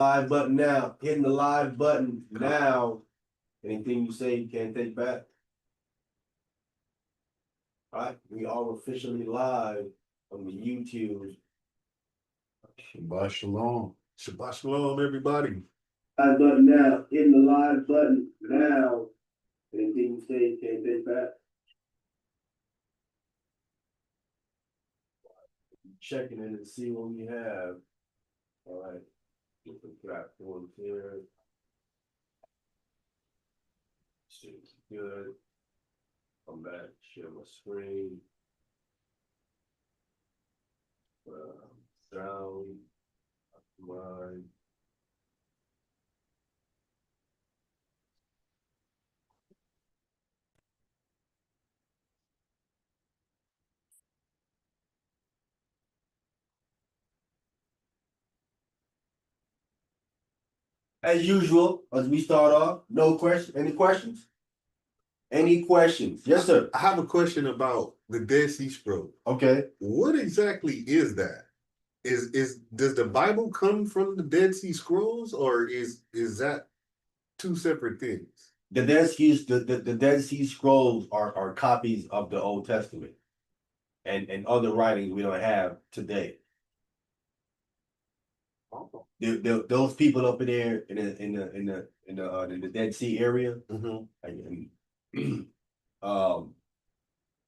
Live button now. Hitting the live button now. Anything you say, you can't take back. All right, we are officially live on the YouTube. Shabbat shalom. Shabbat shalom, everybody. Live button now. Hitting the live button now. Anything you say, you can't take back. Checking in and see what we have. All right, different platforms here. Seems good. Come back, share my screen. Sound, mine. As usual, as we start off, no question. Any questions? Any questions? Yes, sir. I have a question about the Dead Sea Scrolls. Okay. What exactly is that? Is does the Bible come from the Dead Sea Scrolls, or is that two separate things? The Dead Sea Scrolls are copies of the Old Testament and other writings we don't have today. Oh. Those people up in there in the Dead Sea area,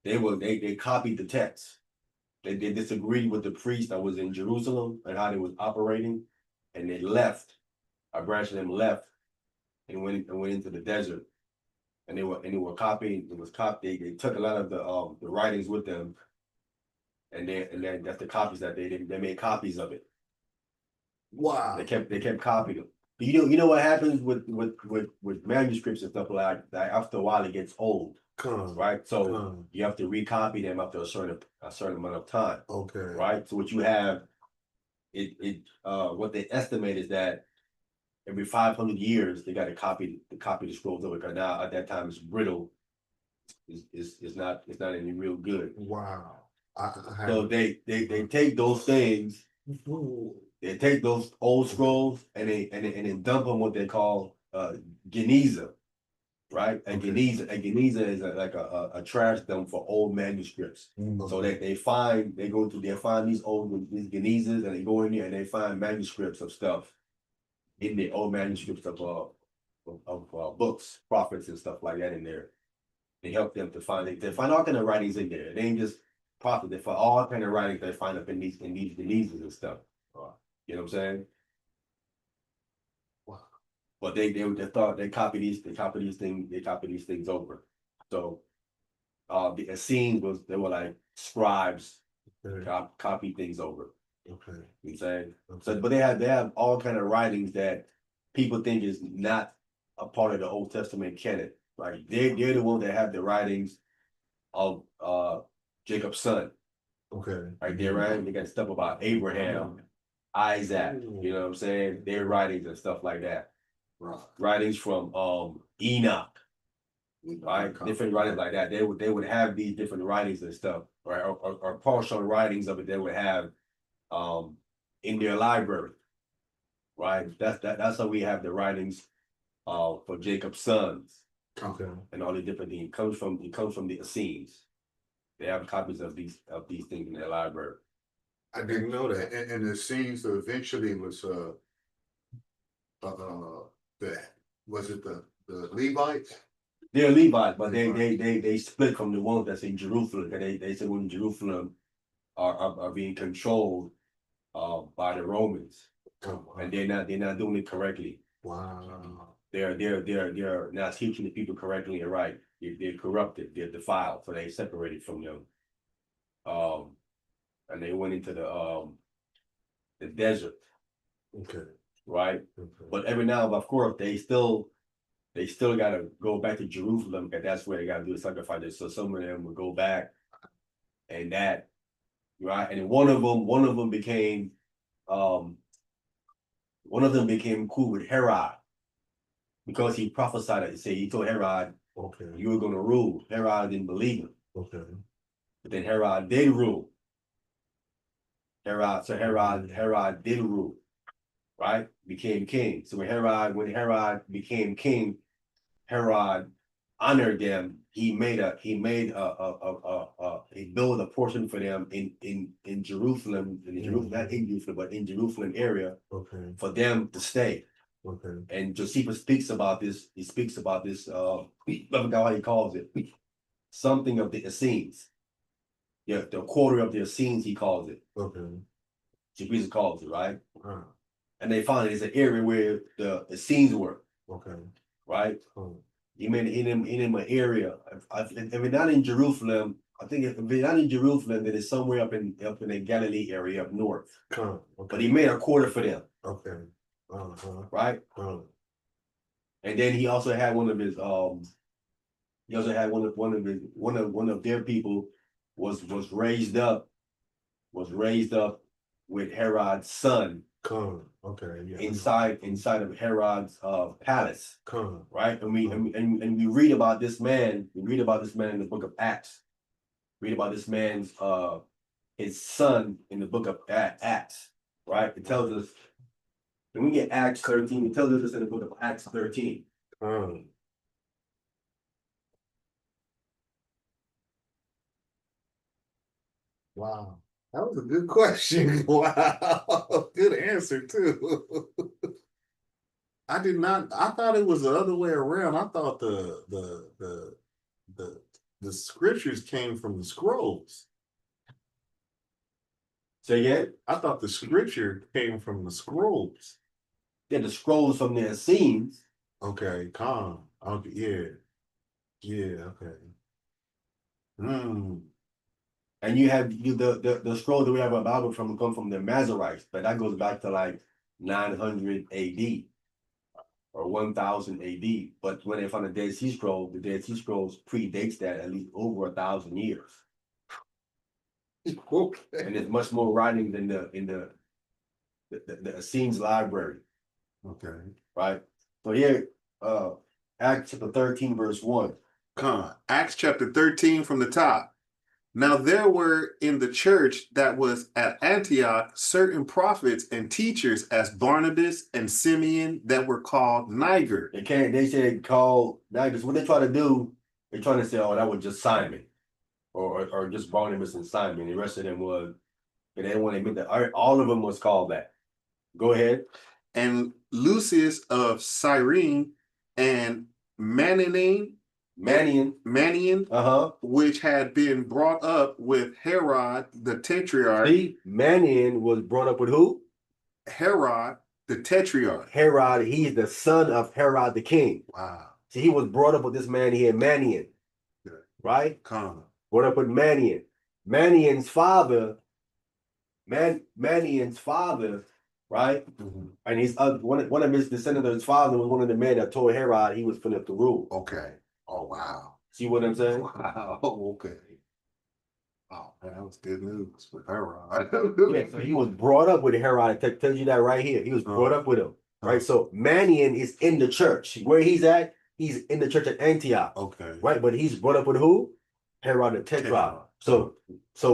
they copied the text. They disagreed with the priest that was in Jerusalem and how they was operating, and they left. A branch of them left and went into the desert, and they were copying. It was copied. They took a lot of the writings with them, and then that's the copies that they made copies of it. Wow. They kept copying them. You know what happens with manuscripts and stuff like that. After a while, it gets old, right? So you have to recopy them after a certain amount of time. Okay. Right. So what you have, what they estimate is that every 500 years they got to copy the scrolls over, because now at that time it's brittle. It's not any real good. Wow. So they take those things. They take those old scrolls and then dump them what they call Geniza, right? And Geniza is like a trash dump for old manuscripts. So they find these Genizas, and they go in there and they find manuscripts of stuff in the old manuscripts of books, prophets, and stuff like that in there. They help them to find all kind of writings in there. They ain't just prophets. They find all kind of writings they find up in these Genizas and stuff. You know what I'm saying? Wow. But they thought they copy these things over. So the Essenes they were like scribes, copy things over. Okay. You know what I'm saying? Okay. So but they have all kind of writings that people think is not a part of the Old Testament canon. Like they're the ones that have the writings of Jacob's son. Okay. Right there, right? They got stuff about Abraham, Isaac, you know what I'm saying? Their writings and stuff like that. Right. Writings from Enoch, right? Different writings like that. They would have these different writings and stuff, right? Or partial writings of it they would have in their library. Right? That's how we have the writings for Jacob's sons. Okay. And all the different things. It comes from the Essenes. They have copies of these things in their library. I didn't know that. And the scenes eventually was the was it the Levites? They're Levites, but they split from the ones that's in Jerusalem. They said when Jerusalem are being controlled by the Romans. And they're not doing it correctly. Wow. They're not teaching the people correctly and right. They're corrupted, they're defiled, so they separated from them. And they went into the desert. Okay. Right? Okay. But every now, of course, they still gotta go back to Jerusalem, because that's where they gotta do the sacrifices. So some of them would go back, and that, right? And then one of them became cool with Herod, because he prophesied it. He told Herod, okay, you were gonna rule. Herod didn't believe him. Okay. But then Herod did rule. Herod did rule. right, became king. So when Herod became king, Herod honored them. He built a portion for them in Jerusalem, not in Jerusalem, but in Jerusalem area for them to stay. And Josephus speaks about this. He speaks about this. I forgot how he calls it. Something of the Essenes. Yeah, the quarter of the Essenes, he calls it. Josephus calls it, right? And they found it's an area where the Essenes were. Right? He made in him an area. If it's not in Jerusalem, I think if it's not in Jerusalem, then it's somewhere up in the Galilee area up north. But he made a quarter for them. Right? And then he also had one of his he also had one of their people was raised up with Herod's son inside of Herod's palace. Right? And we read about this man, in the book of Acts. Read about this man's his son in the book of Acts. Right? It tells us when we get Acts 13, it tells us this in the book of Acts 13. Wow. That was a good question. Wow. Good answer too. I thought it was the other way around. I thought the scriptures came from the scrolls. Say again? I thought the scripture came from the scrolls. Yeah, the scrolls from the Essenes. Okay, calm. Okay, yeah. Yeah, okay. And you have the scroll that we have a Bible from come from the Masoretes, but that goes back to like 900 AD or 1000 AD. But when they found the Dead Sea Scroll, the Dead Sea Scrolls predates that at least over 1,000 years. Okay. And it's much more writing than the Essenes library. Okay. Right. So here, Acts chapter 13, verse 1. Acts chapter 13 from the top. Now there were in the church that was at Antioch certain prophets and teachers as Barnabas and Simeon that were called Niger. They said called Niger. What they try to do, they're trying to say, oh, that was just Simon. Or just Barnabas and Simon. The rest of them was, but they want to admit that all of them was called that. Go ahead. And Lucius of Cyrene and Manian, which had been brought up with Herod the Tetrarch. See, Manian was brought up with who? Herod the Tetrarch. Herod, he's the son of Herod the king. Wow. See, he was brought up with this man here, Manian. Right? Brought up with Manian. Manian's father, right? And he's one of his descendants of his father was one of the men that told Herod he was finna to rule. Okay. Oh wow. See what I'm saying? Wow. Okay. Oh man, that was good news with Herod. Yeah, so he was brought up with Herod. It tells you that right here. He was brought up with him. Right. So Manian is in the church. Where he's at, he's in the church at Antioch. Okay. Right, but he's brought up with who? Herod the Tetrarch. So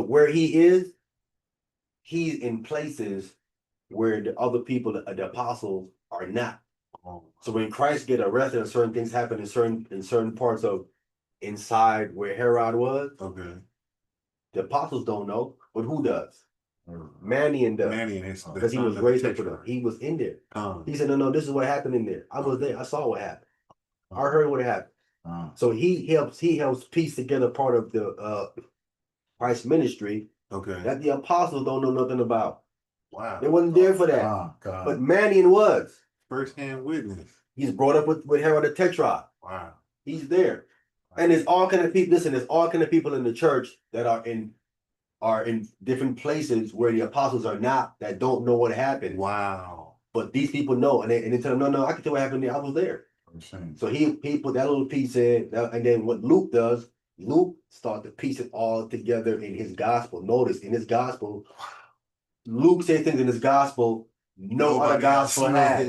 where he is, he's in places where the other people, the apostles, are not. So when Christ get arrested and certain things happen in certain parts of inside where Herod was, the apostles don't know, but who does? Manian does. Because he was raised up with them. He was in there. He said, no, this is what happened in there. I was there. I saw what happened. I heard what happened. So he helps piece together part of the Christ ministry that the apostles don't know nothing about. Wow. They wasn't there for that. But Manian was. First-hand witness. He's brought up with Herod the Tetrarch. Wow. He's there. And there's all kind of people. Listen, there's all kind of people in the church that are in different places where the apostles are not, that don't know what happened. Wow. But these people know, and they tell them, no, I can tell what happened there. I was there. So he put that little piece in, and then what Luke does, Luke starts to piece it all together in his gospel. Notice in his gospel, Luke says things in his gospel no other gospel has.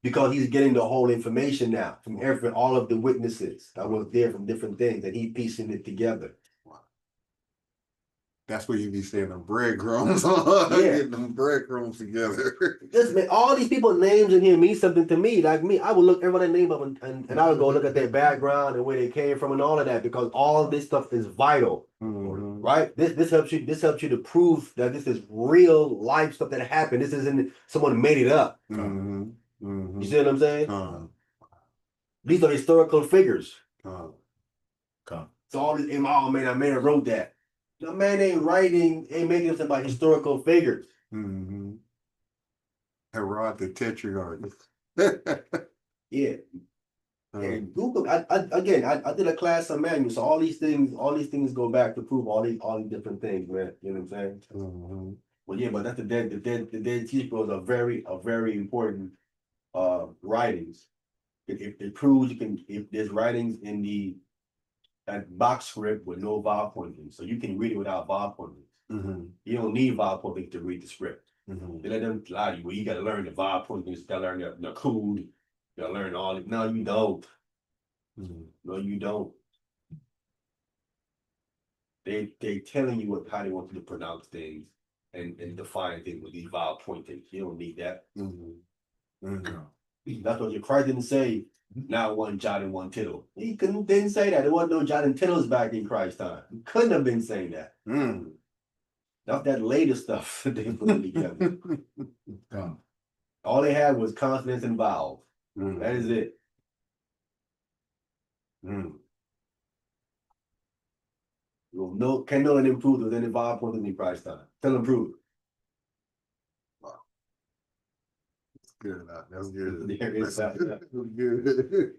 Because he's getting the whole information now from all of the witnesses that was there from different things, and he piecing it together. That's where you be saying them breadcrumbs. Yeah. Getting them breadcrumbs together. Just man, all these people's names in here mean something to me. Like me, I would look everybody's name up and I would go look at their background and where they came from and all of that because all of this stuff is vital. Mm-hmm. Right? This helps you to prove that this is real life stuff that happened. This isn't someone made it up. Mm-hmm. Mm-hmm. You see what I'm saying? Come. These are historical figures. Come. So all this, oh man, I may have wrote that. The man ain't making something about historical figures. Mm-hmm. Herod the Tetrarch. Yeah. And Google, I did a class on manual, so all these things go back to prove all these different things, man. You know what I'm saying? Mm-hmm. Well, yeah, but that's the Dead Sea Scrolls are very important writings. It proves if there's writings in that box script with no vowel pointing, so you can read it without vowel pointing. Mm-hmm. You don't need vowel pointing to read the script. Mm-hmm. They let them lie to you. Well, you got to learn the vowel pointing. You got to learn the code. You got to learn all it. No, you don't. Mm-hmm. No, you don't. They telling you how they want you to pronounce things and define things with these vowel pointings. You don't need that. Mm-hmm. Mm-hmm. That's what your Christ didn't say. Now one jot and one tittle. He didn't say that. There wasn't no jot and tittles back in Christ's time. He couldn't have been saying that. Mm. That's that later stuff that they put together. All they had was consonants and vowels. Mm. That is it. Mm. Can no one improve with any vowel points in Christ's time? Tell them prove. Good. That's good. There is That's that. good.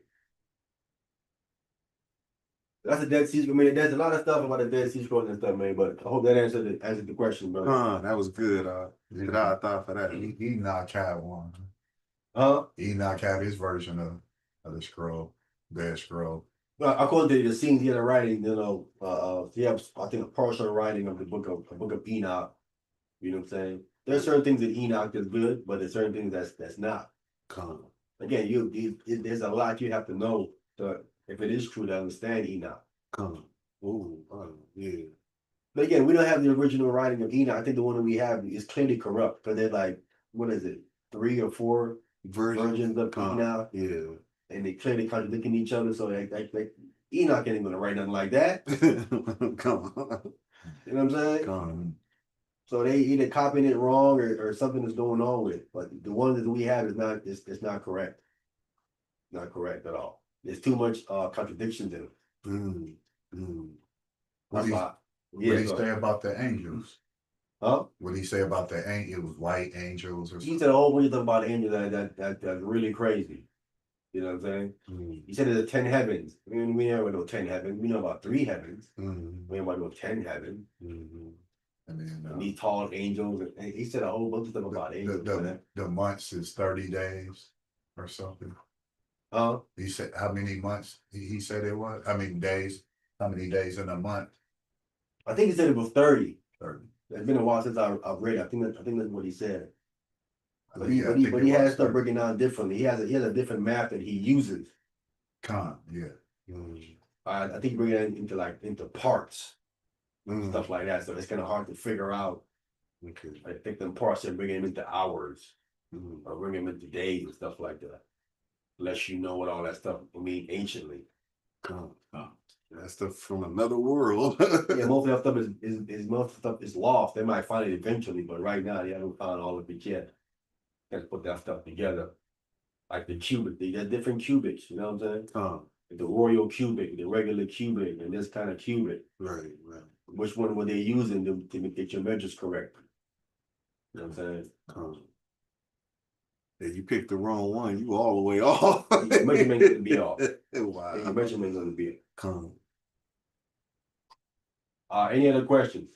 That's a Dead Sea Scrolls. I mean, there's a lot of stuff about the Dead Sea Scrolls and stuff, man. But I hope that answered the question, bro. That was good. Good I thought for that. Enoch had one. Huh? Enoch had his version of the scroll, Dead Scroll. According to the scenes he had a writing, he has I think a partial writing of the book of Enoch. You know what I'm saying? There's certain things that Enoch is good, but there's certain things that's not. Again, there's a lot you have to know if it is true to understand Enoch. Yeah. But again, we don't have the original writing of Enoch. I think the one that we have is clearly corrupt because they're like, what is it, 3 or 4 versions of Enoch? Yeah. And they clearly contradicting each other. So like Enoch ain't gonna write nothing like that. Come on. You know what I'm saying? Come on. So they either copying it wrong or something is going on with it. But the ones that we have is not it's not correct. Not correct at all. There's too much contradictions in it. What did he say about the angels? Huh? What did he say about the angels? It was white angels or something? He said a whole bunch of stuff about angels that's really crazy. You know what I'm saying? He said there's 10 heavens. I mean, we never know 10 heavens. We know about 3 heavens. We don't know 10 heavens. And then And these tall angels. And he said a whole bunch of stuff about angels. the months is 30 days or something. He said how many months he said it was? How many days? How many days in a month? I think he said it was 30. 30. It's been a while since I've read it. I think that's what he said. But Yeah, he has stuff breaking down differently. He has a different map that he uses. I think he bring it into parts, stuff like that. So it's kind of hard to figure out. I think them parts and bring them into hours, or bring them into days and stuff like that. Unless you know what all that stuff mean anciently. That's stuff from another world. Yeah, most of that stuff most of the stuff is lost. They might find it eventually, but right now they haven't found all of it yet. Got to put that stuff together. Like the cubic, they got different cubics, you know what I'm saying? The royal cubic, the regular cubic, and this kind of cubic. Right. Which one were they using to get your measures correct? You know what I'm saying? If you picked the wrong one, you all the way off. Your measurement gonna be off. Wow. Your measurement gonna be Come. any other questions?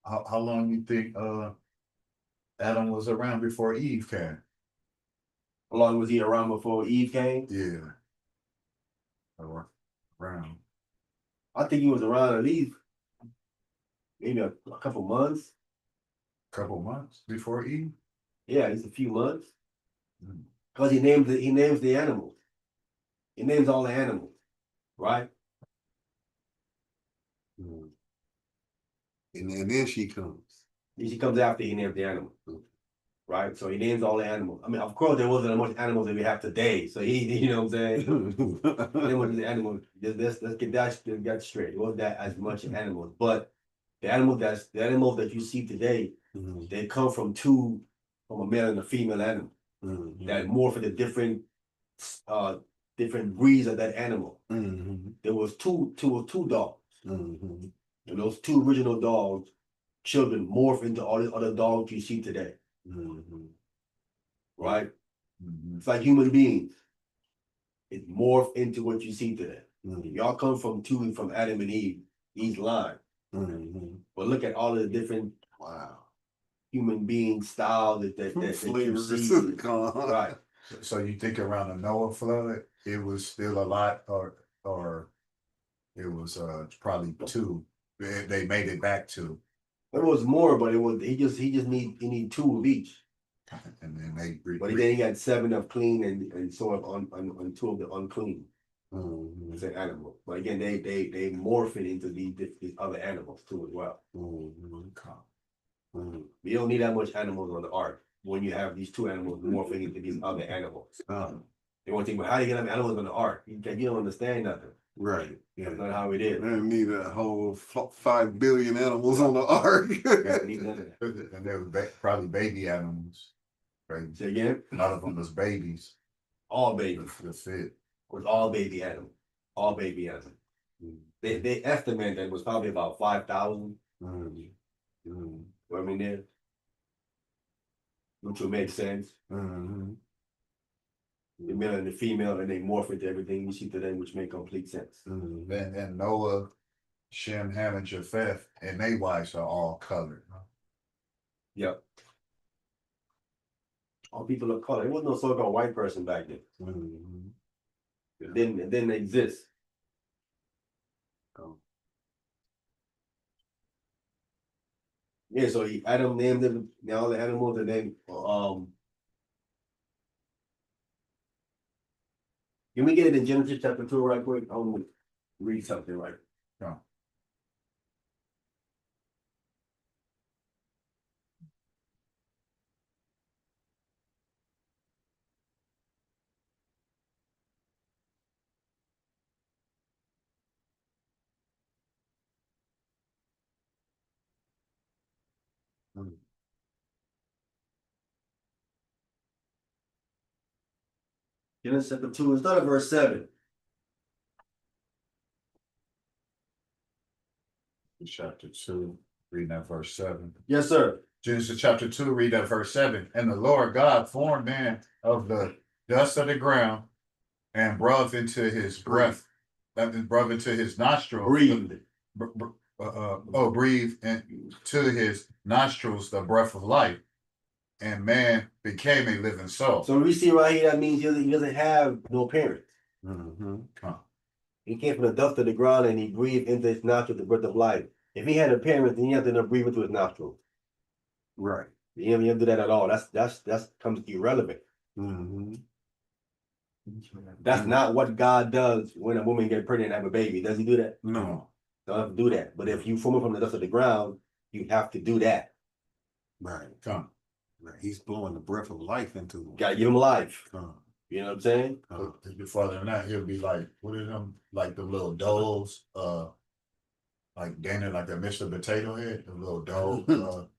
How long you think Adam was around before Eve came? How long was he around before Eve came? Yeah. Around. I think he was around at least maybe a couple months. Couple months before Eve? Yeah, it's a few months. Because he names the animals. He names all the animals, right? And then she comes. She comes after he names the animal. Right? So he names all the animals. I mean, of course, there wasn't as much animals that we have today. So you know what I'm saying? There was the animals. Let's get that straight. It wasn't that as much animals, but the animals that you see today, they come from a male and a female animal that morph into different breeds of that animal. There was two dogs, and those two original dogs, children morph into all the other dogs you see today. Right? It's like human beings. It morphed into what you see today. Y'all come from Adam and Eve's line. But look at all of the different human being styles that you see. Right. So you think around the Noah flood, it was still a lot, or it was probably two. They made it back to. There was more, but he just need two of each. And then they. But then he got 7 of clean and so on 2 of the unclean. It's an animal. But again, they morph it into these other animals too as well. You don't need that much animals on the ark when you have these 2 animals morphing into these other animals. They want to think, well, how do you get animals on the ark? You don't understand nothing. Right. Yeah. That's not how it is. They need a whole 5 billion animals on the ark. And they were probably baby animals. Right. Say again? A lot of them was babies. All babies. That's it. It was all baby animals. All baby animals. They estimate that it was probably about 5,000. I mean, there, which would make sense. The male and the female, and they morph into everything you see today, which make complete sense. And Noah, Shem, Ham, and Japheth, and their wives are all colored. Yep. All people of color. There was no so-called white person back then. It didn't exist. Yeah, so Adam named them all the animals, and then can we get it in Genesis chapter 2 right quick? I want to read something right. Yeah. Genesis chapter 2, start at verse 7. Chapter 2, reading that verse 7. Yes, sir. Genesis chapter 2, read that verse 7. And the Lord God formed man of the dust of the ground and breathed into his breath, breathed into his nostrils. Breathed. Breathed into his nostrils the breath of life, and man became a living soul. So we see right here, that means he doesn't have no parents. He came from the dust of the ground and he breathed into his nostrils the breath of life. If he had a parent, then he had to breathe into his nostrils. Right. You don't do that at all. That's comes irrelevant. That's not what God does when a woman gets pregnant and have a baby. Does he do that? No. Don't have to do that. But if you form it from the dust of the ground, you have to do that. Right. Right. He's blowing the breath of life into him. Gotta give him life. You know what I'm saying? Farther than that, he'll be like, what are them, like the little doughs, like Dana, like the Mr. Potato Head, the little dough,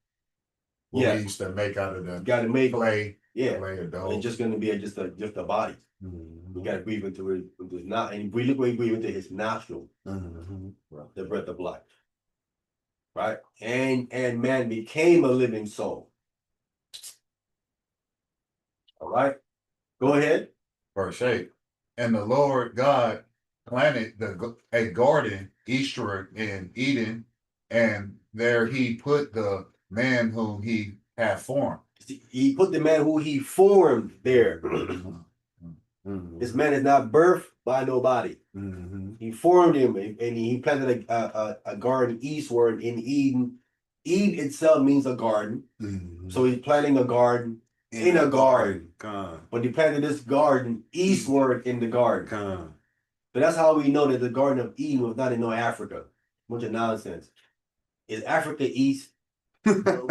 we used to make out of the gotta make clay. Yeah, clay or dough. it's just gonna be just a body. You gotta breathe into it, and look where you breathe into his nostril, the breath of life. Right? And man became a living soul. All right. Go ahead. Verse 8. And the Lord God planted a garden eastward in Eden, and there he put the man whom he had formed. He put the man who he formed there. This man is not birthed by nobody. He formed him, and he planted a garden eastward in Eden. Eden itself means a garden. So he's planting a garden in a garden. But he planted this garden eastward in the garden. So that's how we know that the Garden of Eden was not in no Africa. Bunch of nonsense. Is Africa east? No,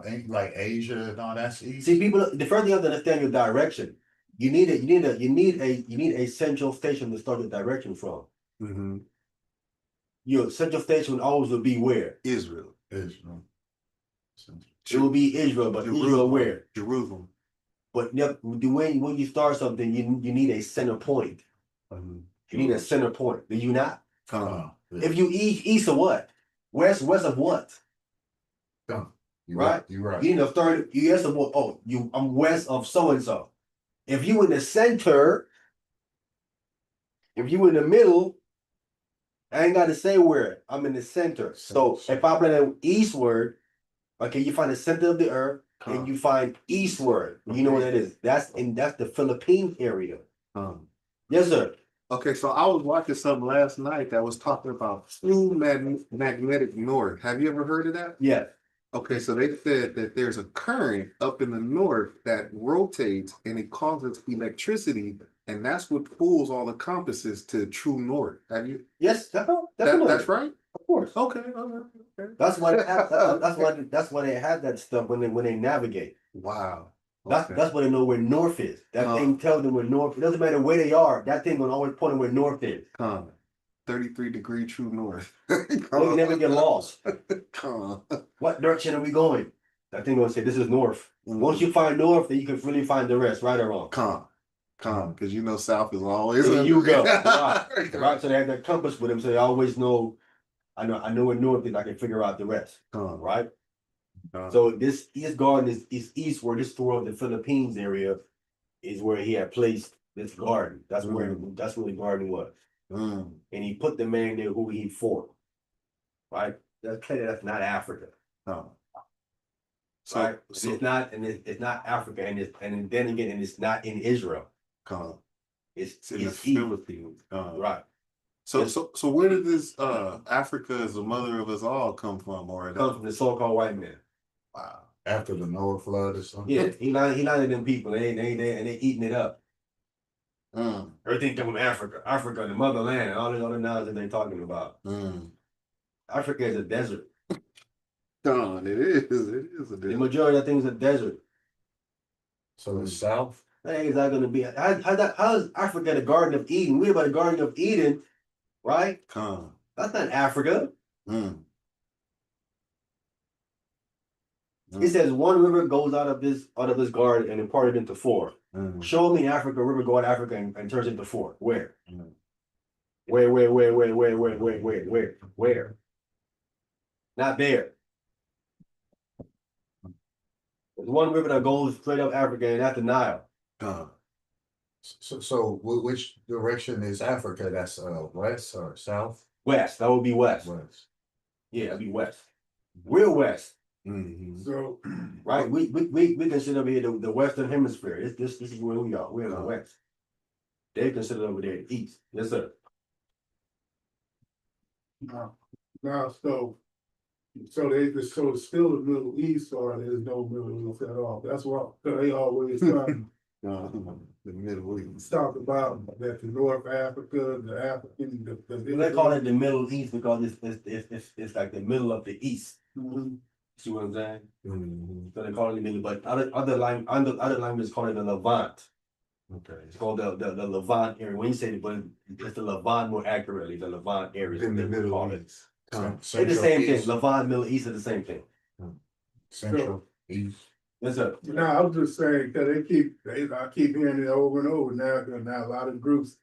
ain't like Asia and all that's east. See, people. The first thing you have to understand your direction. You need a central station to start the direction from. Mhm. Your central station always will be where? Israel. Israel. It will be Israel, but Israel where? Jerusalem. But when you start something, you need a center point. Mhm. You need a center point. Do you not? Yeah. If you east of what? West of what? Right? You're right. You need a third. You ask them, oh, I'm west of so and so. If you in the center, if you in the middle, I ain't got to say where. I'm in the center. So if I play it eastward, okay, you find the center of the earth and you find eastward. You know what that is? That's the Philippine area. Yes, sir. Okay, so I was watching something last night that was talking about true magnetic north. Have you ever heard of that? Yeah. Okay, so they said that there's a current up in the north that rotates and it causes electricity, and that's what pulls all the compasses to true north. Have you? Yes, definitely. That's right. Of course. Okay, okay. That's why that's why they have that stuff when they navigate. Wow. That's why they know where north is. That thing tells them where north. It doesn't matter where they are. That thing will always point them where north is. 33-degree true north. They never get lost. Come What direction are we going? That thing gonna say this is north. Once you find north, then you can really find the rest, right or wrong. Calm, because you know south is always. There you go. Right. So they have that compass with them, so they always know. I know where north is. I can figure out the rest. Right. So this East Garden is east, where this toward the Philippines area is where he had placed this garden. That's where the garden was. And he put the man there who he fought. Right? That's clear that's not Africa. So, right? It's not Africa, and then again, and it's not in Israel. It's in the east. Philippines. Right. So where did this Africa is the mother of us all come from? Or It comes from the so-called white man. Wow. After the Noah flood or something. Yeah, he landed them people. They eating it up. Everything come from Africa, the motherland, and all the other knowledge that they're talking about. Africa is a desert. It is a desert. The majority of things are desert. So the south. That ain't exactly gonna be. How is Africa the Garden of Eden? We're about the Garden of Eden, right? That's not Africa. It says one river goes out of this garden and imparted into four. Show me Africa, river go out of Africa and turns into four. Where? Where? Not there. There's one river that goes straight up Africa, and that's the Nile. So which direction is Africa? That's west or south? West. That would be west. West. Yeah, that'd be west. We're west. So, right, we consider over here the Western Hemisphere. This is where we are. We're in the West. They consider over there the East. Yes, sir. now, so it's still the Middle East, or there's no Middle East at all. That's what they always the Middle East. talk about that the North Africa, the African. They call it the Middle East because it's like the middle of the East. See what I'm saying? So they call it the middle, but other languages call it the Levant. Okay. It's called the Levant area. When you say it, but it's the Levant more accurately, the Levant area. In the Middle East. It's the same thing. Levant, Middle East is the same thing. Central East. Yes, sir. No, I was just saying because I keep hearing it over and over now. A lot of groups,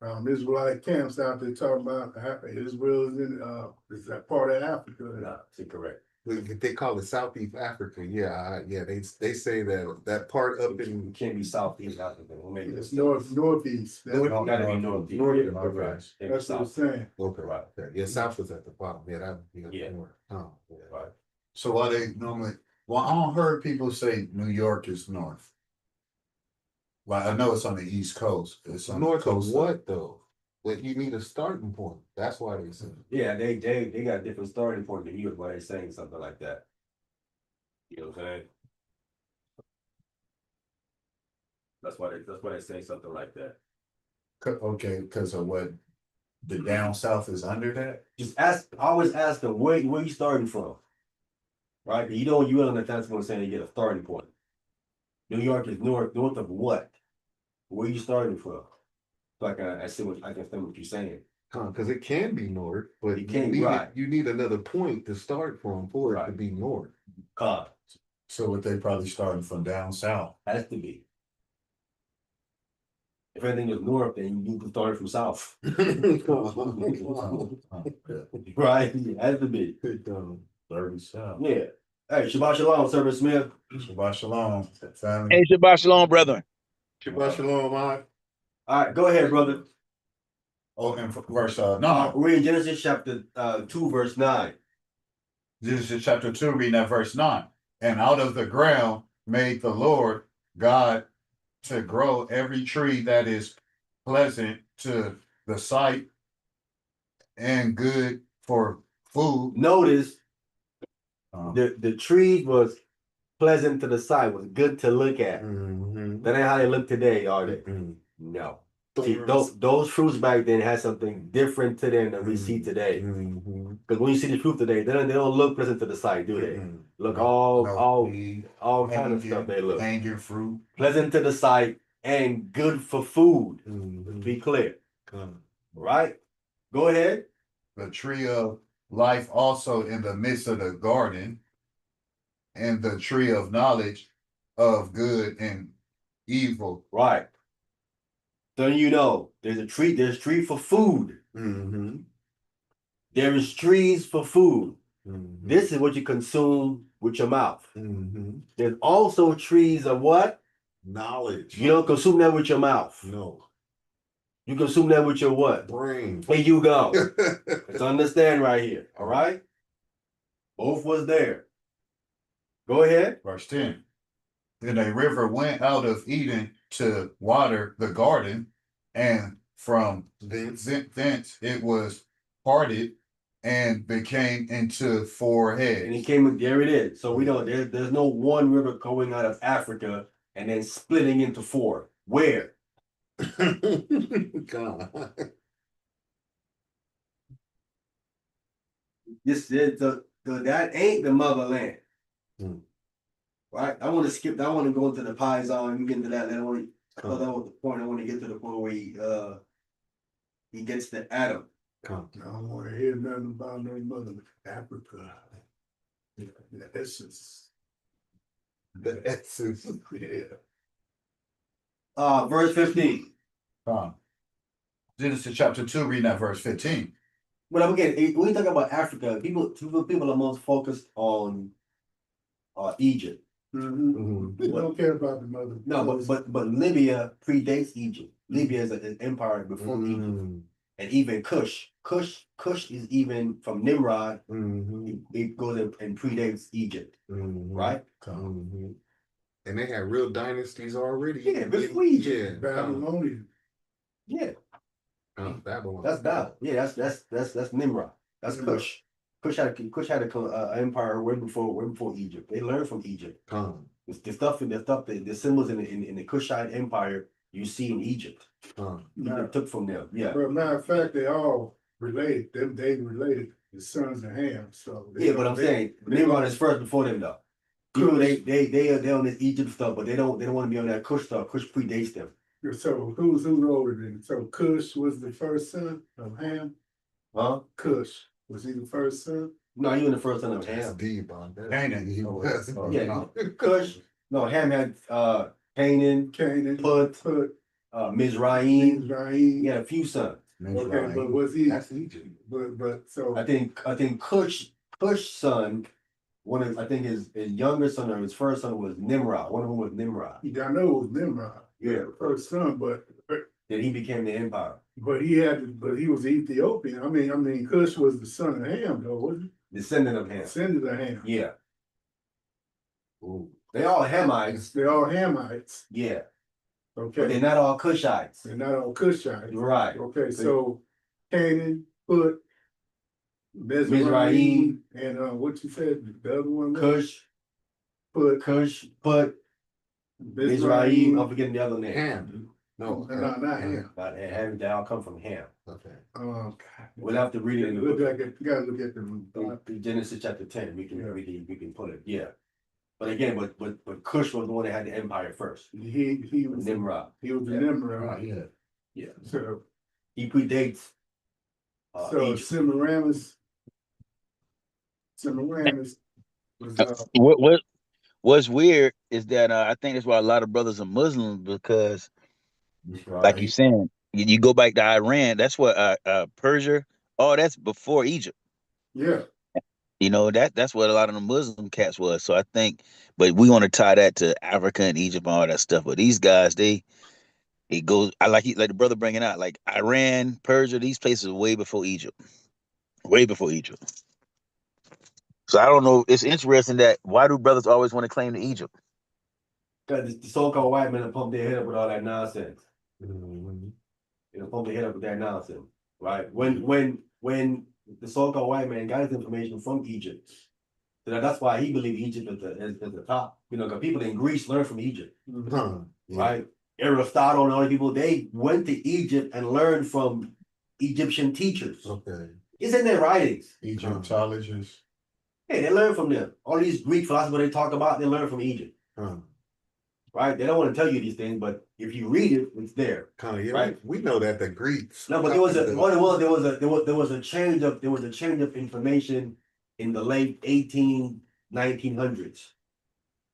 Israelite camps out there talking about Israel is that part of Africa. No, that's correct. They call it Southeast Africa. Yeah. They say that part up in It can't be Southeast Africa. We'll make It's this northeast. Gotta be northeast. Right. That's what I'm saying. okay, right. Yeah, South is at the bottom. Yeah, that would be more. Right. So why they normally? Well, I don't heard people say New York is north. Well, I know it's on the East Coast. It's on North the of coast. what though? But you need a starting point. That's why they say. Yeah, they got a different starting point than you, why they're saying something like that. You know what I'm saying? That's why they're saying something like that. Okay, because of what The down south is under that? Just ask, always ask them where you starting from. Right? You don't you understand what I'm saying, you get a starting point. New York is north of what? Where you starting from? So I can understand what you're saying. Because it can be north, but You can't, need right. you need another point to start from for it to Right. be north. So what they probably starting from down south. Has to be. If anything is north, then you can start from south. Right? It has to be. 30 south. Yeah. Hey, Shabbat Shalom, Servant Smith. Shabbat shalom, family. Hey, Shabbat Shalom, brethren. Shabbat shalom, man. All right, go ahead, brother. Oh, and verse no. Read Genesis chapter 2, verse 9. Genesis chapter 2, reading at verse 9. And out of the ground made the Lord God to grow every tree that is pleasant to the sight and good for food. Notice the tree was pleasant to the sight, was good to look at. Mhm. That ain't how they look today, are they? Mhm. No. See, those fruits back then had something different to them than we see today. Mhm. Because when you see the fruit today, they don't look pleasant to the sight, do they? Mhm. Look No all weed, kind of stuff they look. hanging fruit. Pleasant to the sight and good for food. Mhm. Be clear. Come. Right? Go ahead. The tree of life also in the midst of the garden, and the tree of knowledge of good and evil. Right. So you know, there's tree for food. Mhm. There is trees for food. Mhm. This is what you consume with your mouth. Mhm. There's also trees of what? Knowledge. You don't consume that with your mouth. No. You consume that with your what? Brain. There you go. Let's understand right here. All right? Both was there. Go ahead. Verse 10. Then a river went out of Eden to water the garden, and from thence it was parted and became into four And it heads. came, there it is. So we know there's no one river going out of Africa and then splitting into four. Where? God. This is that ain't the motherland. Hmm. Right? I want to skip that. I want to go into the Paisan. You get into that later on. I thought that was the point. I want to get to the point where he gets to Adam. Come. I don't want to hear nothing about no mother Africa. The essence. The essence. Yeah. Verse 15. Genesis chapter 2, reading at verse 15. But again, when you talk about Africa, people are most focused on Egypt. Mm-hmm. They don't care about the mother. No, but Libya predates Egypt. Libya is an empire before Egypt, Mhm. and even Kush is even from Nimrod. Mhm. It goes and predates Egypt, Mhm. right? Mhm. And they had real dynasties already. Yeah, before Egypt. Yeah. Babylonian. Yeah, Babylon. that's Babel. Yeah, that's Nimrod. That's Nimrod. Kush. Kush had an empire way before Egypt. They learned from Egypt. Come. The symbols in the Kushite Empire you see in Egypt. Come. Egypt took from them. Yeah. But matter of fact, they all related. They related the sons of Ham. So Yeah, but I'm saying Nimrod is first before them though. You know, they on this Egypt stuff, but they don't want to be on that Kush stuff. Kush predates them. So who's older than? So Cush was the first son of Ham. Huh? Cush was he the first son? No, you in the first son of That's Ham. deep on that. Canaan. Yeah, Kush. No, Ham had Canaan, Canaan, Put, Mizraim. Mizraim. He had a few sons. Okay, but was he? That's Egypt. But so I think Kush son, I think his younger son or his first son was Nimrod. One of them was Nimrod. I know it was Nimrod. Yeah. The first son, but Then he became the empire. he was Ethiopian. I mean, Cush was the son of Ham, though, wasn't Descendant of he? Ham. Descendant of Ham. Yeah. Ooh. They all Hamites. They're all Hamites. Yeah. Okay. But they're not all Cushites. They're not all Cushites. Right. Okay, so Canaan, Put, Mizraim, and what you said, the other one? Cush, Put, Mizraim. I'm forgetting the other name. Ham. No. not Ham. But Ham, they all come from Ham. Okay. We'll have to read it in the Look book. like it, you gotta look at the. Genesis chapter 10. We can Yeah. we can put it. Yeah. But again, but Cush was the one that had the empire first. He was Nimrod. He was the Yeah. Nimrod. Yeah. Yeah. So He predates Egypt. Semiramis was What's weird is that I think that's why a lot of brothers are Muslims because, like you Right. saying, you go back to Iran. That's what Persia. Oh, that's before Egypt. yeah. You know that's what a lot of the Muslim cats was. So I think, but we want to tie that to Africa and Egypt and all that stuff. But these guys, it goes. I like the brother bringing out like Iran, Persia. These places are way before Egypt. Way before Egypt. So I don't know. It's interesting that why do brothers always want to claim to Egypt? Because the so-called white men pump their head up with all that nonsense. Mhm. You know, pump their head up with that nonsense. Right? When the so-called white man got his information from Egypt, so that's why he believed Egypt is the top. You know, because people in Greece learned from Egypt. Huh. Yeah. Right? Aristotle and all the people, they went to Egypt and learned from Egyptian teachers. Okay. It's in their writings. Egyptologists. Hey, they learn from them. All these Greek philosophers they talk about, they learn from Egypt. Huh. Right? They don't want to tell you these things, but if you read it, it's there. Kind of. Yeah. Right. We know that the Greeks. No, but there was a change of information in the late 1900s.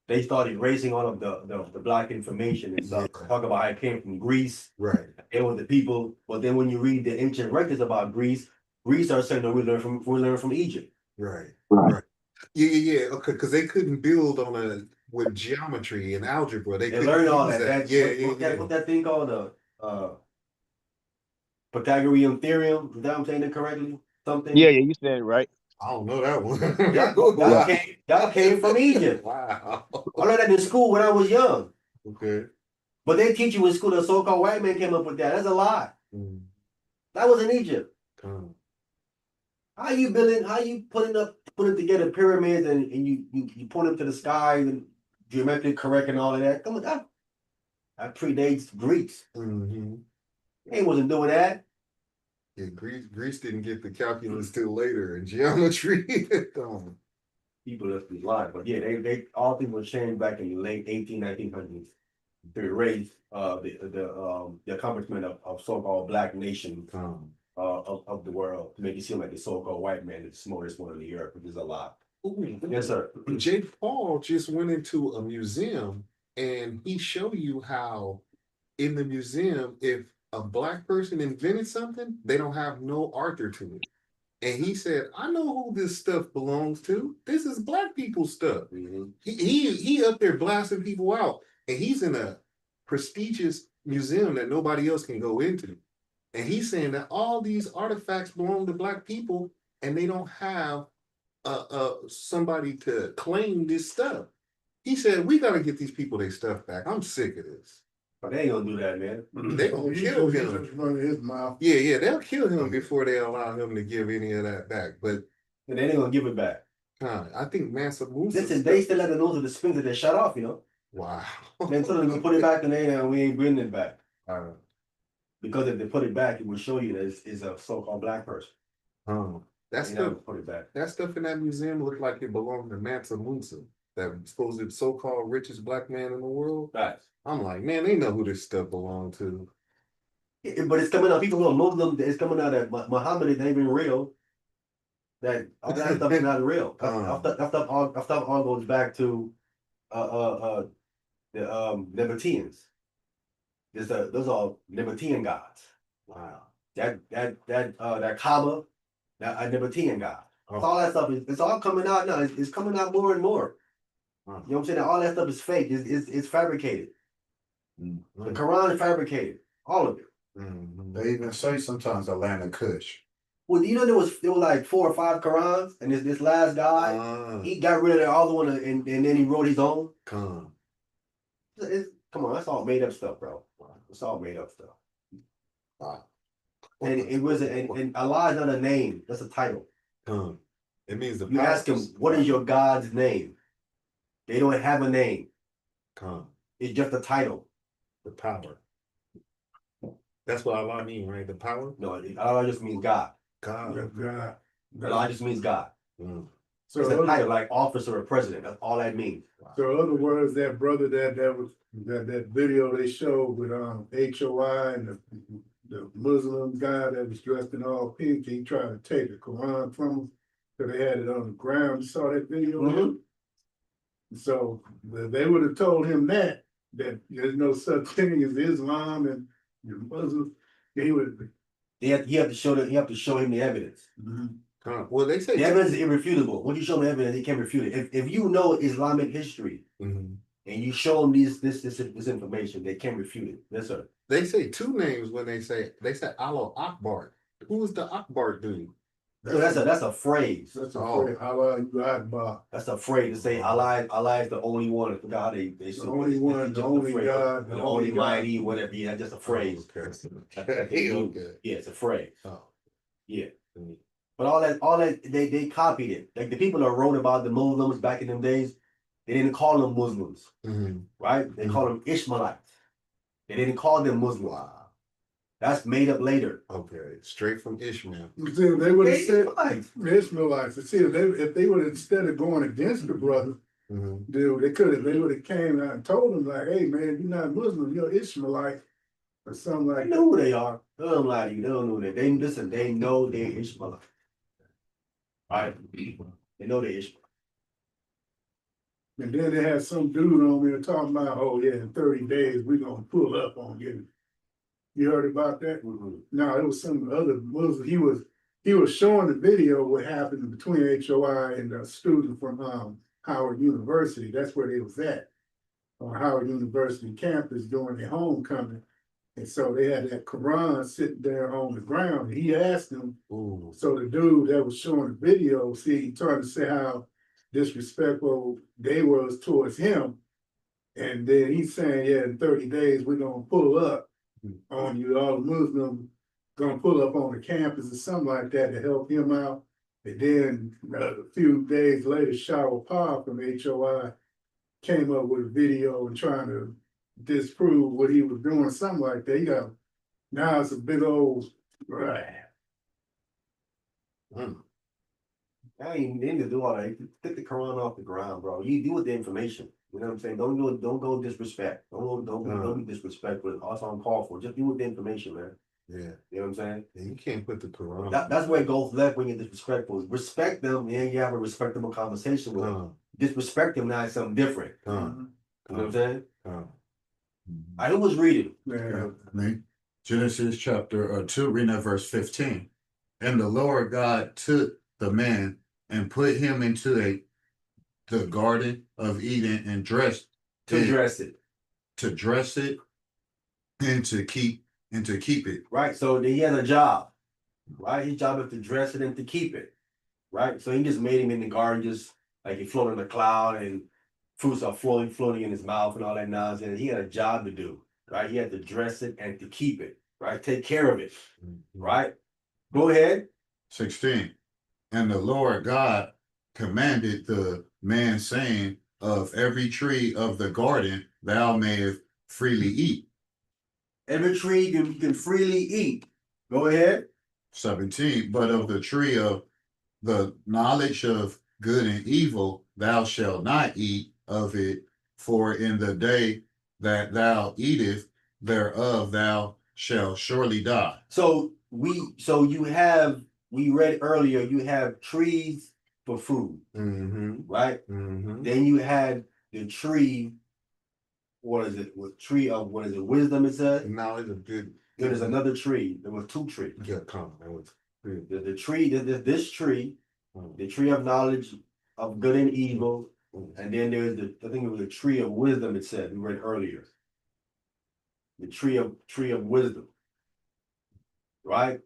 They started erasing all of the black information and stuff. Yeah. Talk about how it came from Greece. Right. It was the people, but then when you read the ancient records about Greece are saying that we learn from Egypt. Right. Right. Yeah. Okay. Because they couldn't build with geometry and algebra. They They couldn't learned all use that. Yeah. What that thing called Pythagorean theorem? Is that what I'm saying it correctly? Something. Yeah, you said it right. I don't know that one. That came from Egypt. Wow. I learned that in school when I was young. Okay. But they teach you in school the so-called white man came up with that. That's a lie. Mm. That was in Egypt. Come. How you putting together pyramids and you point them to the sky and geometrically correct and all of that? Come on, that predates Greeks. Mm-hmm. They wasn't doing that. Yeah, Greece didn't get the calculus till later and geometry. People just be lying. But yeah, they all things were changed back in the late 1900s to erase the accomplishment of so-called black nations of the world to make it seem like the so-called white man is the smartest one on the earth, which is a lie. Yes, sir. Jake Paul just went into a museum and he showed you how in the museum, if a black person invented something, they don't have no author to it. And he said, I know who this stuff belongs to. This is black people's stuff. Mm-hmm. He up there blasting people out. And he's in a prestigious museum that nobody else can go into. And he's saying that all these artifacts belong to black people and they don't have somebody to claim this stuff. He said, we got to get these people their stuff back. I'm sick of this. But they ain't gonna do that, man. They gonna kill him. Running his mouth. Yeah, they'll kill him before they allow him to give any of that back. But And they ain't gonna give it back. I think Mansa Musa. Listen, they still at the nose of the springs that they shut off, you know. Wow. Then so they're gonna put it back and we ain't bringing it back. Because if they put it back, it will show you that it's a so-called black person. That They never stuff. put it back. That stuff in that museum looked like it belonged to Mansa Musa, that supposed so-called richest black man in the world. Right. I'm like, man, they know who this stuff belonged to. But it's coming out. People who are Muslim, it's coming out that Muhammad is not even real. That all that stuff is not real. That stuff all goes back to the Nabateans. Those are Nabatean gods. Wow. That Kaaba, that a Nabatean god. All that stuff it's all coming out now. It's coming out more and more. You know what I'm saying? All that stuff is fake. It's fabricated. The Quran is fabricated. All of it. They even say sometimes the land of Kush. Well, you know there was like 4 or 5 Qurans, and this last guy he got rid of the other one and then he wrote his own. Come on, that's all made up stuff, bro. It's all made up stuff. And it was and Allah is not a name. That's a title. It means the You ask him, what is your God's name? They don't have a name. It's just a title. The power. That's what Allah mean, right? The power? No, Allah just means God. God. God. Allah just means God. Mm. So, It's a other, title like officer or president. That's all that means. so in other words, that brother that video they showed with HOI and the Muslim guy that was dressed in all pink, he tried to take the Quran from him. So they had it on the ground. You saw that video? Mhm. So they would have told him that there's no such thing as Islam and Muslims. He would. He have to show him the evidence. Well, they say The evidence is irrefutable. When you show him evidence, he can't refute it. If you know Islamic history Mhm. and you show them this information, they can't refute it. Yes, sir. They say two names when they say Allah Akbar. Who is the Akbar dude? So that's a phrase. That's a phrase. Allah Akbar. That's a phrase to say Allah is the only one. I forgot how they The say only it. one, It's the just a only phrase. God, the only mighty, whatever. Yeah, that's just a phrase. Okay. That's the new- Okay. Yeah, it's a phrase. Oh. Yeah. Mm. But all that they copied it. Like the people that wrote about the Muslims back in them days, they didn't call them Muslims, Mhm. right? They called them Ishmaelites. They didn't call them Muslims. That's made up later. Okay, straight from Ishmael. You see, they would have They said Ishmaelites. Ishmaelites. See, if they would have, instead of going against the brother, Mhm. dude, they would have came out and told him like, hey man, you're not Muslim, you're Ishmaelite or something They like know that. who they are. They don't lie to you. They don't know that. They listen. They know they're Ishmaelites. Right? They know they're Ishmaelites. And then they had some dude on there talking about, oh yeah, in 30 days we're gonna pull up on you. You heard about that? Mhm. No, it was some other Muslim. He was showing the video what happened between HOI and a student from Howard University. That's where they was at on Howard University campus during their homecoming. And so they had that Quran sitting there on the ground. And he asked them, Ooh. so the dude that was showing the video, see, he trying to say how disrespectful they was towards him. And then he's saying, yeah, in 30 days, we're gonna pull up on you, all the Muslims gonna pull up on the campus or something like that to help him out. And then a few days later, Shower Paul from HOI came up with a video and trying to disprove what he was doing, something like that. Now it's a big old right. I ain't need to do all that. You take the Quran off the ground, bro. You do with the information. You know what I'm saying? Don't do it. Don't go disrespect. Don't be disrespectful. Also uncalled for. Just do with the information, man. Yeah. You know what I'm saying? And you can't put the Quran. That's where it goes left when you're disrespectful. Respect them, and you have a respectable conversation with them. Disrespect them, now it's something different. You know what I'm saying? I who was reading. Me. Genesis chapter 2, reading at verse 15. And the Lord God took the man and put him into the garden of Eden and dress it and to keep it. Right. So he has a job. Right. His job is to dress it and to keep it. Right. So he just made him in the garden, just like he floated in a cloud and fruits are floating in his mouth and all that nonsense. He had a job to do. Right. He had to dress it and to keep it. Right. Take care of it. Right. Go ahead. 16. And the Lord God commanded the man, saying, of every tree of the garden thou mayest freely eat. Every tree you can freely eat. Go ahead. 17. But of the tree of the knowledge of good and evil thou shalt not eat of it, for in the day that thou eatest thereof thou shalt surely die. So we read earlier, you have trees for food, right? Then you had the tree, what is it? Tree of what is it? Wisdom, it said? Knowledge of good. There's another tree. There were two trees. Yeah, come. That was The tree, this tree, the tree of knowledge of good and evil, and then there's I think it was a tree of wisdom, it said, we read earlier. The tree of wisdom. Right?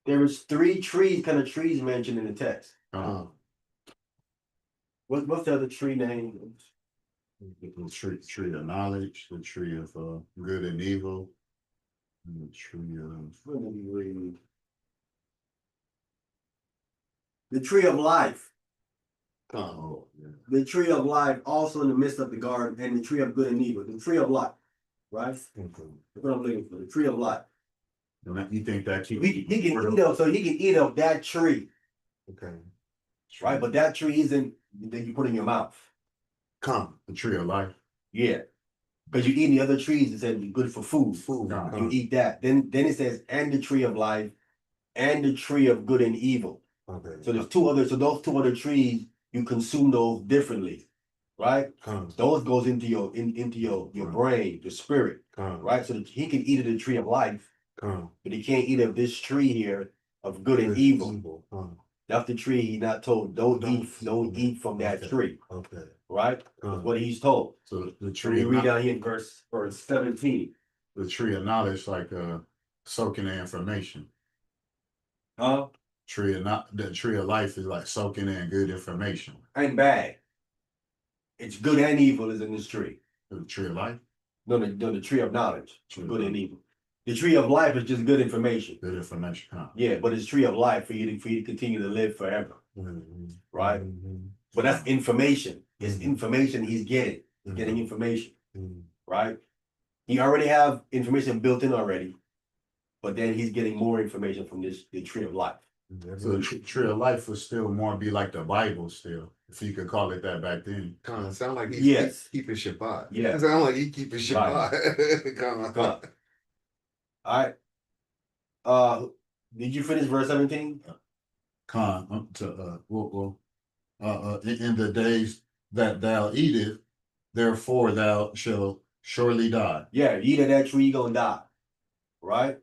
There is three kind of trees mentioned in the text. What's the other tree name? The tree of knowledge, the tree of good and evil, and the tree of The tree of life. Oh, yeah. The tree of life also in the midst of the garden, and the tree of good and evil. The tree of life, right? That's what I'm looking for. The tree of life. You think that He can eat of, so he can eat of that tree, Okay. right? But that tree isn't that you put in your mouth. the tree of life. Yeah. Because you eat the other trees, it said good for food. Food. Nah. You eat that. Then it says, and the tree of life, and the tree of good and evil. Okay. So there's two other, so those two other trees, you consume those differently, right? Those goes into your brain, your spirit, right? So that he can eat of the tree of life, but he can't eat of this tree here of good and evil. That's the tree he's not told. Don't eat from that tree. Okay. Right? That's what he's told. So the So tree we of read down here in verse 17. the tree of knowledge, like soaking in information. Huh? The tree of life is like soaking in good information. And bad. It's good and evil is in this tree. The tree of life, No, the tree of knowledge. Tree of Good and knowledge. evil. The tree of life is just good information. good information. Huh? Yeah, but it's tree of life for you to continue to live forever. Right? But that's information. It's information he's getting. He's getting information. Right? He already have information built in already. But then he's getting more information from the tree of life. So the tree of life would still more be like the Bible still, if you could call it that back then. Sound like he's Yes. keeping Shabbat. Yeah. Sound like he keeping Shabbat. All right. Did you finish verse 17? In the days that thou eatest, therefore thou shalt surely die. Yeah, you eat of that tree, you're gonna die. Right?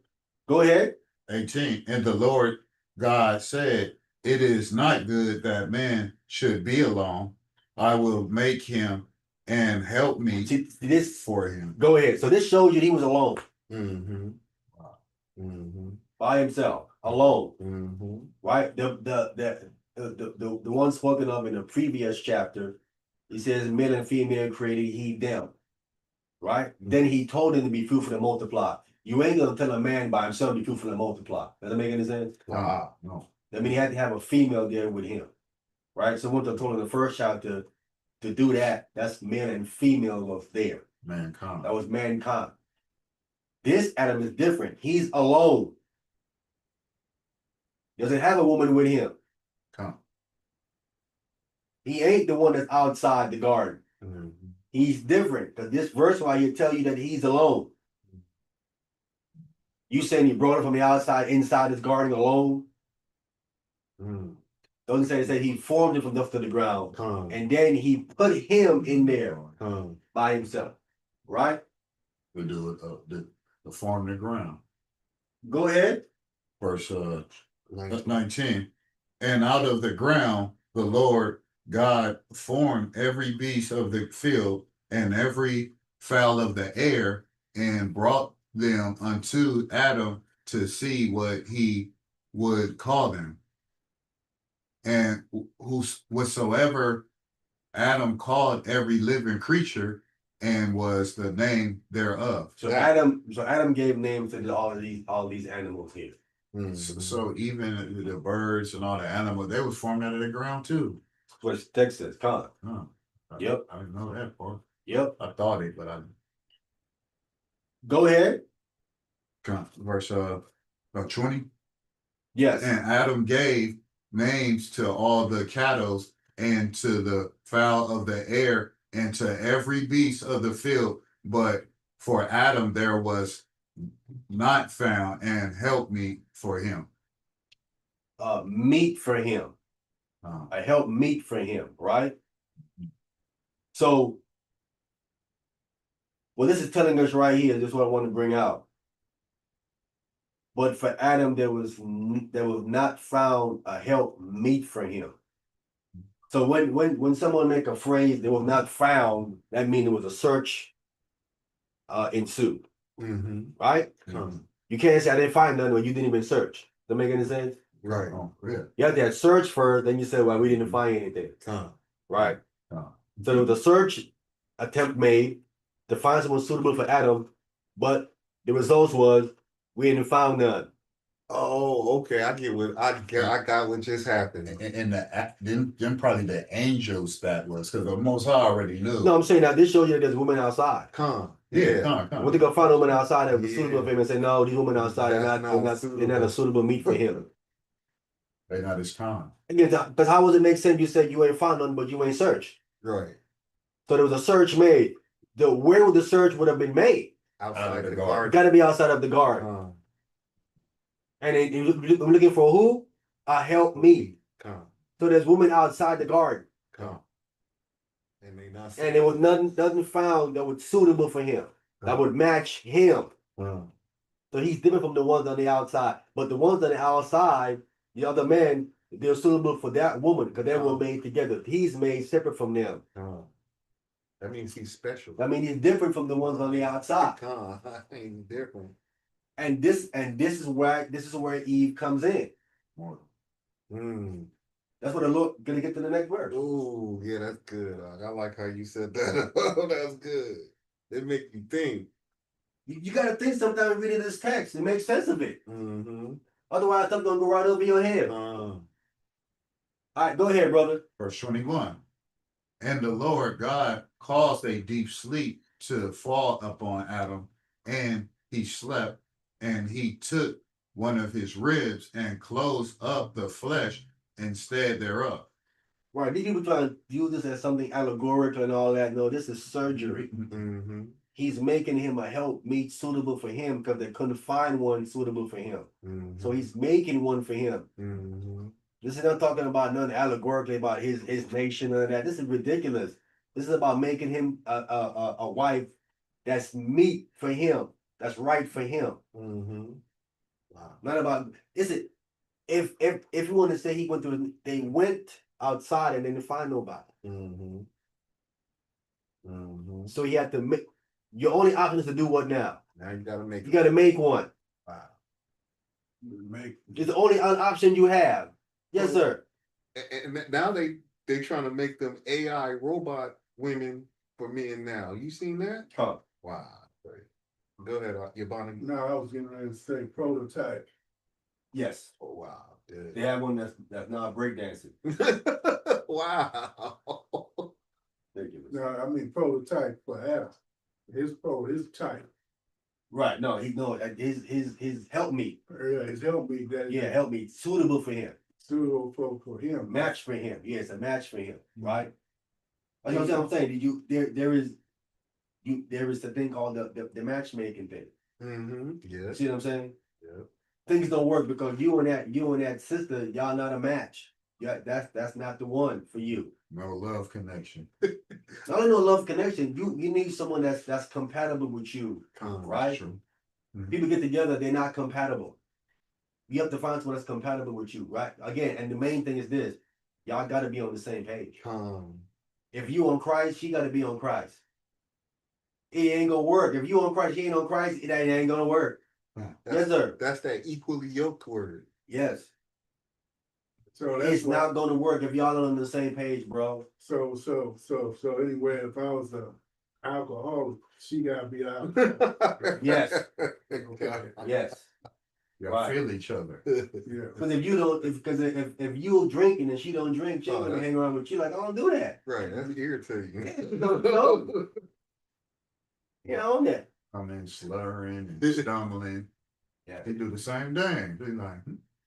Go ahead. 18. And the Lord God said, it is not good that man should be alone. I will make him and help me See, this for him. go ahead. So this shows you he was alone by himself, alone. Right? The one spoken of in the previous chapter, he says, male and female created he them. Right? Then he told him to be fruitful and multiply. You ain't gonna tell a man by himself to be fruitful and multiply. Does that make any sense? No. I mean, he had to have a female there with him. Right? So what I told in the first chapter to do that, that's male and female was there. Mankind. That was mankind. This Adam is different. He's alone. Doesn't have a woman with him. Come. He ain't the one that's outside the garden. He's different. Because this verse right here tell you that he's alone. You saying he brought him from the outside inside his garden alone? Doesn't say it said he formed him from dust to the ground. And then he put him in there by himself. Right? To do it, the form the ground. Go ahead. Verse 19. And out of the ground the Lord God formed every beast of the field and every fowl of the air, and brought them unto Adam to see what he would call them. And whatsoever Adam called every living creature, and was the name thereof. So Adam gave names to all these animals here. So even the birds and all the animals, they was formed out of the ground too. That's what the text says. Come. Yep. I didn't know that part. Yep. I thought it, but I Go ahead. verse 20. Yes. And Adam gave names to all the cattle and to the fowl of the air and to every beast of the field, but for Adam there was not found an helpmeet for him. Meat for him. A help meet for him, right? So what this is telling us right here, this is what I want to bring out. But for Adam, there was not found a help meet for him. So when someone make a phrase, there was not found, that means there was a search ensued. Right? You can't say I didn't find none, or you didn't even search. Does that make any sense? Right. Oh, yeah. You have to search first, then you say, well, we didn't find anything. Right. Oh. So there was a search attempt made to find someone suitable for Adam, but the results was we didn't find none. Oh, okay. I get what I got what just happened. And then probably the angels that was because the Most High already knew. No, I'm saying that this shows you that there's women outside. Yeah, When they go find a woman outside that was Yeah. suitable for him and say, no, these women outside are That's not, not they're not a suitable. suitable meat for him. They not his time. Again, because how does it make sense? You said you ain't found none, but you ain't searched. Right. So there was a search made. Where would the search would have been made? Outside the It garden. got to be outside of the garden. And I'm looking for who? Help me. Come. So there's women outside the garden. Come. And they not. And there was nothing found that was suitable for him, that would match him. So he's different from the ones on the outside. But the ones on the outside, the other men, they're suitable for that woman because they were made together. He's made separate from them. That means he's special. I mean, he's different from the ones on the outside. He's different. And this is where Eve comes in. That's what the Lord gonna get to the next verse. Oh, yeah, that's good. I like how you said that. Oh, that's good. It make you think. You gotta think sometimes reading this text. It makes sense of it. Mm-hmm. Otherwise, something gonna go right over your head. All right, go ahead, brother. Verse 21. And the Lord God caused a deep sleep to fall upon Adam, and he slept, and he took one of his ribs and closed up the flesh instead thereof. Right, these people try to use this as something allegorical and all that. No, this is surgery. Mm-hmm. He's making him a help meet suitable for him because they couldn't find one suitable for him. Mm-hmm. So he's making one for him. Mm-hmm. This is not talking about nothing allegorically about his nation or that. This is ridiculous. This is about making him a wife that's meet for him, that's right for him. Mm-hmm. Wow. Not about is it if you want to say he went through, they went outside and they didn't find nobody. Mm-hmm. Mm-hmm. So he had to make your only option is to do what now? Now you gotta make. You got to make one. Wow. It's the only option you have. Yes, sir. And now they trying to make them AI robot women for men now. You seen that? Huh. Wow. Go ahead, Yabani. No, I was getting ready to say prototype. Yes. Oh wow. They have one that's not breakdancing. Wow. Ridiculous. No, I mean prototype for Adam. His type. Right. No, his help me. Yeah, his help me that Yeah, help me. Suitable for him. suitable for him. Match for him. Yes, a match for him. Right. You know what I'm saying? There is a thing called the matchmaking thing. Mm-hmm. Yeah. See what I'm saying? Yeah. Things don't work because you and that sister, y'all not a match. Yeah, that's not the one for you. No love connection. Not only no love connection, you need someone that's compatible with you, right? True. People get together, they're not compatible. You have to find someone that's compatible with you, right? Again, and the main thing is this: y'all got to be on the same page. If you on Christ, she got to be on Christ. It ain't gonna work. If you on Christ, she ain't on Christ, it ain't gonna work. Yes, sir. That's that equally yoked word. Yes. So that's It's not gonna work if y'all are on the same page, bro. So anyway, if I was a alcoholic, she gotta be out. Yes. Okay. Yes. Y'all Right. feel each other. Yeah. Because if you don't, if you drinking and she don't drink, she ain't gonna hang around with you. Like, I don't do that. Right, that's irritating. No. You know that. Come in slurring and stumbling. Yeah. They do the same thing. They like,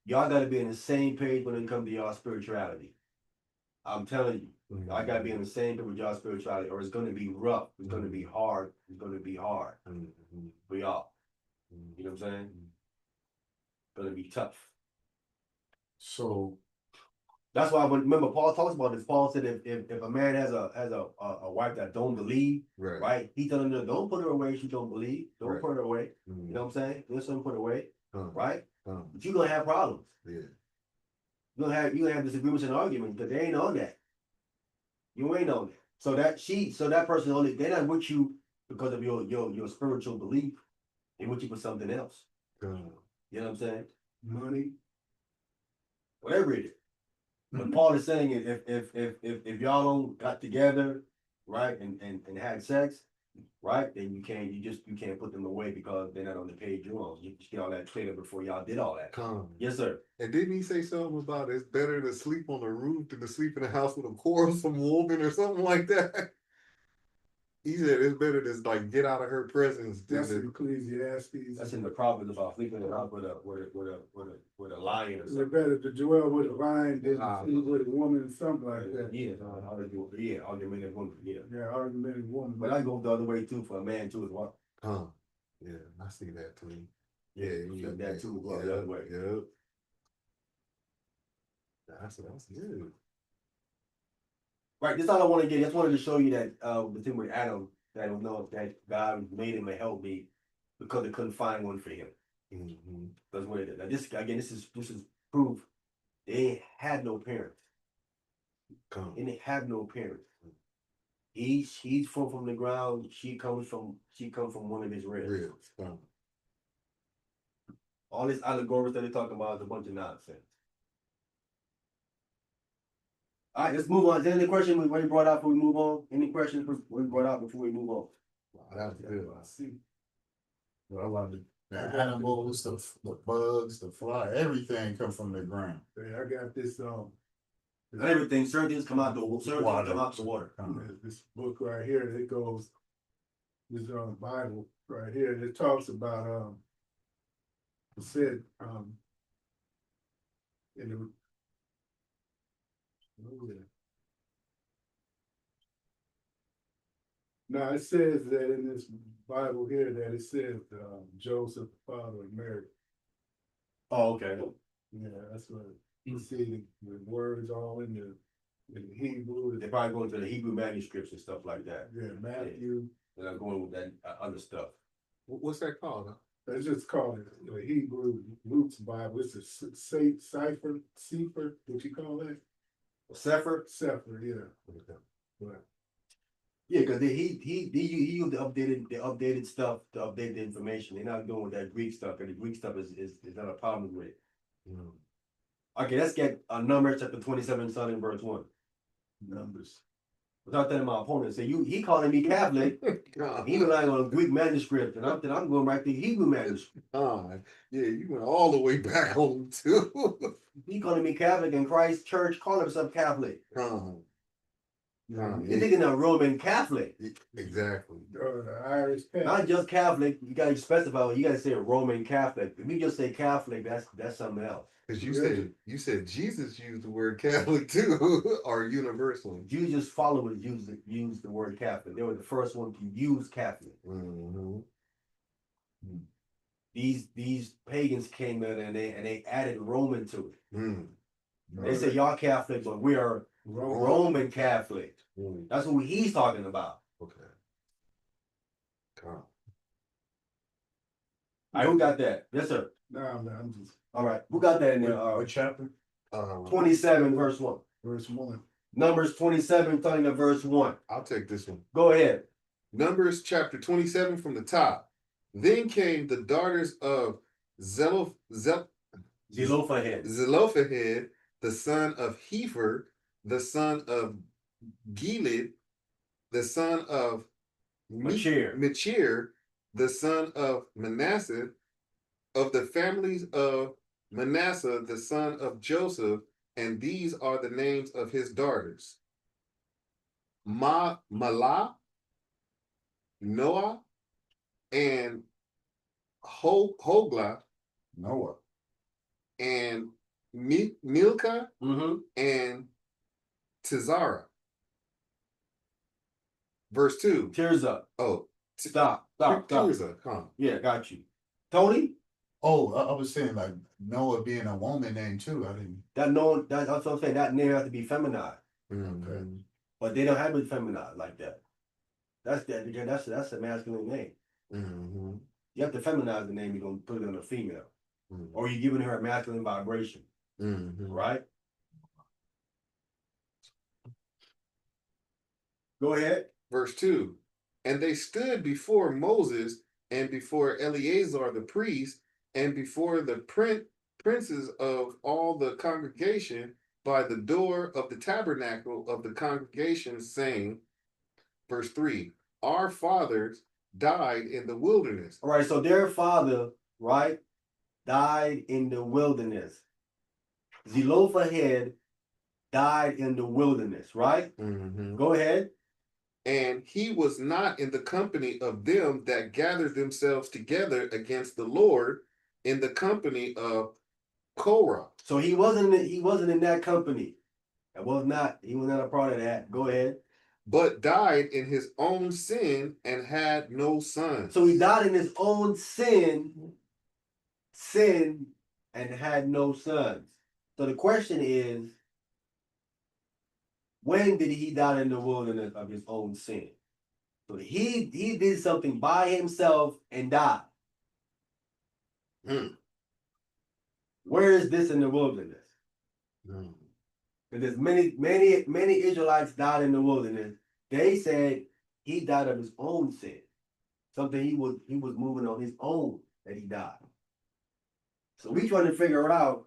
Y'all gotta be on the same page when it comes to y'all spirituality. I'm telling you, y'all gotta be on the same page with y'all spirituality, or it's gonna be rough. It's gonna be hard. It's gonna be hard for y'all. You know what I'm saying? It's gonna be tough. so That's why remember Paul talks about this. Paul said if a man has a wife that don't believe, right? He telling her don't put her away. She don't believe. Don't put her away. You know what I'm saying? There's something put away, right? But you're gonna have problems. Yeah. You're gonna have disagreements and arguments, but they ain't on that. You ain't on that. So that person only they're not with you because of your spiritual belief. They with you for something else. You know what I'm saying? Money. Whatever it is. What Paul is saying is if y'all don't got together, right, and had sex, right? Then you can't put them away because they're not on the page you're on. You just get all that cleared up before y'all did all that. Come. Yes, sir. And didn't he say something about it's better to sleep on the roof than to sleep in a house with a quarrelsome woman or something like that? He said it's better to like get out of her presence than That's in to, Ecclesiastes. That's in the Proverbs about sleeping around with a lion or It's something. better to dwell with a lion than Ah. to sleep with a woman, something like that. Yeah, argumentative woman, yeah. Yeah, argumentative woman. But I go the other way too for a man too as well. yeah, I see that too. Yeah, Yeah, that too as well, the other way. Yeah. That's good. Right, this is all I want to get. I just wanted to show you that the thing with Adam, that I don't know that God made him a helpmate because they couldn't find one for him. Mm-hmm. That's what it is. Now this again, this is proof. They had no parents. Come. And they have no parents. He's from the ground. She comes from one of his ribs. Ribs. Come. All this allegories that they're talking about is a bunch of nonsense. All right, let's move on. Is there any question we brought out before we move on? Any questions we brought out before we move on? Wow, that was good. I see. But I love it. The animals, the bugs, the fly, everything come from the ground. Hey, I got this, Everything, certain things come out the water. this book right here, it goes, this Bible right here, and it talks about, it said, in the, now it says that in this Bible here that it says Joseph, the father of Mary. Oh, okay. Yeah, that's what you see the words all in the Hebrew. They're probably going to the Hebrew manuscripts and stuff like that. Yeah, Matthew. And I'm going with that other stuff. What's that called? Huh? It's just called it the Hebrew Roots Bible. It's a cipher, what you call that? Sefer? Sefer, yeah. Right. Yeah, because he used the updated stuff to update the information. They're not doing that Greek stuff, and the Greek stuff is not a problem with it. Mm. Okay, let's get Numbers chapter 27, starting in verse 1. Numbers. Without that, my opponent say he calling me Catholic. He relying on a Greek manuscript, and I'm going right to Hebrew manuscript. Yeah, you went all the way back home too. He calling me Catholic, and Christ Church calling himself Catholic. You're thinking of Roman Catholic. Exactly. The Irish Catholic. Not just Catholic. You gotta specify. You gotta say Roman Catholic. If you just say Catholic, that's something else. Because you said Jesus used the word Catholic too, or universal. Jesus' followers used the word Catholic. They were the first one to use Catholic. Mm-hmm. These pagans came in and they added Roman to it. Mm. They say y'all Catholic, but we are Roman Catholic. Mm. That's what he's talking about. Okay. Come. All right, who got that? Yes, sir. No, I'm just All right, who got that in there? What chapter? 27, verse 1. verse 1. Numbers 27, starting at verse 1. I'll take this one. Go ahead. Numbers chapter 27 from the top. Then came the daughters of Zelophehad, the son of Hepher, the son of Gilead, the son of Machir, the son of Manasseh, of the families of Manasseh, the son of Joseph, and these are the names of his daughters: Malah, Noah, and Hogla, Noah. and Milcah, Mm-hmm. and Tizara. Verse 2. Tears up. Oh, Stop. Tirza, huh? Yeah, got you. Tony? Oh, I was saying like Noah being a woman name too. I didn't. That's what I'm saying. That name has to be feminized. Mm-hmm. But they don't have it feminized like that. That's a masculine name. Mm-hmm. You have to feminize the name, you're gonna put it on a female. Mm-hmm. Or you're giving her a masculine vibration. Mm-hmm. Right? Go ahead. Verse 2. And they stood before Moses and before Eleazar the priest and before the princes of all the congregation by the door of the tabernacle of the congregation, saying, verse 3, our fathers died in the wilderness. All right, so their father, right, died in the wilderness. Zelophehad died in the wilderness, right? Mhm. Go ahead. And he was not in the company of them that gathered themselves together against the Lord in the company of Korah, So he wasn't in that company. He was not a part of that. Go ahead. but died in his own sin and had no sons. So he died in his own sin, and had no sons. So the question is, when did he die in the wilderness of his own sin? So he did something by himself and died. Hmm. Where is this in the wilderness? Hmm. Because there's many Israelites died in the wilderness. They said he died of his own sin. Something he was moving on his own that he died. So we trying to figure out,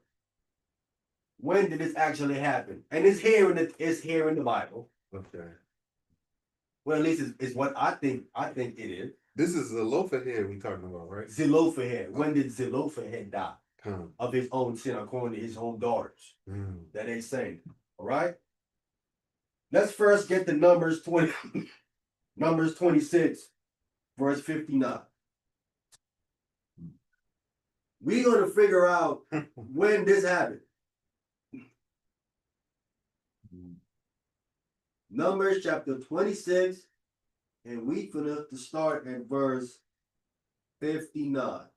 when did this actually happen? And it's here in the Bible. Okay. Well, at least it's what I think it is. This is Zelophehad we talking about, right? Zelophehad. When did Zelophehad die? Hmm. Of his own sin, according to his own daughters. Hmm. That they saying. All right. Let's first get the Numbers 20, Numbers 26, verse 59. We're gonna figure out when this happened. Numbers chapter 26, and we gonna to start at verse 59.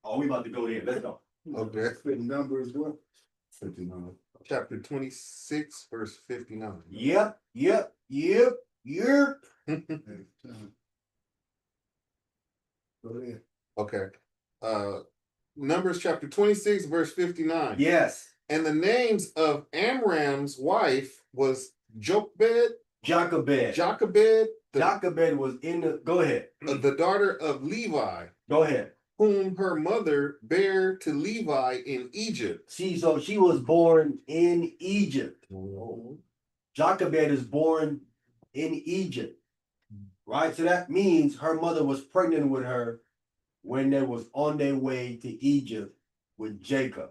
Oh, we about to go there. Let's go. Okay. The numbers what? 59. Chapter 26, verse 59. Yep. Go ahead. Okay. Numbers chapter 26, verse 59. Yes. And the names of Amram's wife was Jochebed, Jochebed. the, was in the. Go ahead. the daughter of Levi, Go ahead. whom her mother bare to Levi in Egypt. So she was born in Egypt. Jochebed is born in Egypt, right? So that means her mother was pregnant with her when they was on their way to Egypt with Jacob,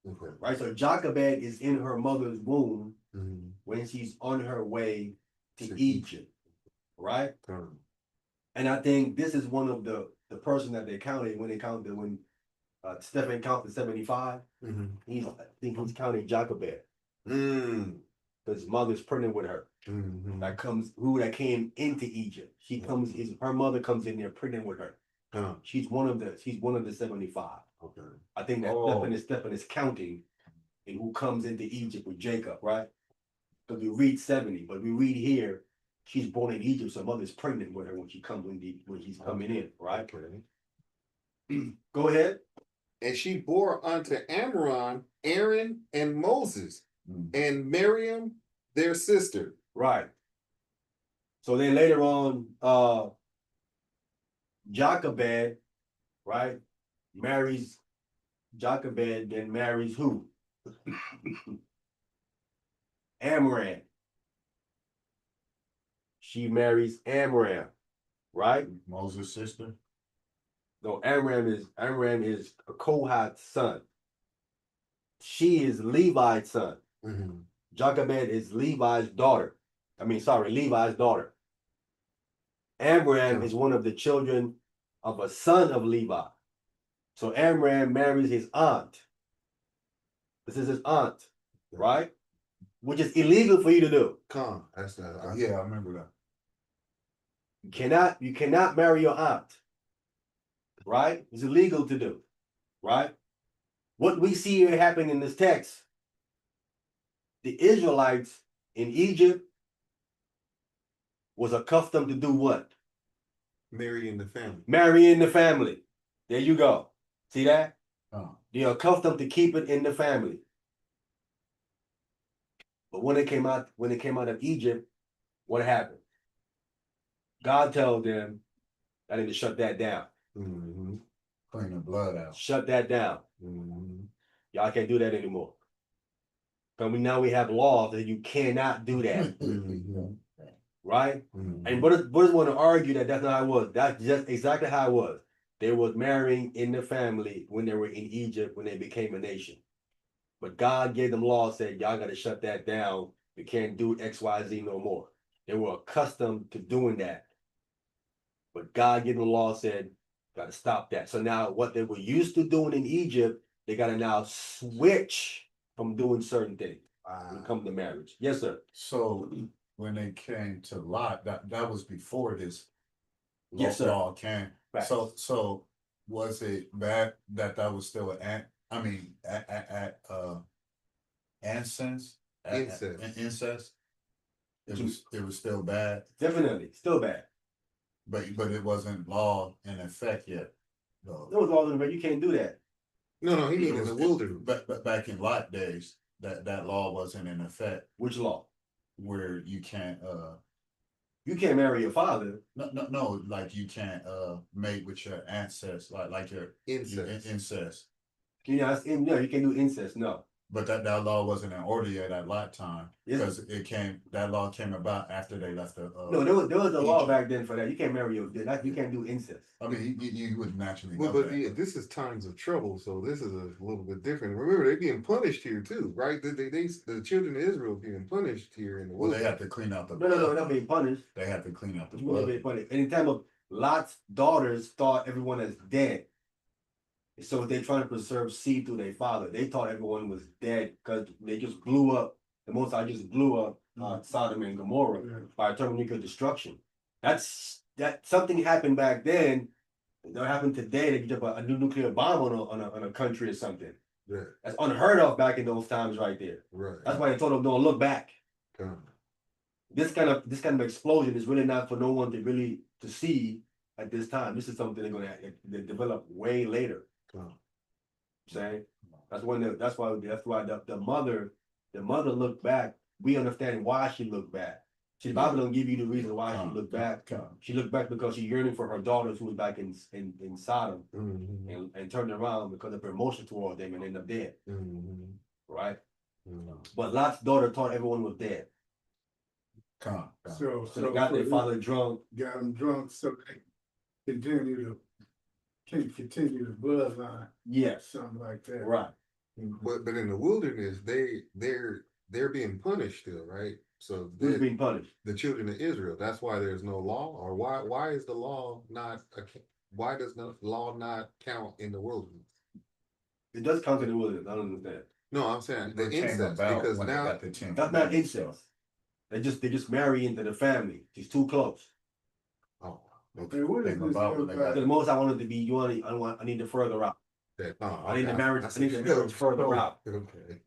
Okay. right? So Jochebed is in her mother's womb Mhm. when she's on her way to To Egypt, right? And I think this is one of the person that they counted when Stephen counted 75. Mhm. I think he's counting Jochebed Mm. because his mother's pregnant with her. Mhm. That came into Egypt. Her mother comes in there pregnant with her. Huh. She's one of the 75. Okay. I think that Oh. Stephen is counting in who comes into Egypt with Jacob, right? Because we read 70, but we read here she's born in Egypt, so mother's pregnant with her when she's coming in, right? Okay. Go ahead. And she bore unto Amram, Aaron, and Moses, and Miriam, their sister. Right. So then later on, Jochebed, right, marries Jochebed, then marries who? Amram. She marries Amram, right? Moses' sister. No, Amram is a Kohat's son. She is Levi's son. Mhm. Jochebed is Levi's daughter. Levi's daughter. Amram is one of the children of a son of Levi. So Amram marries his aunt. This is his aunt, right? Which is illegal for you to do. That's the Yeah, I remember that. You cannot marry your aunt, right? It's illegal to do, right? What we see here happening in this text, the Israelites in Egypt was accustomed to do what? marrying the family. Marrying the family. There you go. See that? Oh. They're accustomed to keep it in the family. But when it came out of Egypt, what happened? God told them, I need to shut that down. Mm-hmm. Clean the blood out. Shut that down. Mm-hmm. Y'all can't do that anymore. Because now we have laws that you cannot do that, Mm-hmm. right? Mm-hmm. And brothers want to argue that that's not how it was. That's just exactly how it was. They was marrying in the family when they were in Egypt, when they became a nation. But God gave them laws, said, y'all got to shut that down. You can't do X, Y, Z no more. They were accustomed to doing that. But God gave them the law, said, got to stop that. So now what they were used to doing in Egypt, they got to now switch from doing certain things when it comes to marriage. Yes, sir. So when they came to Lot, that was before this Yes, sir. law came. Right. So was it bad that was still incest? Incest. It was still bad, Definitely. Still bad. but it wasn't law in effect yet. There was laws in the way you can't do that. No, he It mean in was the wilderness. But back in Lot days, that law wasn't in effect Which law? where you can't You can't marry your father. no, like you can't mate with your ancestors, like your Incest. incest. You know, you can't do incest. No. But that law wasn't in order yet at Lot time Yes. because that law came about after they left the. No, there was a law Egypt. back then for that. You can't marry your you can't do incest. I mean, you would naturally. Well, know but that, yeah, this is times of trouble, so this is a little bit different. Remember, they're being punished here too, right? The children of Israel being punished here in the well, they wilderness. had to clean out the. No, not being punished. They had to clean out the You want to blood. be punished. Anytime of Lot's daughters thought everyone is dead. So they're trying to preserve seed through their father. They thought everyone was dead because they just blew up. The Most High just blew up Sodom and Gomorrah by thermonuclear destruction. That something happened back then. That happened today. They get a new nuclear bomb on a country or something. Yeah, That's unheard of back in those times, right there. right. That's why they told them don't look back. Come. This kind of explosion is really not for no one to see at this time. This is something they're gonna develop way later. Come. Saying that's why the mother looked back. We understand why she looked back. See, the Bible don't give you the reason why she looked back. She looked back because she yearning for her daughters who was back in Sodom Mm-hmm. and turned around because of her emotion toward them and ended up dead. Mm-hmm. Right? Mm-hmm. But Lot's daughter thought everyone was dead. So So they got their father drunk. got them drunk so they continue the bloodline, Yes. something like that. Right. But in the wilderness, they're being punished still, right? So Who's being punished? the children of Israel. That's why there's no law, or why is the law not? Why does the law not count in the wilderness? It does count in the wilderness. I don't understand. No, I'm saying the It came incest about because when they now got the 10 That's not incest. They just marry into the family. She's too close. oh Okay, what is Came this about when they got Because the most I wanted to be, I need to further out. I need the marriage. I need the marriage further out. Okay.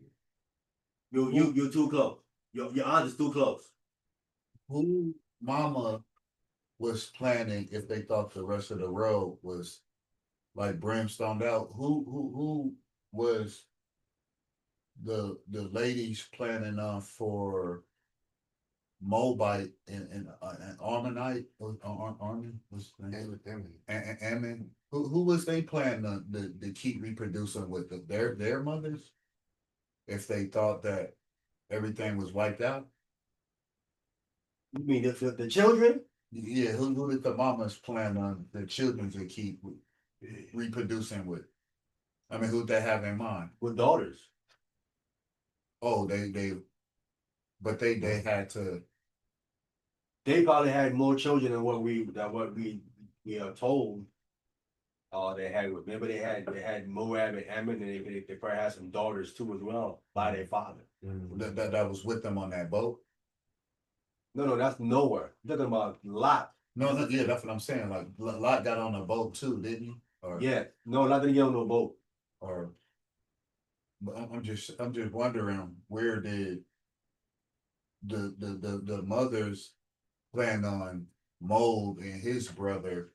You're too close. Your aunt is too close. Who mama was planning if they thought the rest of the road was like brimstoned out? Who was the ladies planning on for Moabite and Armonite was Armin was and Ammon? Who was they planning to keep reproducing with their mothers? If they thought that everything was wiped out? You mean the children? Yeah, who did the mamas plan on the children to keep reproducing with? I mean, who they have in mind? With daughters. Oh, but they had to. They probably had more children than what we are told. Remember they had Moab and Ammon, and they probably had some daughters too as well by their father. That was with them on that boat. No, that's nowhere. You're talking about Lot. No, yeah, that's what I'm saying. Like Lot got on a boat too, didn't he? Or Yeah, no, Lot didn't get on no boat. or but I'm just wondering where did the mothers plan on Mold and his brother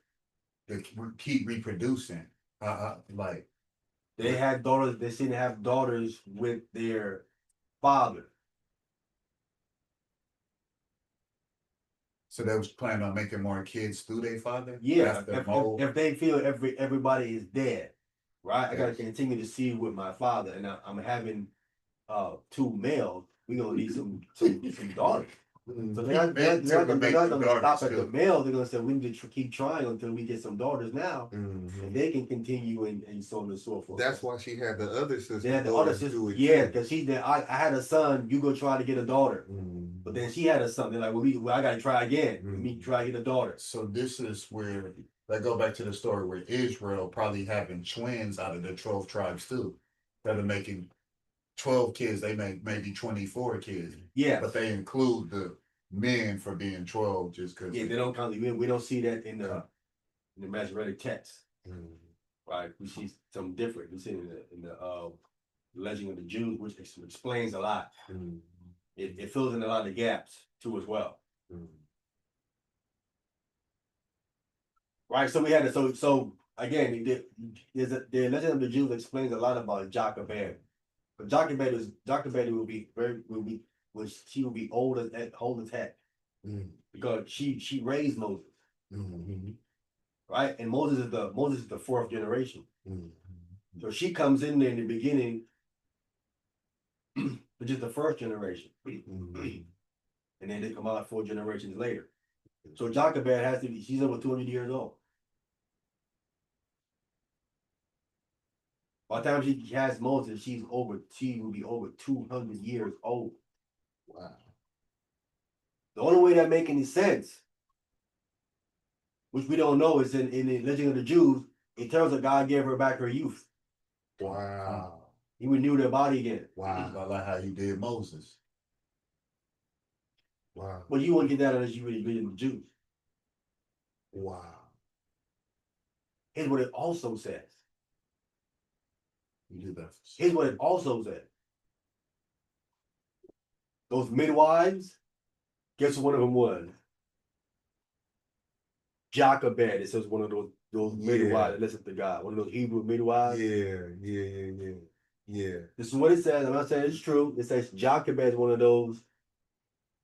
to keep reproducing? Like They had daughters. They seem to have daughters with their father. So they was planning on making more kids through their father? Yeah, After Mo? if they feel everybody is dead, right? I gotta Yes. continue to see with my father, and I'm having two males. We gonna need some daughters. So they're not gonna stop at the male. They're gonna say we need to keep trying until we get some daughters now, and they can continue and so on and so forth. That's why she had the other sister. They had the other sister, yeah, because I had a son. You go try to get a daughter, but then she had a son. They're like, well, I gotta try again. Me try to get a daughter. So this is where they go back to the story where Israel probably having twins out of the 12 tribes too. That are making 12 kids, they make maybe 24 kids. Yeah, But they include the men for being 12 just because. yeah, they don't count. We don't see that in the Masoretic text, right? We see something different. We see it in the Legend of the Jews, which explains a lot. It fills in a lot of gaps too as well. Right, so we had it. So again, the Legend of the Jews explains a lot about Jochebed. But Jochebed will be she will be old as heck because she raised Moses, right? And Moses is the fourth generation. So she comes in there in the beginning, which is the first generation, and then they come out 4 generations later. So Jochebed has to be, she's over 200 years old. By the time she has Moses, she will be over 200 years old. Wow. The only way that make any sense, which we don't know, is in the Legend of the Jews, it tells her God gave her back her youth. Wow. He renewed her body again. Wow. I like how you did Moses. Wow. But you won't get that unless you really read in the Jews. Wow. Here's what it also says. You did that. Here's what it also said. Those midwives, guess what one of them was? Jochebed. It says one of those midwives that listen to God. One of those Hebrew midwives. Yeah. This is what it says. I'm not saying it's true. It says Jochebed is one of those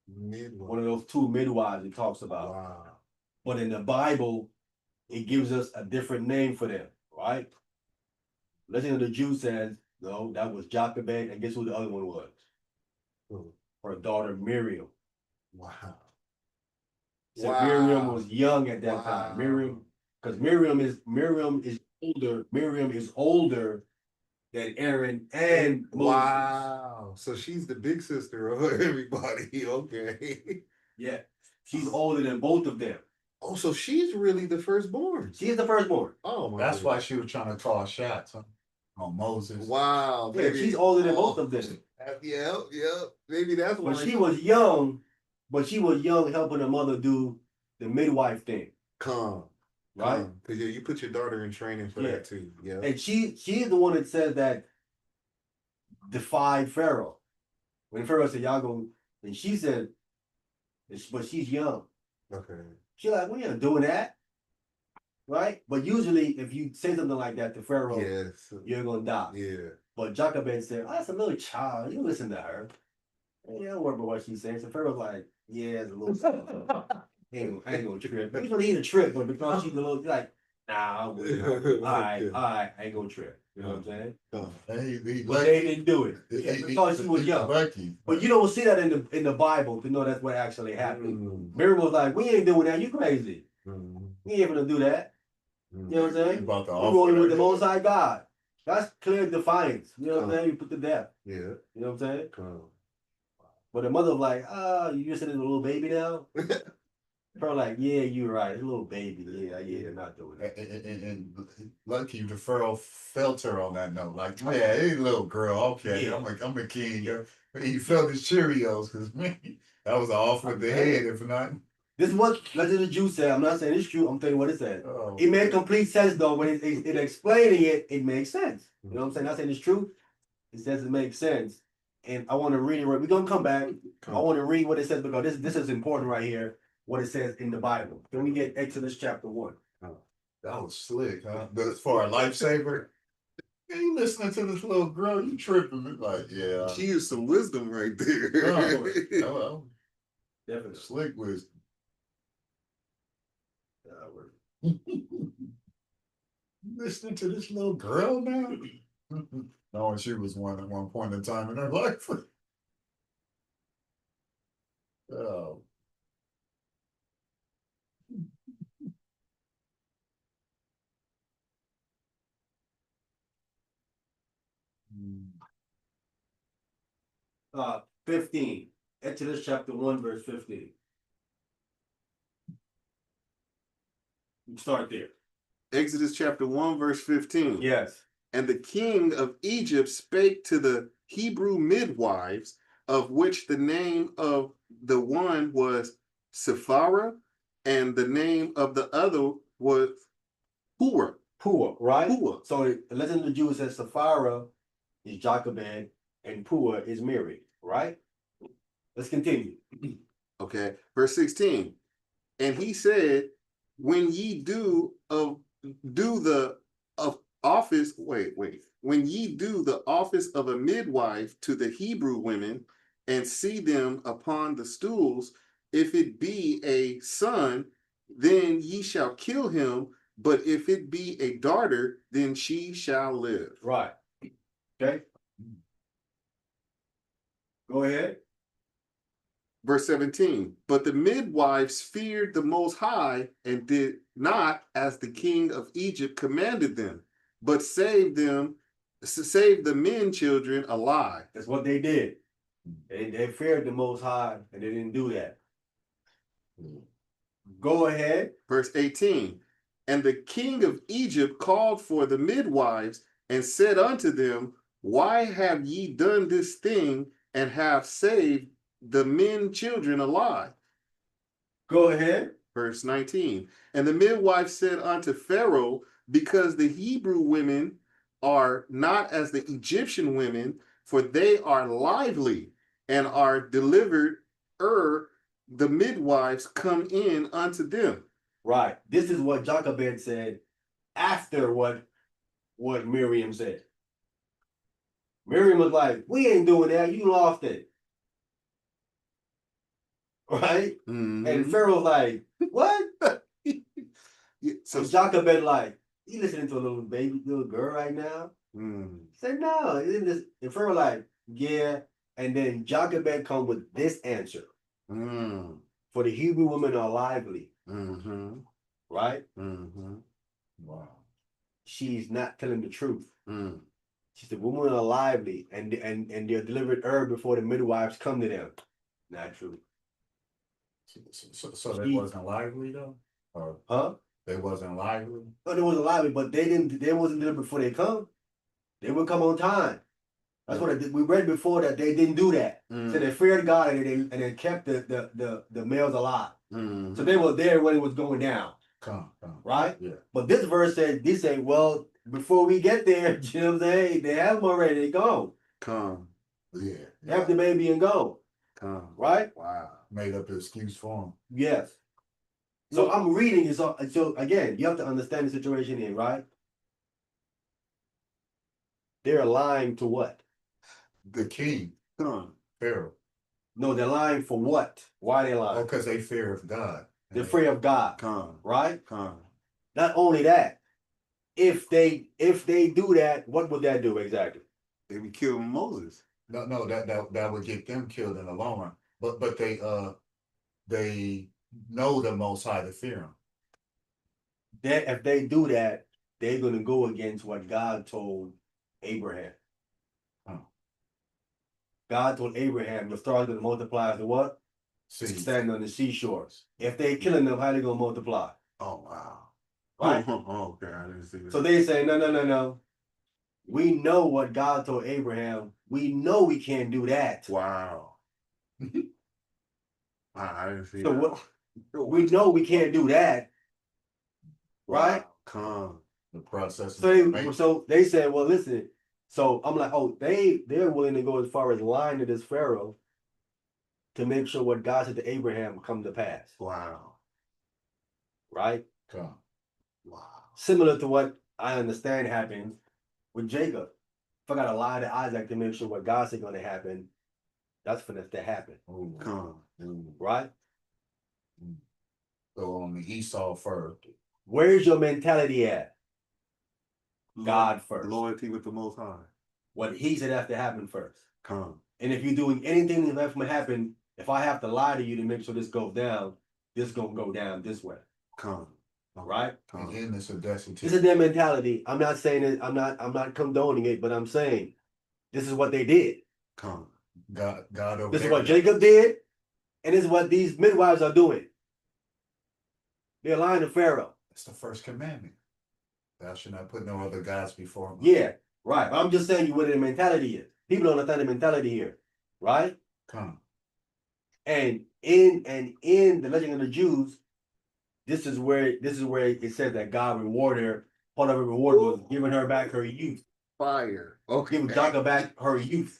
2 midwives it talks about. Wow. But in the Bible, it gives us a different name for them, right? Legend of the Jews says, no, that was Jochebed, and guess who the other one was? Her daughter Miriam. Wow. So Miriam was young at that time. Because Miriam is older. Miriam is older than Aaron and Moses. Wow. So she's the big sister of everybody. Okay. Yeah. She's older than both of them. Oh, so she's really the firstborn. She is the firstborn. Oh my That's why she was trying to call shots on Moses. Wow. Yeah, she's older than both of them. Yeah. Maybe that's why. But she was young helping her mother do the midwife thing. Calm. Right? Because you put your daughter in training for that too. Yeah. And she's the one that says that defied Pharaoh. When Pharaoh said, y'all go, and she said, but she's young. Okay. She's like, we ain't doing that. Right? But usually if you say something like that to Pharaoh, you're gonna die. Yeah. But Jochebed said, oh, that's a little child. You listen to her. Yeah, don't worry about what she's saying. So Pharaoh's like, yeah, it's a little I ain't gonna trip. He's gonna eat a trip, but because she's a little like, nah, all right, I ain't gonna trip. You know what I'm saying? But they didn't do it because she was young. But you don't see that in the Bible to know that's what actually happened. Miriam was like, we ain't doing that. You crazy? We ain't gonna do that. You know what I'm saying? About the we rolling with the Most High God. That's clear defiance. You know what I'm saying? You put to death. Yeah. You know what I'm saying? But the mother was like, you just said it's a little baby now. Her like, yeah, you're right. It's a little baby. Yeah, not doing it. And lucky the Pharaoh felt her on that note. Like, yeah, hey, little girl, okay, Yeah. I'm a king. He felt his Cheerios because that was off with the head, if not. This is what Legend of the Jews said. I'm not saying it's true. I'm telling you what it said. Oh, it made complete sense though. When it explaining it, it makes sense. You know what I'm saying? Not saying it's true. It says it makes sense. And I want to read it. We're gonna come back. I want to read what it says because this is important right here. What it says in the Bible. Then we get Exodus chapter 1. that was slick, huh? But for a lifesaver, you listening to this little girl, you tripping. Like, yeah. She used some wisdom right there. Well, Definitely. slick wisdom. Listening to this little girl now? No, she was one at one point in time in her life. Oh. Mm. 15. Exodus chapter 1, verse 15. Start there. Exodus chapter 1, verse 15. Yes. And the king of Egypt spake to the Hebrew midwives, of which the name of the one was Sephara, and the name of the other was Pua. Pua, right? Pua. So the legend of the Jews says Sapphira is Jochebed and Pua is Mary, right? Let's continue. Okay, verse 16. And he said, when ye do the of office, when ye do the office of a midwife to the Hebrew women, and see them upon the stools, if it be a son, then ye shall kill him, but if it be a daughter, then she shall live. Right. Okay. Go ahead. Verse 17, but the midwives feared the Most High and did not as the king of Egypt commanded them, but saved the men children alive. That's what they did. They feared the Most High and they didn't do that. Go ahead. Verse 18, and the king of Egypt called for the midwives and said unto them, why have ye done this thing and have saved the men children alive? Go ahead. Verse 19, and the midwife said unto Pharaoh, because the Hebrew women are not as the Egyptian women, for they are lively and are delivered the midwives come in unto them. Right. This is what Jochebed said after what Miriam said. Miriam was like, we ain't doing that. You lost it. Right? Mm-hmm. And Pharaoh's like, what? So Jochebed like, you listening to a little girl right now? Said no. And Pharaoh like, yeah. And then Jochebed come with this answer. For the Hebrew women are lively. Right? Wow. She's not telling the truth. She said, women are lively and they're delivered herb before the midwives come to them. Not true. So they wasn't lively though? Or huh? They wasn't lively? No, they wasn't lively, but they wasn't delivered before they come. They would come on time. That's what we read before that they didn't do that. So they feared God and they kept the males alive. So they were there when it was going down. Come. Right? Yeah. But this verse said, they say, well, before we get there, Jim, they have them already. They gone. Come. Yeah. Have the baby and go. Come. Right? Wow. Made up an excuse for him. Yes. So I'm reading it. So again, you have to understand the situation here, right? They're lying to what? The king. Come. Pharaoh. No, they're lying for what? Why are they lying? Oh, because they fear of God. They're afraid of God. Come. Right? Come. Not only that, if they do that, what would that do exactly? They would kill Moses. No, that would get them killed in the long run. But they know the Most High to fear him. If they do that, they're gonna go against what God told Abraham. God told Abraham, the stars gonna multiply as the what? Stand on the seashores. If they killing them, how they gonna multiply? Oh wow. Right? Oh, okay, I didn't see that. So they say, no. We know what God told Abraham. We know we can't do that. Wow. I didn't see So that. we know we can't do that. Right? Wow. Come. The process. So they said, well, listen. So I'm like, oh, they're willing to go as far as lying to this Pharaoh to make sure what God said to Abraham come to pass. Wow. Right? Come. Wow. Similar to what I understand happened with Jacob. If I gotta lie to Isaac to make sure what God said gonna happen, that's for that to happen. Come. Right? So on the Esau first. Where's your mentality at? God first. Loyalty with the Most High. What he said has to happen first. Come. And if you're doing anything that left to happen, if I have to lie to you to make sure this goes down, this gonna go down this way. Come. All right? And then it's a destitute. This is their mentality. I'm not saying it, I'm not condoning it, but I'm saying this is what they did. Come. God over This is there. what Jacob did, and this is what these midwives are doing. They're lying to Pharaoh. It's the first commandment. Thou shalt not put no other gods before me. Yeah, right. But I'm just saying you what the mentality is. People don't understand the mentality here, right? Come. And in the legend of the Jews, this is where it says that God rewarded her. Part of her reward was giving her back her youth. Fire. Okay. Giving Jacob back her youth.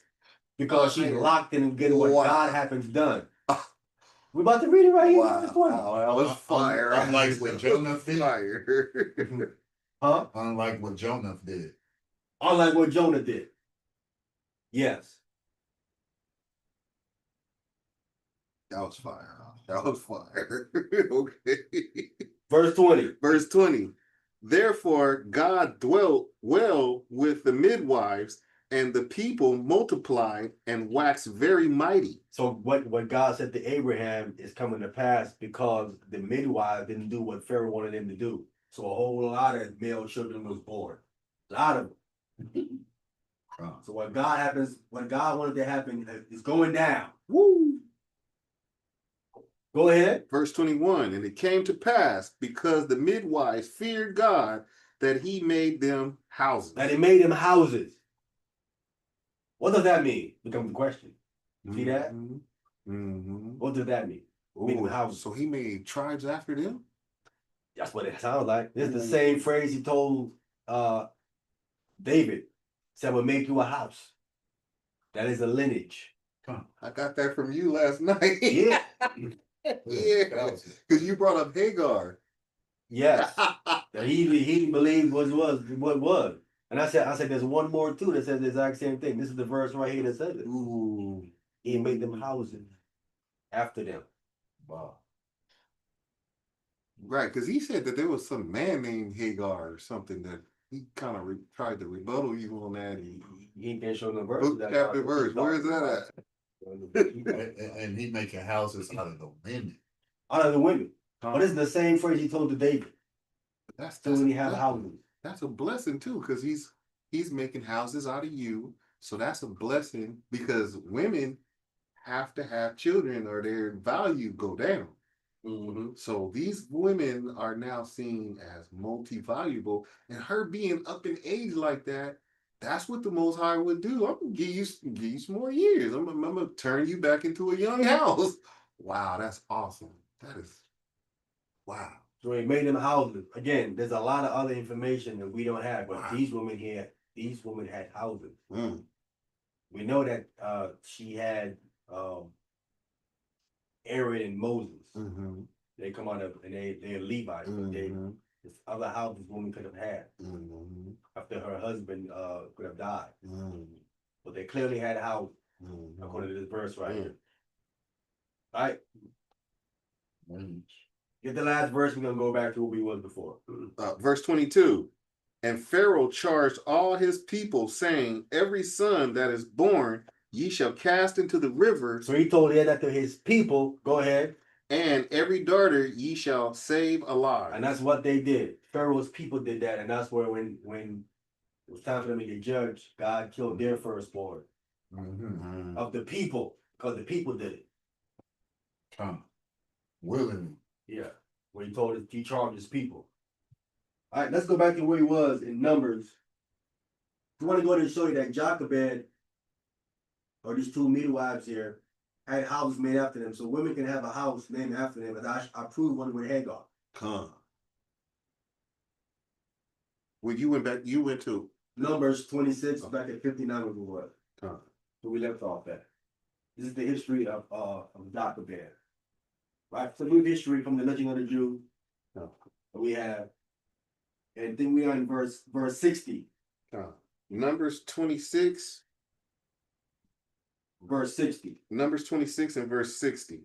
Because she's Fire. locked in and getting what Wow. God happens done. We're about to read it right here. Wow. This one. That was fire. Unlike what Jonah did. Fire. Huh? Unlike what Jonah did. Unlike what Jonah did. Yes. That was fire. That was fire. Okay. Verse 20. Verse 20. Therefore, God dwelt well with the midwives, and the people multiplied and waxed very mighty. So what God said to Abraham is coming to pass because the midwives didn't do what Pharaoh wanted them to do. So a whole lot of male children was born. A lot of them. So what God wanted to happen is going down. Woo! Go ahead. Verse 21. And it came to pass, because the midwives feared God, that he made them houses. That he made them houses. What does that mean? Becomes the question. See that? Mm-hmm. What does that mean? Made them houses. So he made tribes after them? That's what it sounds like. This is the same phrase he told David. Said, "Will make you a house." That is a lineage. I got that from you last night. Yeah. Yeah. Because you brought up Hagar. Yes. That he believed what was. And I said, there's one more too that says the exact same thing. This is the verse right here that says it. Ooh. He made them houses after them. Wow. Right, because he said that there was some man named Hagar or something that he kind of tried to rebuttal you on that. He can't show no verse. Book, chapter, verse. Where is that at? And he making houses out of the women. Out of the women. But this is the same phrase he told to David. That's So when he have houses. That's a blessing too, because he's making houses out of you. So that's a blessing because women have to have children or their value go down. Mm-hmm. So these women are now seen as multi-valuable, and her being up in age like that, that's what the Most High would do. I'm gonna give you some more years. I'm gonna turn you back into a young house. Wow, that's awesome. That is wow. So he made them houses. Again, there's a lot of other information that we don't have, but Wow. these women had houses. Mm. We know that she had Aaron and Moses. Mm-hmm. They come out of and they're Levites. Mm-hmm. There's other houses women could have had Mm-hmm. after her husband could have died. Mm-hmm. But they clearly had a house Mm-hmm. according to this verse right Mm. here. All right. Mm. Get the last verse, we're gonna go back to what we was before. Verse 22. And Pharaoh charged all his people, saying, every son that is born ye shall cast into the river, So he told that to his people, go ahead. and every daughter ye shall save alive. And that's what they did. Pharaoh's people did that, and that's where when it was time for them to get judged, God killed their firstborn Mm-hmm. of the people, because the people did it. Come. Willingly. Yeah. When he charged his people. All right, let's go back to where he was in Numbers. I want to go ahead and show you that Jochebed, or these two midwives here, had houses made after them. So women can have a house named after them. And I proved one with Hagar. Come. Well, you went to Numbers 26, back at 59 was what? Come. So we left off that. This is the history of Jochebed. Right? So new history from the legend of the Jew. No. We have, and then we are in verse 60. Numbers 26. Verse 60. Numbers 26 and verse 60.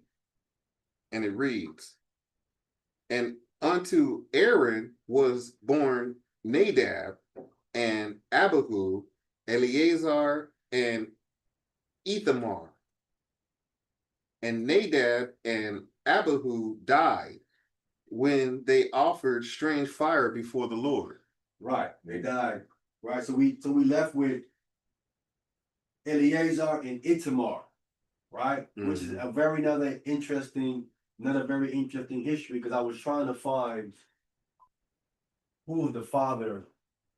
And it reads, And unto Aaron was born Nadab and Abihu, Eleazar and Ithamar. And Nadab and Abihu died when they offered strange fire before the Lord. Right, they died. Right, so we left with Eleazar and Itamar, right? Which is a very another very interesting history, because I was trying to find who was the father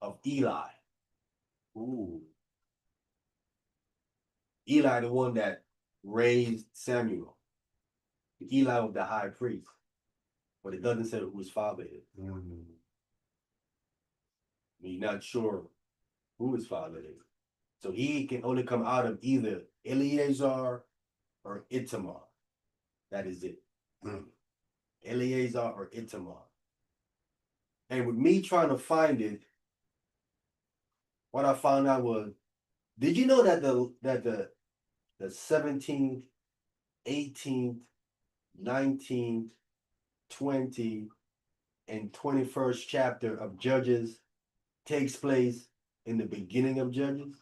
of Eli. Ooh. Eli, the one that raised Samuel. Eli was the high priest, but it doesn't say who his father is. You're not sure who his father is. So he can only come out of either Eleazar or Itamar. That is it. Eleazar or Itamar. And with me trying to find it, what I found out was, did you know that the 17th, 18th, 19th, 20th, and 21st chapter of Judges takes place in the beginning of Judges?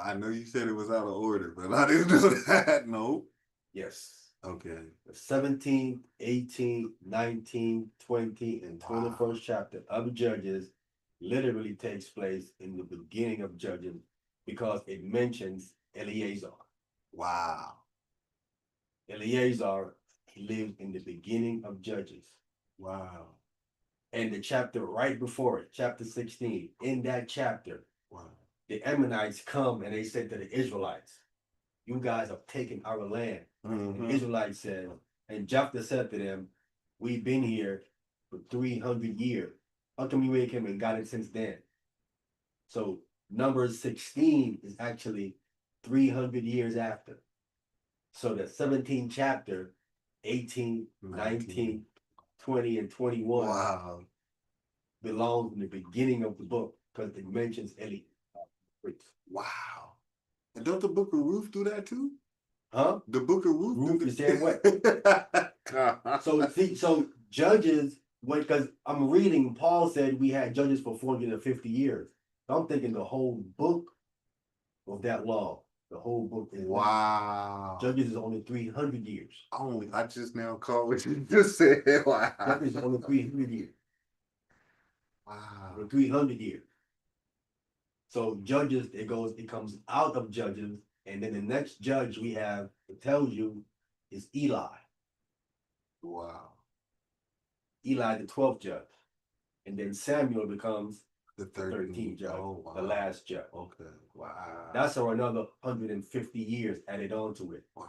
I know you said it was out of order, but I didn't know that. No. Yes. Okay. The 17th, 18th, 19th, 20th, and 21st chapter of Judges literally takes place in the beginning of Judges, because it mentions Eleazar. Wow. Eleazar lived in the beginning of Judges. Wow. And the chapter right before it, chapter 16, in that chapter, the Ammonites come and they said to the Israelites, you guys have taken our land. And the Israelites said, and Jephthah said to them, we've been here for 300 years. How come you ain't come and got it since then? So Numbers 16 is actually 300 years after. So the 17th chapter, 18, 19, 20, and 21 belongs in the beginning of the book, because it mentions Eli. Wow. And don't the book of Ruth do that too? Huh? The book of Ruth Ruth do is there what? So Judges, because I'm reading, Paul said we had Judges for 450 years. I'm thinking the whole book was that long. The whole book is Judges is only 300 years. I just now called what you just said. Wow. Judges is only 300 years. Wow. For 300 years. So Judges, it comes out of Judges, and then the next judge we have, it tells you, is Eli. Wow. Eli, the 12th judge. And then Samuel becomes the 13th judge, wow. the last judge. Okay. Wow. That's for another 150 years added on to it. Wow.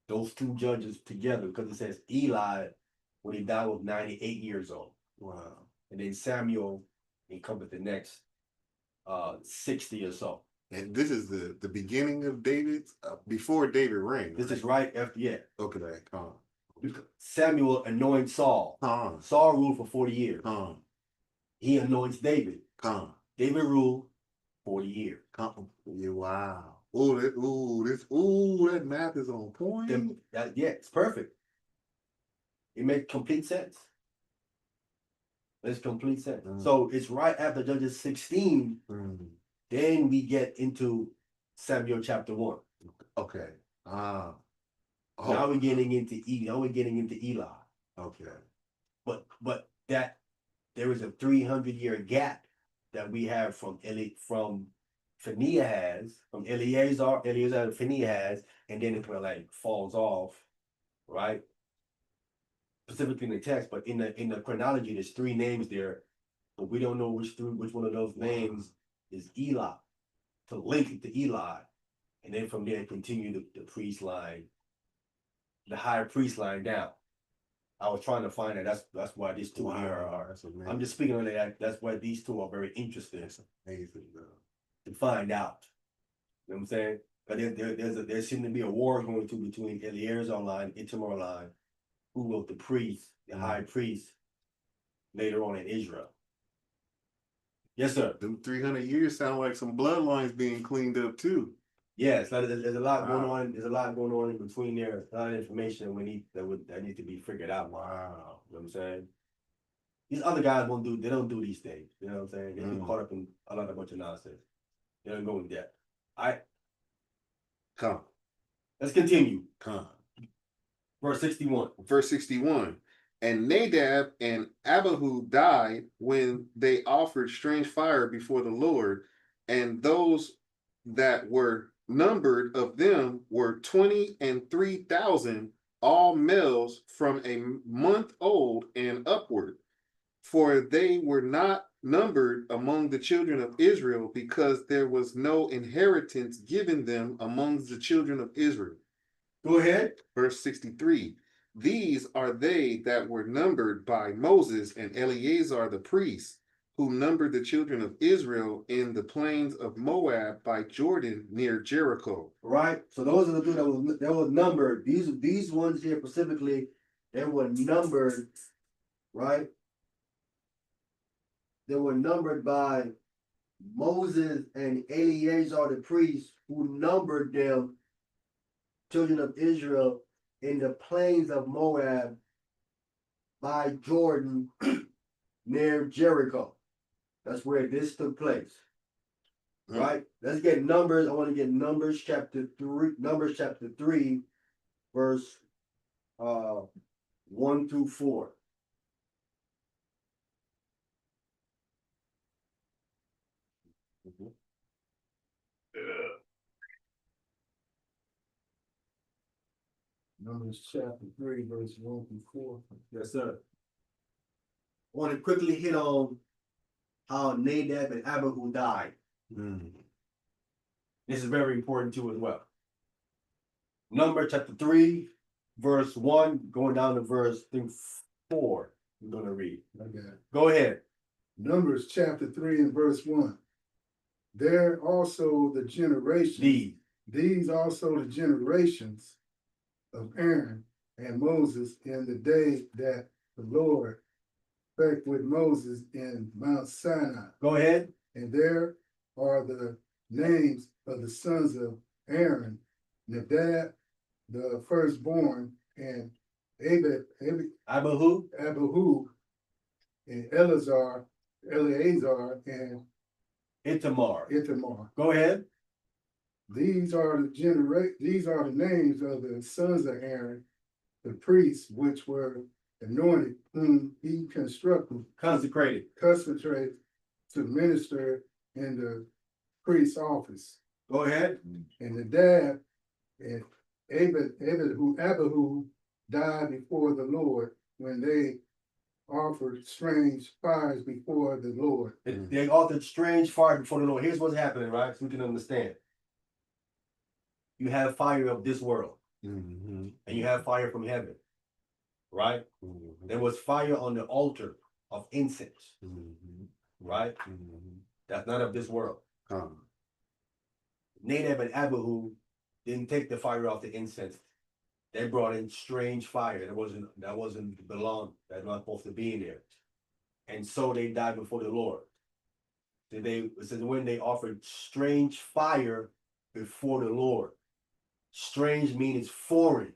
Those two judges together, because it says Eli, when he died, was 98 years old. Wow. And then Samuel, he comes with the next 60 or so. And this is the beginning of David's, before David reigned. This is right after, yeah. Okay, come on. Samuel anoints Saul. Saul ruled for 40 years. He anoints David. David ruled 40 years. Yeah, wow. That math is on point. Yeah, it's perfect. It makes complete sense. It's complete sense. So it's right after Judges 16. Then we get into Samuel chapter 1. Okay. Now we're getting into Eli. Okay. But that there is a 300-year gap that we have from Phinehas, from Eleazar to Phinehas, and then it kind of like falls off, right? Specifically in the text, but in the chronology, there's 3 names there, but we don't know which one of those names is Eli, to link it to Eli, and then from there continue the priest line, the high priest line down. I was trying to find that. That's why these two here are. I'm just speaking on that. That's why these two are very interesting. Amazing, to find out. You know what I'm saying? But there seems to be a war going to between Eleazar line, Itamar line, who wrote the priest, the high priest, later on in Israel. Yes, sir. Them 300 years sound like some bloodlines being cleaned up too. Yeah, so there's a lot going on. There's a lot going on in between there. A lot of information that needs to be figured out. Wow, you know what I'm saying? These other guys they don't do these things. You know what I'm saying? They get caught up in a lot of bunch of nonsense. They don't go in depth. Come, Let's continue. come. Verse 61. Verse 61. And Nadab and Abihu died when they offered strange fire before the Lord, and those that were numbered of them were 23,000, all males from a month old and upward. For they were not numbered among the children of Israel, because there was no inheritance given them among the children of Israel. Go ahead. Verse 63. These are they that were numbered by Moses and Eleazar the priest, who numbered the children of Israel in the plains of Moab by Jordan near Jericho. Right. So those are the two that were numbered. These ones here specifically, they were numbered, right? They were numbered by Moses and Eleazar the priest, who numbered them, children of Israel, in the plains of Moab by Jordan near Jericho. That's where this took place. Right? Let's get Numbers. I want to get Numbers chapter 3, verse 1 through 4. Numbers chapter 3, verse 1 through 4. Yes, sir. I want to quickly hit on how Nadab and Abihu died. This is very important too as well. Numbers chapter 3, verse 1, going down to verse 4. I'm going to read. Okay. Go ahead. Numbers chapter 3 and verse 1. There also the generations. These also the generations of Aaron and Moses in the day that the Lord spake with Moses in Mount Sinai. Go ahead. And there are the names of the sons of Aaron: Nadab, the firstborn, and Abihu, and Eleazar, and Itamar. Go ahead. These are the names of the sons of Aaron, the priests, which were anointed, whom he consecrated to minister in the priest's office. Go ahead. And Nadab and Abihu died before the Lord when they offered strange fires before the Lord. They offered strange fire before the Lord. Here's what's happening, right? So we can understand. You have fire of this world, and you have fire from heaven, right? There was fire on the altar of incense, right? That's not of this world. Nadab and Abihu didn't take the fire off the incense. They brought in strange fire that wasn't that's not supposed to be in there. And so they died before the Lord. It says when they offered strange fire before the Lord. Strange means foreign.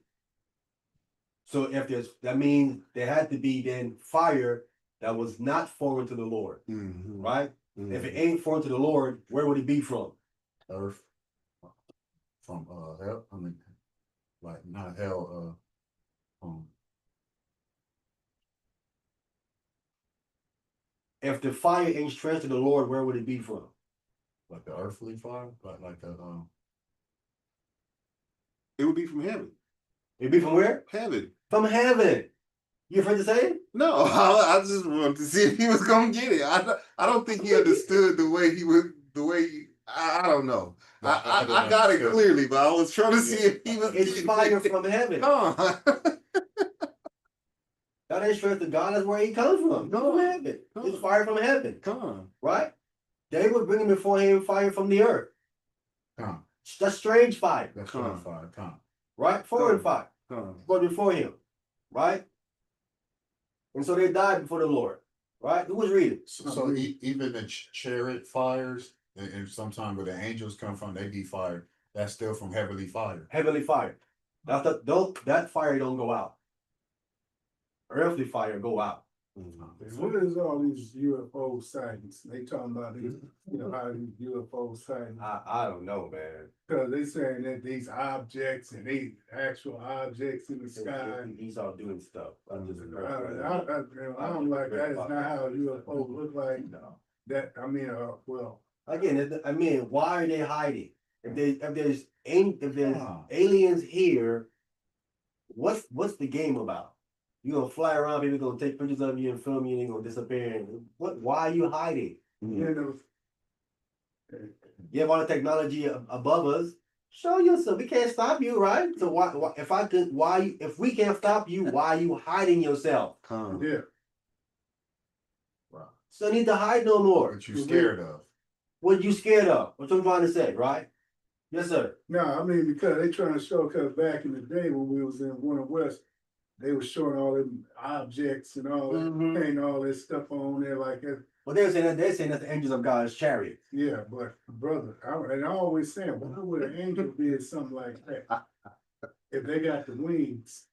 So if that means there had to be then fire that was not foreign to the Lord, right? If it ain't foreign to the Lord, where would it be from? Earth. From hell. I mean, like not hell. If the fire ain't strange to the Lord, where would it be from? Like the earthly fire, like the It would be from heaven. It'd be from where? Heaven. From heaven. You afraid to say it? No, I just wanted to see if he was gonna get it. I don't think he understood the way he was. I don't know. I got it clearly, but I was trying to see if he was. It's fire from heaven. Come on. That ain't strange to God. That's where he comes from. From heaven. It's fire from heaven. Come on. Right? They were bringing before him fire from the earth. That's strange fire. That's fire. Right? Foreign fire. But before him. Right? And so they died before the Lord. Right? Who was reading? So even the chariot fires, and sometimes where the angels come from, they be fired. That's still from heavenly fire. Heavenly fire. That fire don't go out. Earthly fire go out. What is all these UFO sightings? They talking about these, how these UFO sightings. I don't know, man. Cause they saying that these objects and these actual objects in the sky. He's all doing stuff. I don't like that. It's not how UFO look like. No. That, I mean, well. Again, I mean, why are they hiding? If there's aliens here, what's the game about? You gonna fly around, people gonna take pictures of you and film you, and they gonna disappear. And why are you hiding? You know, You have all the technology above us. Show yourself. We can't stop you, right? So why if we can't stop you, why are you hiding yourself? yeah. So need to hide no more. What you scared of? What you scared of? What I'm trying to say, right? Yes, sir. No, I mean, because they trying to show, cause back in the day when we was in Winter West, they was showing all them objects and all that, painting all this stuff on there like that. Well, they're saying that's the angels of God's chariot. Yeah, but brother, I always saying, why would an angel be something like that? If they got the wings,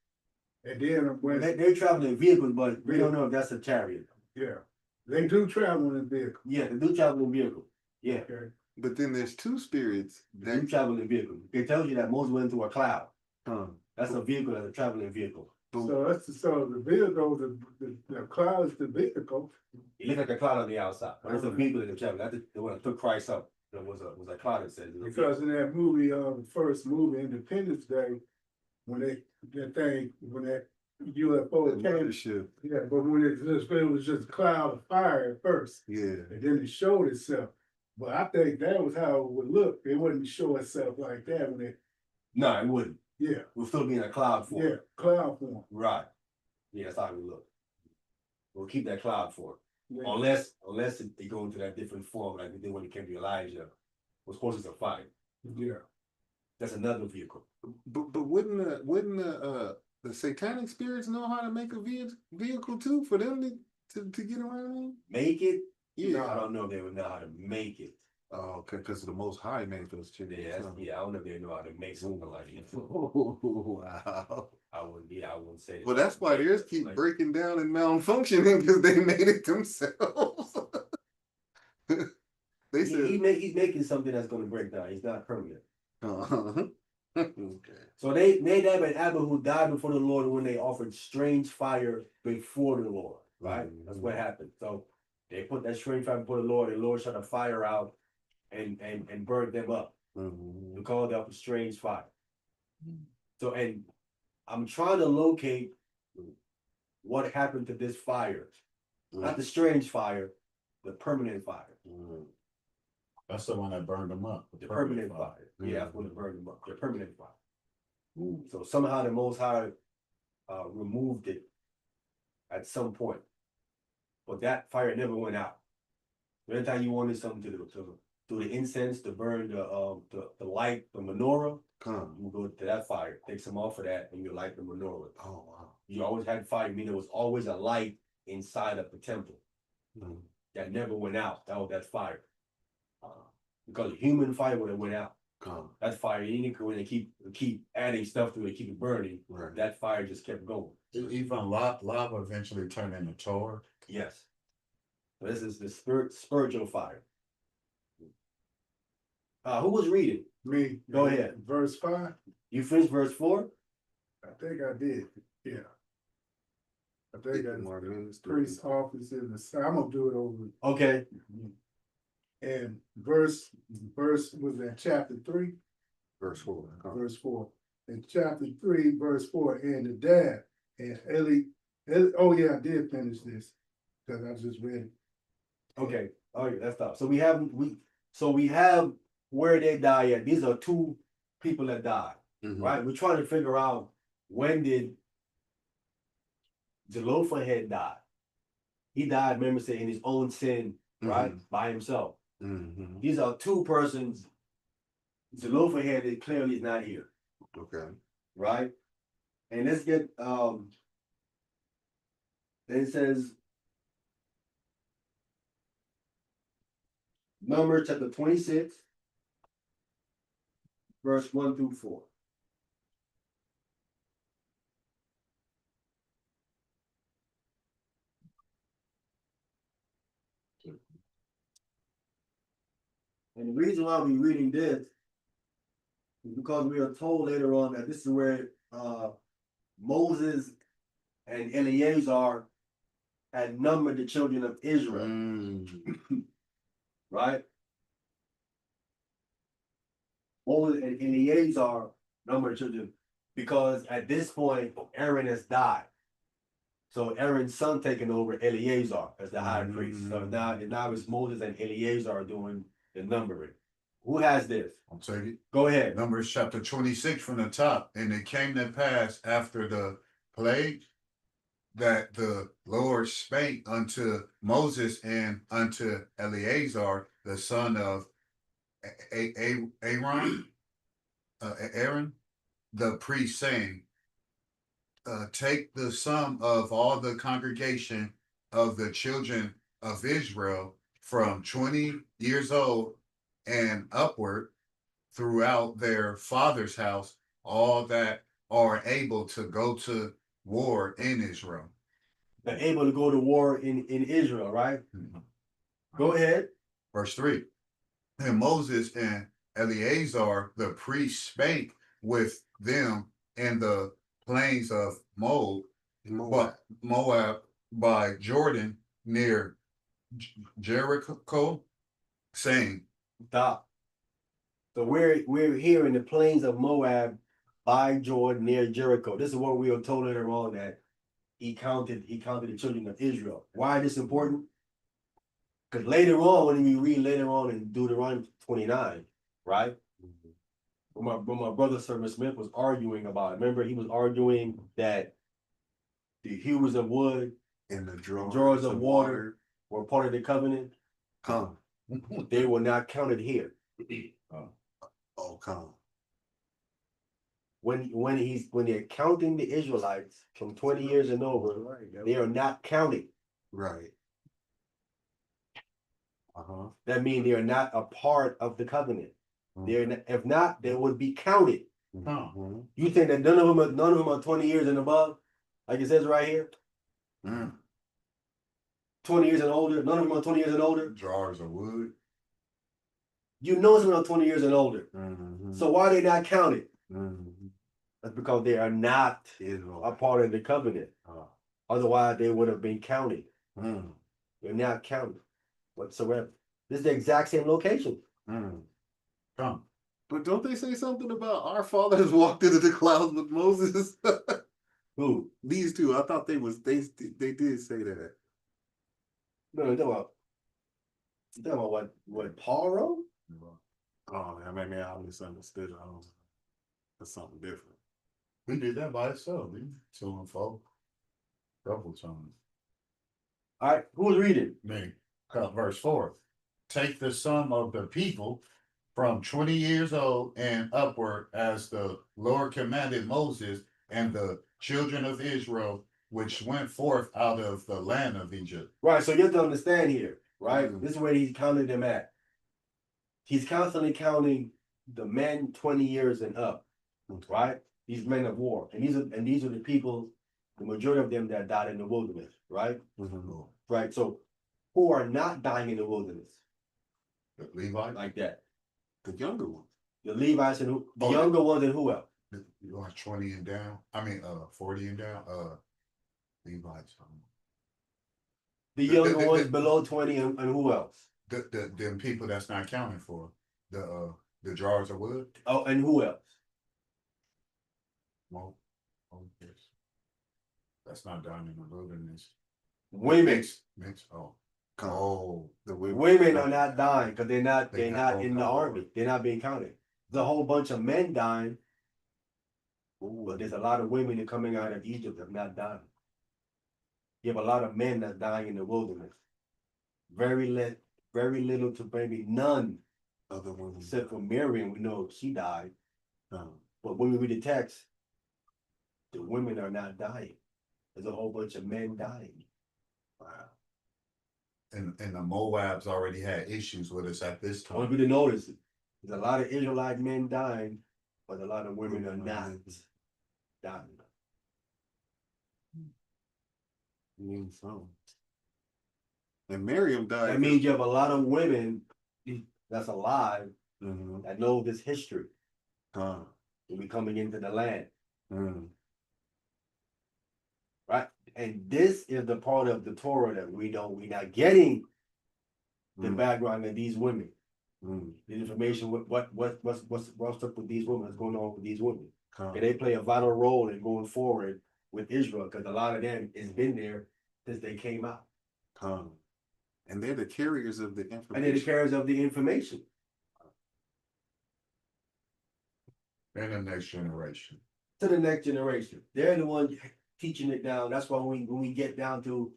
and then when They're traveling in vehicles, but we don't know if that's a chariot. yeah, they do travel in vehicles. Yeah, they do travel in vehicles. Yeah, Okay, But then there's two spirits they do that travel in vehicles. It tells you that Moses went into a cloud. come. That's a vehicle, that's a traveling vehicle. so the vehicle, the cloud is the vehicle. It looks like a cloud on the outside, but it's a vehicle in the travel. That's the one that took Christ up. There was a cloud that said. Because in that movie, the first movie, Independence Day, when that UFO The came, mothership. yeah, but when it was just a cloud of fire at first, Yeah. and then it showed itself. But I think that was how it would look. It wouldn't show itself like that when it, No, it wouldn't. yeah, We'll still be in a cloud form. yeah, cloud form. Right. Yeah, that's how it would look. We'll keep that cloud form. Yeah. Unless they go into that different form like they did when it came to Elijah, was horses of fire. Yeah. That's another vehicle. But wouldn't the satanic spirits know how to make a vehicle too for them to get around? Make it? Yeah. I don't know if they would know how to make it. Oh, okay, because the Most High made those children. Yeah, I don't know if they know how to make something like it. Wow. I wouldn't say that. Well, that's why theirs keep Like- breaking down and malfunctioning because they made it themselves. They said, He's making something that's gonna break down. He's not permanent. uh-huh. Okay. So Nadab and Abihu died before the Lord when they offered strange fire before the Lord. Right? That's what happened. So they put that strange fire before the Lord shut a fire out and burned them up. Mhm. We call that a strange fire. So, and I'm trying to locate what happened to this fire. Not the strange fire, the permanent fire. Mhm. That's the one that burned them up. The permanent fire. Yeah, that's what it burned them up. The permanent fire. So somehow the Most High removed it at some point. But that fire never went out. Every time you wanted something to do the incense, to burn the light, the menorah, Come. you go to that fire, take some off of that, and you light the menorah. Oh, wow. You always had fire, meaning there was always a light inside of the temple Mhm. that never went out. That was that fire. Because human fire would have went out. Come. That fire, you need to when they keep adding stuff to it, keep it burning. Right. That fire just kept going. Even lava eventually turned into tar. Yes. So this is the spiritual fire. Who was reading? Me. Go ahead. Verse 5. You finished verse 4? I think I did. Yeah. I think I Martin, priest office in the. I'm gonna do it over. Okay. And verse was in chapter 3, verse 4. Come. verse 4. In chapter 3, verse 4, and the dad and Eli. Oh yeah, I did finish this because I just read it. Okay. Oh yeah, that's tough. So we have where they died at. These are two people that died. Mhm. Right? We're trying to figure out when did Zelophehad die. He died, remember, say, in his own sin, right? By himself. Mhm. These are two persons. Zelophehad is clearly not here, Okay. right? And let's get it says Numbers chapter 26. verse 1 through 4. And the reason why we're reading this is because we are told later on that this is where Moses and Eleazar had numbered the children of Israel, right? Moses and Eleazar numbered the children because at this point Aaron has died. So Aaron's son taking over Eleazar as the high priest. So now it's Moses and Eleazar doing the numbering. Who has this? I'll take it. Go ahead. Numbers chapter 26 from the top. And it came to pass after the plague that the Lord spake unto Moses and unto Eleazar, the son of Aaron, Aaron, the priest, saying, take the sum of all the congregation of the children of Israel from 20 years old and upward throughout their father's house, all that are able to go to war in Israel. They're able to go to war in Israel, right? Mhm. Go ahead. Verse 3. And Moses and Eleazar the priest spake with them in the plains of Moab by Jordan near Jericho, saying, Stop. So we're here in the plains of Moab by Jordan near Jericho. This is what we were told later on that he counted the children of Israel. Why is this important? Because later on, when we read later on in Deuteronomy 29, right? When my brother Servant Smith was arguing about it. Remember, he was arguing that the hewers of wood In the drawers of water were part of the covenant. Come. They were not counted here. Oh, come. When they're counting the Israelites from 20 years and over, they are not counted. Right. Uh-huh. That means they are not a part of the covenant. They're not, if not, they would be counted. Mm-hmm. You think that none of them are 20 years and above, like it says right here? 20 years and older. None of them are 20 years and older. Jars of wood. You know some are 20 years and older. So why are they not counted? That's because they are not a part of the covenant. Otherwise, they would have been counted. They're not counted whatsoever. This is the exact same location. Come. But don't they say something about our fathers walked into the clouds with Moses? Who? These two, I thought they did say that. No, you're talking about what Paul wrote? Oh, maybe I misunderstood. I don't know. That's something different. We did that by itself, didn't we? 2 and 4. Double time. All right, who's reading? Me. Verse 4. Take the sum of the people from 20 years old and upward, as the Lord commanded Moses and the children of Israel, which went forth out of the land of Egypt. Right, so you have to understand here, right? This is where he's counting them at. He's constantly counting the men 20 years and up, right? These men of war. And these are the people, the majority of them that died in the wilderness, right? Right. So who are not dying in the wilderness? The Levites? Like that. The younger ones. The Levites and the younger ones and who else? You are 20 and down. 40 and down. Levites. The younger ones below 20 and who else? Them people that's not counted for. The jars of wood. Oh, and who else? Well, yes. That's not down in the wilderness. Women. Mix. Oh. The Women are not dying because they're not in the army. They're not being counted. There's a whole bunch of men dying. But there's a lot of women that are coming out of Egypt that have not died. You have a lot of men that's dying in the wilderness. Very little to maybe none. Other women. Except for Miriam, we know she died. But when we read the text, the women are not dying. There's a whole bunch of men dying. Wow. And the Moabs already had issues with us at this I want time. you to notice it. There's a lot of Israelite men dying but a lot of women are not. Not. Means so. And Miriam died. That means you have a lot of women that's alive Mhm. that know this history. Con. Will be coming into the land, Mm. right? And this is the part of the Torah that we're not getting the Mm. background of these women, Mm. the information, what's up with these women, what's going on with these women. Con. And they play a vital role in going forward with Israel, because a lot of them has been there since they came out. Con. And they're the carriers of the And information. they're the carriers of the information. And the next generation. To the next generation. They're the ones teaching it down. That's why when we get down to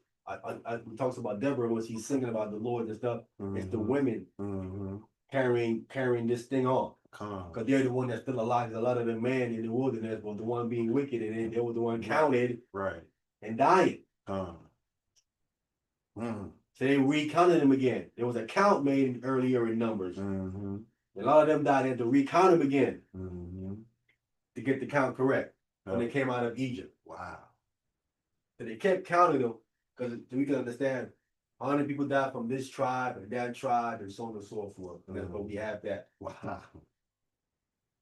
we talks about Deborah when she's singing about the Lord and stuff, it's the Mhm. women Mhm. carrying this thing on. Con. Because they're the one that's still alive. A lot of the men in the wilderness was the one being wicked, and they were the one counted Right. and dying. Con. Mm. So they recounted them again. There was a count made earlier in Numbers. Mhm. A lot of them died. They had to recount them again Mhm. to get the count correct when they Oh, came out of Egypt. wow. So they kept counting them because we can understand how many people died from this tribe and that tribe and so on and so forth. And that's why we have that. Wow.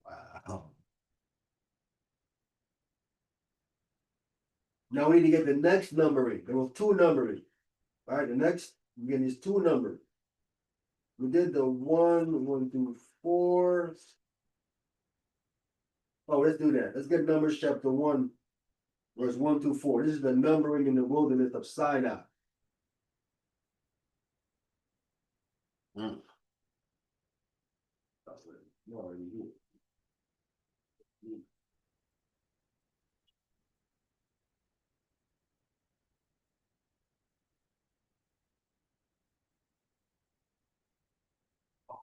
Wow. Now we need to get the next numbering. There was two numbering. All right, the next we get these two numbers. We did the 1 through 4. Oh, let's do that. Let's get Numbers chapter 1, verse 1 through 4. This is the numbering in the wilderness of Sinai. Mm. You already knew.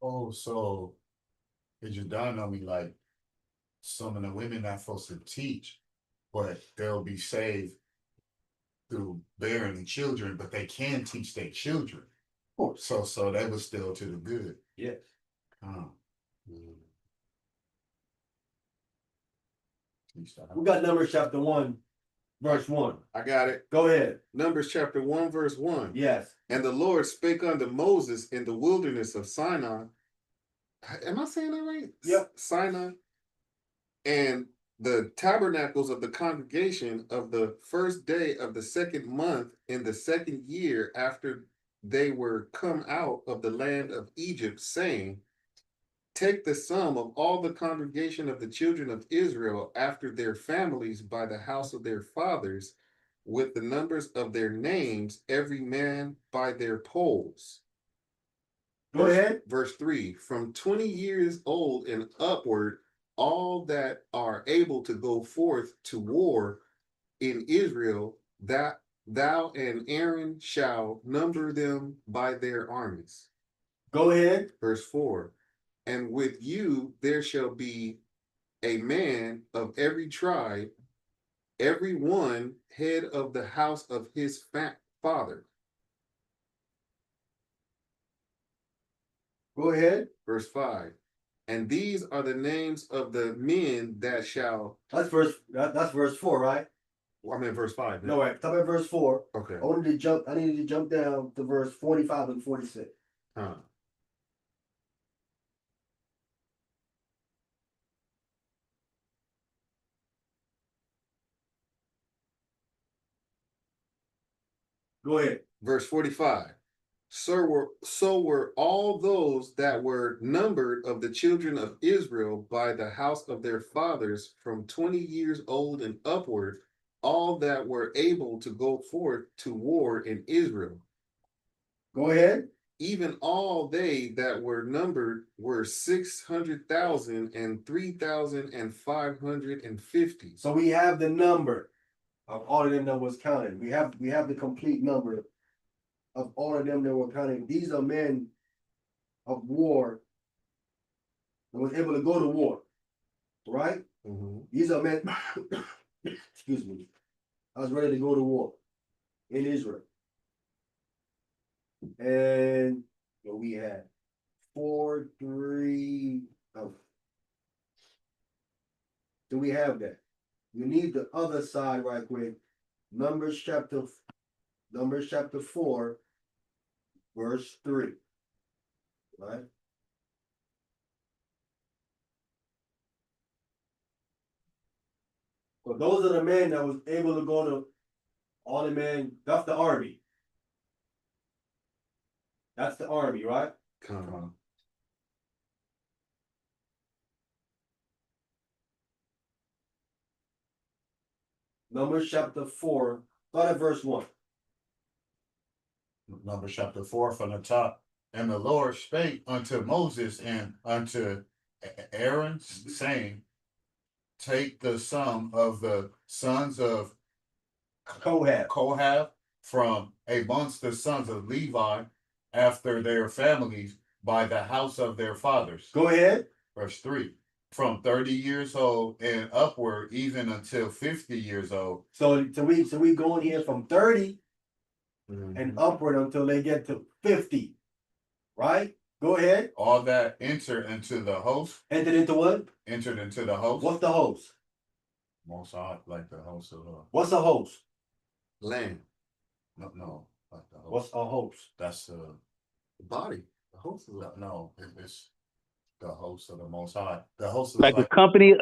Oh, so it just dawned on me like some of the women not supposed to teach, but they'll be saved through bearing the children, but they can teach their children. Oh, So that was still to the good. yes. Teach that. We got Numbers chapter 1, verse 1. I got it. Go ahead. Numbers chapter 1, verse 1. Yes. And the Lord spake unto Moses in the wilderness of Sinai. Am I saying that right? Yep. Sinai. And the tabernacles of the congregation of the first day of the second month in the second year after they were come out of the land of Egypt, saying, take the sum of all the congregation of the children of Israel after their families by the house of their fathers, with the numbers of their names, every man by their polls. Go ahead. Verse 3, from 20 years old and upward, all that are able to go forth to war in Israel, that thou and Aaron shall number them by their armies. Go ahead. Verse 4, and with you there shall be a man of every tribe, every one head of the house of his father. Go ahead. Verse 5, and these are the names of the men that shall. That's verse 4, right? Well, I'm in verse 5. No, right. Top at verse 4. Okay. I needed to jump down to verse 45 and 46. Go ahead. Verse 45. So were all those that were numbered of the children of Israel by the house of their fathers from 20 years old and upward, all that were able to go forth to war in Israel. Go ahead. Even all they that were numbered were 600,000 and 3,550. So we have the number of all of them that was counted. We have the complete number of all of them that were counted. These are men of war that was able to go to war, right? Mm-hmm. These are men, excuse me, I was ready to go to war in Israel. And we had 4, 3, we have that. You need the other side right quick. Numbers chapter 4, verse 3. Right? So those are the men that was able to go to all the men. That's the army. That's the army, right? Come on. Numbers chapter 4, start at verse 1. Numbers chapter 4 from the top. And the Lord spake unto Moses and unto Aaron, saying, take the sum of the sons of Kohath. from amongst the sons of Levi after their families by the house of their fathers. Go ahead. Verse 3. From 30 years old and upward, even until 50 years old. So we going here from 30 Mhm. and upward until they get to 50. Right? Go ahead. All that enter into the host. Entered into what? Entered into the host. What's the host? Most odd, like the host of What's a host? Land, no, like the host. What's a host? That's the body, the host of the no, it's the host of the Most High. The host of Like a company,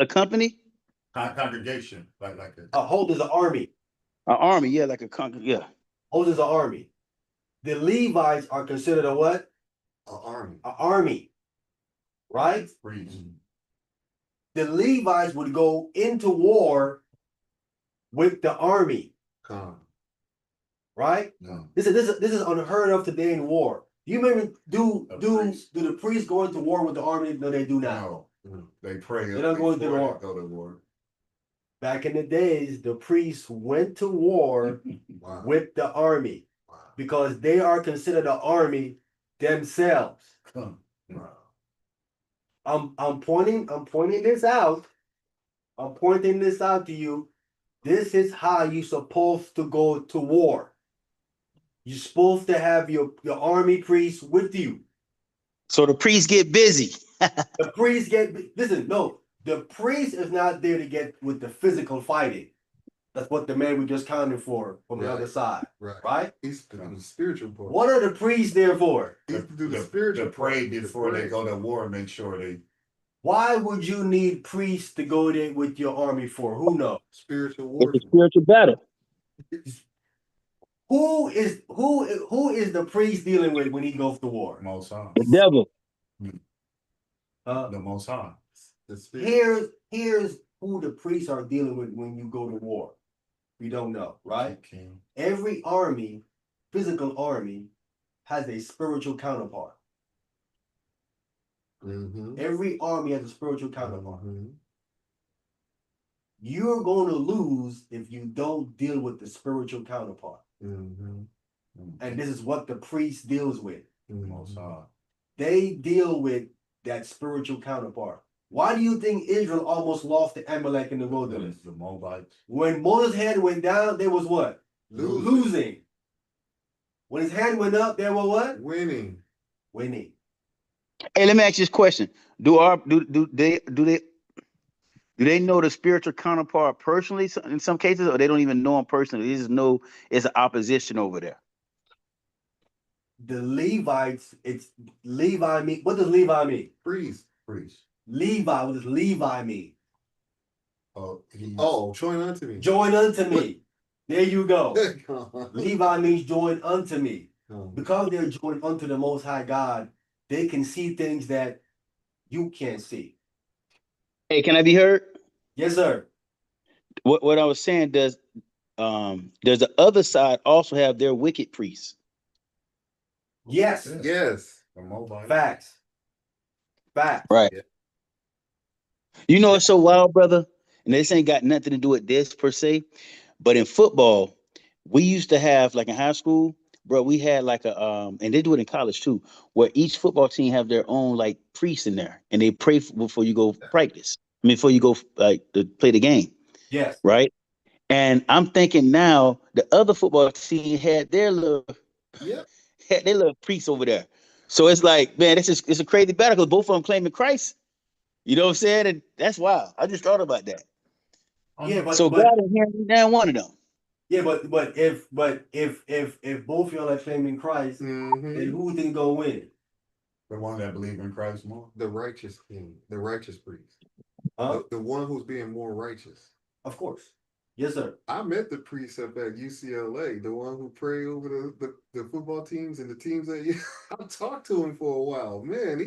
congregation, like A host is an army. an army, yeah, like a yeah. Host is an army. The Levites are considered a what? army. An army. Right? priest. The Levites would go into war with the army. Come. Right? No. This is unheard of today in war. You remember do the priests go into war with the army? No, they do not. No. Mhm. They pray. They don't go into before they war. Go to war. Back in the days, the priests went to war Wow. with the army Wow. because they are considered an army themselves. Wow. I'm pointing this out. I'm pointing this out to you. This is how you're supposed to go to war. You're supposed to have your army priests with you. So the priests get busy. The priests the priest is not there to get with the physical fighting. That's what the man we just counted for from the other side. Right? He's the spiritual part. What are the priests there for? He's to do the spiritual To pray part. before they go to war, make sure they. Why would you need priests to go there with your army for? Who knows? Spiritual It's warfare. a spiritual battle. Who is the priest dealing with when he goes to war? Most High. The devil. The Most High. The spirit. Here's who the priests are dealing with when you go to war. We don't know, right? King. Every army, physical army, has a spiritual counterpart. Mm-hmm. Every army has a spiritual counterpart. Mm-hmm. You're going to lose if you don't deal with the spiritual counterpart. Mm-hmm. And this is what the priest deals with. Most High. They deal with that spiritual counterpart. Why do you think Israel almost lost to Amalek in the wilderness? The Moabites. When Moses' head went down, they was what? Losing. When his hand went up, they were what? Winning. Winning. Hey, let me ask you this question: do they know the spiritual counterpart personally in some cases, or they don't even know him personally? They just know it's an opposition over there. The Levites, it's Levi mean. What does Levi mean? Priest. Levi, what does Levi mean? Join unto me. Join unto me. There you go. Levi means join unto me. Because they're joined unto the Most High God, they can see things that you can't see. Hey, can I be heard? Yes, sir. What I was saying, does the other side also have their wicked priests? Yes. Yes. The Moabites. Facts. Right. Yeah. You know, it's so wild, brother. And this ain't got nothing to do with this per se. But in football, we used to have, like in high school, bro, we had like a and they do it in college too, where each football team have their own like priest in there, and they pray before you go practice. I mean, before you go like to play the game. Yes. Right. And I'm thinking now the other football team had their little priests over there. So it's like, man, it's a crazy battle because both of them claiming Christ. You know what I'm saying? And that's wild. I just thought about that. Yeah, So but God ain't hearing down one of them. yeah, if both y'all are claiming Christ, then who think gonna win? The one that believe in Christ more. The righteous king, the righteous priest, Huh? the one who's being more righteous. Of course. Yes, sir. I met the priest up at UCLA, the one who prayed over the football teams and the teams that I talked to him for a while. Man,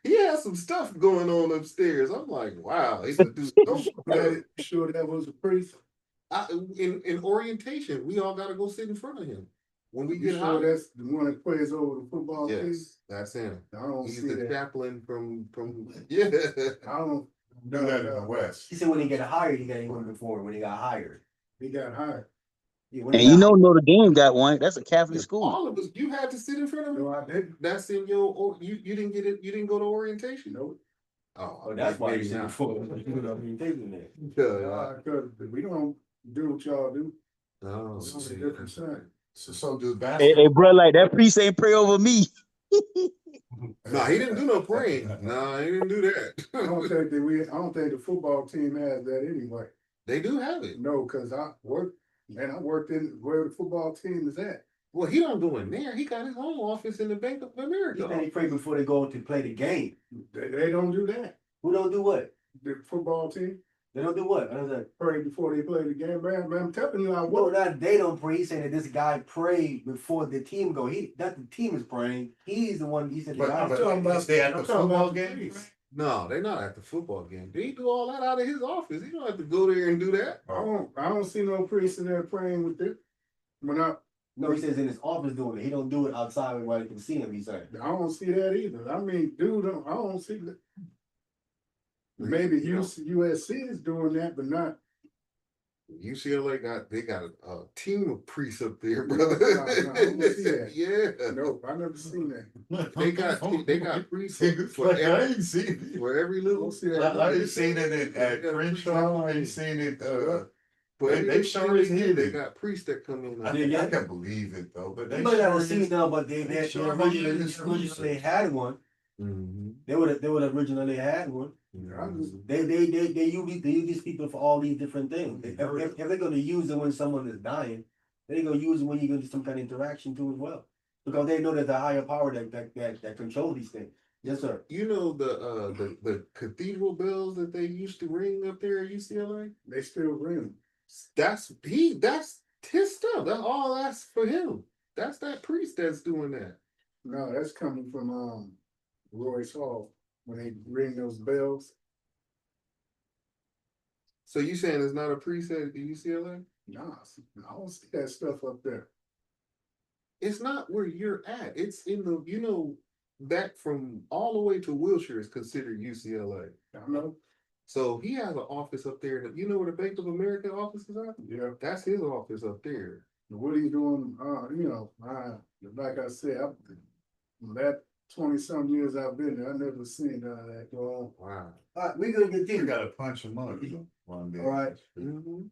he has some stuff going on upstairs. I'm like, wow, he's a dude. Sure that was a priest. In orientation, we all got to go sit in front of him when we You get sure hired. that's the one that plays over the football team? Yes, that's him. I don't He's see the that. chaplain from yeah. I don't Do that in the West. He said when he got hired, he got one before when he got hired. He got hired. Yeah, when And he you got know hired. Notre Dame got one. That's a Catholic school. All of us, you had to sit in front of him. No, I didn't. That's in your. You didn't get it. You didn't go to orientation. Nope. Oh, That's why maybe he said not. before he taking that. Yeah. Cause we don't do what y'all do. Oh, It's on a different side. So do Hey, basketball. bro, like that priest ain't pray over me. no, he didn't do no praying. No, he didn't do I that. don't think the football team has that anyway. They do have it. No, cause I worked in where the football team is at. Well, he don't go in there. He got his own office in the Bank of He America. said he pray before they go to play the game. They don't do that. Who don't do what? The football team They don't do what? I was like, pray before they play the game. Man, I'm telling you, I no, work. not they don't pray. He said that this guy prayed before the team go. That the team is praying. He's the one. He said the But, guy. but talking about- is they at the I'm talking football about the game? priest. No, they're not at the football game. They do all that out of his office. He don't have to go there and do that. I don't see no priest in there praying with it. When No, he says in his office doing it. He don't do it outside where you can see him. He said. I don't see that either. I mean, dude, I don't see that. Maybe USC is doing that, but not. UCLA got a team of priests up there, brother. No, I don't see that. Yeah. Nope, I never seen that. They got priests for Like, I every, ain't seen it. for every I little don't see I that. ain't seen it at Crenshaw. I ain't seen it. for They every little sure thing is they do, hidden. they got priests that come in. I can believe it though, but They they might not sure have seen is. now, but they sure originally had one. Mm-hmm. They would originally had one. They use these people for all these different things. If they're gonna use it when someone is dying, they're gonna use it when you're gonna do some kind of interaction too as well. Because they know there's a higher power that controls these things. Yes, sir. You know the cathedral bells that they used to ring up there at UCLA? They still ring. That's his stuff. That's for him. That's that priest that's doing that. No, that's coming from Royce Hall when they ring those bells. So you saying it's not a priest at UCLA? Nah, I don't see that stuff up there. It's not where you're at. It's in the that from all the way to Wilshire is considered UCLA. I know. So he has an office up there. That, you know where the Bank of America offices are? Yeah. That's his office up there. What he's doing, like I said, that 20-some years I've been there, I never seen none of that go on. Wow. All right, we're gonna You continue. gotta punch him up one day. All right. Mm-hmm.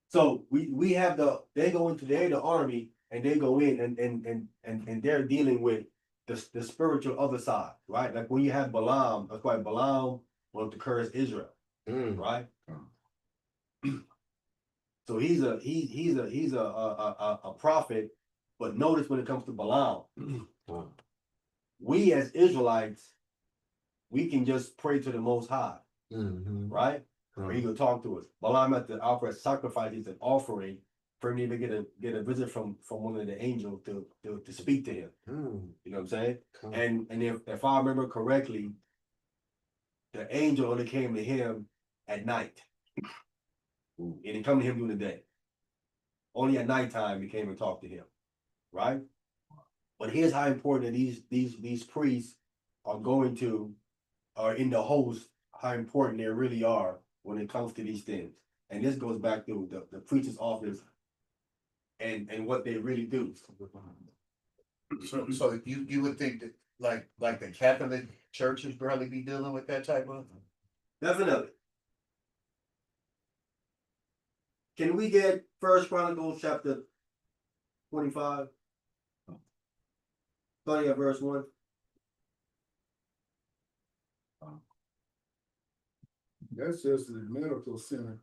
So we have they go into the army and they go in and they're dealing with the spiritual other side, right? Like when you have Balaam, that's why Balaam wanted to curse Israel, right? So he's a prophet, but notice when it comes to Balaam, we as Israelites, we can just pray to the Most High, right? Or he could talk to us. Balaam had to offer a sacrifice, an offering for him to even get a visit from one of the angels to speak to him. You know what I'm saying? And if I remember correctly, the angel only came to him at night. He didn't come to him during the day. Only at nighttime he came and talked to him, right? But here's how important these priests are in the host, how important they really are when it comes to these things. And this goes back to the preacher's office and what they really do. So you would think that like the Catholic Church would probably be dealing with that type of. Definitely. Can we get First Chronicles chapter 25? Starting at verse 1. That's just the medical center.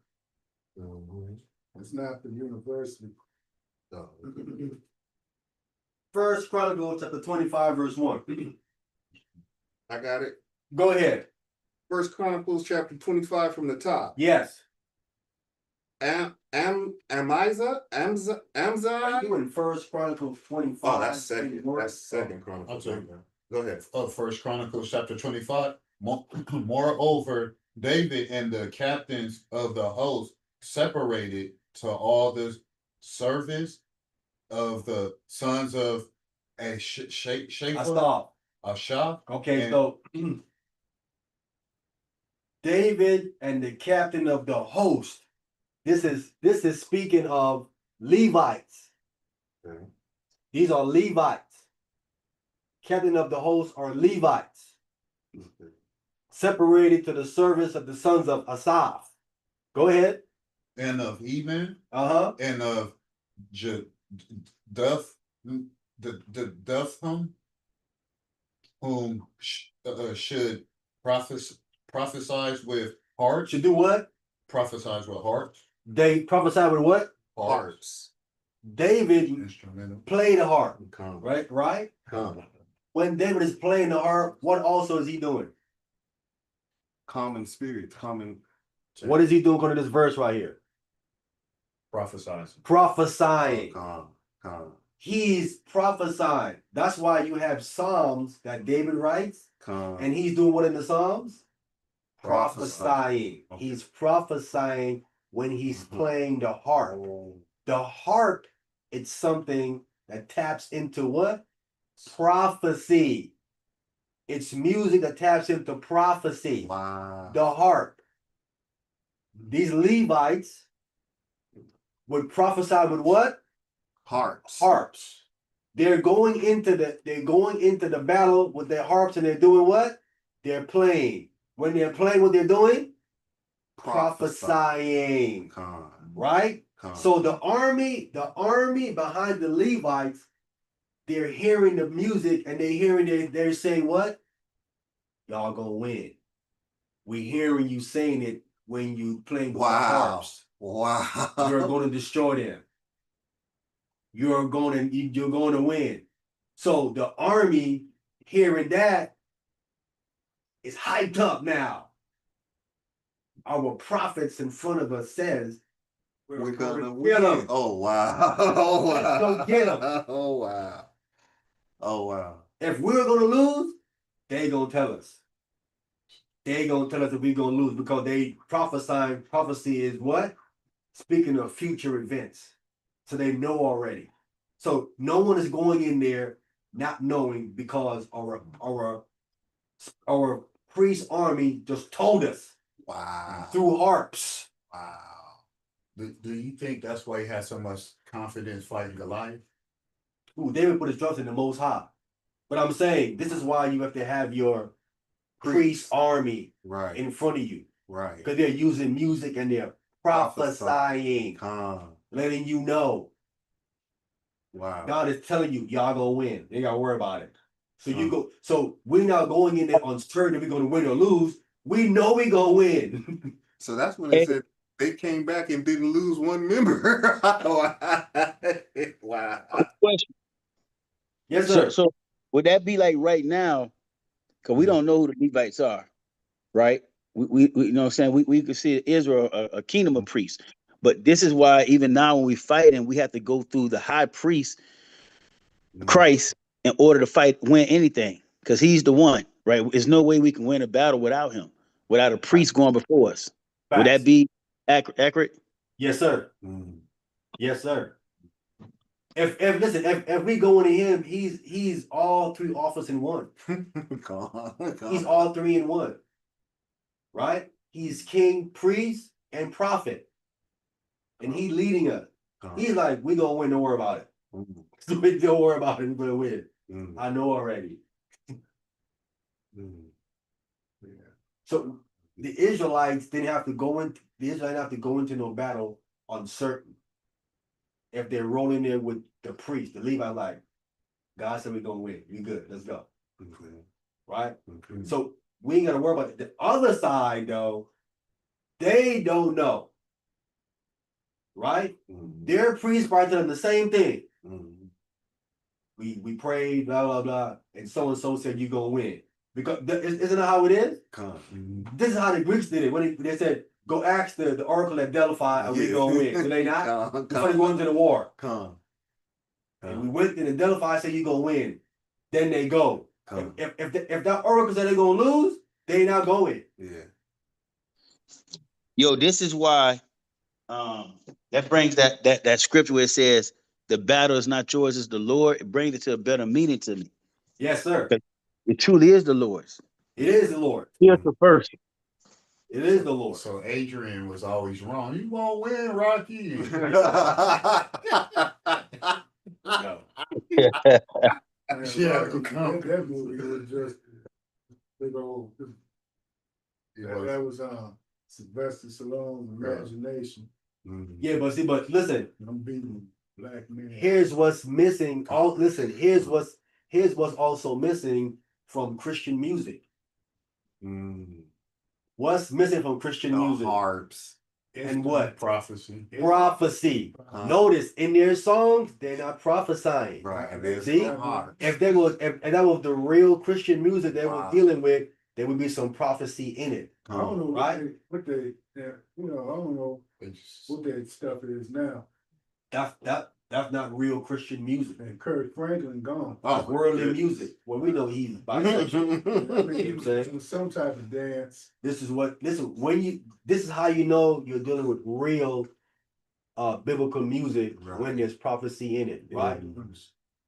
It's not the university. First Chronicles chapter 25, verse 1. I got it. Go ahead. First Chronicles chapter 25 from the top. Yes. Amza. You in First Chronicles 25. Oh, that's second. That's second Chronicles. I'll take Go ahead. First Chronicles chapter 25. Moreover, David and the captains of the host separated to all the service of the sons of I Shapha, stop. Ashah. Okay, And- so David and the captain of the host. This is speaking of Levites. Okay. These are Levites. Captain of the host are Levites. Okay. Separated to the service of the sons of Asaph. Go ahead. And of Eman, Uh-huh. and of the Dutham, whom should prophesize with hearts. Should do what? Prophesize with hearts. They prophesy with what? Hearts. David Instrumental. played the harp. Come. Right? Right? Come. When David is playing the harp, what also is he doing? Common spirit, common. What is he doing according to this verse right here? Prophesize. Prophesying. Calm. He's prophesying. That's why you have Psalms that David writes, Calm. and he's doing what in the Psalms? Prophesying. Prophesying. He's prophesying when he's playing the harp. The harp, it's something that taps into what? Prophecy. It's music that taps into prophecy. Wow. The harp. These Levites would prophesy with what? Hearts. Harps. They're going into the battle with their harps, and they're doing what? They're playing. When they're playing, what they're doing? Prophesying. Calm. Right? Calm. So the army behind the Levites, they're hearing the music and they're saying what? Y'all gonna win. We hearing you saying it when you playing with the harps. Wow. You're going to destroy them. You're going to win. So the army hearing that is hyped up now. Our prophets in front of us says We're gonna get win. 'em. Oh wow. Oh Let's wow. go get 'em. Oh wow. Oh wow. If we're gonna lose, they gonna tell us. They gonna tell us that we're gonna lose because they prophesying. Prophecy is what? Speaking of future events. So they know already. So no one is going in there not knowing because our priest army just told us Wow. through harps. Wow. Do you think that's why he had so much confidence fighting Goliath? Ooh, David put his trust in the Most High. But I'm saying this is why you have to have your priest army Right. in front of you Right. because they're using music and they're prophesying, Calm. letting you know. Wow. God is telling you, y'all gonna win. You ain't gotta worry about it. So you go. So we're not going in there uncertain if we're gonna win or lose. We know we're gonna win. So that's when they said they came back and didn't lose one member. Wow. Question. Yes, sir. So would that be like right now? Because we don't know who the Levites are, right? We you know what I'm saying? We could see Israel a kingdom of priests. But this is why even now when we fight and we have to go through the high priest, Christ, in order to win anything. Because he's the one, right? There's no way we can win a battle without him, without a priest going before us. Would Facts. that be accurate? Yes, sir. Mm. Yes, sir. If we go into him, he's all three office in one. Calm. He's all three in one. Right? He's king, priest, and prophet. And he leading us. He's like, we gonna win, don't worry about it. Don't worry about it, we're gonna win. I know already. So the Israelites didn't have to go into no battle uncertain. If they're rolling there with the priest, the Levite, like, God said we're gonna win. We good, let's go. Right? So we ain't gotta worry about it. The other side, though, they don't know. right? Mhm. Their priest probably tell them the same thing. Mhm. We prayed, blah, blah, blah, and so said you're gonna win. Because isn't that how it is? Come. Mhm. This is how the Greeks did it. When they said, go ask the oracle at Delphi and we Yeah. gonna win. Did they not? Come, Before they come, go into the war. come, And we went and Delphi said you gonna win. Then they go. come. If that oracle said they're gonna lose, they not going. Yeah. Yo, this is why that brings that scripture where it says the battle is not yours, it's the Lord. It brings it to a better meaning to me. Yes, sir. It truly is the Lord's. It is the Lord. Here's the first. It is the Lord. So Adrian was always wrong. You won't win, Rocky. No. Man, Yeah, Rocky, come. that movie was just big old. It That was- was Sylvester Stallone's imagination. Mhm. Yeah, but listen, I'm beating black men. here's what's missing. Here's what's also missing from Christian music. Mhm. What's missing from Christian The music? harps. And what? Prophecy. Prophecy. Huh. Notice in their songs, they're not prophesying. Right. And there's See? the harps. If that was the real Christian music they were Wow. dealing with, there would be some prophecy in it. I don't know Right. what they I don't know what that stuff is now. That's not real Christian music. And Kurt Franklin gone. That's worldly music. Well, we know he's bisexual. I mean, You know what I'm saying? some type of dance. This is how you know you're dealing with real biblical music Right. when there's prophecy in it, right? Mhm.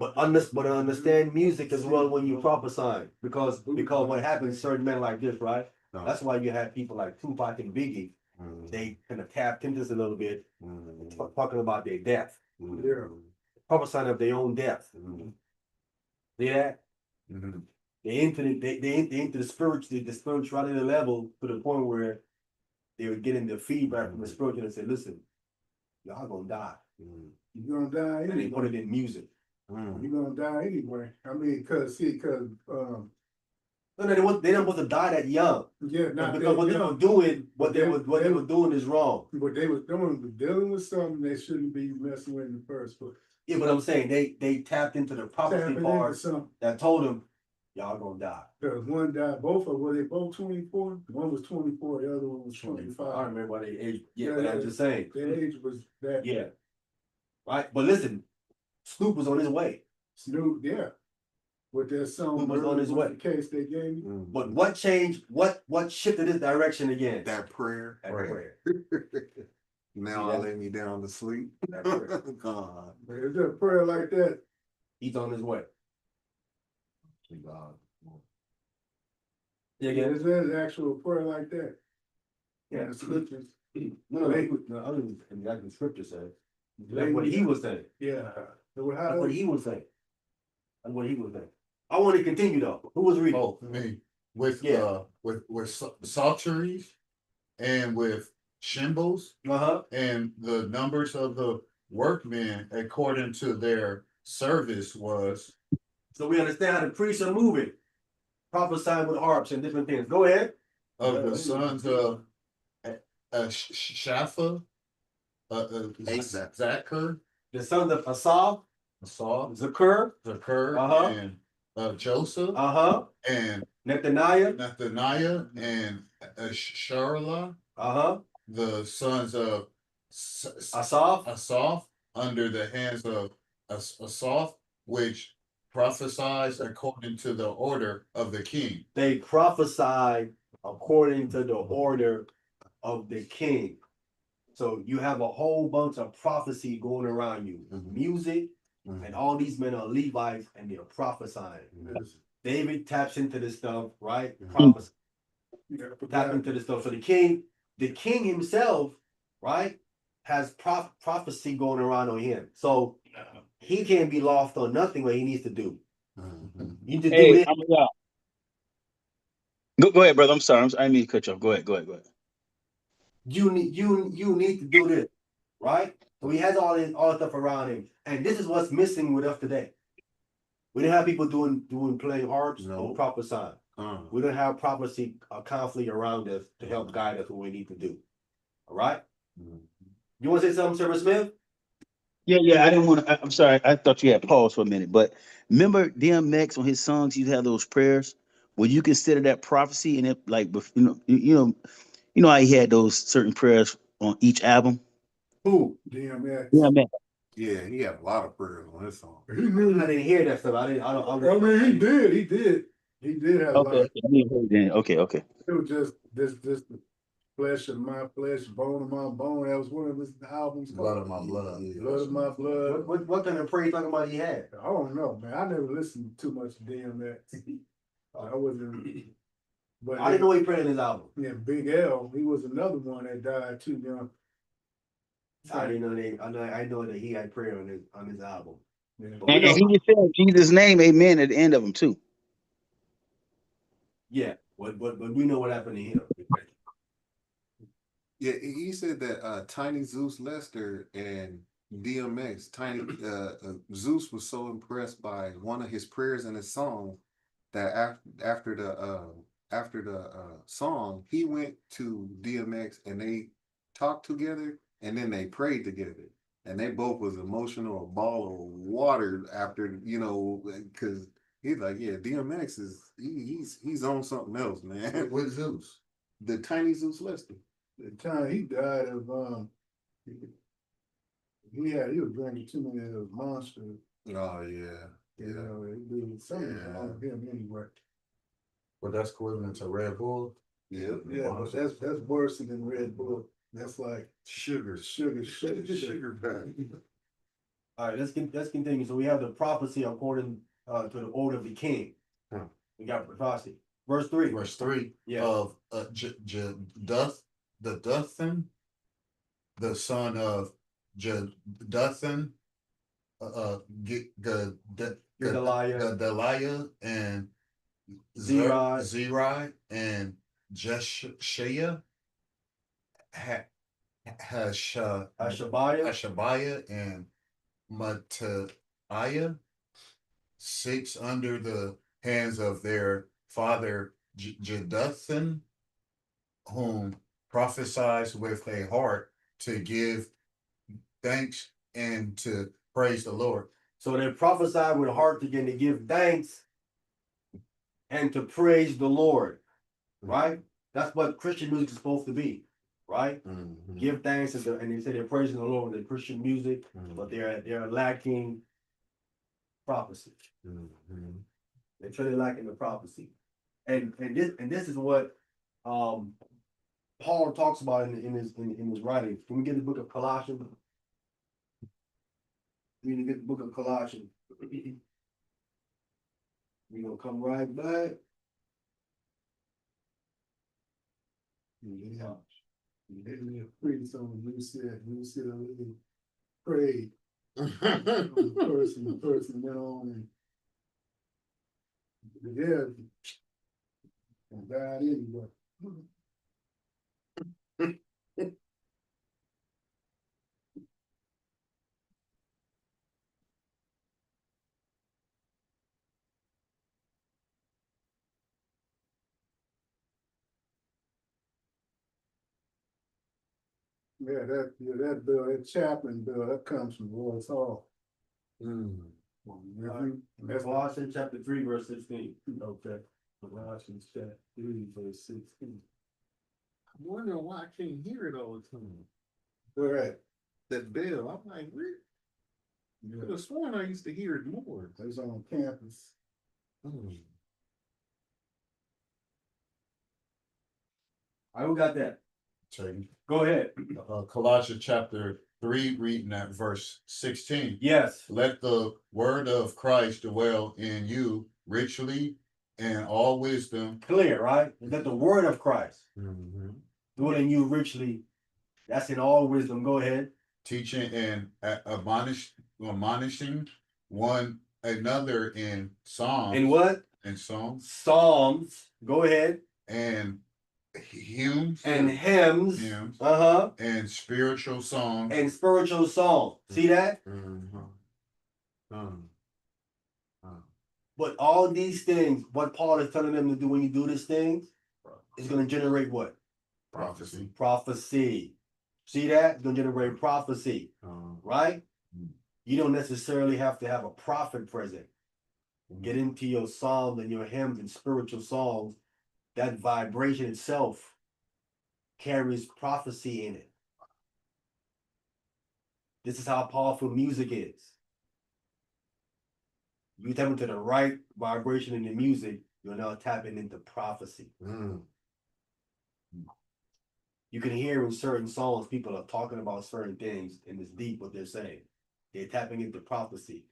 But understand music as well when you prophesy, because what happens, certain men like this, right? No. That's why you have people like Tupac and Biggie. Mhm. They kind of tapped into this a little bit, Mhm. talking about their death, Mhm. prophesying of their own death. Mhm. See that? Mhm. They into the spirituality level to the point where they were getting the feedback from the spiritual and said, listen, y'all gonna die. Mhm. You're gonna die And they put anyway. it in music. Mhm. You're gonna die anyway. I mean, No, they don't want to die that young. yeah, not Because what that they were young, doing, But what they were doing is wrong. but they was dealing with something they shouldn't be messing with in the first place. Yeah, but I'm saying they tapped into the prophecy Tapping into part something. that told them, y'all gonna die. Because one died, were they both 24? One was 24, the other one was I don't 25. remember what they age. Yeah, Yeah, but I'm yeah. just saying. Their age was that. Yeah. Right? But listen, Snoop was on his way. Snoop, yeah. With their song, Snoop was on his way. The case they gave me. Mhm. But what changed? What shifted this direction again? That prayer. That prayer. Now See I that? lay me down to sleep. That prayer. God. Is there a prayer like that? He's on his way. Yeah, Yeah, is there an actual prayer like that? Yeah. In the scriptures? No, I don't exactly the scripture says. That's what he was saying. Yeah. That's what he was saying. That's what he was saying. I want to continue though. Who was reading? Oh, me with Yeah. with psalteries and with cymbals Uh-huh. and the numbers of the workmen according to their service was So we understand how the priests are moving, prophesying with harps and different things. Go ahead. of the sons of Shapha, Asaph. Zachar, The sons of Asaph, Saul, Zakur, Zakur, Uh-huh. and Joseph, uh-huh, and Nethaniah, Nethaniah, and Sharla, uh-huh, the sons of Asaph, Asaph, under the hands of Asaph, which prophesies according to the order of the king. they prophesied according to the order of the king. So you have a whole bunch of prophecy going around you. Mhm. Music, Mhm. and all these men are Levites and they're prophesying. David taps into this stuff, right? Mhm. Prophesy. Yeah, Tap into this stuff. So the king himself, right, has prophecy going around on him. So he can't be lost on nothing what he needs to do. Mhm. You just do Hey, this. go ahead, brother. I'm sorry. I didn't mean to cut you off. Go ahead. You need to do this, right? So he has all this stuff around him, and this is what's missing with us today. We didn't have people doing playing harps No. or prophesying. We don't have prophecy constantly around us to help guide us what we need to do. All right. Mhm. You want to say something, Server Smith? Yeah. I didn't want to. I'm sorry. I thought you had paused for a minute, but remember DMX on his songs, he'd have those prayers. Would you consider that prophecy? And it like, you know how he had those certain prayers on each album. Who? DMX. Yeah, man. Yeah, he had a lot of prayers on his song. He knew. I didn't hear that stuff. I didn't. I mean, he did have a Okay. lot. I didn't hear it then. Okay. It was just this flesh of my flesh, bone of my bone. That was one of his albums. Blood of my blood. Blood of my blood. What kind of prayer you talking about he had? I don't know, man. I never listened too much to DMX. I wasn't. But I didn't know he prayed in his album. Yeah, Big L. He was another one that died too young. I didn't know that. I know that he had prayer on his album. Yeah. But we And know, he just said Jesus' name, amen, at the end of them too. yeah, but we know what happened to him. Yeah, he said that Tiny Zeus Lester and DMX, Zeus was so impressed by one of his prayers in his song that after the song, he went to DMX and they talked together and then they prayed together. And they both was emotional, a ball of water after, because he's like, yeah, DMX is he's on something else, man. With Zeus. The Tiny Zeus Lester. The time he died of he was drinking too many of those monsters. Oh yeah. You know, it did something wrong with him anyway. But that's equivalent to Red Bull. Yeah. Yeah, but that's worse than Red Bull. That's like Sugar. sugar back. All right, let's continue. So we have the prophecy according to the order of the king. Huh. We got prophecy. Verse 3. Verse 3 Yeah. of Duthan, the son of Duthan, Gedaliah, and Zerai, and Jeshaiah, Hashabiah, and Mattaiah, 6 under the hands of their father Jeduthun, whom prophesies with a heart to give thanks and to praise the Lord. So they prophesied with a heart again to give thanks and to praise the Lord. Right? That's what Christian music is supposed to be. Right? Mm-hmm. Give thanks and they say they're praising the Lord with the Christian music, but they're lacking prophecy. Mm-hmm. They're truly lacking the prophecy. And this is what Paul talks about in his writings. Can we get the book of Colossians? We need to get the book of Colossians. We're gonna come right back. Yeah. Pretty soon you said prayed. The person went on and died anyway. Yeah, that bill, that chaplain bill, that comes from Royce Hall. That's Colossians chapter 3, verse 16. Okay. Colossians chapter 3, verse 16. I'm wondering why I can't hear it all the time. Where at? That bell, I'm like, where? I could have sworn I used to hear it more. It was on campus. All right, who got that? Go ahead. Colossians chapter 3, reading at verse 16. Yes. Let the word of Christ dwell in you richly in all wisdom. Clear, right? Let the word of Christ dwell in you richly. That's in all wisdom. Go ahead. Teaching and admonishing one another in psalms. In what? In psalms. Psalms. Go ahead. And hymns. And hymns. And spiritual songs. And spiritual songs. See that? But all these things, what Paul is telling them to do when you do these things, is going to generate what? Prophecy. Prophecy. See that? It's gonna generate prophecy, Um, right? Mm. You don't necessarily have to have a prophet present. Get into your psalms and your hymns and spiritual songs. That vibration itself carries prophecy in it. This is how powerful music is. You tap into the right vibration in the music, you're now tapping into prophecy. mm, You can hear in certain songs people are talking about certain things, and it's deep what they're saying. They're tapping into prophecy.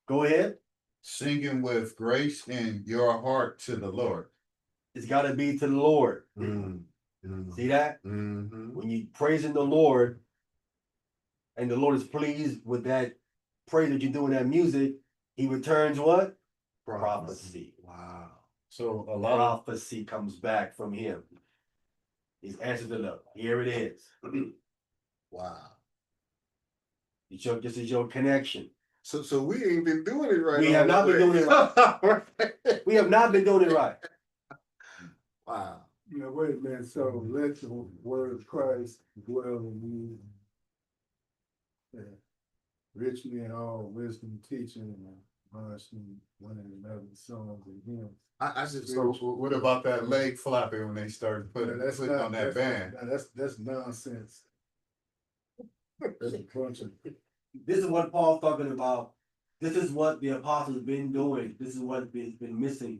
Go ahead. Singing with grace in your heart to the Lord. It's got to be to the Lord. mm, See that? mhm. When you praising the Lord, and the Lord is pleased with that praise that you do in that music, He returns what? Prophecy. Wow. So a lot of Prophecy comes back from Him. He's answered the love. Here it is. Wow. This is your connection. So we ain't been doing it right. We have not been doing it right. We have not been doing it right. Wow. You know, wait a minute, so let the word of Christ dwell in you. Richly in all wisdom, teaching, and admonishing one another, songs and hymns. I just so what about that leg flapping when they started putting on that band? That's nonsense. That's a bunch of. This is what Paul's talking about. This is what the apostles been doing. This is what's been missing.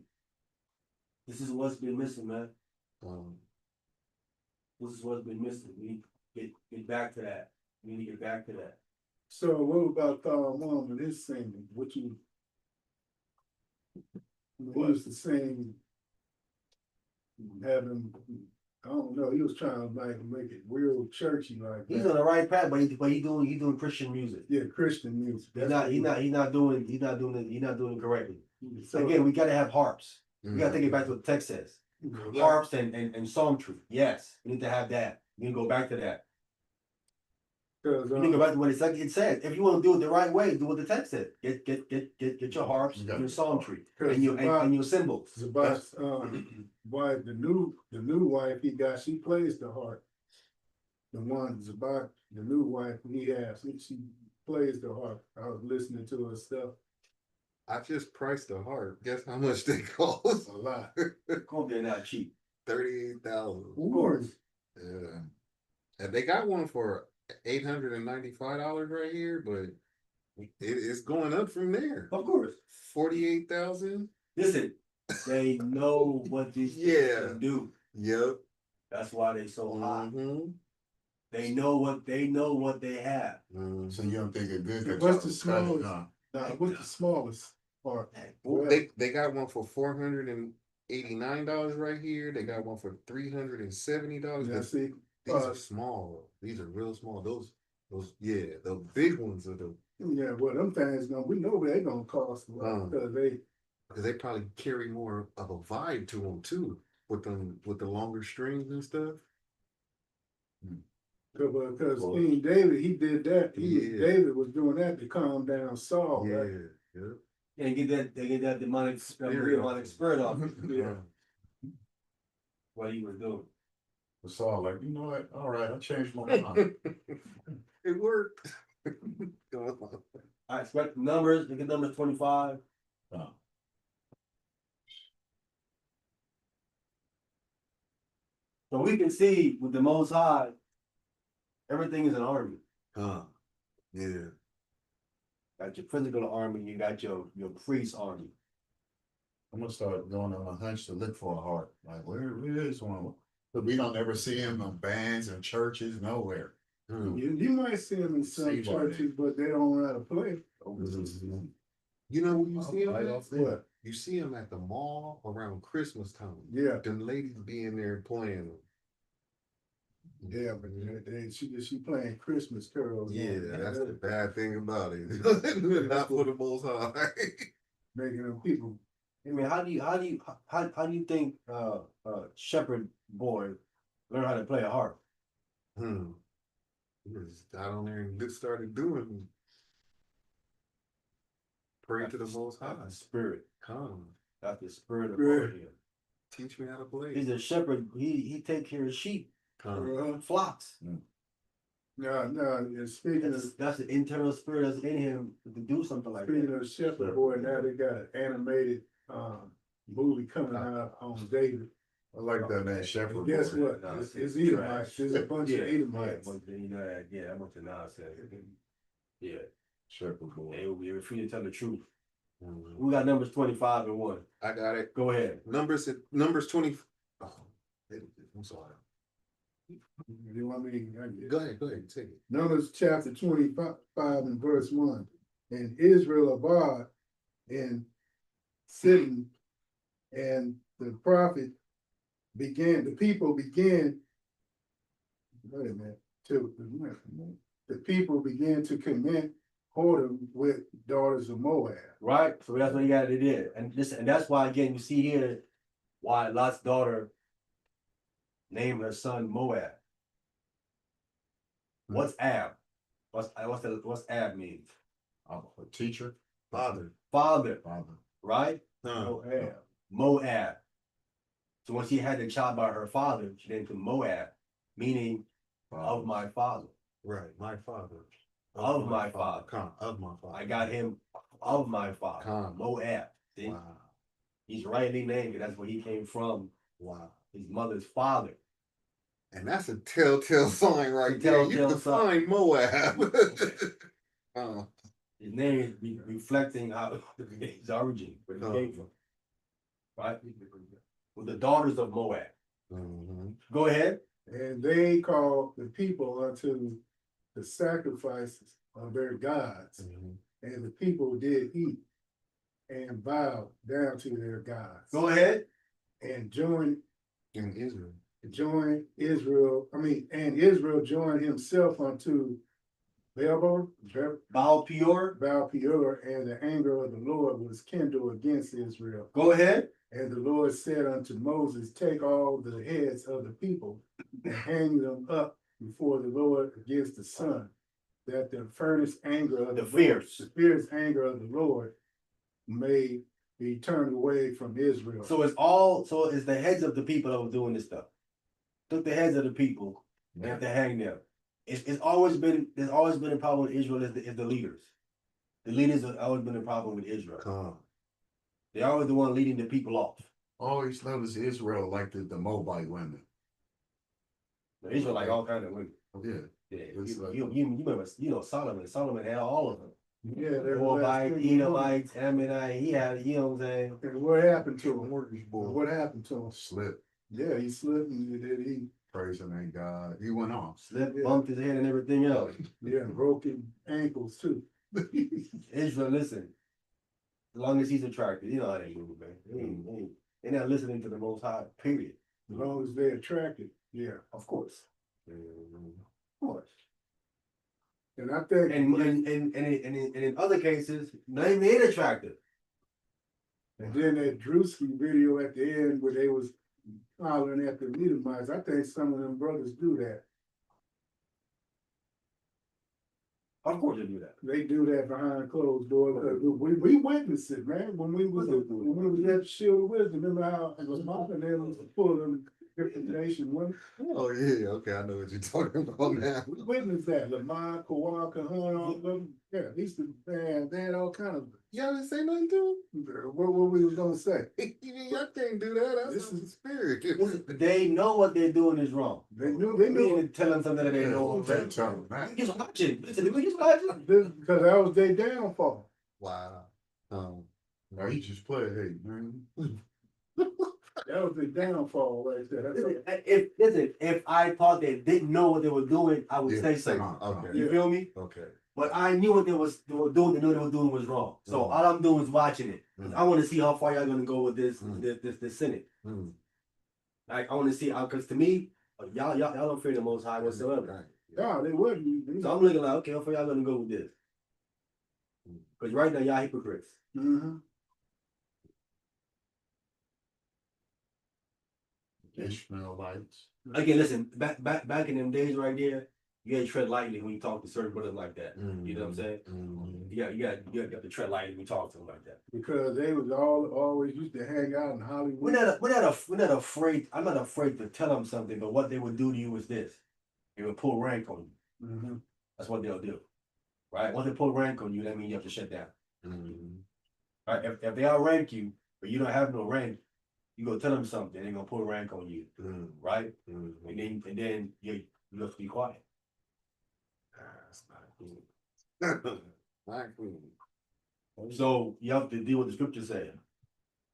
This is what's been missing, man. This is what's been missing. We need to get back to that. We need to get back to that. So what about Mom and his singing? What you? He was the same. Having, I don't know. He was trying to like make it real churchy, like He's that. on the right path, but he doing Christian music. Yeah, Christian music. He's not doing it correctly. So, Again, we gotta have harps. We Mm-hmm. gotta take it back to what the text says. Harps and psalmistry. Yes, we need to have that. We need to go back to that. because We need to go back to what it said. If you want to do it the right way, do what the text said. Get your harps, Yeah. your psalmistry, Because and your symbols. Zabot's wife, the new wife he got, she plays the harp. The one Zabot, the new wife he has, she plays the harp. I was listening to her stuff I just priced the harp. Guess how much they cost? a lot. Hope they're not cheap. 38,000. Of course. Yeah. And they got one for $895 right here, but it's going up from there. Of course. 48,000. Listen, they know what these things Yeah. can do. Yep. That's why they so high. Mm-hmm. They know what they have. So you don't think it's good that What's the y'all cut it smallest? down? What's the smallest part? Well, they got one for $489 right here. They got one for $370. Yeah, see, These are small. These are real small. Those yeah, the big ones are the yeah, well, them things we know they gonna cost a lot because they probably carry more of a vibe to them too, with the longer strings and stuff. Because King David, he did that. Yeah. David was doing that to calm down Saul. Yeah, Right? yeah. And get that demonic spirit off Yeah. what he was doing. It's all like, you know what? All right, I changed my mind. It worked. All right, expect numbers. Look at numbers 25. Oh. So we can see with the Most High, everything is an army. Yeah. Got your physical army, you got your priest army. I'm gonna start going on a hunch to look for a heart. Like, where is one? But we don't ever see him in bands and churches, nowhere. You might see them in some See why churches, but they don't know how to play. You know where you see him Right at? off there. What? You see him at the mall around Christmas time. Yeah, Them ladies be in there playing. yeah, but she playing Christmas carols. Yeah, that's the That's bad thing about it. Not for the Most High. making them people. I mean, how do you think shepherd boy learn how to play a harp? He just got on there and just started doing. Pray to the Most High. That's the spirit. Come, That's the spirit of Spirit. God here. teach me how to play. He's a shepherd. He take care of sheep, Come. flocks. No, it's speaking of, That's the internal spirit that's in him to do something like speaking that. of Shepherd Boy, now they got an animated, movie coming out on David. I like that name, Shepherd And guess Boy. what? No, It's it's Edomites. trash. There's a bunch Yeah, of Edomites. you know that, yeah, that bunch of nonsense. Yeah, Shepherd Boy. they were free to tell the truth. Mhm. We got numbers 25 and 1. I got it. Go ahead. Numbers 20. Oh, I'm sorry. You want me? Go ahead, take it. Numbers chapter 25 and verse 1. And Israel abode in sitting, and the people began, wait a minute, the people began to commit whoredom with daughters of Moab. Right? So that's what he got to do. And that's why again you see here why Lot's daughter named her son Moab. What's Ab? What's Ab means? A teacher, Father. Father, father. right? Moab. Moab. So when she had the child by her father, she named him Moab, meaning of my father. Right, my father. Of my father. Of my father. I got him of my father. Come. Moab. See? Wow. He's rightly named because that's where he came from. Wow. His mother's father. And that's a telltale sign right there. You Telltale sign. define Moab. His name is reflecting how his origin, where he came from. Right? With the daughters of Moab. Mhm. Go ahead. And they called the people unto the sacrifices of their gods. Mhm. And the people did eat and bow down to their gods. Go ahead. And joined In Israel. Israel, and Israel joined himself unto Baal Baal-peor. Peor, and the anger of the Lord was kindled against Israel. Go ahead. And the Lord said unto Moses, take all the heads of the people and hang them up before the Lord against the sun, that the fierce anger of the fierce anger of the Lord may be turned away from Israel. So it's the heads of the people that were doing this stuff. Took the heads of the people and have to hang them. There's always been a problem with Israel is the leaders. The leaders have always been a problem with Israel. Come. They're always the one leading the people off. Always notice Israel like the Moabite women. Israel like all kinds of women. Yeah. Yeah, It's like- you remember, Solomon. Solomon had all of them. Yeah, they're Moabite, Edomites, Ammonite. He had, you know what I'm saying? And what happened to him? Mortgage boy. What happened to him? Slip, Yeah, he slipped and he praising thank God. He went off. Slipped, Yeah. bumped his head and everything else. broken ankles too. Israel, listen. As long as he's attracted, you know how they move, man. They're not listening to the Most High. Period. As long as they're attracted, yeah. Of course. Mhm. Of course. And I think And in other cases, they ain't attractive. and then that Drewski video at the end where they was hollering at the Edomites, I think some of them brothers do that. Of course they do that. They do that behind closed doors. We witnessed it, man. When we was at Shield of Wisdom, remember how it was mobbing them was full of different nation women. Oh yeah, okay, I know what you're talking about now. We witnessed that. Lamont, Kawhi, Kahan, all of them. Yeah, at least they had all kind of Y'all didn't say nothing to what we was gonna say. him? Y'all can't do that. That's This the is- spirit. They know what they're doing is wrong. They knew We need to tell them something that they know They already. tell them that. We just watching. Listen, we just watching. because that was their downfall. Wow. No, he just played, hey, man. That was their downfall right there. That's If I thought they didn't know what they were doing, I would say so. Okay. You feel me? Okay. But I knew what they were doing. They knew what they were doing was wrong. So all I'm doing is watching it. I want to see how far y'all gonna go with this Senate. Mm. Like I want to see because to me, y'all don't fear the Most High whatsoever. No, they wouldn't. So I'm looking like, okay, how far y'all gonna go with this? Because right now y'all hypocrites. Mm-hmm. Ishmaelites. Again, listen, back in them days right there, you had to tread lightly when you talk to certain brothers like that. You know what I'm saying? Mhm. You got to tread lightly when you talk to them like that. Because they was always used to hang out in Hollywood. We're not afraid. I'm not afraid to tell them something, but what they would do to you is this: they would pull rank on you. Mhm. That's what they'll do. Right? Once they put rank on you, that means you have to shut down. Mhm. Right? If they outrank you, but you don't have no rank, you go tell them something, they're gonna put rank on you. Mhm. Right? Mhm. And then you have to be quiet. That's not cool. Not cool. So you have to deal with the scripture saying.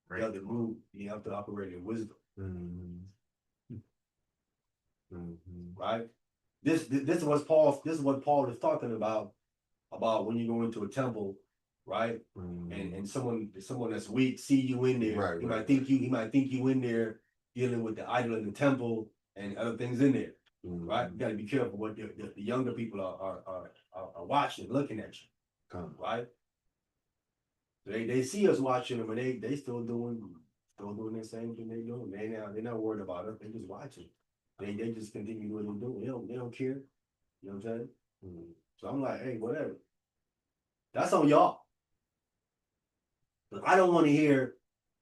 You have to move, you have to operate in wisdom. Mhm. Mhm. Right? This is what Paul is talking about when you go into a temple, right? Mhm. And someone that's weak see you in there. Right, he right, might think you in there dealing with the idol in the temple and other things in there. Mhm. Right? You gotta be careful what the younger people are watching, looking at you. Come. Right? They see us watching them and they still doing the same thing they doing. They're not worried about us, they just watching. They just continue doing what they're doing. They don't care. You know what I'm saying? Mhm. So I'm like, hey, whatever. That's on y'all. But I don't want to hear,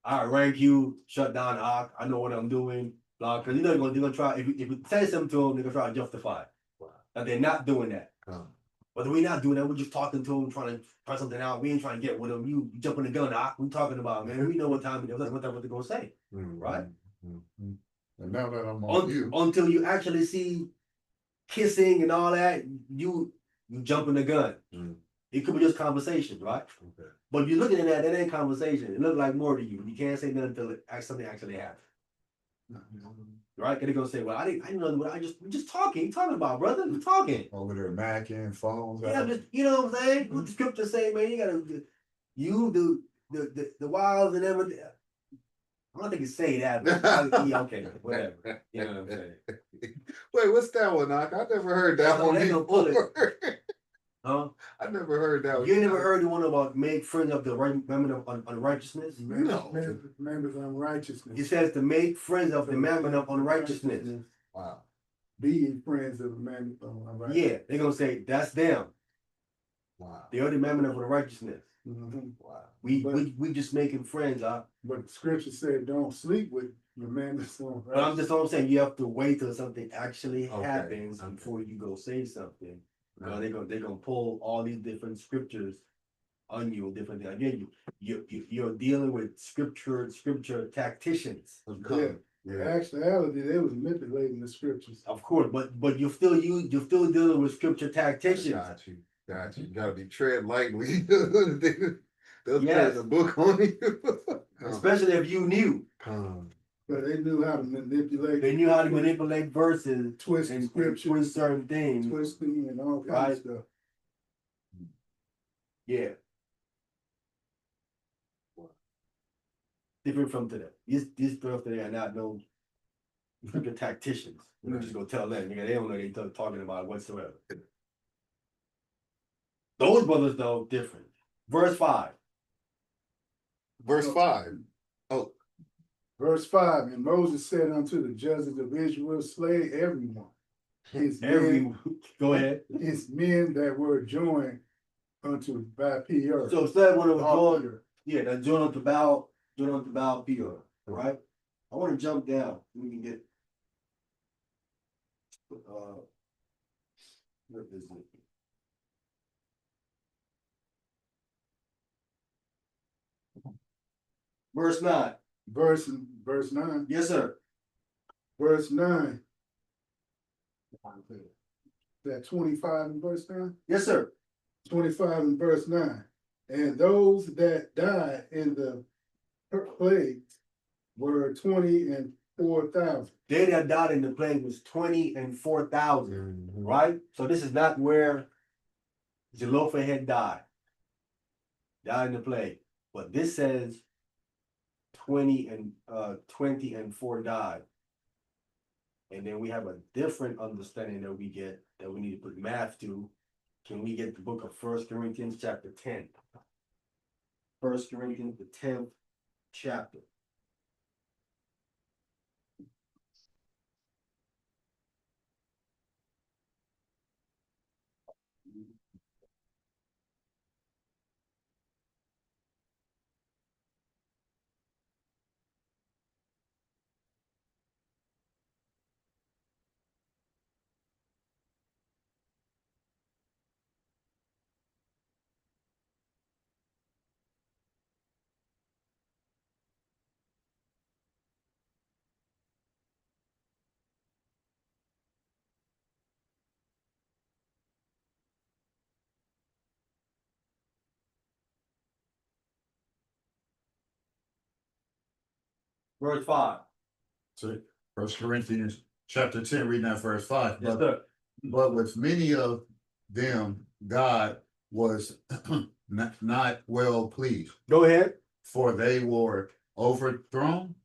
I rank you, shut down the Ark, I know what I'm doing, blah, because you know they're gonna try, if you say something to them, they're gonna try to justify it. Wow. That they're not doing that. Come. But we're not doing that, we're just talking to them, trying to try something out. We ain't trying to get with them. You jumping the gun, Ark, we talking about, man. We know what time it is, what they're gonna say, Mhm. right? Mhm. And now that I'm on you, Until you actually see kissing and all that, you jumping the gun. Mhm. It could be just conversation, right? Okay. But if you're looking at that ain't conversation. It look like more to you. You can't say nothing until something actually happens. Right? Because they're gonna say, well, I didn't know what we're just talking. You talking about, brother? We're talking. over there macking phones Yeah, out. just you know what I'm saying? What the scripture say, man, you gotta the wiles and everything. I don't think it say that, but yeah, okay, whatever. You know what I'm saying? Wait, what's that one, Knock? I never heard that So one they gonna pull it. before. Huh? I never heard that one. You never heard the one about make friends of the right women of unrighteousness? No. Members of unrighteousness. It says to make friends of the mammon of unrighteousness. Wow. Be friends of the man of unrighteousness. Yeah, they're gonna say that's them. Wow. They are the mammon of unrighteousness. Mhm. Wow. We just making friends, But the scripture said, "Don't sleep with the man that's on." But I'm just all saying you have to wait till something actually Okay, happens okay. before you go say something. Because Right. they're gonna pull all these different scriptures on you, different things. Again, you're dealing with scripture tacticians. Yeah. In actuality, they was manipulating the scriptures. Of course, but you're still dealing with scripture tacticians. Got you. Got you. You gotta be tread lightly. They'll Yes. turn the book on you. Especially if you knew. But they knew how to manipulate. They knew how to manipulate verses, twist and scripture, twist certain things. twisting and all kinds Right. of stuff. Yeah. Different from today. These girls today are not no scripture tacticians. You can just go tell them, nigga, they don't know what they're talking about whatsoever. Those brothers, though, different. Verse 5. Verse 5. Oh. Verse 5, and Moses said unto the judges of Israel, slay everyone. His Go ahead. His men that were joined unto Baal. So instead one of them joined, yeah, that joined unto Baal Peor, right? I want to jump down. We can get where is it? Verse 9. Verse 9. Yes, sir. Verse 9. That 25 in verse 9? Yes, sir. 25 in verse 9. And those that died in the plague were 20 and 4,000. They that died in the plague was 20 and 4,000, right? So this is not where Zelophehad died in the plague. But this says 20 and 4 died. And then we have a different understanding that we get that we need to put math to. Can we get the book of 1 Corinthians chapter 10? 1 Corinthians, the 10th chapter. verse 5. So 1 Corinthians chapter 10, reading that verse 5. Yes, sir. But with many of them, God was not well pleased, Go ahead. for they were overthrown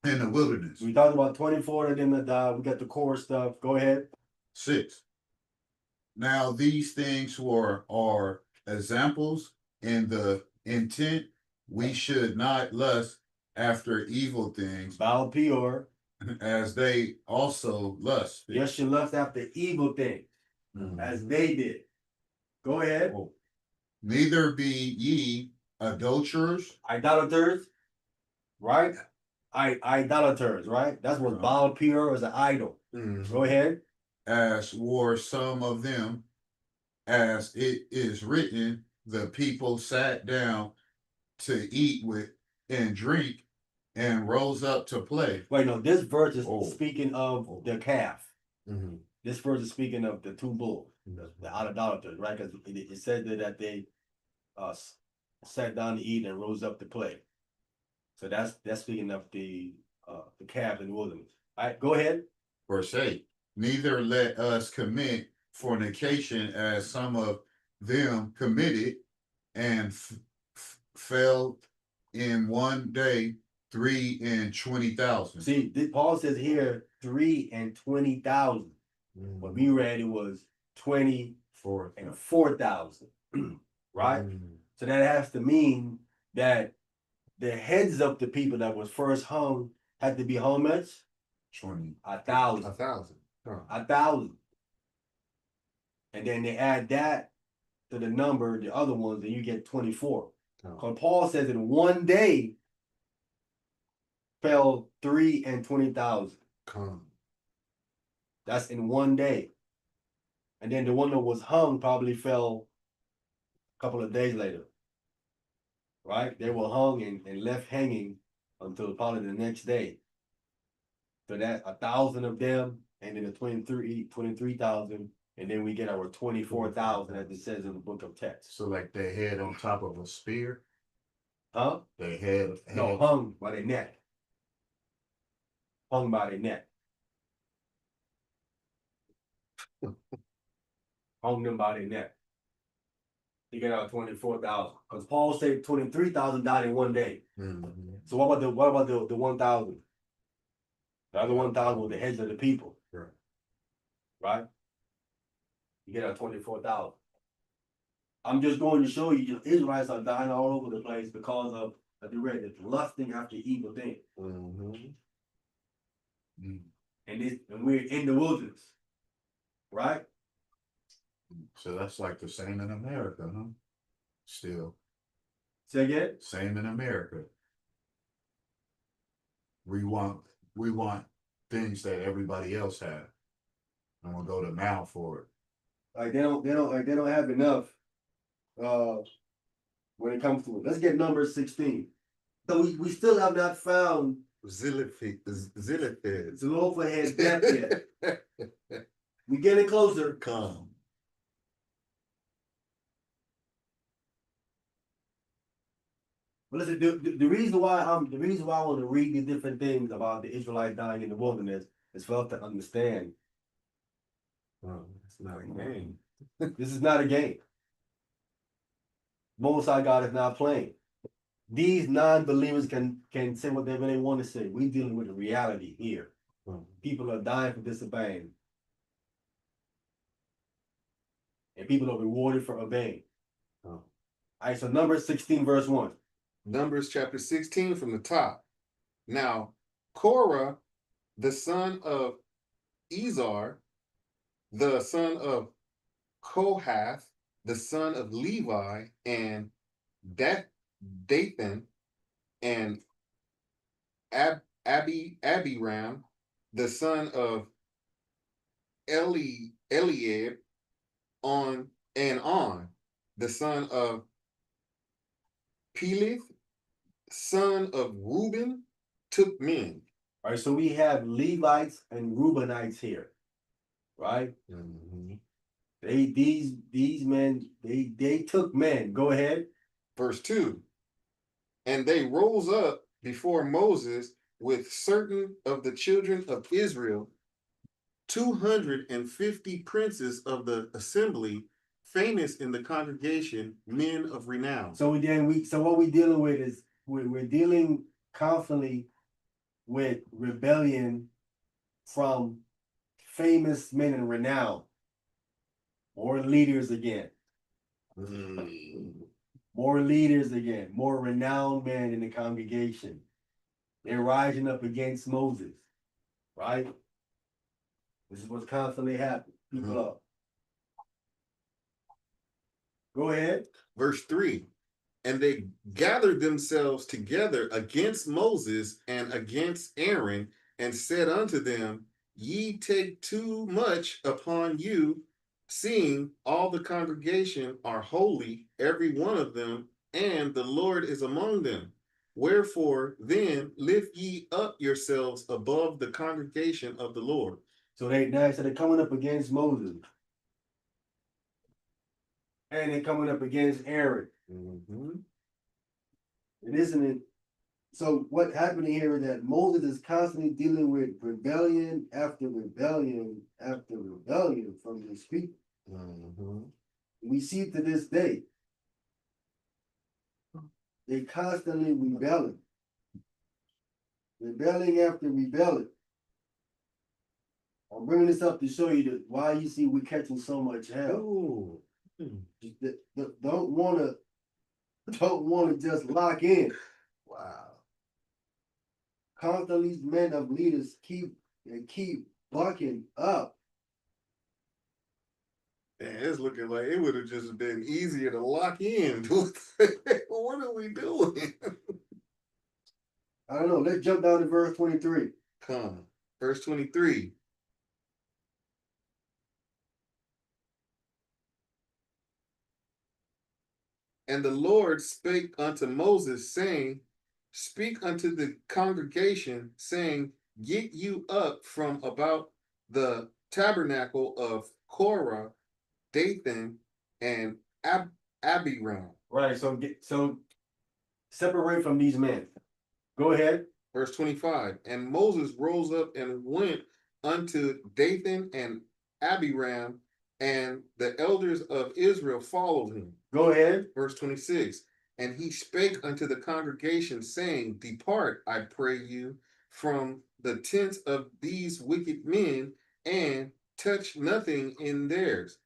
in the wilderness. We talked about 24 of them that died. We got the core stuff. Go ahead. 6. Now these things are examples in the intent we should not lust after evil things, Baal Peor. as they also lust. Yes, you lust after evil things, as they did. Go ahead. Neither be ye adulterers, Idolaters, right? Idolaters, right? That's what Baal Peor is, an idol. Go ahead. as were some of them, as it is written, the people sat down to eat with and drink and rose up to play. Wait, no, this verse is Oh. speaking of the calf. Mm-hmm. This verse is speaking of the two bulls, the idolaters, right? Because it said that they sat down to eat and rose up to play. So that's speaking of the calf in the wilderness. All right, go ahead. Verse 8. Neither let us commit fornication, as some of them committed, and fell in one day 320,000. See, Paul says here 320,000. When we read it was 24 and 4,000, right? So that has to mean that the heads of the people that was first hung had to be how much? 20. 1,000. 1,000. 1,000. And then they add that to the number, the other ones, and you get 24. Because Paul says in one day fell 320,000. Come. That's in one day. And then the one that was hung probably fell a couple of days later. Right? They were hung and left hanging until probably the next day. So that 1,000 of them, and then the 23,000, and then we get our 24,000 as it says in the book of text. So like they head on top of a spear. Huh? They head No, hung by their neck. Hung by their neck. Hung them by their neck. You get out 24,000. Because Paul said 23,000 died in one day. So what about the 1,000? The other 1,000 were the heads of the people. Right? You get out 24,000. I'm just going to show you the Israelites are dying all over the place because of the red, lusting after evil things. And we're in the wilderness. Right? So that's like the same in America, huh? Still. Say again? Same in America. We want things that everybody else has. I'm gonna go to now for it. Like they don't have enough when it comes to it. Let's get number 16. So we still have not found Zelophehad's death yet. We getting closer. Come. But listen, the reason why I want to read these different things about the Israelites dying in the wilderness is for us to understand. It's not a game. This is not a game. Most High God is not playing. These non-believers can say whatever they want to say. We're dealing with the reality here. People are dying for disobeying. And people are rewarded for obeying. All right, so Numbers 16, verse 1. Numbers chapter 16 from the top. Now, Korah, the son of Izar, the son of Kohath, the son of Levi, and Dathan, and Abiram, the son of Eliab, on, the son of Peleth, son of Reuben, took men. All right, so we have Levites and Reubenites here, right? These men, they took men. Go ahead. Verse 2. And they rose up before Moses with certain of the children of Israel, 250 princes of the assembly, famous in the congregation, men of renown. So what we dealing with is we're dealing constantly with rebellion from famous men in renown, or leaders again. More leaders again, more renowned men in the congregation. They're rising up against Moses, right? This is what's constantly happening. People up. Go ahead. Verse 3. And they gathered themselves together against Moses and against Aaron, and said unto them, Ye take too much upon you, seeing all the congregation are holy, every one of them, and the Lord is among them. Wherefore then lift ye up yourselves above the congregation of the Lord. So they're coming up against Moses. And they're coming up against Aaron. And isn't it? So what happened here is that Moses is constantly dealing with rebellion after rebellion after rebellion from his people. We see to this day. They constantly rebelling. Rebelling after rebelling. I'm bringing this up to show you why you see we're catching so much hell. Don't wanna just lock in. Wow. Constantly these men of leaders keep bucking up. Man, it's looking like it would have just been easier to lock in. What are we doing? I don't know. Let's jump down to verse 23. Come. Verse 23. And the Lord spake unto Moses, saying, Speak unto the congregation, saying, Get you up from about the tabernacle of Korah, Dathan, and Abiram. Right. So separate from these men. Go ahead. Verse 25. And Moses rose up and went unto Dathan and Abiram, and the elders of Israel followed him. Go ahead. Verse 26. And he spake unto the congregation, saying, Depart, I pray you, from the tents of these wicked men, and touch nothing in theirs,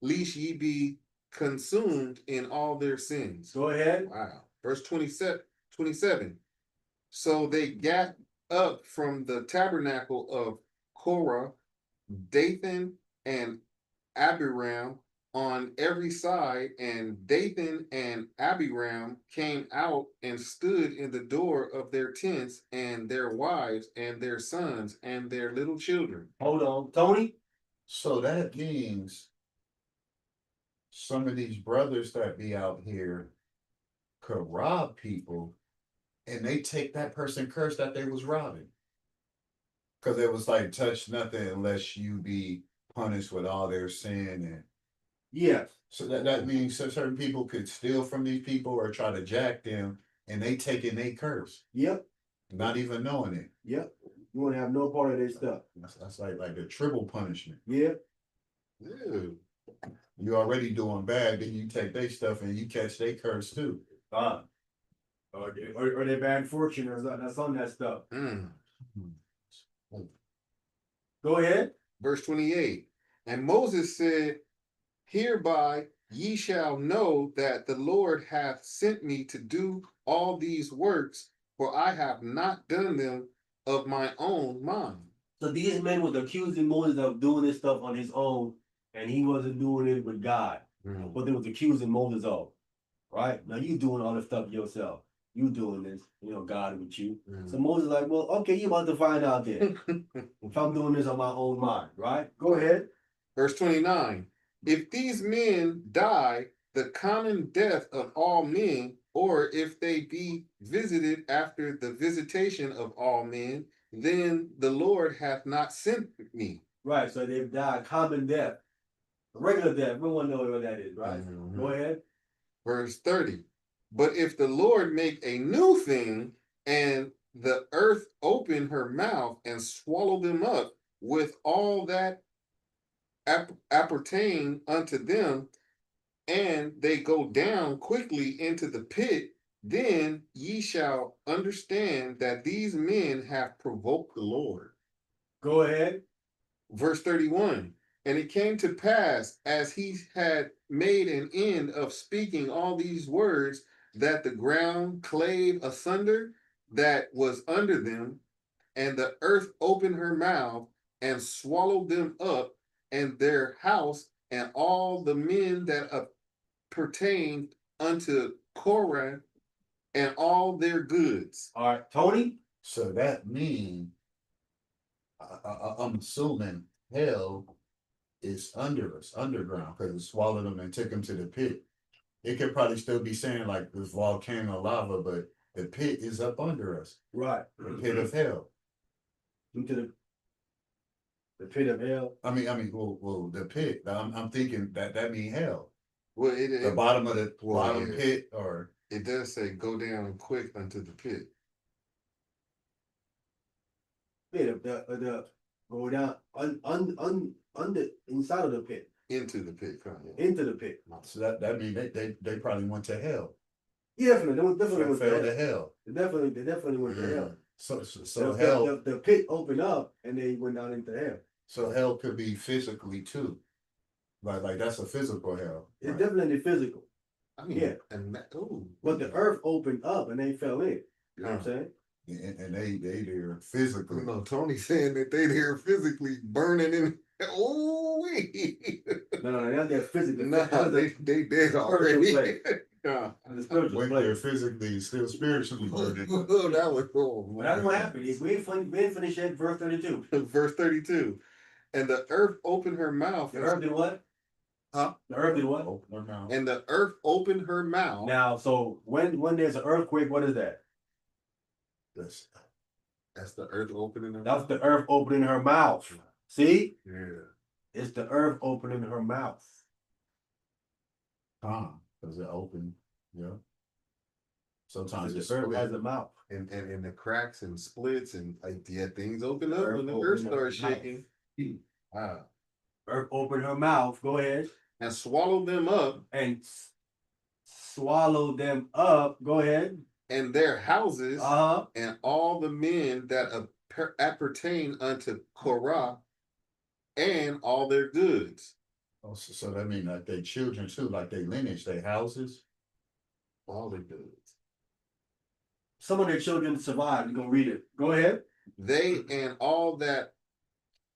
lest ye be consumed in all their sins. Go ahead. Wow. Verse 27. So they got up from the tabernacle of Korah, Dathan, and Abiram on every side, and Dathan and Abiram came out and stood in the door of their tents, and their wives and their sons and their little children. Hold on. Tony? So that means some of these brothers that be out here could rob people, and they take that person curse that they was robbing. Because it was like, touch nothing unless you be punished with all their sin. And Yes. so that means certain people could steal from these people or try to jack them, and they taking they curse. Yep. Not even knowing it. Yep. You won't have no part of their stuff. That's like a triple punishment. Yep. Ew. You already doing bad, then you take their stuff and you catch their curse too. Or their bad fortune or that's on that stuff. Go ahead. Verse 28. And Moses said, Hereby ye shall know that the Lord hath sent me to do all these works, for I have not done them of my own mind. So these men was accusing Moses of doing this stuff on his own, and he wasn't doing it with God. But they was accusing Moses of. Right? Now you doing all this stuff yourself. You doing this, God with you. So Moses like, well, okay, you about to find out then. If I'm doing this on my own mind, right? Go ahead. Verse 29. If these men die the common death of all men, or if they be visited after the visitation of all men, then the Lord hath not sent me. Right, so they've died common death. Regular death, everyone knows what that is, right? Go ahead. Verse 30. But if the Lord make a new thing, and the earth opened her mouth and swallowed them up with all that appertain unto them, and they go down quickly into the pit. Then ye shall understand that these men have provoked the Lord. Go ahead. Verse 31. And it came to pass, as he had made an end of speaking all these words, that the ground clave asunder that was under them, and the earth opened her mouth and swallowed them up, and their house, and all the men that pertained unto Korah, and all their goods. All right, Tony. So that means, I'm assuming hell is under us, underground, because it swallowed them and took them to the pit. It could probably still be saying like this volcano lava, but the pit is up under us, Right. the pit of hell. Into the pit of hell. Well, the pit. I'm thinking that mean hell. Well, The bottom of the well, bottom yeah. pit, or It does say go down quick unto the pit. Pit of the go down under inside of the pit. Into the pit, come on. Into the pit. so that mean they probably went to hell. Yeah, definitely. They definitely went Fell to to hell. hell. They definitely went to hell. So hell. The pit opened up and they went down into hell. So hell could be physically too. Like that's a physical hell. It's right? definitely physical. I mean, Yeah. and that, ooh. But the earth opened up and they fell in. You know what I'm saying? And they there physically. No, Tony's saying that they there physically burning in. Oh, No, not that physically. nah, they dead already. Yeah. The spiritual Went place. there physically, still spiritually burning. Oh, that was cool. But that's what happened. We ain't finished yet. Verse 32. Verse 32. And the earth opened her mouth. The earth did what? Huh? The earth did what? Open their mouth. And the earth opened her mouth. Now, so when there's an earthquake, what is that? That's the earth opening her That's the earth opening her mouth. See? Yeah. It's the earth opening her mouth. Because it open, yeah. Sometimes The it's earth split. has a mouth. And the cracks and splits and like yeah, things open The up earth when the opened earth her starts mouth. shaking. Wow. Earth opened her mouth. Go ahead. And swallowed them up, And swallow them up. Go ahead. and their houses, Uh-huh. and all the men that appertain unto Korah, and all their goods. Oh, so that means like their children too, like their lineage, their houses. All their goods. Some of their children survived. You're gonna read it. Go ahead. They and all that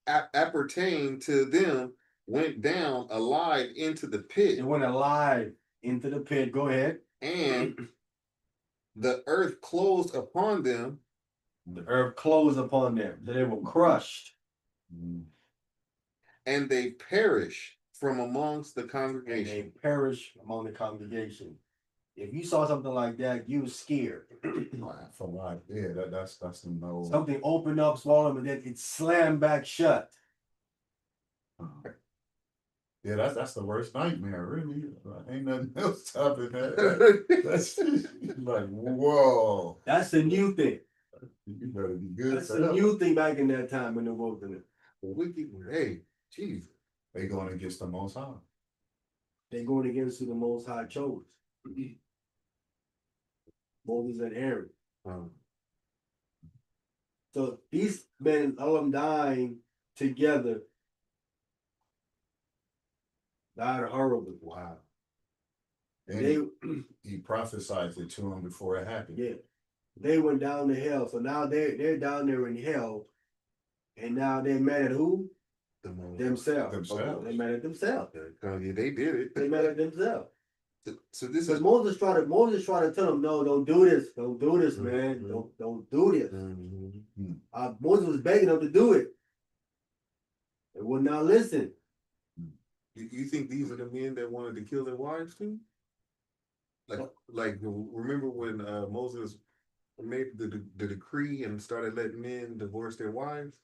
appertain to them went down alive into the pit. They went alive into the pit. Go ahead. And the earth closed upon them. The earth closed upon them. So they were crushed. And they perished from amongst the And congregation. they perished among the congregation. If you saw something like that, you was scared. For life, yeah, that's the no. Something opened up, swallowed them, and then it slammed back shut. Yeah, that's the worst nightmare, really. Ain't nothing else topping that. That's like, whoa. That's the new thing. You better be good. That's the new thing back in that time in the wilderness. Wicked, hey, Jesus. They going against the Most High. They going against who the Most High chose. Moses and Aaron. So these men, all of them dying together, died horribly. Wow. They, And he prophesied it to him before it happened. yeah, they went down to hell. So now they're down there in hell, and now they're mad at who? Themselves. Themselves. They mad at themselves. Yeah, they did it. They mad at themselves. So this Because is Moses tried to tell them, no, don't do this, man, Mhm. don't do this. Mhm. Moses was begging them to do it. They would not listen. You think these are the men that wanted to kill their wives too? Like remember when Moses made the decree and started letting men divorce their wives?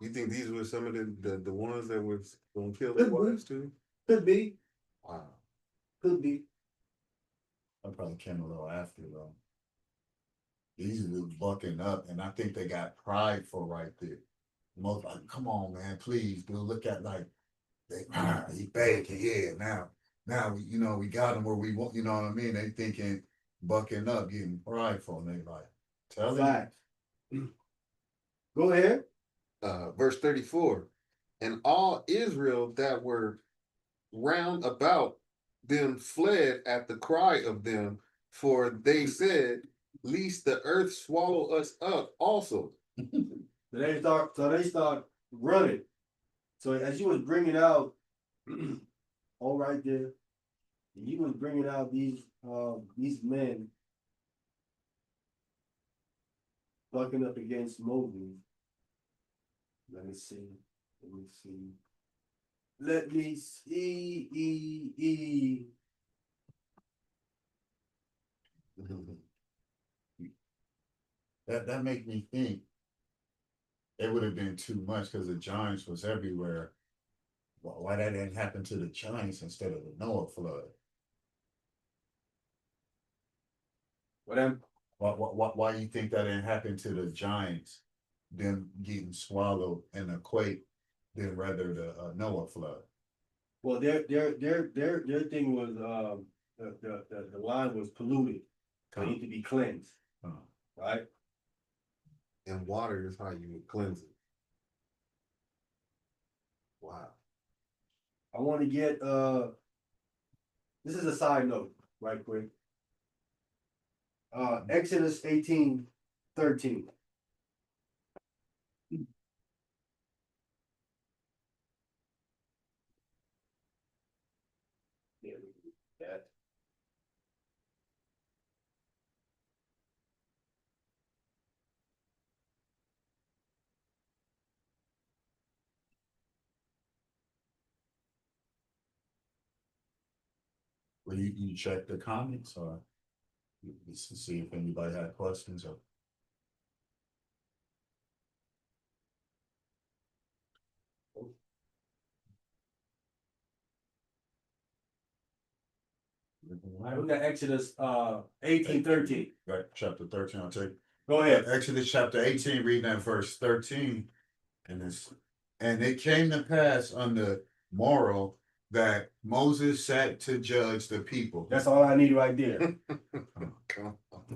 You think these were some of the ones that was gonna kill their Could be. wives too? Could be, Wow. could be. I probably came a little after though. These are bucking up, and I think they got prideful right there. Most like, come on, man, please, dude. Look at like they he begging, yeah. Now we got him where we want. You know what I mean? They thinking bucking up, getting prideful, and they like tell him. Facts. Go ahead. Verse 34. And all Israel that were round about them fled at the cry of them, for they said, Lest the earth swallow us up also. So they start running. So as you was bringing out, all right there, you was bringing out these men bucking up against Moses. Let me see. Let me see. Let me see. That make me think it would have been too much because the giants was everywhere. Why that didn't happen to the giants instead of the Noah flood? Why you think that didn't happen to the giants, them getting swallowed in a quake, than rather the Noah flood? Well, their thing was the line was polluted. They need to be cleansed, right? And water is how you would cleanse it. Wow. I want to get this is a side note, right quick. Exodus 18:13. Yeah, that. Well, you check the comments or just to see if anybody had questions or. All right, we got Exodus 18:13. Right, chapter 13, I'll take. Go ahead. Exodus chapter 18, reading at verse 13. And it came to pass on the morrow that Moses sat to judge the people. That's all I need right there.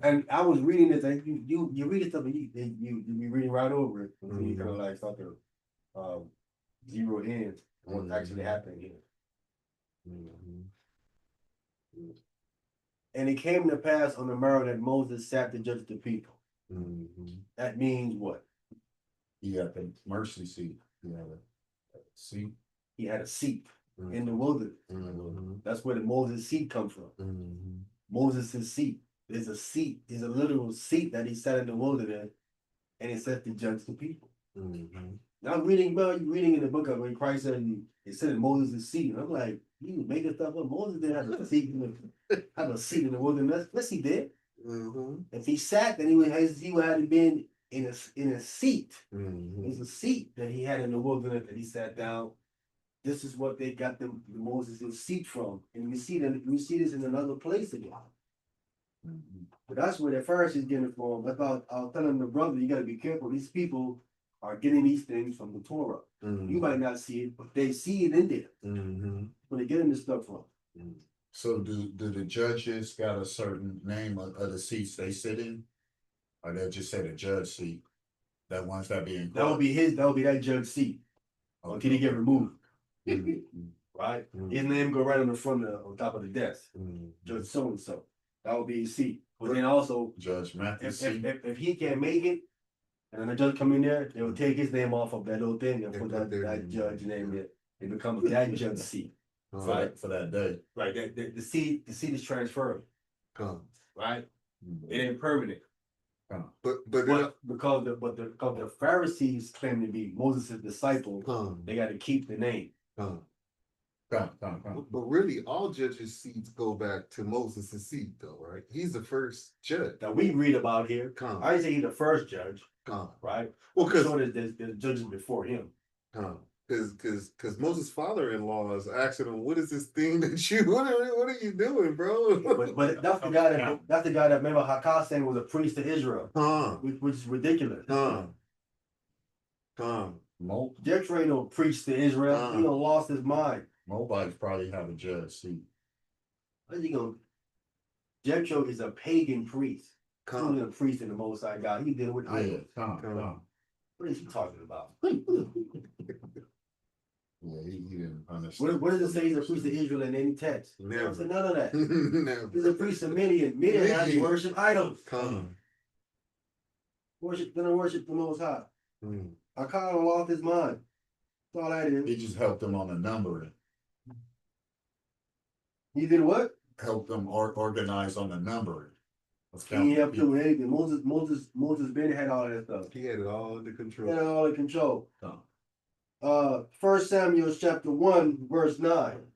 And I was reading this, and you read it stuff, and you be reading right over it. So you kind of like start to zero in on what's actually happening here. And it came to pass on the morrow that Moses sat to judge the people. That means what? He got the mercy seat. He had a seat. He had a seat in the wilderness. That's where the Moses seat comes from. Moses' seat. There's a seat. There's a literal seat that he sat in the wilderness, and he sat to judge the people. Now I'm reading, you reading in the book of when Christ said he sat in Moses' seat. And I'm like, he was making stuff up. Moses didn't have a seat in the wilderness. Yes, he did. If he sat, then he would have been in a seat. There's a seat that he had in the wilderness that he sat down. This is what they got the Moses' seat from. And we see this in another place again. But that's where the Pharisees getting it from. I was telling the brother, you gotta be careful. These people are getting these things from the Torah. You might not see it, but they see it in there. Where they getting this stuff from. So do the judges got a certain name of the seats they sit in? Or they'll just say the judge seat? That ones that be in court? That would be that judge seat. Until he get removed. Right? His name go right on the front on top of the desk. Judge so and so. That would be his seat. But then also Judge Matthew's seat. If he can't make it, and then the judge come in there, they will take his name off of that little thing and put that judge name there. It becomes that judge seat. For that day. Right. The seat is transferred. Right? It ain't permanent. But because the Pharisees claim to be Moses' disciples, they got to keep the name. But really, all judges' seats go back to Moses' seat, though, right? He's the first judge that we read about here. I say he's the first judge, right? Well, because there's judges before him. Because Moses' father-in-law is asking him, "What is this thing that you? What are you doing, bro?" But that's the guy that remember Hakkasan was a priest to Israel, which is ridiculous. Jethro ain't no priest to Israel. He done lost his mind. Nobody's probably have a judge seat. How's he gonna? Jethro is a pagan priest. He's a priest in the Most High God. He dealing with idols. What is he talking about? Yeah, he didn't understand. What does it say he's a priest of Israel in any text? Never. Say none of that. Never. He's a priest of Midian. Midian actually worship idols. Gonna worship the Most High. Akkad lost his mind. That's all that is. He just helped them on the numbering. He did what? Helped them organize on the numbering. He helped do anything. Moses Ben had all that stuff. He had it all under control. He had it all in control. 1 Samuel chapter 1, verse 9.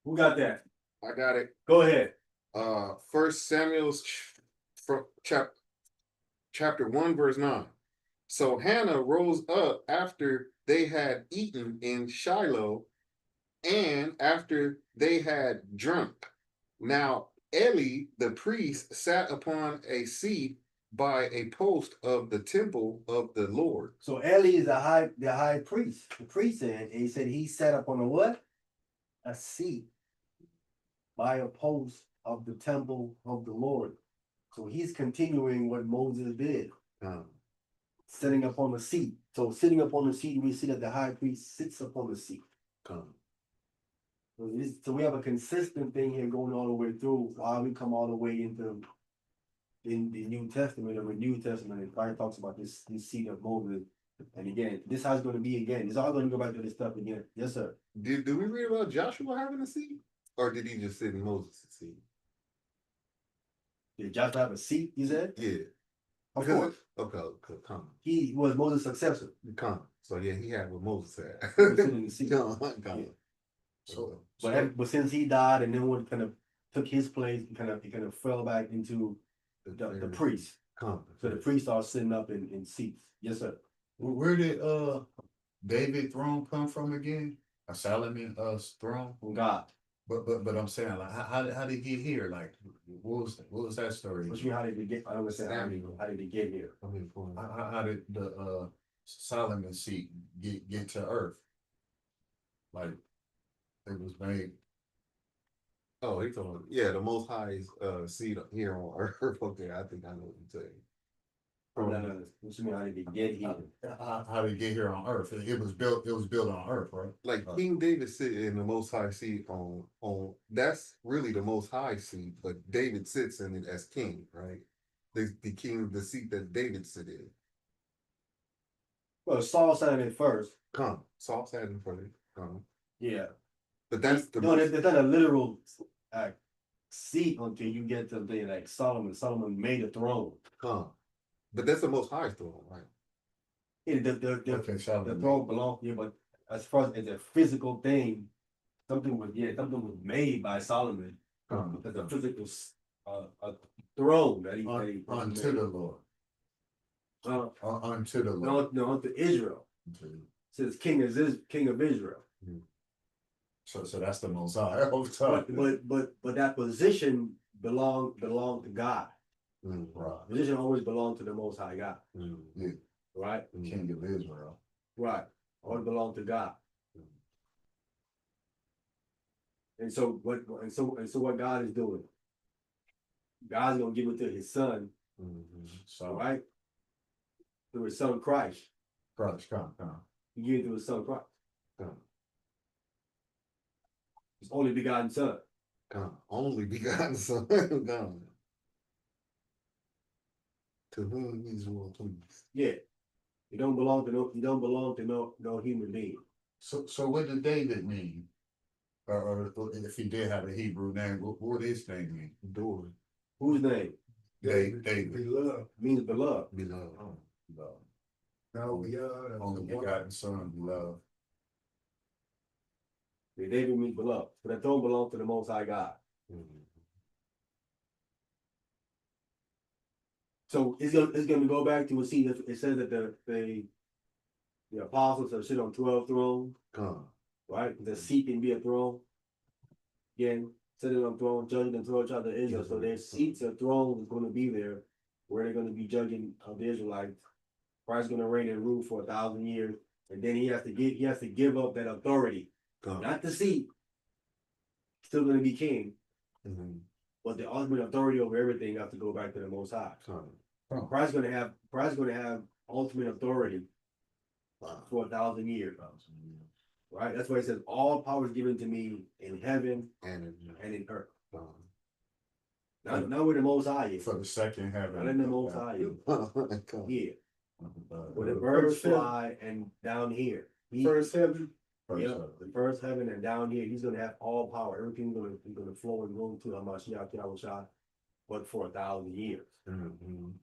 Who got that? I got it. Go ahead. 1 Samuel's chapter 1, verse 9. So Hannah rose up after they had eaten in Shiloh, and after they had drunk. Now Eli the priest sat upon a seat by a post of the temple of the Lord. So Eli is the high priest. The priest said, and he said he sat up on a what? A seat by a post of the temple of the Lord. So he's continuing what Moses did. Sitting up on the seat. So sitting up on the seat, we see that the high priest sits up on the seat. So we have a consistent thing here going all the way through while we come all the way into in the New Testament or the New Testament. And Christ talks about this seat of Moses. And again, this is how it's going to be again. It's all going to go back to this stuff again. Yes, sir. Did we read about Joshua having a seat? Or did he just sit in Moses' seat? Did Joshua have a seat, you said? Yeah. Of course. Okay, come. He was Moses' successor. Come. So yeah, he had what Moses had. He was sitting in the seat. Come. Yeah. But since he died and then one kind of took his place, he kind of fell back into the priest. Come. So the priests are sitting up in seats. Yes, sir. Where did David's throne come from again? A Solomon throne? From God. But I'm saying, like, how did he get here? Like, what was that story? What you mean, how did he get? I don't understand. How did he get here? How did the Solomon seat get to earth? Like, it was made. Oh, he told the Most High's seat here on earth. Okay, I think I know what you're saying. What you mean, how did he get here? How did he get here on earth? It was built on earth, right? Like King David sitting in the Most High seat on that's really the Most High seat, but David sits in it as king, right? The king, the seat that David sit in. Well, Saul sat in it first. Saul sat in front of it. Yeah. But that's the it's not a literal seat until you get to the like Solomon. Solomon made a throne. But that's the Most High throne, right? Yeah, the throne belongs here, but as far as a physical thing, something was made by Solomon. Because a physical a throne that he unto the Lord. Unto the Lord. No, unto Israel. Says king of Israel. So that's the Most High. But that position belonged to God. Right. Position always belonged to the Most High God. Yeah. Right? King of Israel. Right. Always belonged to God. And so what God is doing? God's gonna give it to his son. So right? Through his son Christ. Christ, come. He gave it to his son Christ. His only begotten son. Only begotten son. Come. To whom he's well pleased. Yeah. You don't belong to no human being. So what did David mean? Or if he did have a Hebrew name, what would his name mean? Adored. Whose name? David. Beloved. Means beloved. Beloved. Beloved. Now we are. Only begotten Son, love. The David means beloved. But the throne belongs to the Most High God. So it's gonna go back to it says that the apostles have sit on 12 thrones, right? The seat can be a throne. Again, sitting on throne, judging the 12 tribes of Israel. So their seats or thrones is gonna be there where they're gonna be judging the Israelites. Christ's gonna reign and rule for 1,000 years, and then he has to give up that authority, not the seat. Still gonna be king, but the ultimate authority over everything has to go back to the Most High. Christ's gonna have ultimate authority for 1,000 years, right? That's why it says all power is given to me in heaven and in earth. Not with the Most High is. For the second heaven. Not in the Most High is. Yeah. Where the The birds first heaven. fly and down here. First heaven. Yeah, the first heaven and down here, he's gonna have all power. Everything's gonna flow and go to Hamashiach Yahushua, but for 1,000 years. And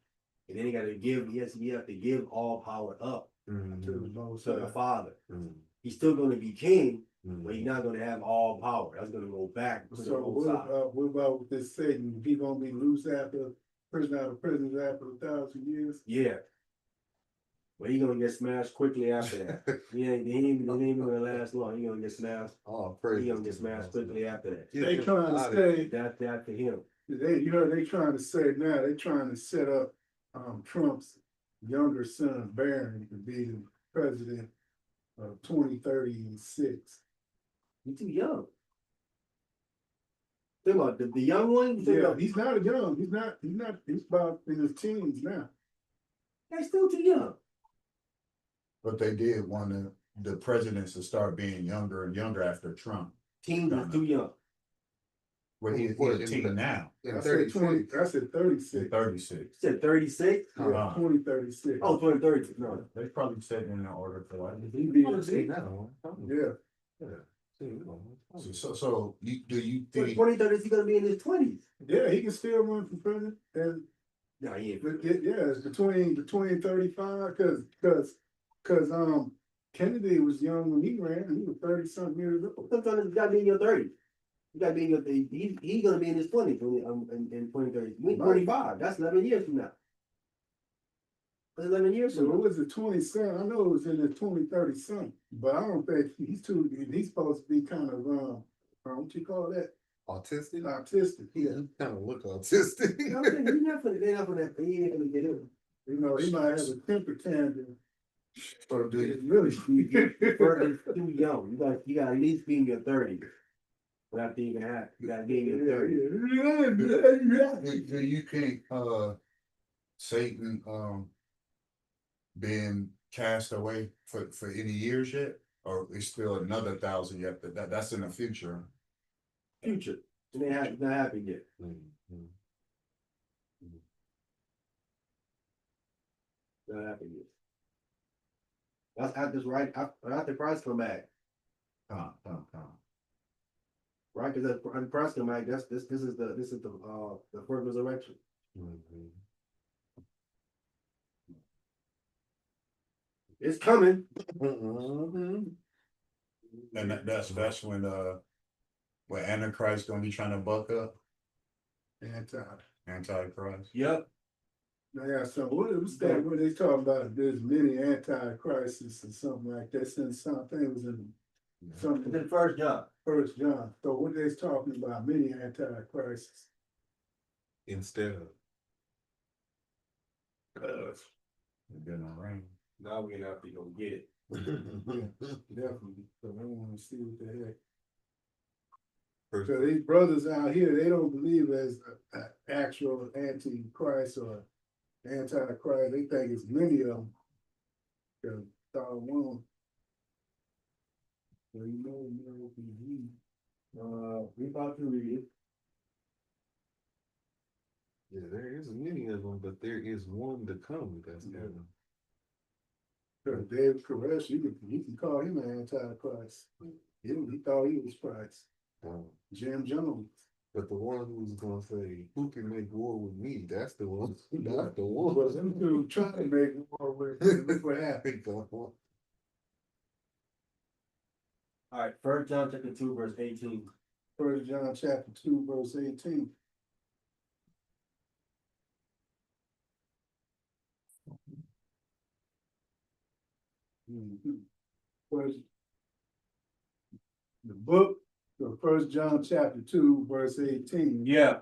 then he have to give all power up To the Most to the High. Father. He's still gonna be king, but he's not gonna have all power. That's gonna go back to the So Most High. what about with this Satan? He gonna be loose after prison out of prison after 1,000 years? Yeah. But he's gonna get smashed quickly after that. He ain't even gonna last long. He's gonna get smashed. Oh, He's gonna get smashed quickly after that. They trying to say That's after him. you heard they trying to say now they trying to set up Trump's younger son Barron to be the president of 2036. He's too young. Think about the young one. You think Yeah, about- he's not a young. He's about in his teens now. He's still too young. But they did want the presidents to start being younger and younger after Trump. Teens is too young. Well, he's What, a in teen the- now, I said 20. I said 36. 36. You said 36? Yeah, Uh-huh. 2036. Oh, 2030. No. They probably said in order for like. Yeah. So do you For think 2030, he's gonna be in his 20s. Yeah, he can still run for president. And No, he ain't. yeah, it's between 35 because Kennedy was young when he ran. He was 30 something years old. Sometimes you gotta be in your 30s. You gotta be in your he's gonna be in his 20s in 2030. We 25. That's 11 years from now. That's 11 years So from what now. was it, 27? I know it was in the 2030 something, but I don't think he's supposed to be kind of what you call that? Autistic? Autistic. Yeah, Yeah. he kind of look autistic. You know what I'm saying? They're not gonna he ain't gonna get in. You know, he might have a temper tantrum. so do It's you, really Bird is too young. You gotta at least be in your 30s. Without even have you gotta be in your 30s. do you think Satan being cast away for any years yet? Or is still another 1,000 yet? That's in the future. Future. It ain't not happened yet. Not happened yet. That's after after Christ come back. Come. Right? Because when Christ come back, this is the first resurrection. It's coming. And that's when Antichrist gonna be trying to buck up. Antichrist. Yep. I got something. What's that? What they talking about? There's many antichrists or something like that. Since something was in It's something in First John. First John. So what they talking about? Many antichrists. Instead of. Getting a ring. Now we're gonna have to go get it. Definitely. So I want to see what the heck. First- So these brothers out here, they don't believe as actual antichrist or antichrist. They think it's many of them. Cause one. So We about to read it. Yeah, there is many of them, but there is one to come that's coming. David Koresh, you can call him an antichrist. He thought he was Christ. Jim Jones. But the one who's gonna say, "Who can make war with me?" That's the one. Not the Well, one. them two trying to make war with him. Look what happened. All right, 1 John chapter 2, verse 18. 1 John chapter 2, verse 18. Mhm. First, the book of 1 John chapter 2, verse 18. Yeah.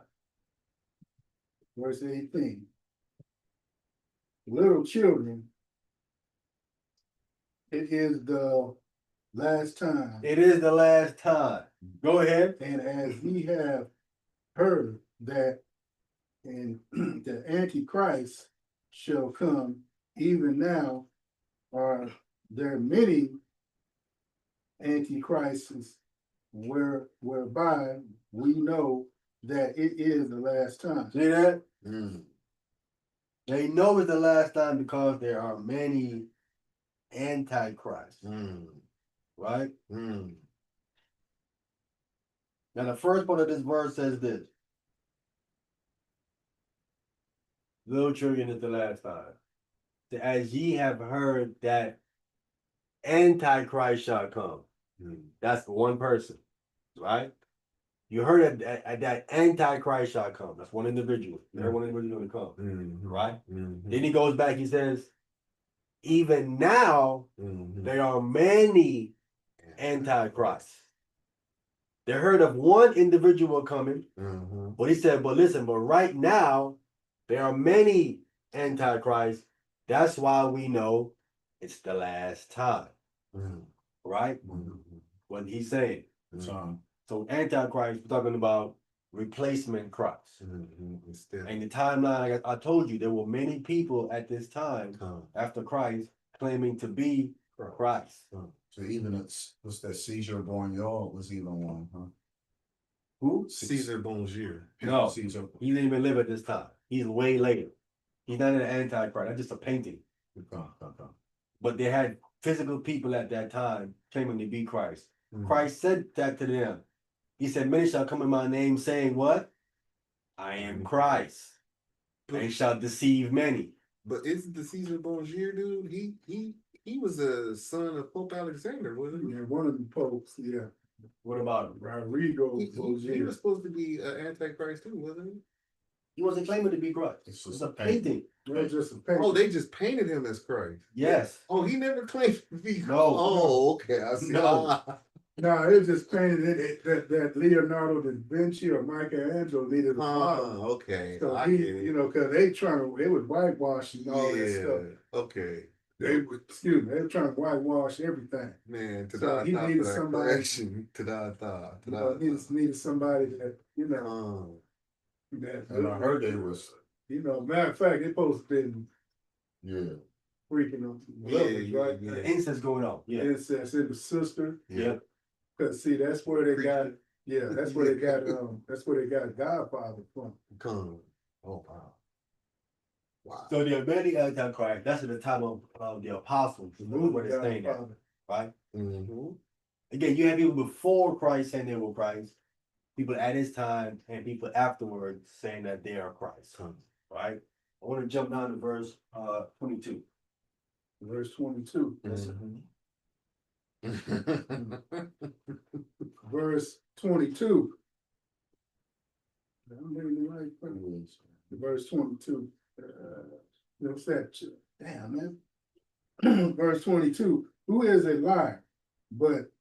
Verse 18. Little children, it is the last time. It is the last time. Go ahead. And as we have heard that and the Antichrist shall come, even now are there many Antichrists whereby we know that it is the last time. See that? Mm. They know it's the last time because there are many antichrists, Mm. right? Mm. Now, the first part of this verse says this: little children is the last time. As ye have heard that Antichrist shall come. Mm. That's one person, right? You heard that Antichrist shall come. That's one individual. There one individual going to come, Mm. right? Mm. Then he goes back, he says, even now Mm. there are many Antichrists. They heard of one individual coming, Mm. but he said, but listen, but right now there are many Antichrists. That's why we know it's the last time, Mm. right? Mm. What he's saying. So, So Antichrist, we're talking about replacement Christ. Instead And the timeline, like I told you, there were many people at this time come. after Christ claiming to be Christ. so even it's what's that Caesar Borneo was even one, huh? Who? Caesar Bonjour. No, Caesar. he didn't even live at this time. He's way later. He's not an Antichrist. That's just a painting. But they had physical people at that time claiming to be Christ. Mm. Christ said that to them. He said, many shall come in my name saying what? I am Christ. And shall deceive many. But isn't the Caesar Bonjour dude? He was a son of Pope Alexander, wasn't he? Yeah, one of the popes, yeah. What about him? Rodrigo He was supposed to be an Antichrist too, wasn't he? He wasn't claiming to be Christ. It's It's just a a painting. painting. Well, just a paper. Oh, they just painted him as Christ. Yes. Oh, he never claimed to be. No. Oh, okay. I see. No. No, it just painted that Leonardo da Vinci or Michelangelo needed a model. Okay. So I he, get it. you know, cause they would whitewash and all that stuff. Okay. They would, excuse me, they were trying to whitewash everything. Man, So he needed somebody. Needed somebody that, you know, that. And I heard they was, You know, matter of fact, they supposed to been yeah. freaking on lovers, right? yeah. Incest going on. Yeah. Incest in the sister. Yeah. Cause see, that's where they got, yeah, that's where they got, that's where they got Godfather from. Come. Oh wow. Wow. So there are many Antichrist. That's at the time of the apostles. Remember where they're saying that, Godfather. right? Mm-hmm. Again, you have people before Christ saying they were Christ, people at his time, and people afterwards saying that they are Christ. Right? I want to jump down to verse 22. Verse 22. Verse 22. I'm reading the right place. Verse 22. What's that? Damn, man. Verse 22. Who is a liar? But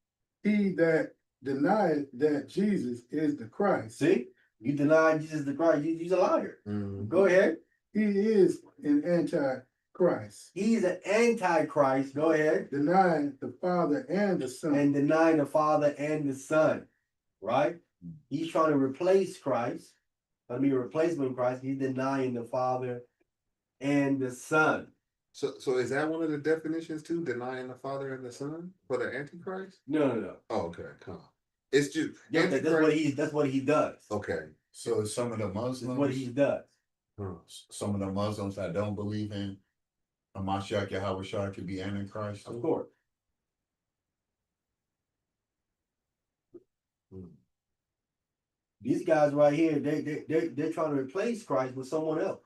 he that denieth that Jesus is the Christ. See? You deny Jesus the Christ, you're a liar. Mm-hmm. Go ahead. He is an antichrist. He's an antichrist. Go ahead. Denying the Father and the Son. And denying the Father and the Son. Right? He's trying to replace Christ. I mean, replacement Christ. He's denying the Father and the Son. So is that one of the definitions too? Denying the Father and the Son for the Antichrist? No. Oh, okay, come on. It's just Yeah, that's what he does. Okay. So some of the That's Muslims, what he does. some of the Muslims that don't believe in a Mashiach Yahweh could be Antichrist. Of course. These guys right here, they're trying to replace Christ with someone else.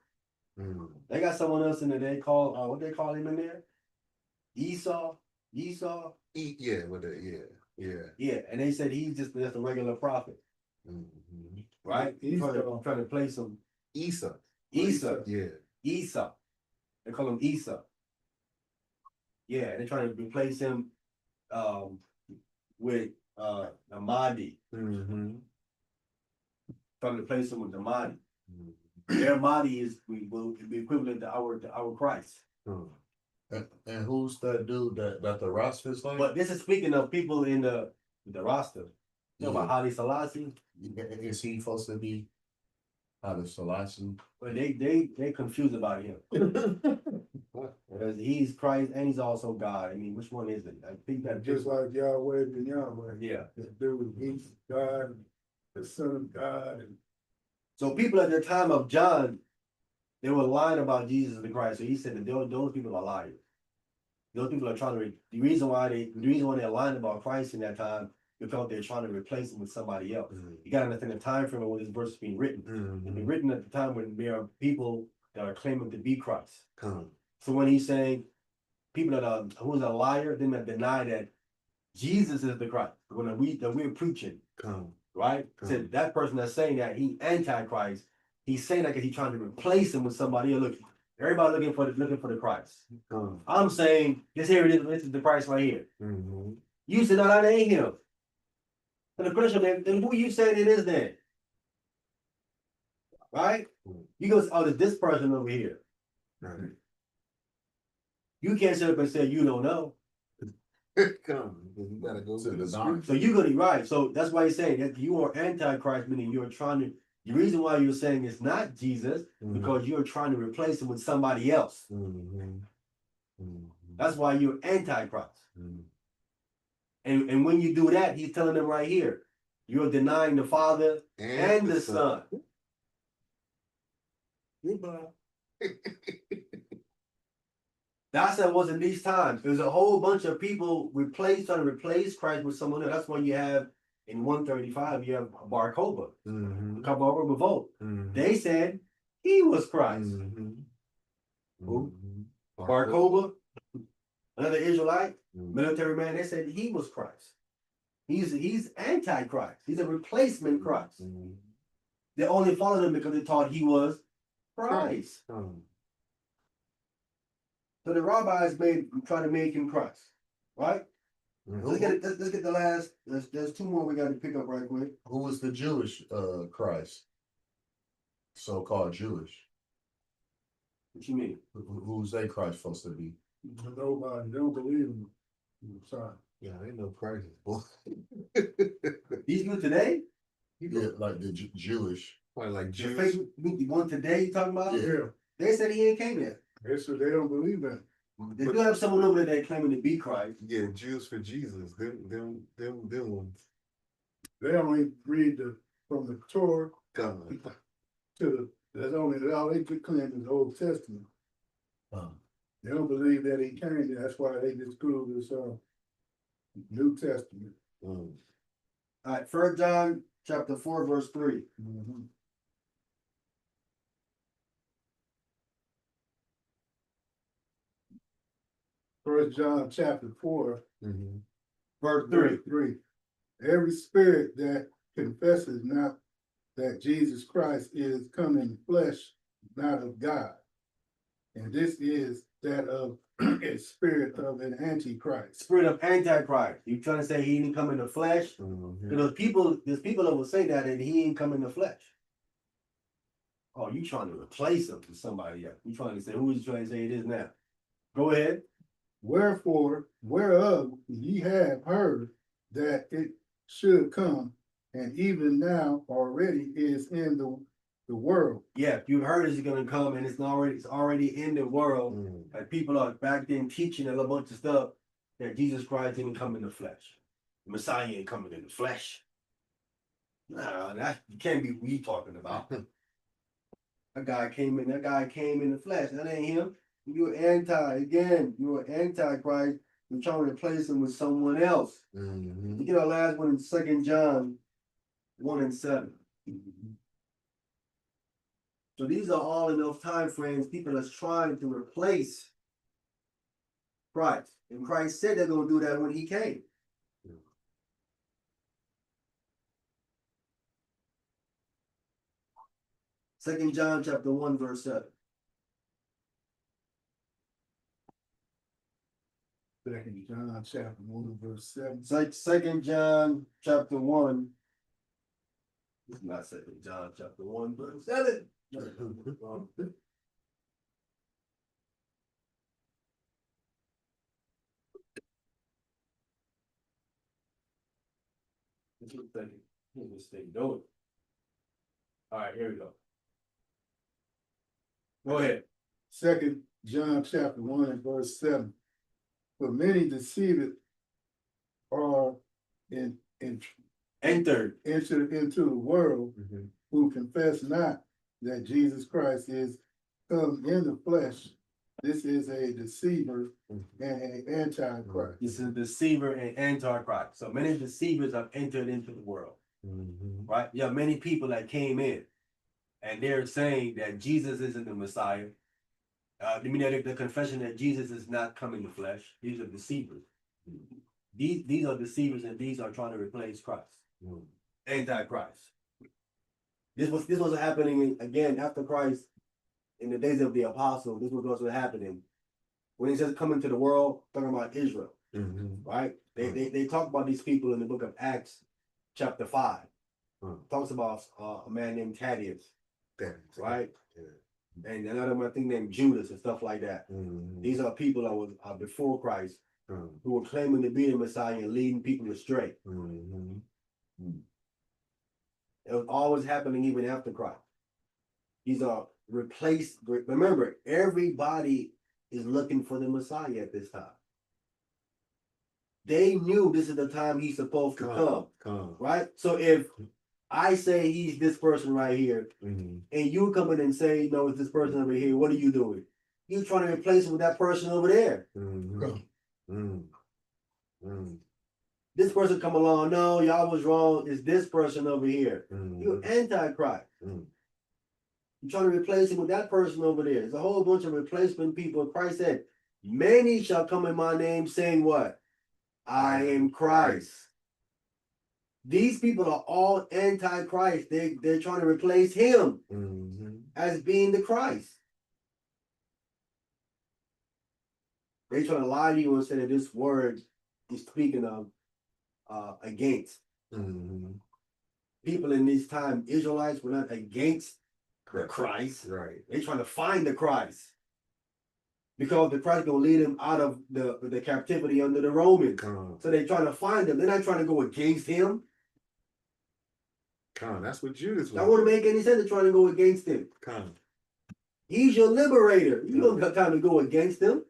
They got someone else in there. They call what they call him in there? Esau. Yeah, with that, yeah. Yeah, and they said he's just a regular prophet, right? Trying to place him. Esau. Esau. Yeah. Esau. They call him Esau. Yeah, they're trying to replace him with the Mahdi. Mm-hmm. Trying to replace him with the Mahdi. Their Mahdi will be equivalent to our Christ. And who's that dude that the roster is like? But this is speaking of people in the roster. You know about Haile Selassie? Is he supposed to be Haile Selassie? But they confused about him. Because he's Christ and he's also God. I mean, which one is it? I think that Just like Yahweh and Yahweh. yeah. The dude, he's God, the Son of God. And So people at the time of John, they were lying about Jesus the Christ. So he said that those people are liars. Those people are trying to. The reason why they're lying about Christ in that time because they're trying to replace him with somebody else. You got to understand the time frame of when this verse is being written. It's been written at the time when there are people that are claiming to be Christ. So when he's saying people who's a liar, then that deny that Jesus is the Christ. When we're preaching, right? Said that person that's saying that he antichrist, he's saying that because he's trying to replace him with somebody else. Look, everybody looking for the Christ. I'm saying this here it is. This is the Christ right here. You said no, that ain't him. And the question then who you saying it is then? Right? You go, oh, there's this person over here. You can't sit up and say you don't know. You gotta go to the doctor. So you're gonna be right. So that's why he's saying that you are antichrist, meaning you're trying to. The reason why you're saying it's not Jesus because you're trying to replace him with somebody else. That's why you're antichrist. And when you do that, he's telling them right here, you're denying the Father and the Son. That's what was in these times. There's a whole bunch of people trying to replace Christ with someone else. That's why you have in 135, you have Bar Kokhba, Bar Revolt. They said he was Christ. Who? Bar Kokhba, another Israelite, military man, they said he was Christ. He's antichrist. He's a replacement Christ. They only followed him because they thought he was Christ. So the rabbis trying to make him Christ, right? Let's get the last. There's two more we got to pick up right quick. Who was the Jewish Christ? So-called Jewish. What you mean? Who's that Christ supposed to be? nobody don't believe him. Sorry. Yeah, I ain't no Christ. Boy. These people today? Yeah, like the Jewish. Probably like The Jews. fake one today you talking about? Yeah. They said he ain't came yet. They said they don't believe that. They do have someone over there that claiming to be Christ. Yeah, Jews for Jesus. Them ones. They only read from the Torah God. to that's all they could claim is the Old Testament. They don't believe that he came. That's why they disprove this New Testament. All right, 1 John chapter 4, verse 3. First John chapter 4, Verse verse 3. 3. Every spirit that confesses not that Jesus Christ is come in flesh, not of God. And this is that of a spirit of an antichrist. Spirit of Antichrist. You trying to say he didn't come in the flesh? Because there's people that will say that and he ain't come in the flesh. Oh, you trying to replace him with somebody else. You trying to say, who is you trying to say it is now? Go ahead. Wherefore, whereof ye have heard that it should come, and even now already is in the world. Yeah, you've heard it's going to come and it's already in the world. Like people are back then teaching a little bunch of stuff that Jesus Christ didn't come in the flesh. The Messiah ain't coming in the flesh. Nah, that can't be what you talking about. That guy came in the flesh. That ain't him. You're you're antichrist. You're trying to replace him with someone else. You get our last one in 2 John 1 and 7. So these are all in those time frames. People are trying to replace Christ. And Christ said they're going to do that when he came. Second John chapter 1, verse 7. Second John chapter 1, verse 7. It's like Second John chapter 1. It's not Second John chapter 1, verse 7. Here's this thing doing. All right, here we go. Go ahead. Second John chapter 1 and verse 7. For many deceived are Entered. entered into the world Mhm. who confess not that Jesus Christ is come in the flesh. This is a deceiver and an antichrist. This is a deceiver and antichrist. So many deceivers have entered into the world, Mhm. right? You have many people that came in and they're saying that Jesus isn't the Messiah. The confession that Jesus is not come in the flesh. These are deceivers. These are deceivers and these are trying to replace Christ. Antichrist. This was happening again after Christ in the days of the apostles. This was also happening when he says come into the world, talking about Israel, Mhm. right? They talk about these people in the book of Acts, chapter 5. Talks about a man named Thaddeus, right? Yeah. And another one I think named Judas and stuff like that. Mhm. These are people that was before Christ Mhm. who were claiming to be the Messiah and leading people astray. Mhm. It was always happening even after Christ. These are replaced. Remember, everybody is looking for the Messiah at this time. They knew this is the time he's supposed to come, right? So if I say he's this person right here, Mhm. and you come in and say, no, it's this person over here, what are you doing? You're trying to replace him with that person over there. Mhm. Mhm. Mhm. This person come along, no, y'all was wrong. It's this person over here. You're Mhm. antichrist. Mhm. You're trying to replace him with that person over there. There's a whole bunch of replacement people. Christ said, many shall come in my name saying what? I am Christ. These people are all antichrist. They're trying to replace him Mhm. as being the Christ. They trying to lie to you and say that this word is speaking of against. Mhm. People in this time, Israelites were not against the Christ. Right. They trying to find the Christ. Because the Christ gonna lead them out of the captivity under the Romans. So they trying to find him. They're not trying to go against him. That's what Judas was. That wouldn't make any sense to trying to go against him. He's your liberator. You don't got time to go against him.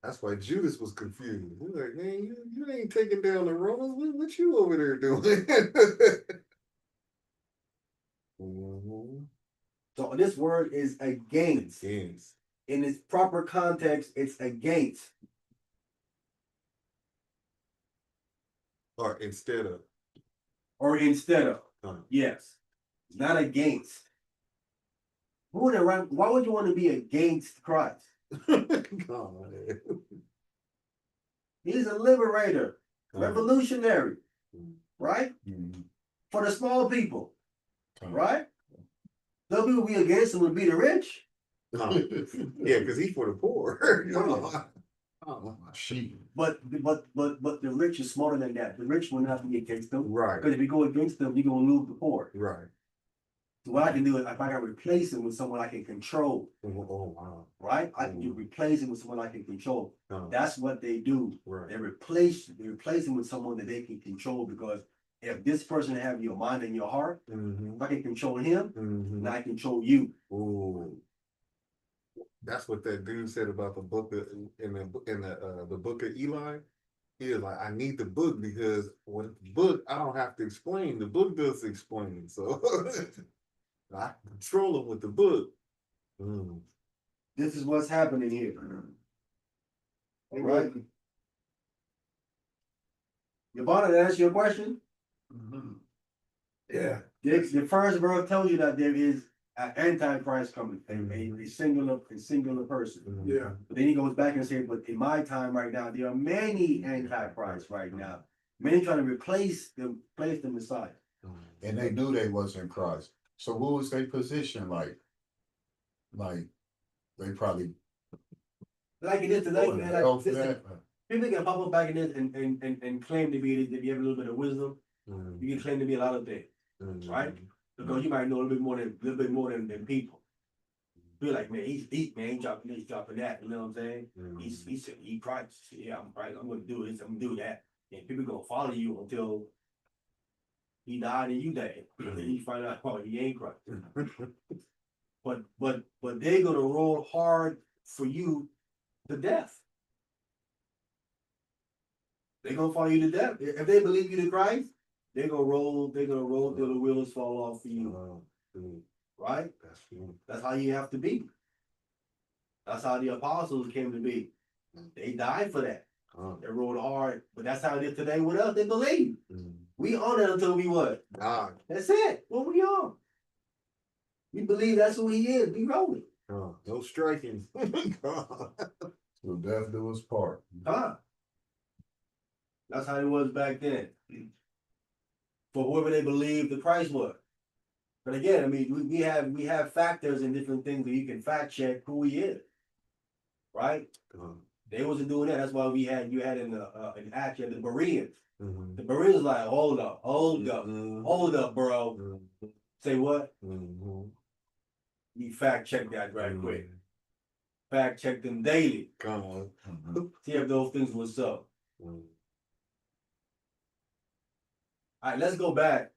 That's why Judas was confused. He's like, man, you ain't taking down the Romans. What you over there doing? Mhm. So this word is against. Against. In its proper context, it's against. Or instead of. Or instead of. Yes. Not against. Why would you want to be against Christ? He's a liberator, revolutionary, right? For the small people, right? Some people be against him would be the rich. Yeah, because he's for the poor. But the rich is smarter than that. The rich will not be against them. Right. Because if you go against them, you're gonna lose the poor. Right. So what I can do is if I can replace him with someone I can control. Oh, wow. Right? I can replace him with someone I can control. That's what they do. Right. They replace him with someone that they can control because if this person have your mind and your heart, if I can control him, then I control you. Ooh. That's what that dude said about the book in the book of Eli. He was like, I need the book because with the book, I don't have to explain. The book does explain. So I control him with the book. This is what's happening here. Right? Your Bonner, to answer your question? Yeah. The first verse tells you that there is an antichrist coming, a singular person. Yeah. But then he goes back and says, but in my time right now, there are many antichrists right now. Many trying to replace the Messiah. And they knew they wasn't Christ. So what was their position like? Like they probably Like it is today, go man. to hell Like for listen, that. people can pop up back in this and claim to be if you have a little bit of wisdom, you can claim to be a lot of things, right? Because you might know a little bit more than people. Be like, man, he's deep, man. He's dropping this, dropping that. You know what I'm saying? He said he Christ. Yeah, I'm right. I'm gonna do this. I'm gonna do that. And people gonna follow you until he died and you died. And you find out, oh, he ain't Christ. But they're gonna roll hard for you to death. They're gonna follow you to death. If they believe you to Christ, they're gonna roll till the wheels fall off for you. Right? That's how you have to be. That's how the apostles came to be. They died for that. They rolled hard, but that's how it is today with us. They believe. We on it until we what? That's it. What we on? We believe that's who he is. We rolling. No striking. So death do his part. Huh? That's how it was back then. For whoever they believed the Christ was. But again, I mean, we have factors and different things that you can fact check who he is. Right? They wasn't doing that. That's why you had in Acts, you had the Bereans. The Bereans like, hold up, bro. Say what? You fact check that right quick. Fact check them daily. See if those things was so. All right, let's go back.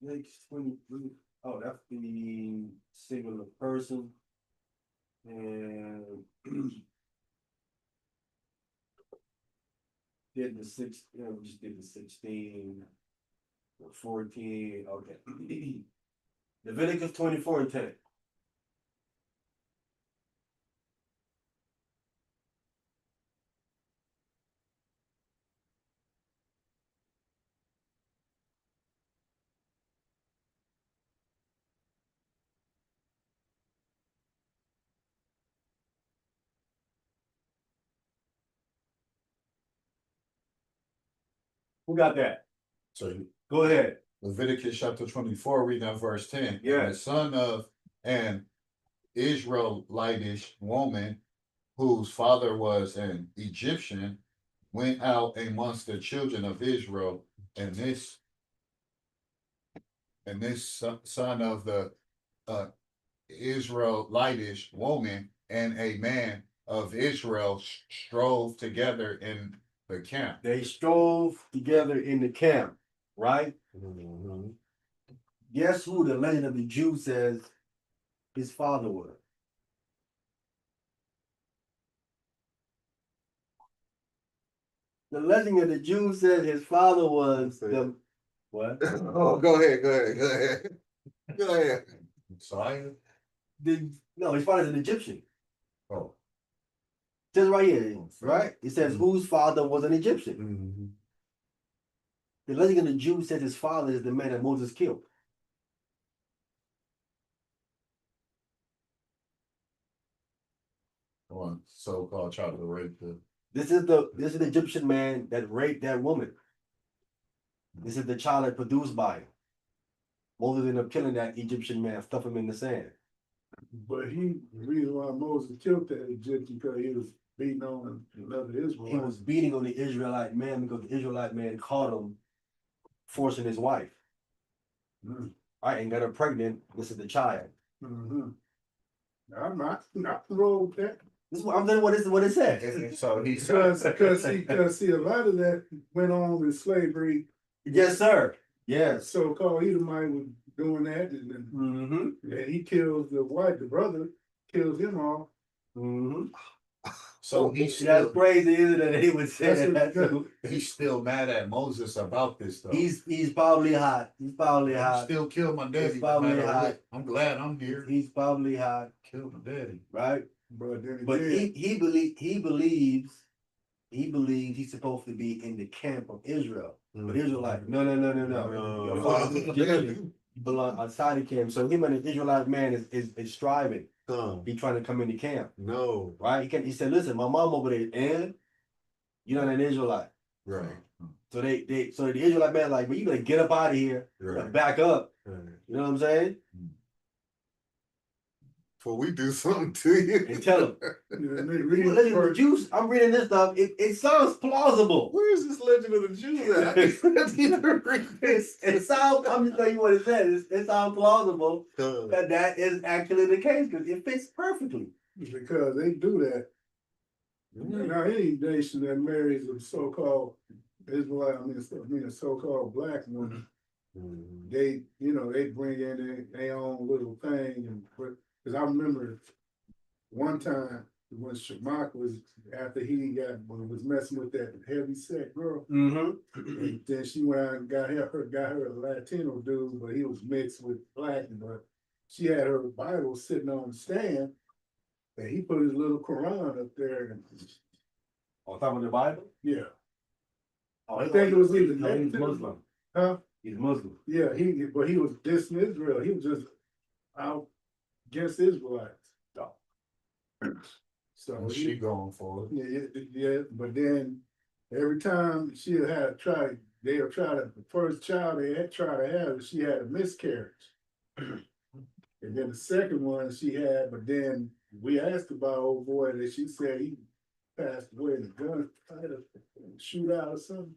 Next 23. Oh, that's the singular person. And did the six, we just did the 16, 14. Okay. Leviticus 24 and 10. Who got that? So Go ahead. Leviticus chapter 24, reading at verse 10. Yeah. And the son of an Israelitish woman whose father was an Egyptian went out amongst the children of Israel, and this son of the Israelitish woman and a man of Israel strove together in the camp. They strove together in the camp, right? Guess who the legend of the Jew says his father was? The legend of the Jew says his father was the what? Oh, go ahead. Messiah? No, his father's an Egyptian. Oh. Just right here, right? It says whose father was an Egyptian. The legend of the Jew says his father is the man that Moses killed. One so-called child of rape. This is the Egyptian man that raped that woman. This is the child that produced by him. Moses ended up killing that Egyptian man, stuff him in the sand. But the reason why Moses killed that Egyptian because he was beating on another Israelite. He was beating on the Israelite man because the Israelite man caught him forcing his wife. Right, and got her pregnant. This is the child. I'm not wrong with that. This is what I'm telling you what it says. So he Because see, a lot of that went on with slavery. Yes, sir. Yes. So-called Edomite was doing that, and he kills the wife, the brother, kills him off. So that's crazy, isn't it? He would say that. He's still mad at Moses about this stuff. He's probably hot. He's probably hot. Still kill my daddy. He's probably hot. I'm glad I'm here. He's probably hot. Kill my daddy. Right? But then But again, he believes he's supposed to be in the camp of Israel. But Israel like, no. Your No. father is Egyptian. You belong outside the camp. So him and the Israelite man is striving. He trying to come in the camp. No. Right? He said, listen, my mom over there, and you're not an Israelite. Right. So so the Israelite man like, but you better get up out of here, Right. back up. Right. You know what I'm saying? Before we do something to you. And tell him. read Listen, the first. Jews, I'm reading this stuff. It sounds plausible. Where's this legend of the Jews at? I need to read this. It sounds. I'm just telling you what it says. It sounds plausible that is actually the case because it fits perfectly. Because they do that. Now, any nation that marries a so-called Israelite, I mean a so-called black woman, they bring in their own little thing, and because I remember one time when Shamak was after was messing with that heavy set girl, and then she went out and got her a Latino dude, but he was mixed with black, but she had her Bible sitting on the stand. And he put his little Quran up there. On top of the Bible? Yeah. Oh, I think it was either no, he's Muslim. Huh? He's Muslim. Yeah, but he was dissing Israel. He was just out against Israelites. So she going for it. Yeah, but then every time they'll try to, the first child they had tried to have, she had a miscarriage. And then the second one she had, but then we asked about old boy that she said he passed away in a gun shootout or something.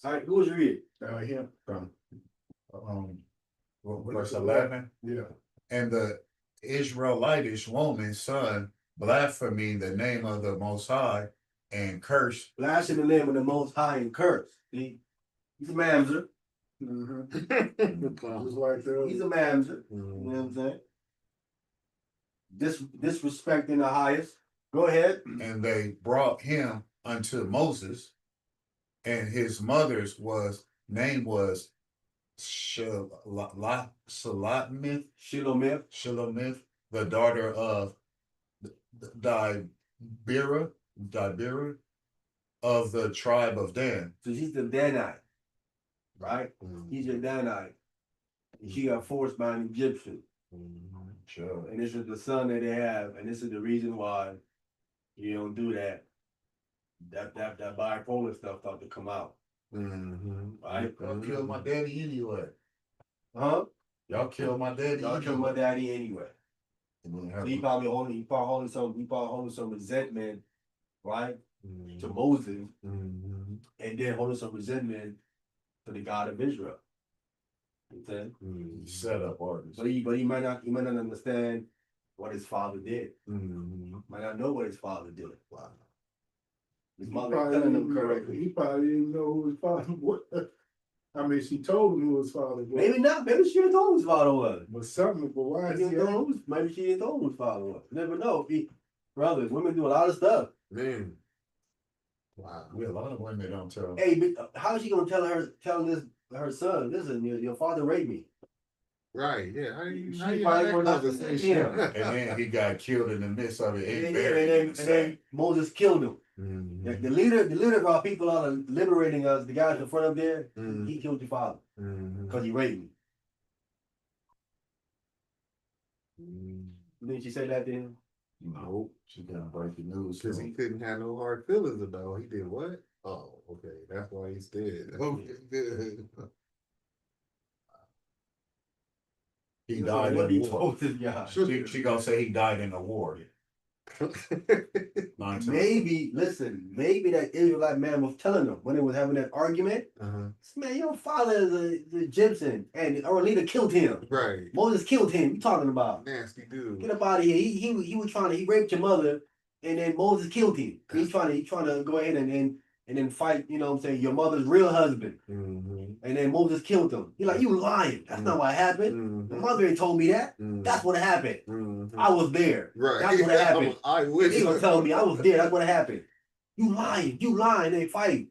All right, who was you reading? Him. Verse 11. Yeah. And the Israelitish woman's son blasphemed the name of the Most High and cursed. Blaspheme the name of the Most High and curse. See? He's a mamzer. Just like that. He's a mamzer. You know what I'm saying? Disrespecting the highest. Go ahead. And they brought him unto Moses, and his mother's name was Shelomith, the daughter of Dibira of the tribe of Dan. So she's the Danite, right? He's a Danite. And she got forced by an Egyptian. Sure. And this is the son that they have, and this is the reason why you don't do that. That bipolar stuff start to come out. Right? Y'all killed my daddy anyway. Huh? Y'all killed my daddy. Y'all killed my daddy anyway. So he probably holding some resentment, right? To Moses, and then holding some resentment to the God of Israel. Set up artist. But he might not understand what his father did. Might not know what his father did. Wow. His mother telling him correctly. He probably didn't know who his father was. I mean, she told him who his father was. Maybe not. Maybe she didn't know who his father was. But why is he? Maybe she didn't know who his father was. You never know. Brothers, women do a lot of stuff. Man. Wow. We a lot of women don't tell. Hey, but how is she gonna tell her son, listen, your father raped me? Right, yeah. She probably went out to say shit. And then he got killed in the midst of it. And then Moses killed him. The leader of our people are liberating us, the guys in front of there, he killed your father. Because he raped me. Didn't she say that then? No, she didn't break the news. Because he couldn't have no hard feelings about it. He did what? Oh, okay. That's why he's dead. Okay, good. He died in the war. She She gonna say he died in the war. Maybe that Israelite man was telling them when they was having that argument. Man, your father is a Egyptian, and our leader killed him. Right. Moses killed him. You talking about? Nasty dude. Get up out of here. He was he raped your mother, and then Moses killed him. He's trying to go ahead and then fight. You know what I'm saying? Your mother's real husband. And then Moses killed him. He's like, you lying. That's not what happened. My mother ain't told me that. That's what happened. I was there. Right. That's what happened. I wish They gonna tell me I was there. That's what happened. You lying. They fight.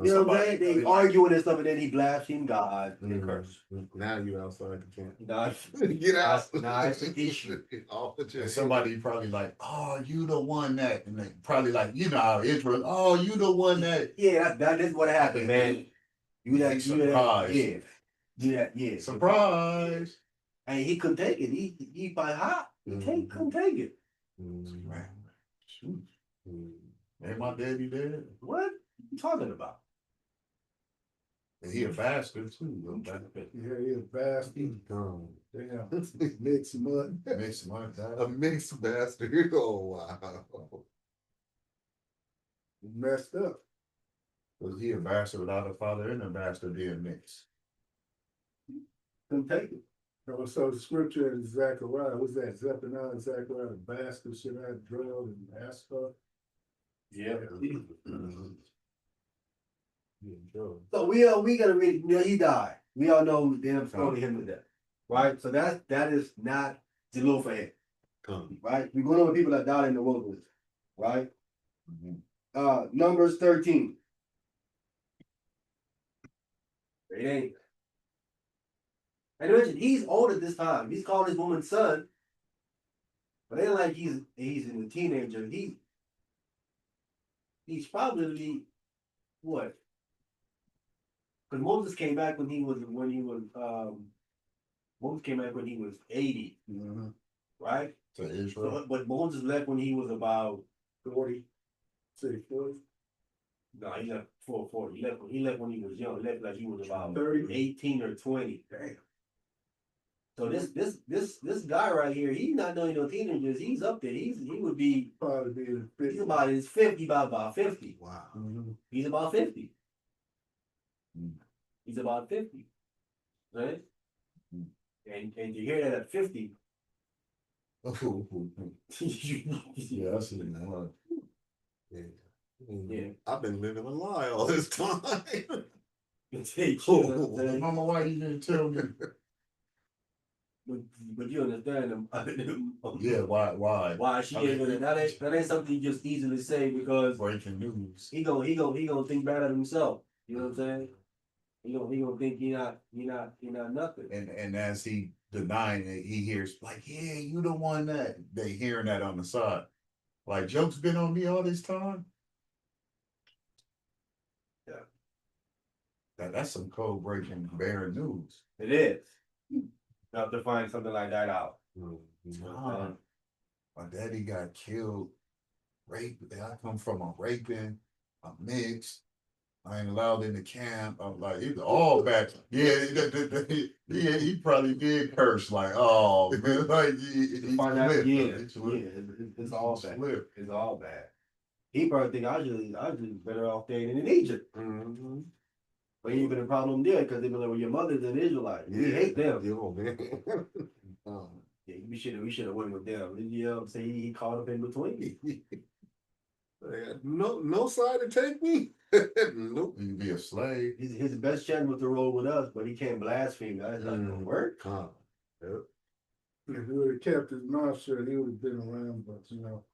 You know what I'm saying? They arguing and stuff, and then he blasphemed God and Mhm. cursed. Now you outside the camp. Nah, Get out. nah, it's an issue. Off with your And somebody probably like, oh, you the one that, and they probably like, you know how Israel, oh, you the one that. Yeah, that is what happened, man. You that, Surprise. yeah. Do that, yeah. Surprise. And he couldn't take it. He by hot. Couldn't take it. Man, shoot. Mhm. Ain't my daddy dead? What you talking about? And he a bastard too. Yeah, he a bastard. Gone. Damn, mix him up. Makes my A dad. mixed bastard. Oh wow. Messed up. Was he a bastard without a father and a bastard being mixed? Couldn't take it. So the scripture in Zechariah, what's that? Zephaniah, Zechariah, the bastard should have drilled and asphalt. Yeah. Sure. So we gotta read. You know, he died. We all know them stoning him to death, right? So that is not Zelophehad, Come. right? We're going over people that died in the wilderness, right? Mhm. Numbers 13. It ain't. And imagine he's old at this time. He's calling this woman son, but it ain't like he's in a teenager. He's probably what? Because Moses came back when he was Moses came back when he was 80, right? To Israel. So, but Moses left when he was about 40. Say 40. no, he left for 40. He left when he was young. He left like he was about 30. 18 or 20. Damn. So this guy right here, he's not knowing no teenagers. He's up there. He would be Probably be in the he's 50. about his 50, about 50. Wow. He's about 50. Mm. He's about 50. Right? Mm. And to hear that at 50, Yeah, I see it now. Yeah. Yeah. I've been living a lie all this time. Mama, why you didn't tell me? but you understand them. Yeah, why? Why she I ain't mean, gonna that ain't something you just easily say because breaking news. he gonna think bad of himself. You know what I'm saying? He gonna think he not nothing. And as he denying it, he hears like, yeah, you the one that they hearing that on the side. Like, joke's been on me all this time. Yeah. That's some cold breaking bearing news. It is. Have to find something like that out. Ah, my daddy got killed, raped. I come from a raping, a mixed. I ain't allowed in the camp. I'm like, it's all bad. Yeah, yeah, he probably did curse. Like, oh man, like Find out, it's it's all bad. slipped. It's all bad. He probably think I just better off staying in Egypt. Mhm. But ain't been a problem there because they be like, well, your mother's an Israelite. We hate them. Yo, man. Yeah, we should have went with them. You know what I'm saying? He caught up in between. No side to take me. Nope. You can be a slave. His best chance was to roll with us, but he can't blaspheme. That's not gonna work. Come. Yep. If he would have kept his mouth shut, he would have been around, but you know.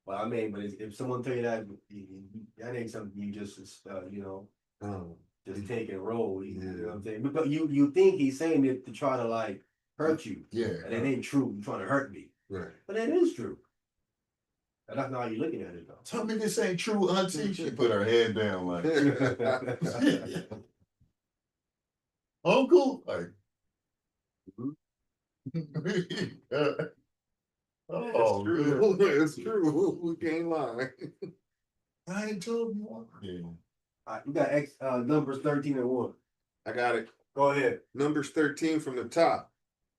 Well, I mean, but if someone tell you that, that ain't something you just just take and roll. You know what I'm saying? But you think he's saying it to try to like hurt you. Yeah. And it ain't true. You're trying to hurt me. Right. But it is true. And that's not how you're looking at it though. Tell me this ain't true, auntie. She put her head down like, uncle, like. Oh, true. It's true. We can't lie. I ain't told you one. Yeah. All right, you got Numbers 13 and 1. I got it. Go ahead. Numbers 13 from the top.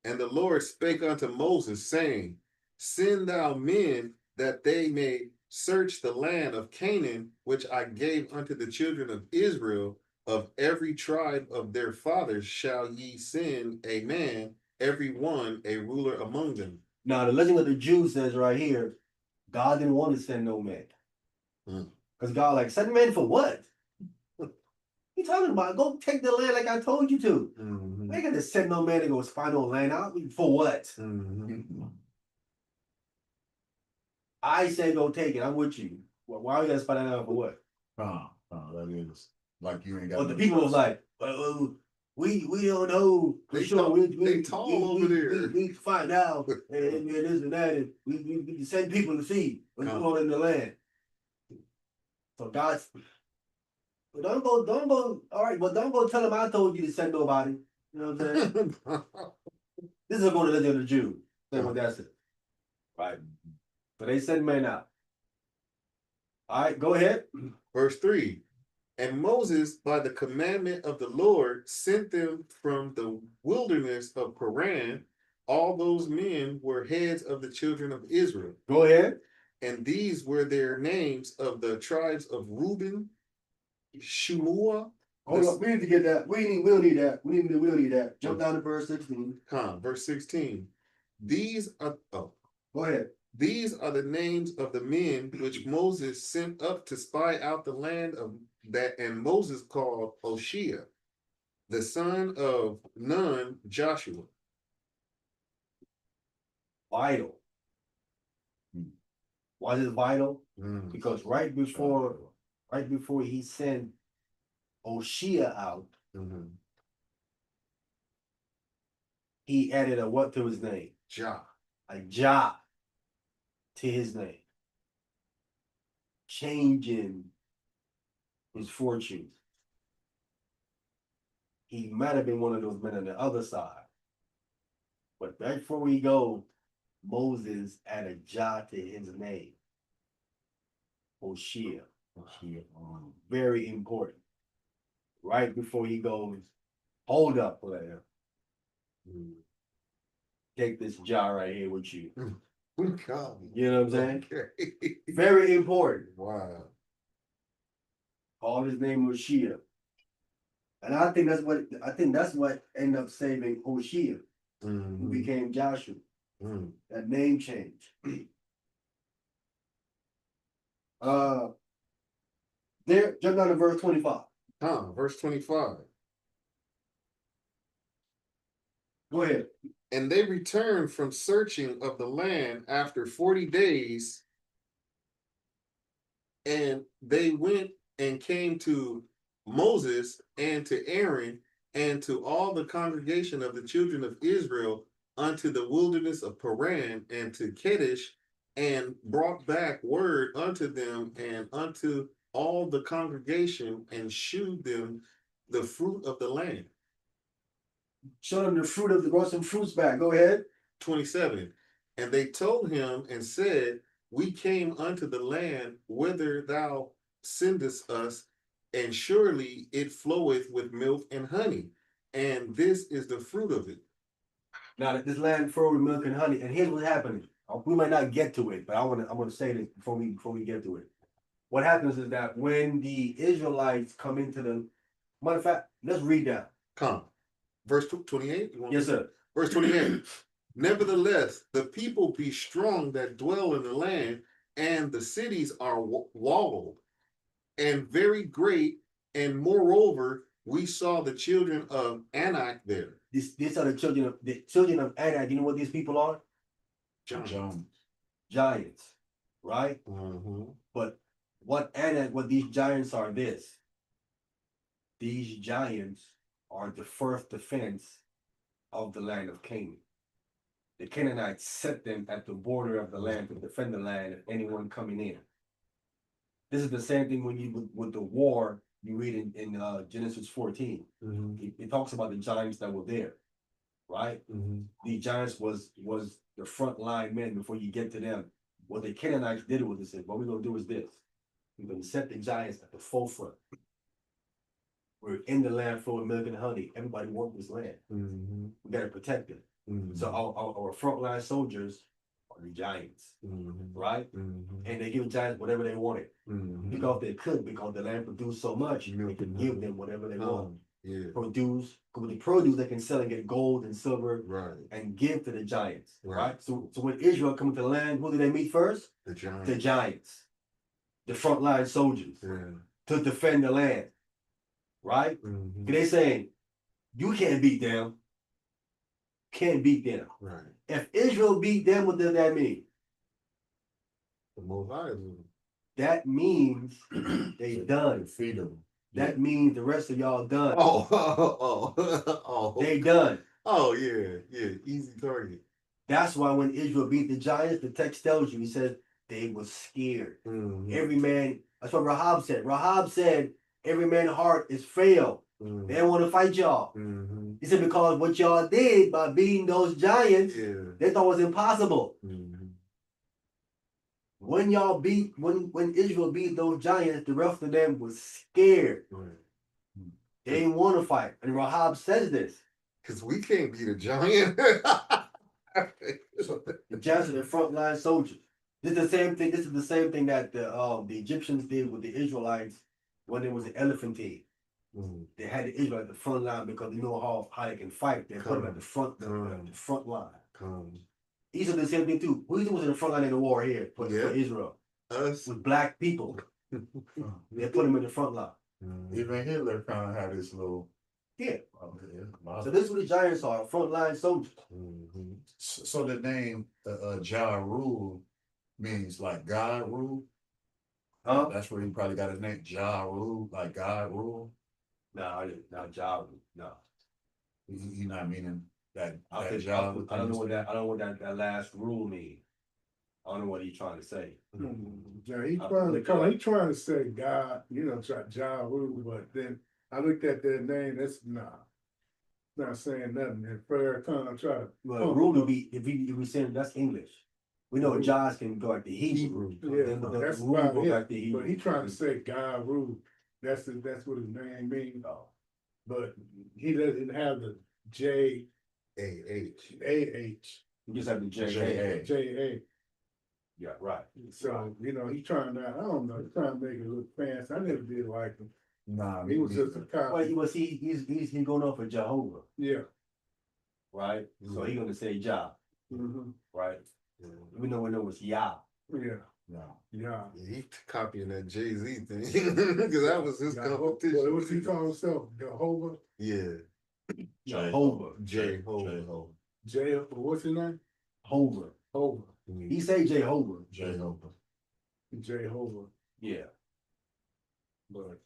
And the Lord spake unto Moses, saying, Send thou men that they may search the land of Canaan, which I gave unto the children of Israel. Of every tribe of their fathers shall ye send a man, every one a ruler among them. Now, the legend of the Jews says right here, God didn't want to send no man. Because God like, send men for what? You talking about? Go take the land like I told you to. Mm-hmm. I ain't gonna send no man to go spy no land out. For what? Mm-hmm. I say go take it. I'm with you. Well, why are you gonna spy that out for what? Oh, that is. Like you ain't got. But the no people was trust. like, we don't know for They sure. tall- We they tall over there. We find out and this and that, and we send people to see what's going on in the land. So God's, but don't go. All right, but don't go tell them I told you to send nobody. You know what I'm saying? This is going to the Jews. Same what that's it. Right. So they send men out. All right, go ahead. Verse 3. And Moses, by the commandment of the Lord, sent them from the wilderness of Paran. All those men were heads of the children of Israel. Go ahead. And these were their names of the tribes of Reuben, Shemua. Hold on. We need to get that. We'll need that. We'll need that. Jump down to verse 16. Verse 16. These are Go ahead. These are the names of the men which Moses sent up to spy out the land of that, and Moses called Oshea, the son of Nun, Joshua. Vital. Why is it vital? Mm. Because right before he sent Oshea out, Mhm. he added a what to his name? Jah. A Jah to his name. Changing his fortunes. He might have been one of those men on the other side. But right before we go, Moses added Jah to his name. Oshea. Very important. Right before he goes, hold up, player. Take this Jah right here with you. God. You know what I'm saying? Okay. Very important. Wow. All his name was Shea. And I think that's what ended up saving Hoshea, who became Joshua. That name change. There, jump down to verse 25. Verse 25. Go ahead. And they returned from searching of the land after 40 days, and they went and came to Moses and to Aaron and to all the congregation of the children of Israel unto the wilderness of Paran and to Kadesh, and brought back word unto them and unto all the congregation, and shewed them the fruit of the land. Show them the fruit of the brought some fruits back. Go ahead. 27. And they told him and said, we came unto the land whither thou sendest us, and surely it floweth with milk and honey, and this is the fruit of it. Now this land flowed with milk and honey, and here's what's happening. We might not get to it, but I want to say this before we get to it. What happens is that when the Israelites come into the matter of fact, let's read that. Come. Verse 28. Yes, sir. Verse 28. Nevertheless, the people be strong that dwell in the land, and the cities are walled, and very great. And moreover, we saw the children of Anak there. These are the children of Anak. You know what these people are? Giants, right? But what these giants are this. These giants are the first defense of the land of Canaan. The Canaanites set them at the border of the land to defend the land of anyone coming in. This is the same thing when you with the war you read in Genesis 14. It talks about the giants that were there, right? The giants was the front line men before you get to them. What the Canaanites did was they said, what we're gonna do is this. We're gonna set the giants at the forefront. We're in the land full of milk and honey. Everybody wants this land. We gotta protect it. So our frontline soldiers are the giants, right? And they give giants whatever they wanted because they could, because the land produced so much, they could give them whatever they want. Produce, with the produce they can sell and get gold and silver, and give to the giants, right? So when Israel come to the land, who do they meet first? The giants. The giants, the frontline soldiers to defend the land, right? They saying you can't beat them. Can't beat them. Right. If Israel beat them, what does that mean? The Most High. That means they done. Feed them. that means the rest of y'all done. Oh, They done. Oh yeah, easy target. That's why when Israel beat the giants, the text tells you, he says they were scared. Mhm. Every man, that's what Rahab said. Rahab said, every man's heart is failed. Mhm. They don't want to fight y'all. Mhm. He said, because what y'all did by beating those giants, Yeah. they thought was impossible. Mhm. When y'all beat, when Israel beat those giants, the rest of them was scared. Right. They didn't want to fight. And Rahab says this. Cause we can't beat a giant. The giants are the frontline soldiers. This is the same thing. This is the same thing that the Egyptians did with the Israelites when there was an elephantine. Mhm. They had the Israelites at the front line because they know how they can fight. They put them at the front, the front line. Come. These are the same thing too. Who was in the front line in the war here for Israel? Us. With black people. They put them in the front line. Even Hitler kind of had this little. Yeah. Wow. So this is what the giants are, frontline soldiers. Mhm. So the name Ja Rule means like God rule. Huh? That's where he probably got his name, Ja Rule, like God rule. No, not job. No. He not meaning that I job. don't know what that. I don't know what that last rule means. I don't know what he's trying to say. Yeah, he trying to say God, Ja Rule, but then I looked at that name, that's not saying nothing. And Farrakhan try to. Well, rule would be if we saying that's English. We know Josh can go back to Hebrew. Yeah, Then that's rule about go back it. to Hebrew. But he trying to say God rule. That's what his name means. But he doesn't have the J A-H. A-H. You just have the J. J-A. J-A. Yeah, right. So, he trying to, I don't know, he trying to make it look fancy. I never did like him. Nah, He was just a cop. Well, he's going off for Jehovah, Yeah. right? So he gonna say Jah, Mm-hmm. right? Even though we know it's Yah. Yeah. no. Yeah. He copying that Jay-Z thing. Because that was his competition. What was he call himself? Jehovah? Yeah. Jehovah. Jehovah. What's his name? Jehovah. Hova. He say Jehovah. Jehovah. Jehovah. Yeah. But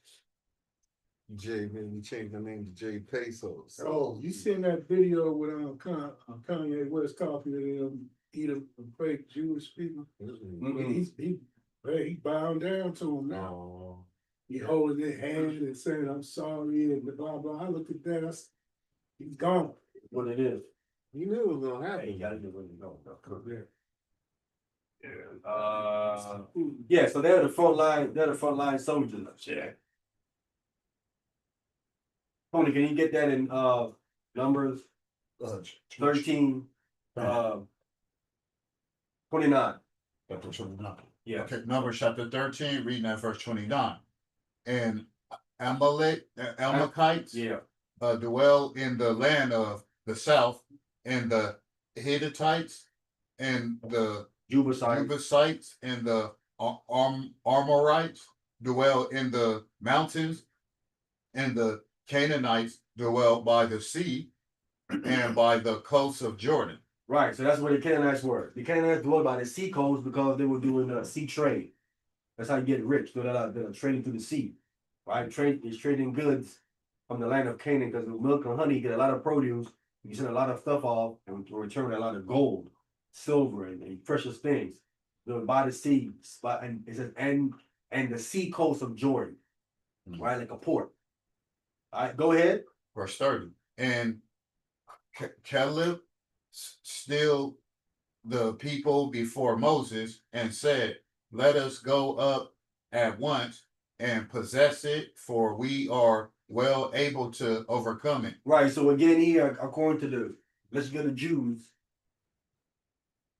Jay, man, you changed the name to Jay Pesos. oh, you seen that video with Kanye West talking to them eating fake Jewish people? He bowing down to him now. Oh. He holding their hand and saying, "I'm sorry," and blah blah. I look at that, he's gone. What it is. You knew it was gonna Hey, happen. you gotta do what you know. Yeah. Yeah, so they're the frontline soldiers. Yeah. Tony, can you get that in Numbers 13 29? Chapter 29. Yeah. Okay, Numbers chapter 13, reading at verse 29. And Amalekites Yeah. dwell in the land of the south, and the Hittites, and the Jebusites, and the Amorites dwell in the mountains, and the Canaanites dwell by the sea and by the coast of Jordan. Right, so that's where the Canaanites were. The Canaanites dwelled by the sea coast because they were doing sea trade. That's how you get rich. They're trading through the sea, right? Is trading goods from the land of Canaan because with milk and honey, you get a lot of produce. You send a lot of stuff off and return a lot of gold, silver, and precious things. So by the sea, and it says and the sea coast of Jordan, right, like a port. All right, go ahead. Verse 30. And Caleb still the people before Moses and said, "Let us go up at once and possess it, for we are well able to overcome it." Right. So again, here, according to let's get the Jews,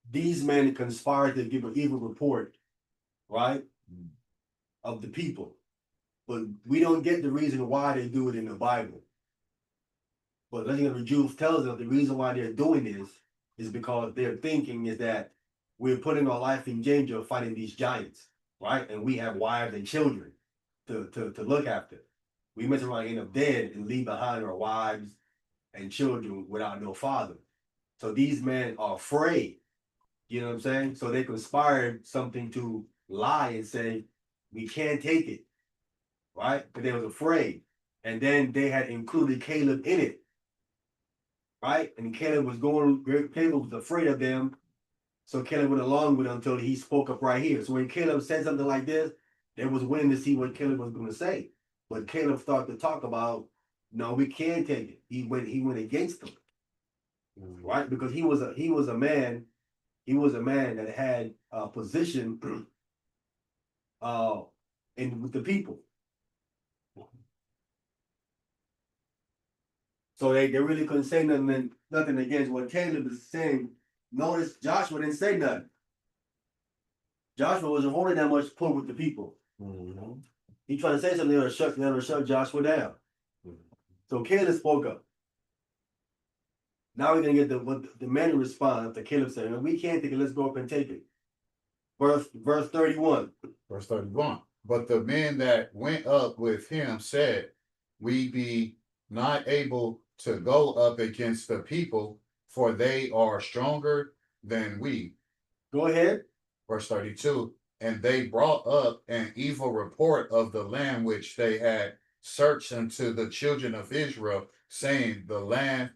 these men conspired to give an evil report, right, of the people. But we don't get the reason why they do it in the Bible. But let's get the Jews tells us the reason why they're doing this is because their thinking is that we're putting our life in danger fighting these giants, right? And we have wives and children to look after. We mess around, end up dead, and leave behind our wives and children without no father. So these men are afraid. You know what I'm saying? So they conspired something to lie and say, we can't take it. right? Because they was afraid. And then they had included Caleb in it, right? And Caleb was afraid of them. So Caleb went along with him until he spoke up right here. So when Caleb said something like this, they was waiting to see what Caleb was going to say. But Caleb started to talk about, no, we can't take it. He went against them, right? Because he was a man that had a position in with the people. So they really couldn't say nothing against what Caleb is saying. Notice Joshua didn't say nothing. Joshua wasn't holding that much pull with the people. He tried to say something that'll shut Joshua down. So Caleb spoke up. Now we're gonna get the man response after Caleb said, "We can't take it. Let's go up and take it." Verse 31. Verse 31. But the men that went up with him said, we be not able to go up against the people, for they are stronger than we. Go ahead. Verse 32. And they brought up an evil report of the land which they had searched unto the children of Israel, saying, the land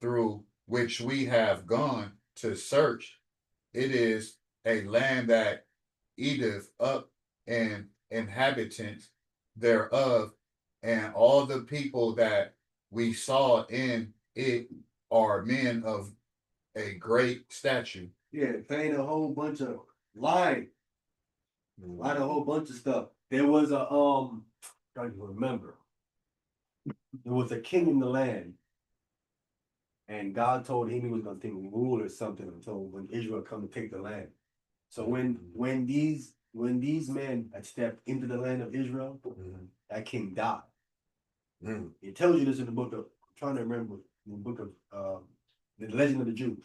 through which we have gone to search, it is a land that eateth up and inhabitants thereof, and all the people that we saw in it are men of a great stature. Yeah, playing a whole bunch of lying, lied a whole bunch of stuff. There was a I don't even remember. There was a king in the land, and God told him he was going to rule or something until when Israel come to take the land. So when these men had stepped into the land of Israel, that king died. It tells you this in the book of, I'm trying to remember, in the book of the Legend of the Jews.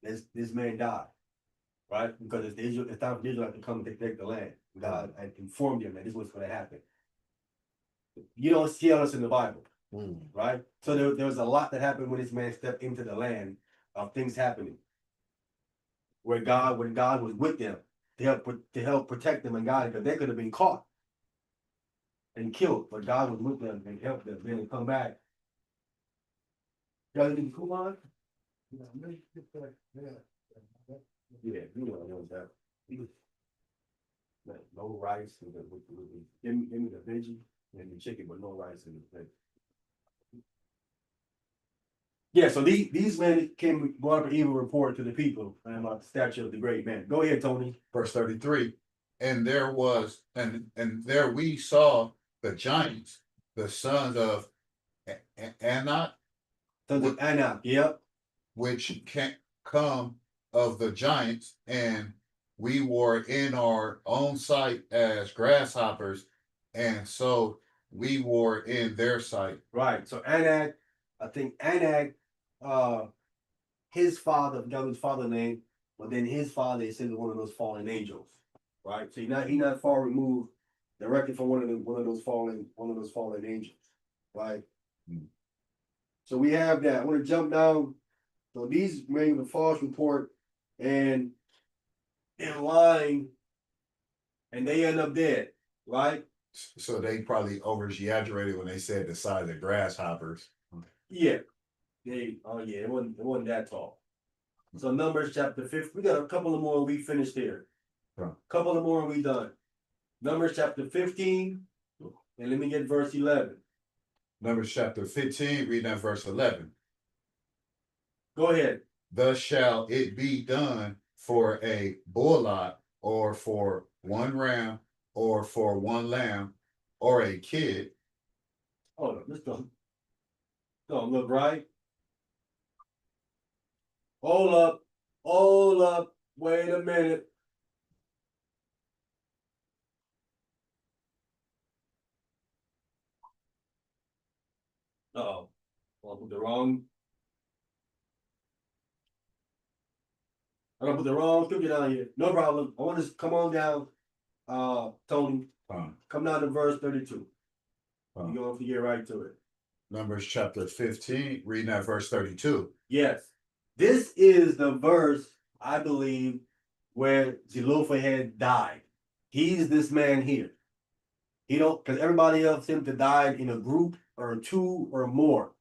This man died, right? Because it's time for Israel to come and take the land. God had informed him that this was going to happen. You don't see all this in the Bible, right? So there was a lot that happened when this man stepped into the land of things happening, when God was with them to help protect them and guide them, because they could have been caught and killed, but God was with them and helped them then come back. Y'all need to cool on? Yeah, you know that. No rice give me the veggie and the chicken, but no rice in the thing. Yeah, so these men brought up an evil report to the people about the statue of the great man. Go ahead, Tony. Verse 33. And there was, and there we saw the giants, the sons of Anak. Sons of Anak, yep. Which can come of the giants, and we were in our own sight as grasshoppers, and so we were in their sight. Right. So Anak, I think Anak, his father, forgot his father's name, but then his father is one of those fallen angels. Right. So he not far removed directly from one of those fallen angels. Right. So we have that. I want to jump down. So these made a false report and in line, and they end up dead, right? So they probably over-exaggerated when they said the size of grasshoppers. Yeah. It wasn't that tall. So Numbers chapter 5, we got a couple of more, we finished there. Couple of more and we done. Numbers chapter 15, and let me get verse 11. Numbers chapter 15, reading at verse 11. Go ahead. Thus shall it be done for a bullock, or for one ram, or for one lamb, or a kid. Hold on, this don't look right. Hold up, wait a minute. Uh-oh, I put the wrong. I put the wrong scripture down here. No problem. I want to come on down, Tony. Come down to verse 32. You're going to get right to it. Numbers chapter 15, reading at verse 32. Yes. This is the verse, I believe, where Zelophehad died. He's this man here. He don't, because everybody else seems to die in a group or two or more.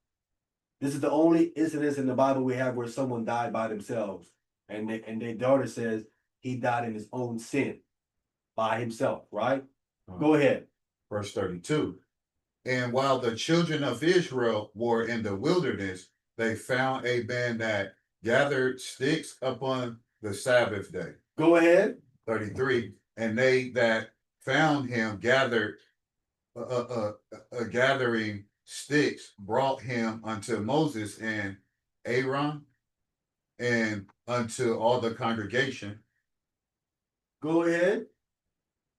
This is the only incident in the Bible we have where someone died by themselves, and their daughter says he died in his own sin by himself. Right? Go ahead. Verse 32. And while the children of Israel were in the wilderness, they found a man that gathered sticks upon the Sabbath day. Go ahead. 33. And they that found him gathered gathering sticks brought him unto Moses and Aaron and unto all the congregation. Go ahead.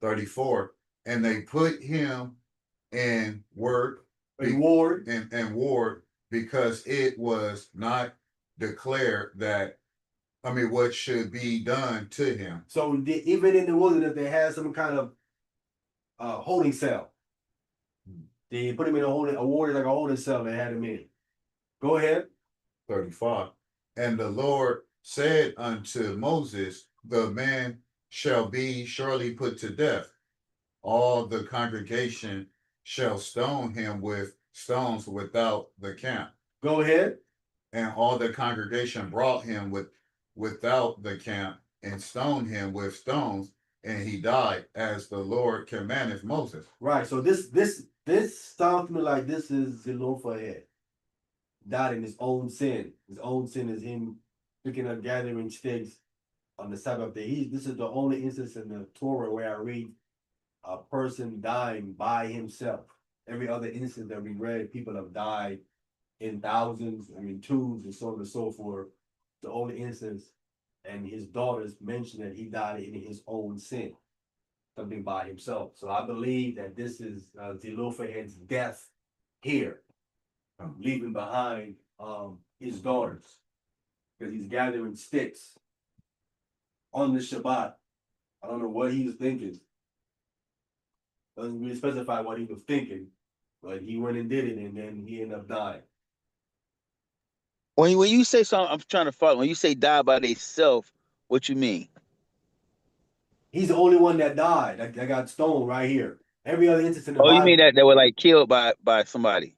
34. And they put him in ward and ward because it was not declared that what should be done to him. So even in the wilderness, they had some kind of holding cell. They put him in a ward like a holding cell. They had him in. Go ahead. 35. And the Lord said unto Moses, the man shall be surely put to death. All the congregation shall stone him with stones without the camp. Go ahead. And all the congregation brought him without the camp and stoned him with stones, and he died as the Lord commanded Moses. Right. So this sounds to me like this is Zelophehad. Died in his own sin. His own sin is him picking up gathering sticks on the Sabbath day. This is the only instance in the Torah where I read a person dying by himself. Every other instance that we read, people have died in thousands, twos, and so on and so forth. The only instance, and his daughters mentioned that he died in his own sin, something by himself. So I believe that this is Zelophehad's death here, leaving behind his daughters, because he's gathering sticks on the Shabbat. I don't know what he was thinking. Doesn't really specify what he was thinking, but he went and did it, and then he ended up dying. When you say something, I'm trying to follow. When you say die by themselves, what you mean? He's the only one that died. That got stoned right here. Every other instance in the Oh, you Bible. mean that they were like killed by somebody?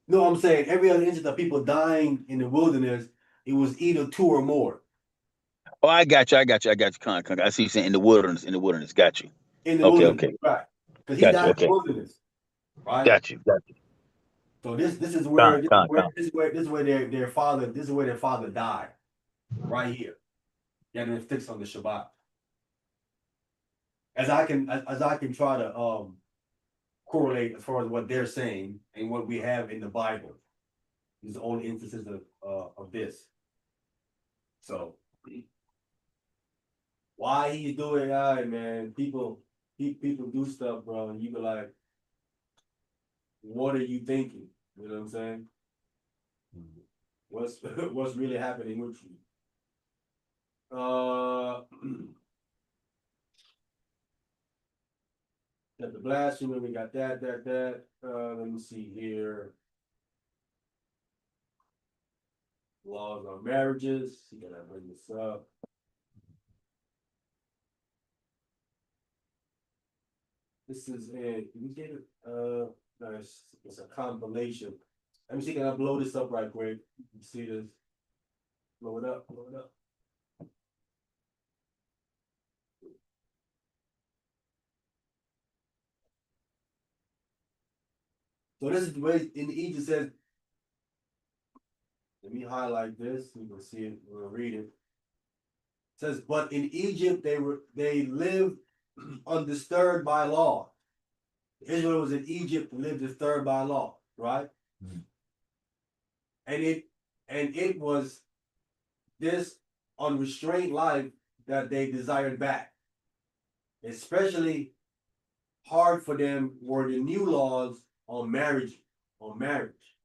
No, I'm saying every other instance of people dying in the wilderness, it was either two or more. Oh, I got you. I see you saying in the wilderness. Got you. In the Okay, wilderness, okay. right? Because he Got you. died in the Okay. wilderness, right? Got you. So this is where Con. their father died, right here. Getting fixed on the Shabbat. As I can try to correlate as far as what they're saying and what we have in the Bible. These are the only instances of this. So why he's doing that, man? People do stuff, bro, and you be like, what are you thinking? You know what I'm saying? What's really happening with you? Got the blasphemy, we got that. Let me see here. Laws on marriages. You gotta bring this up. This is a, we get it, no, it's a compilation. Let me see, can I blow this up right quick? You can see this. Blow it up. So this is the way in Egypt says, let me highlight this, you can see it, we'll read it. It says, but in Egypt they lived undisturbed by law. Israel was in Egypt and lived disturbed by law, right? Mm-hmm. And it was this unrestrained life that they desired back. Especially hard for them were the new laws on marriage,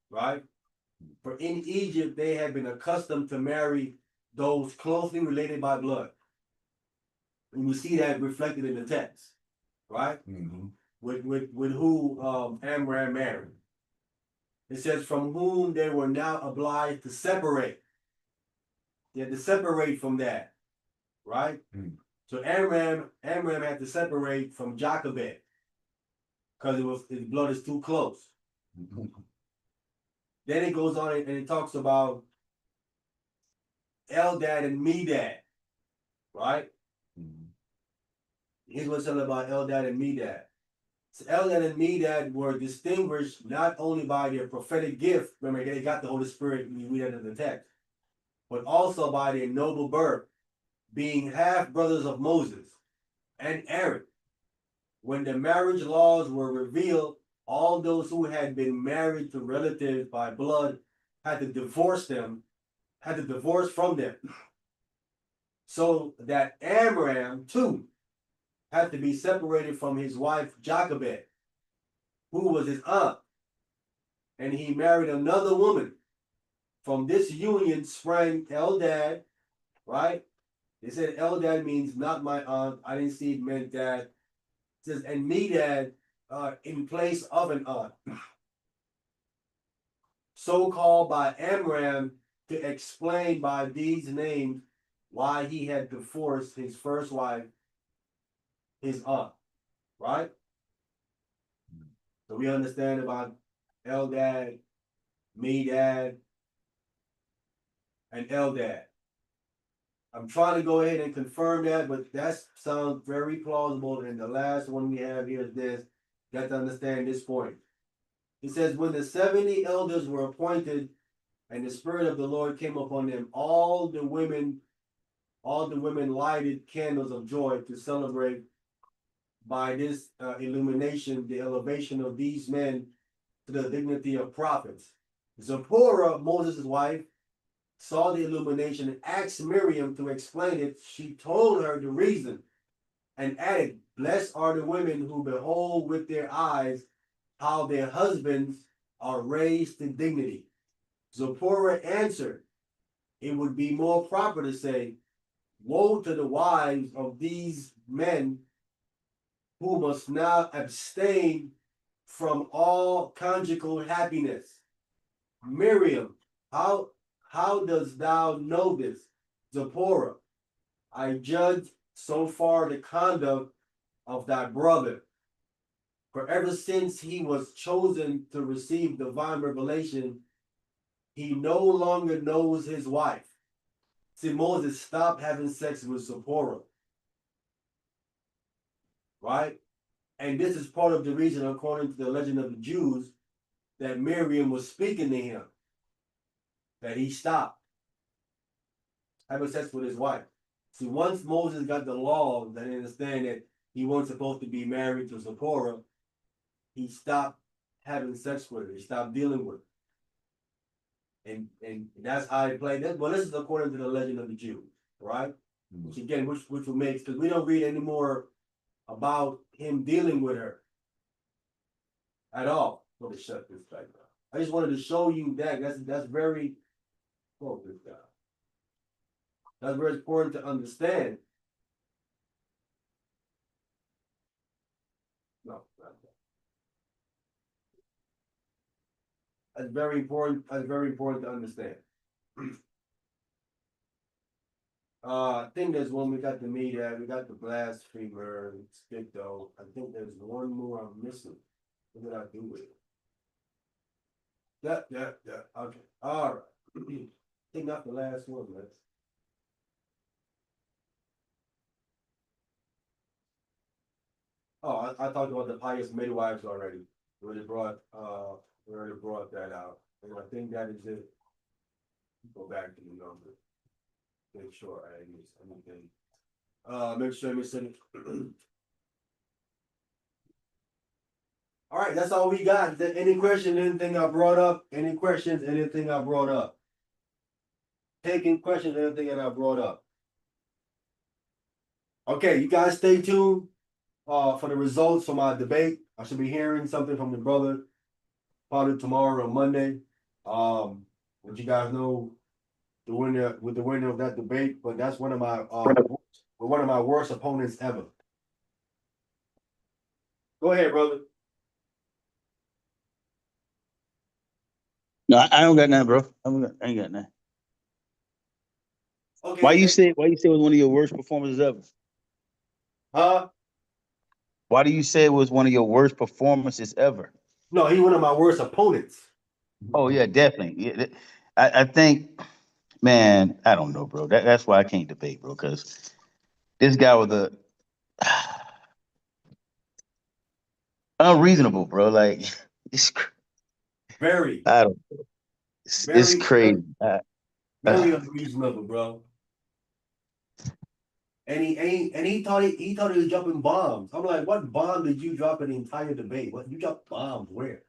right? For in Egypt, they had been accustomed to marry those closely related by blood. And we see that reflected in the text, right? Mm-hmm. With who Amram married. It says, from whom they were now obliged to separate. They had to separate from that, right? Mm. So Amram had to separate from Jochebed. because his blood is too close. Then it goes on and it talks about Eldad and Medad, right? Here's what's said about Eldad and Medad. So Eldad and Medad were distinguished not only by their prophetic gift, remember they got the Holy Spirit, we read that in the text, but also by their noble birth, being half brothers of Moses and Aaron. When the marriage laws were revealed, all those who had been married to relatives by blood had to divorce from them. So that Amram too had to be separated from his wife Jochebed, who was his aunt, and he married another woman. From this union sprang Eldad, right? They said Eldad means not my aunt. I didn't see it meant that. It says, and Medad in place of an aunt. So called by Amram to explain by these names why he had divorced his first wife, his aunt, right? So we understand about Eldad, Medad, and Eldad. I'm trying to go ahead and confirm that, but that sounds very plausible. And the last one we have here is this. You got to understand this point. It says, when the 70 elders were appointed and the Spirit of the Lord came upon them, all the women lighted candles of joy to celebrate by this illumination, the elevation of these men to the dignity of prophets. Zipporah, Moses' wife, saw the illumination and asked Miriam to explain it. She told her the reason and added, blessed are the women who behold with their eyes how their husbands are raised to dignity. Zipporah answered, it would be more proper to say, woe to the wives of these men who must now abstain from all conjugal happiness. Miriam, how dost thou know this? Zipporah, I judge so far the conduct of thy brother. For ever since he was chosen to receive divine revelation, he no longer knows his wife. See, Moses stopped having sex with Zipporah. Right? And this is part of the reason, according to the legend of the Jews, that Miriam was speaking to him, that he stopped having sex with his wife. See, once Moses got the law that understand that he wasn't supposed to be married to Zipporah, he stopped having sex with her. He stopped dealing with her. And that's how he played that. Well, this is according to the legend of the Jews, right? Which again, which will make, because we don't read anymore about him dealing with her at all. Let me shut this back down. I just wanted to show you that. That's very focused down. That's very important to understand. No, not that. That's very important. That's very important to understand. I think there's one we got the media, we got the blasphemer, Spicto. I think there's one more I'm missing. What did I do with it? Yeah. Okay. All right. I think that's the last one, man. Oh, I talked about the pious midwives already. We already brought that out. And I think that is it. Go back to the number. Make sure I didn't miss anything. Make sure I miss anything. All right, that's all we got. Is there any question, anything I brought up? Any questions, anything I brought up? Taking questions, anything that I brought up. Okay, you guys stay tuned for the results from our debate. I should be hearing something from the brother probably tomorrow or Monday. Let you guys know the winner of that debate, but that's one of my worst opponents ever. Go ahead, brother. No, I don't got nothing, bro. I ain't got nothing. Okay. Why you say it was one of your worst performances ever? Huh? Why do you say it was one of your worst performances ever? No, he's one of my worst opponents. Oh yeah, definitely. Yeah, I think, man, I don't know, bro. That's why I can't debate, bro, because this guy was a unreasonable, bro. Like it's, Very, I don't, it's very, crazy. very unreasonable, bro. And he thought he was dropping bombs. I'm like, what bomb did you drop in the entire debate? What you dropped bombs? Where?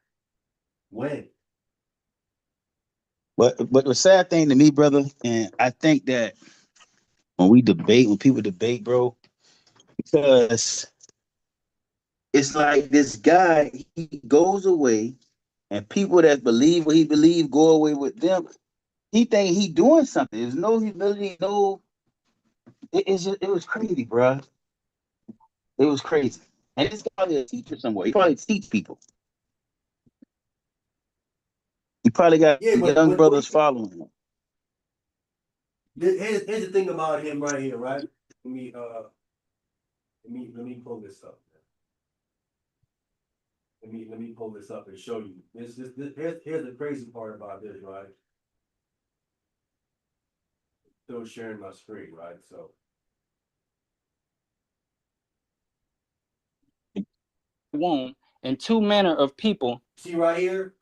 When? But the sad thing to me, brother, and I think that when people debate, bro, because it's like this guy, he goes away, and people that believe what he believes go away with them. He think he doing something. There's no humility, no. It was crazy, bro. It was crazy. And this probably a teacher somewhere. He probably teach people. He probably got Yeah, but young brothers following him. here's the thing about him right here, right? Let me pull this up. Let me pull this up and show you. Here's the crazy part about this, right? Still sharing my screen, right? So womb, and two manner of people. see right here.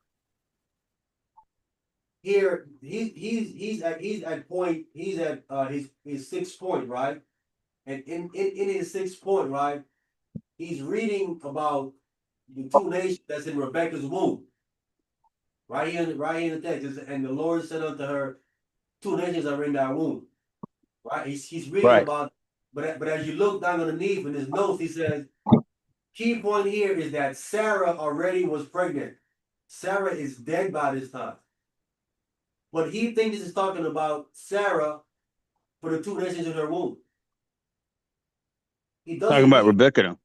Here he's at point. He's at his 6th point, right? And in his 6th point, right? He's reading about the two nations that's in Rebecca's womb. Right here in the text. And the Lord said unto her, two nations are in thy womb. Right? He's reading Right. about, but as you look down underneath in his notes, he says, key point here is that Sarah already was pregnant. Sarah is dead by this time. But he thinks this is talking about Sarah for the two nations in her womb. He Talking doesn't about he, Rebecca, though.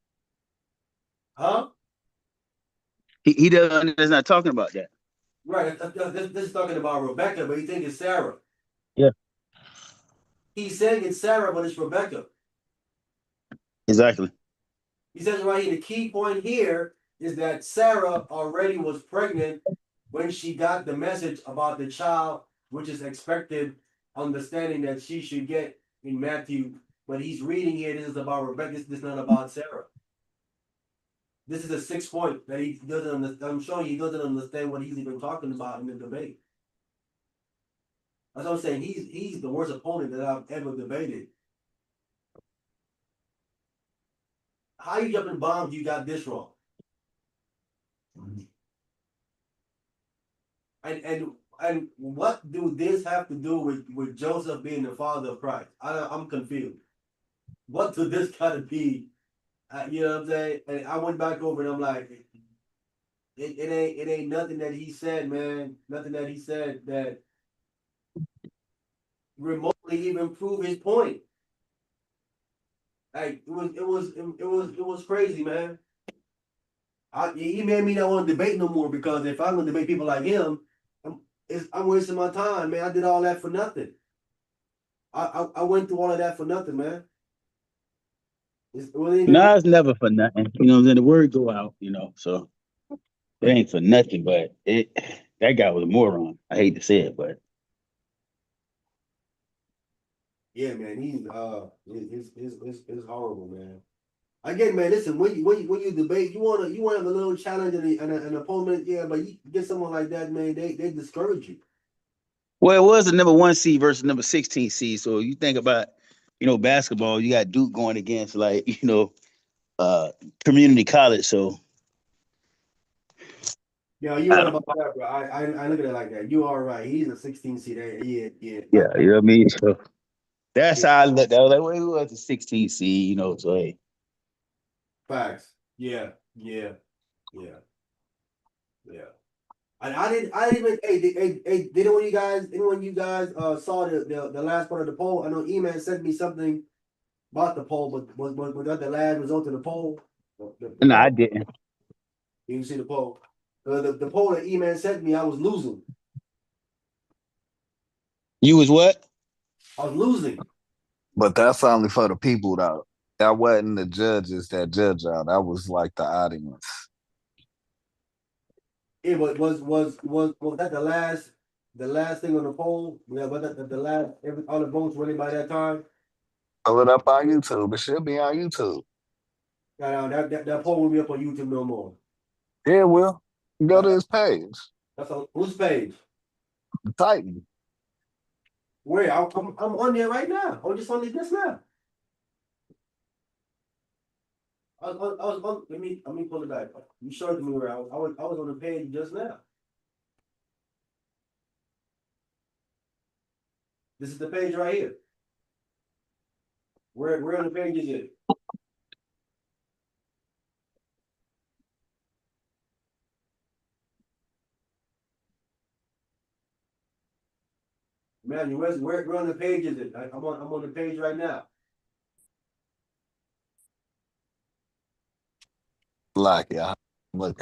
huh? He doesn't. Is not talking about that. Right. This is talking about Rebecca, but he thinks it's Sarah. Yeah. He's saying it's Sarah, but it's Rebecca. Exactly. He says right here, the key point here is that Sarah already was pregnant when she got the message about the child, which is expected, understanding that she should get in Matthew. But he's reading here, this is about Rebecca, this is not about Sarah. This is the 6th point that he doesn't understand. I'm showing you he doesn't understand what he's even talking about in the debate. That's what I'm saying. He's the worst opponent that I've ever debated. How you jumping bombs? You got this wrong. And what do this have to do with Joseph being the father of Christ? I'm confused. What do this gotta be? You know what I'm saying? And I went back over and I'm like, it ain't nothing that he said, man. Nothing that he said that remotely even prove his point. Like it was crazy, man. He made me not want to debate no more because if I'm gonna debate people like him, I'm wasting my time, man. I did all that for nothing. I went through all of that for nothing, man. Nah, it's never for nothing. You know what I'm saying? The word go out, so it ain't for nothing, but that guy was a moron. I hate to say it, but Yeah, man. It's horrible, man. Again, man. Listen, when you debate, you want to have a little challenge and an opponent, yeah. But you get someone like that, man. They discourage you. well, it was the number 1 seed versus number 16 seed. So you think about, basketball, you got Duke going against like, community college. So Yeah, you I right don't, about that, bro. I look at it like that. You are right. He's a 16 seed. Yeah. yeah, you know what I mean? So that's Yeah. how I looked. I was like, well, who was the 16 seed, so hey. Facts. Yeah. And I didn't even. Hey, did anyone you guys saw the last part of the poll? I know E-Man sent me something about the poll, but was that the last result of the poll? The No, I poll. didn't. You can see the poll. The poll that E-Man sent me, I was losing. You was what? I was losing. But that's only for the people though. That wasn't the judges that judge y'all. That was like the audience. It was that the last thing on the poll? Yeah, was that the last all the votes were in by that time? Pull it up on YouTube. It should be on YouTube. That poll will be up on YouTube no more. Yeah, it will. Go to his page. That's on whose page? The Titan. Where? I'm on there right now. I'm just on it just now. I was on, let me pull it back. You showed me where I was on the page just now. This is the page right here. Where on the page is it? Man, where on the page is it? I'm on the page right now. Like, yeah. Look.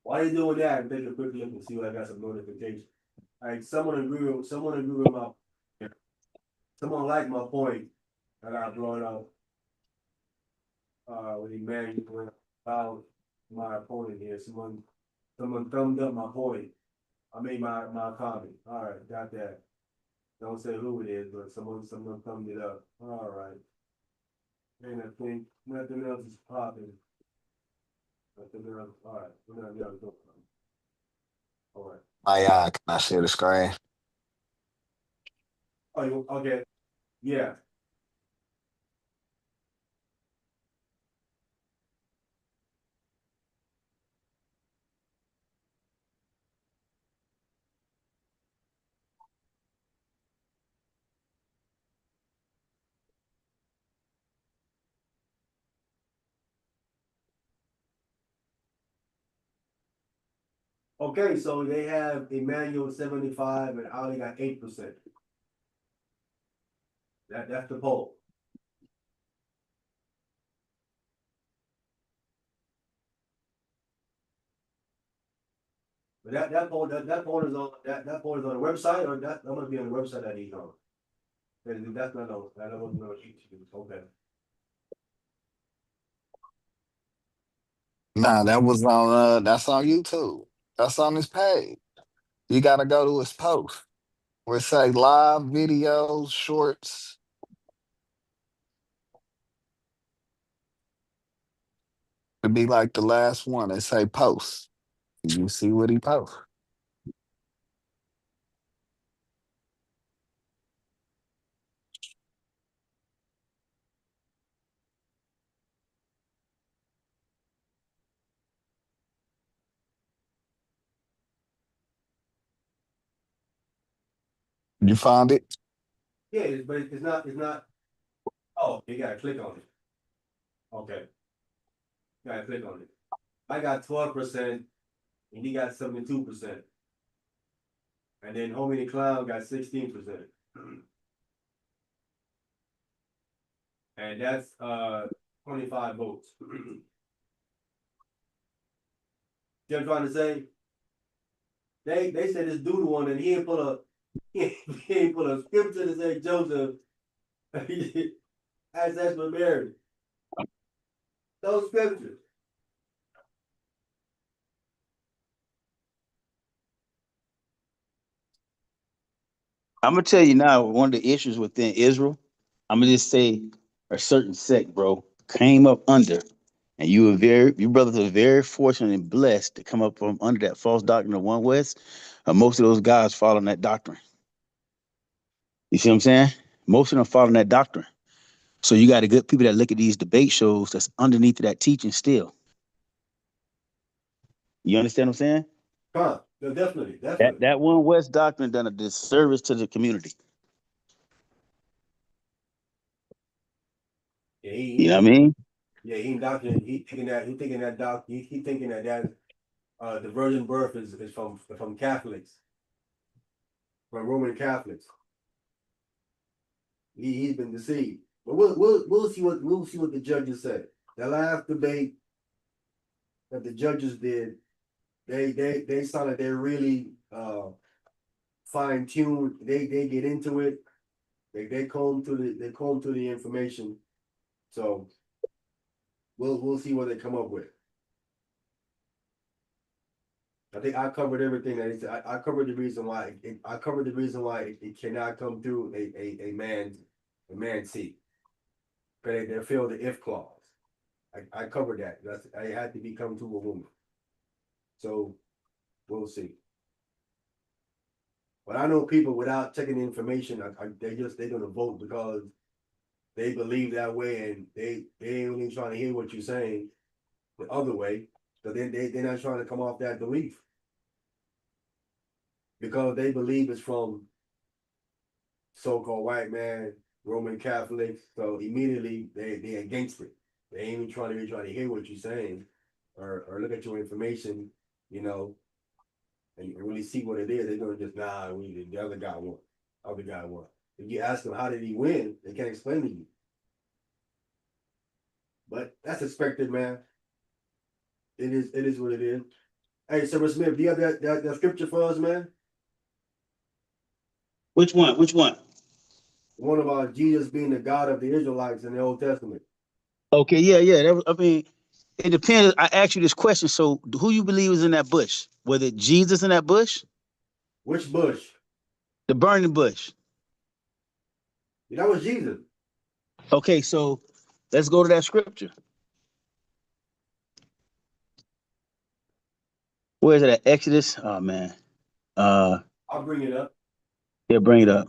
Why you doing that? And take a quick look and see what I got some notifications. Like someone agree with my someone liked my point that I brought up with Emmanuel about my opponent here. Someone thumbed up my point. I made my comment. All right, got that. Don't say who it is, but someone thumbed it up. All right. And I think nothing else is popping. Nothing else. All right. We're not going to go. All right. Can I share the screen? Oh, okay. Yeah. Okay, so they have Emmanuel 75 and Ali got 8%. That's the poll. But that poll is on that poll is on the website, or that must be on the website that he's on. That's not on that wasn't on YouTube. Okay. Nah, that was on that's on YouTube. That's on his page. You gotta go to his post where it say live videos, shorts. It'd be like the last one. It say post. You see what he posts. You found it? Yeah, but it's not. Oh, you gotta click on it. Okay. You gotta click on it. I got 12%, and he got 72%. And then Homie the Clown got 16%. And that's 25 votes. You know what I'm trying to say? They said this dude one and he ain't put a he ain't put a scripture to say Joseph as that's for Mary. Those scriptures. I'm gonna tell you now, one of the issues within Israel, I'm gonna just say a certain sect, bro, came up under, and you brothers are very fortunate and blessed to come up from under that false doctrine of one West. Most of those guys following that doctrine. You see what I'm saying? Most of them following that doctrine. So you got a good people that look at these debate shows that's underneath of that teaching still. You understand what I'm saying? Huh. No, definitely. That one West doctrine done a disservice to the community. Yeah, You know what I mean? yeah, he doctrine. He thinking that the virgin birth is from Catholics, from Roman Catholics. He's been deceived. But we'll see what the judges say. the last debate that the judges did, they sounded they're really fine tuned. They get into it. They comb through the information. So we'll see what they come up with. I think I covered everything that he said. I covered the reason why it cannot come through a man's seat. Because they feel the if clause. I covered that. I had to become to a woman. So we'll see. But I know people without checking the information, they're gonna vote because they believe that way and they ain't really trying to hear what you're saying the other way. So they're not trying to come off that belief. Because they believe it's from so-called white man, Roman Catholics. So immediately they're against it. They ain't even trying to hear what you're saying or look at your information, you know, and really see what it is. They're gonna just the other guy won. Other guy won. If you ask them how did he win, they can't explain to you. But that's expected, man. It is what it is. Hey, Sir Smith, do you have that scripture for us, man? Which one? Which one? One about Jesus being the God of the Israelites in the Old Testament. Okay, yeah. I mean, it depends. I asked you this question. So, who you believe is in that bush? Was it Jesus in that bush? Which bush? The burning bush. That was Jesus. Okay, so let's go to that scripture. Where is it at? Exodus? Oh man. I'll bring it up. Yeah, bring it up.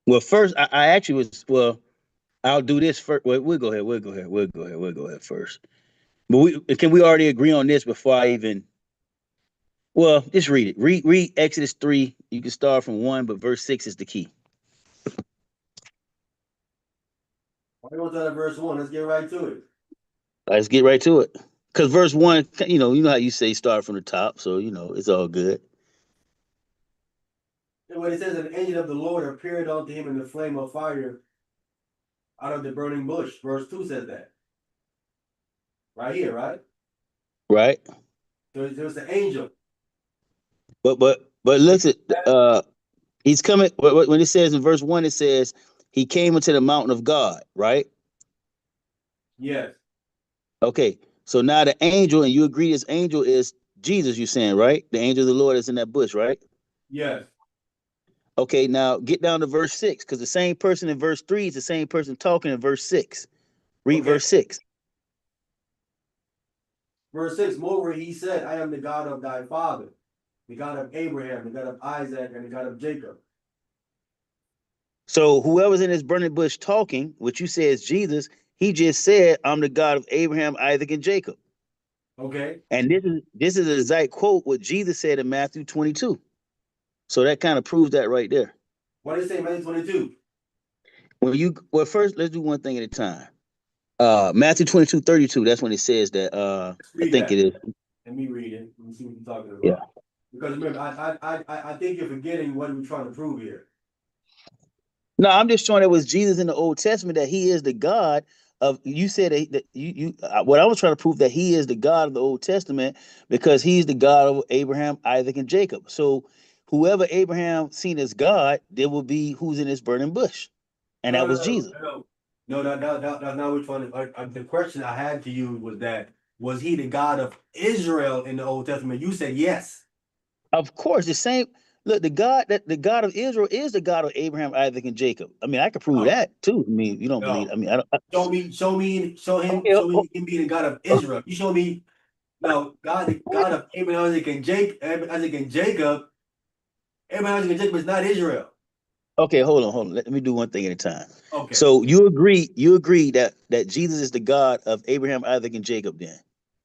Well, first, I actually was. Well, I'll do this first. Well, we'll go ahead. We'll go ahead first. But can we already agree on this before I even? Well, just read it. Read Exodus 3. You can start from 1, but verse 6 is the key. Why don't start at verse 1? Let's get right to it. Let's get right to it. Because verse 1, you know how you say start from the top, so it's all good. And when it says an angel of the Lord appeared unto him in the flame of fire out of the burning bush. Verse 2 says that. Right here, right? Right. There's an angel. But look at he's coming when it says in verse 1, it says he came into the mountain of God, right? Yes. Okay. So now the angel, and you agree this angel is Jesus, you're saying, right? The angel of the Lord is in that bush, right? Yes. Okay, now get down to verse 6, because the same person in verse 3 is the same person talking in verse 6. Read verse 6. Verse 6, moreover, he said, I am the God of thy father, the God of Abraham, the God of Isaac, and the God of Jacob. So whoever's in this burning bush talking, which you say is Jesus, he just said, I'm the God of Abraham, Isaac, and Jacob. Okay. And this is an exact quote what Jesus said in Matthew 22. So that kind of proves that right there. What did it say in Matthew 22? Well, first let's do one thing at a time. Matthew 22:32, that's when it says that I think it is. Let me read it. Let me see what you're talking about. Yeah. Because remember, I think you're forgetting what we're trying to prove here. No, I'm just showing it was Jesus in the Old Testament that he is the God of. You said that you what I was trying to prove that he is the God of the Old Testament because he's the God of Abraham, Isaac, and Jacob. So whoever Abraham seen as God, there will be who's in this burning bush, and that was Jesus. No, that's not which one. The question I had to you was that was he the God of Israel in the Old Testament? You said yes. Of course, the same. Look, the God of Israel is the God of Abraham, Isaac, and Jacob. I mean, I could prove No, that too. I mean, you don't believe? no. I mean, I don't. Show me him being the God of Israel. You show me no God of Abraham, Isaac, and Jacob. Abraham, Isaac, and Jacob is not Israel. Okay, hold on. Let me do one thing at a time. Okay. So you agree that Jesus is the God of Abraham, Isaac, and Jacob, then?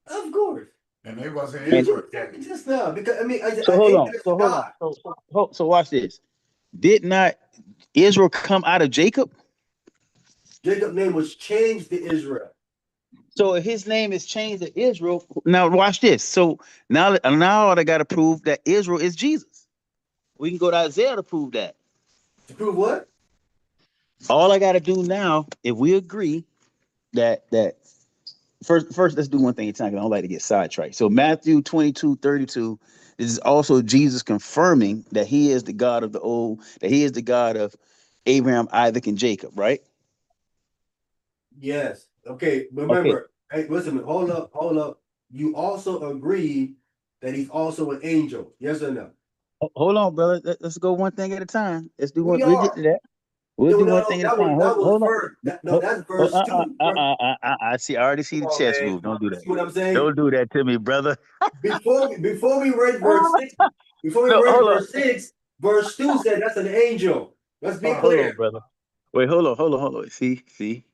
Of course. And they wasn't And Israel. Just now, because I mean, so hold on. Abraham is So hold on. God. So watch this. Did not Israel come out of Jacob? Jacob's name was changed to Israel. So if his name is changed to Israel, now watch this. So now I got to prove that Israel is Jesus. We can go to Isaiah to prove that. To prove what? All I got to do now, if we agree that first let's do one thing at a time. 'Cause I don't like to get sidetracked. So Matthew 22:32, this is also Jesus confirming that he is the God of the old, that he is the God of Abraham, Isaac, and Jacob, right? Yes. Okay. Okay. Remember, hey, listen, hold up. You also agreed that he's also an angel. Yes or no? Hold on, brother. Let's go one thing at a time. Let's do one. We We'll get are. to that. We'll No, do no, one no. thing at a That time. was that was Hold on. first. No, that's verse two. I see. I already see Come the on, chess man. move. Don't do that. See what I'm saying? Don't do that to me, brother. Before we read verse six, before we No, read hold on. verse 6, verse 2 said that's an angel. Let's be Hold on, clear. brother. Wait, hold on. See.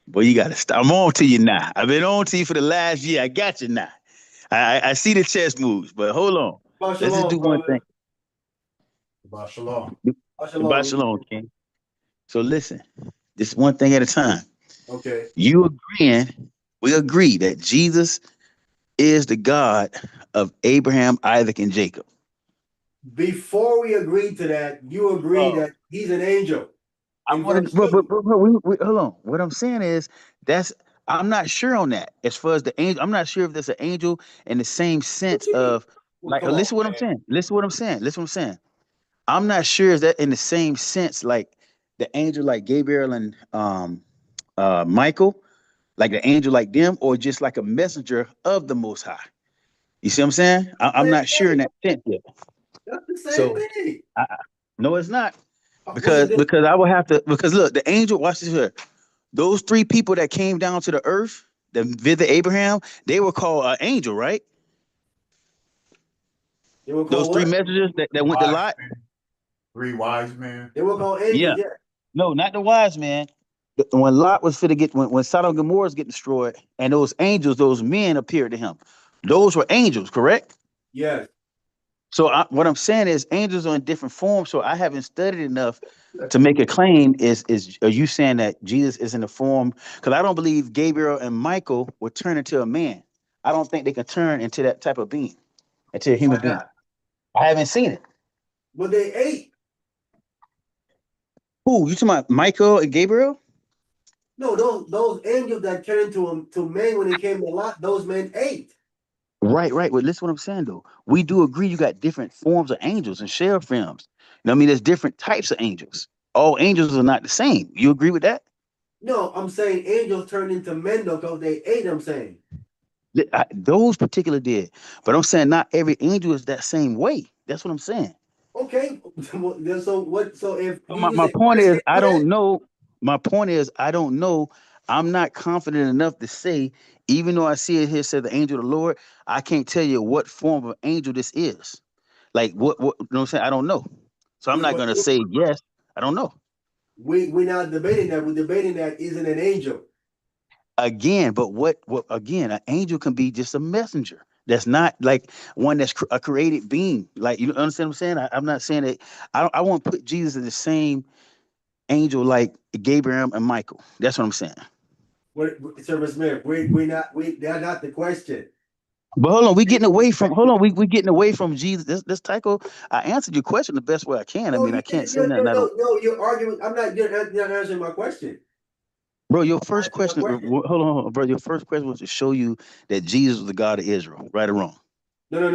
Boy, you gotta stop. I'm on to you now. I've been on to you for the last year. I got you now. I see the chess moves, but hold on. Let's just Shalom, do one thing. brother. About Shalom. About Shalom. Shalom, King. So listen, just one thing at a time. Okay. You agreeing? We agree that Jesus is the God of Abraham, Isaac, and Jacob. Before we agreed to that, you agreed Oh, that he's an angel I in wanted, verse 2. but hold on. What I'm saying is that's I'm not sure on that. As far as the angel, I'm not sure if there's an angel in the same What sense you mean? of Well, like. come on, Listen what I'm man. saying. Listen what I'm saying. Listen what I'm saying. I'm not sure is that in the same sense like the angel like Gabriel and Michael, like the angel like them, or just like a messenger of the Most High. You see what I'm saying? I'm Same not sure in thing. that sense yet. That's the same So thing. no, it's not What's the difference? because I will have to because look, the angel. Watch this here. Those three people that came down to the earth that visit Abraham, they were called an angel, right? They were Those called three what? messengers that went to Wise Lot. men. 3 wise men. They were called Yeah, angels, yeah. no, not the wise man. When Lot was fit to get when Sodom and Gomorrah was getting destroyed, and those angels, those men appeared to him. Those were angels, correct? Yes. So what I'm saying is angels are in different forms. So I haven't studied enough to make a claim. Is are you saying that Jesus is in the form? Because I don't believe Gabriel and Michael would turn into a man. I don't think they can turn into that type of being, into a Why human being. not? I haven't seen it. But they ate. Who you talking about? Michael and Gabriel? No, those angels that turned to men when he came to Lot, those men ate. Right. Well, listen what I'm saying though. We do agree you got different forms of angels and seraphims. You know what I mean? There's different types of angels. All angels are not the same. You agree with that? No, I'm saying angels turned into men though, because they ate, I'm saying. Those particular did, but I'm saying not every angel is that same way. That's what I'm saying. Okay. So what so if So you my say why point did is, they I do that? don't know. My point is, I don't know. I'm not confident enough to say, even though I see it here said the angel of the Lord, I can't tell you what form of angel this is. Like what you know what I'm saying? I don't know. So I'm not But gonna say yes. I don't know. we're not debating that. We're debating that isn't an angel. Again, but what again, an angel can be just a messenger. That's not like one that's a created being. Like you understand what I'm saying? I'm not saying that I won't put Jesus in the same angel like Gabriel and Michael. That's what I'm saying. Service Smith, we're not they're not the question. But hold on, we getting away from Jesus. This Tycho, I answered your question the best way I can. I No, mean, I you can't didn't. say nothing I don't. No, you're arguing. I'm not you're not answering my question. Bro, your You're first answering my question, question. hold on, bro. Your first question was to show you that Jesus was the God of Israel, right or wrong? No.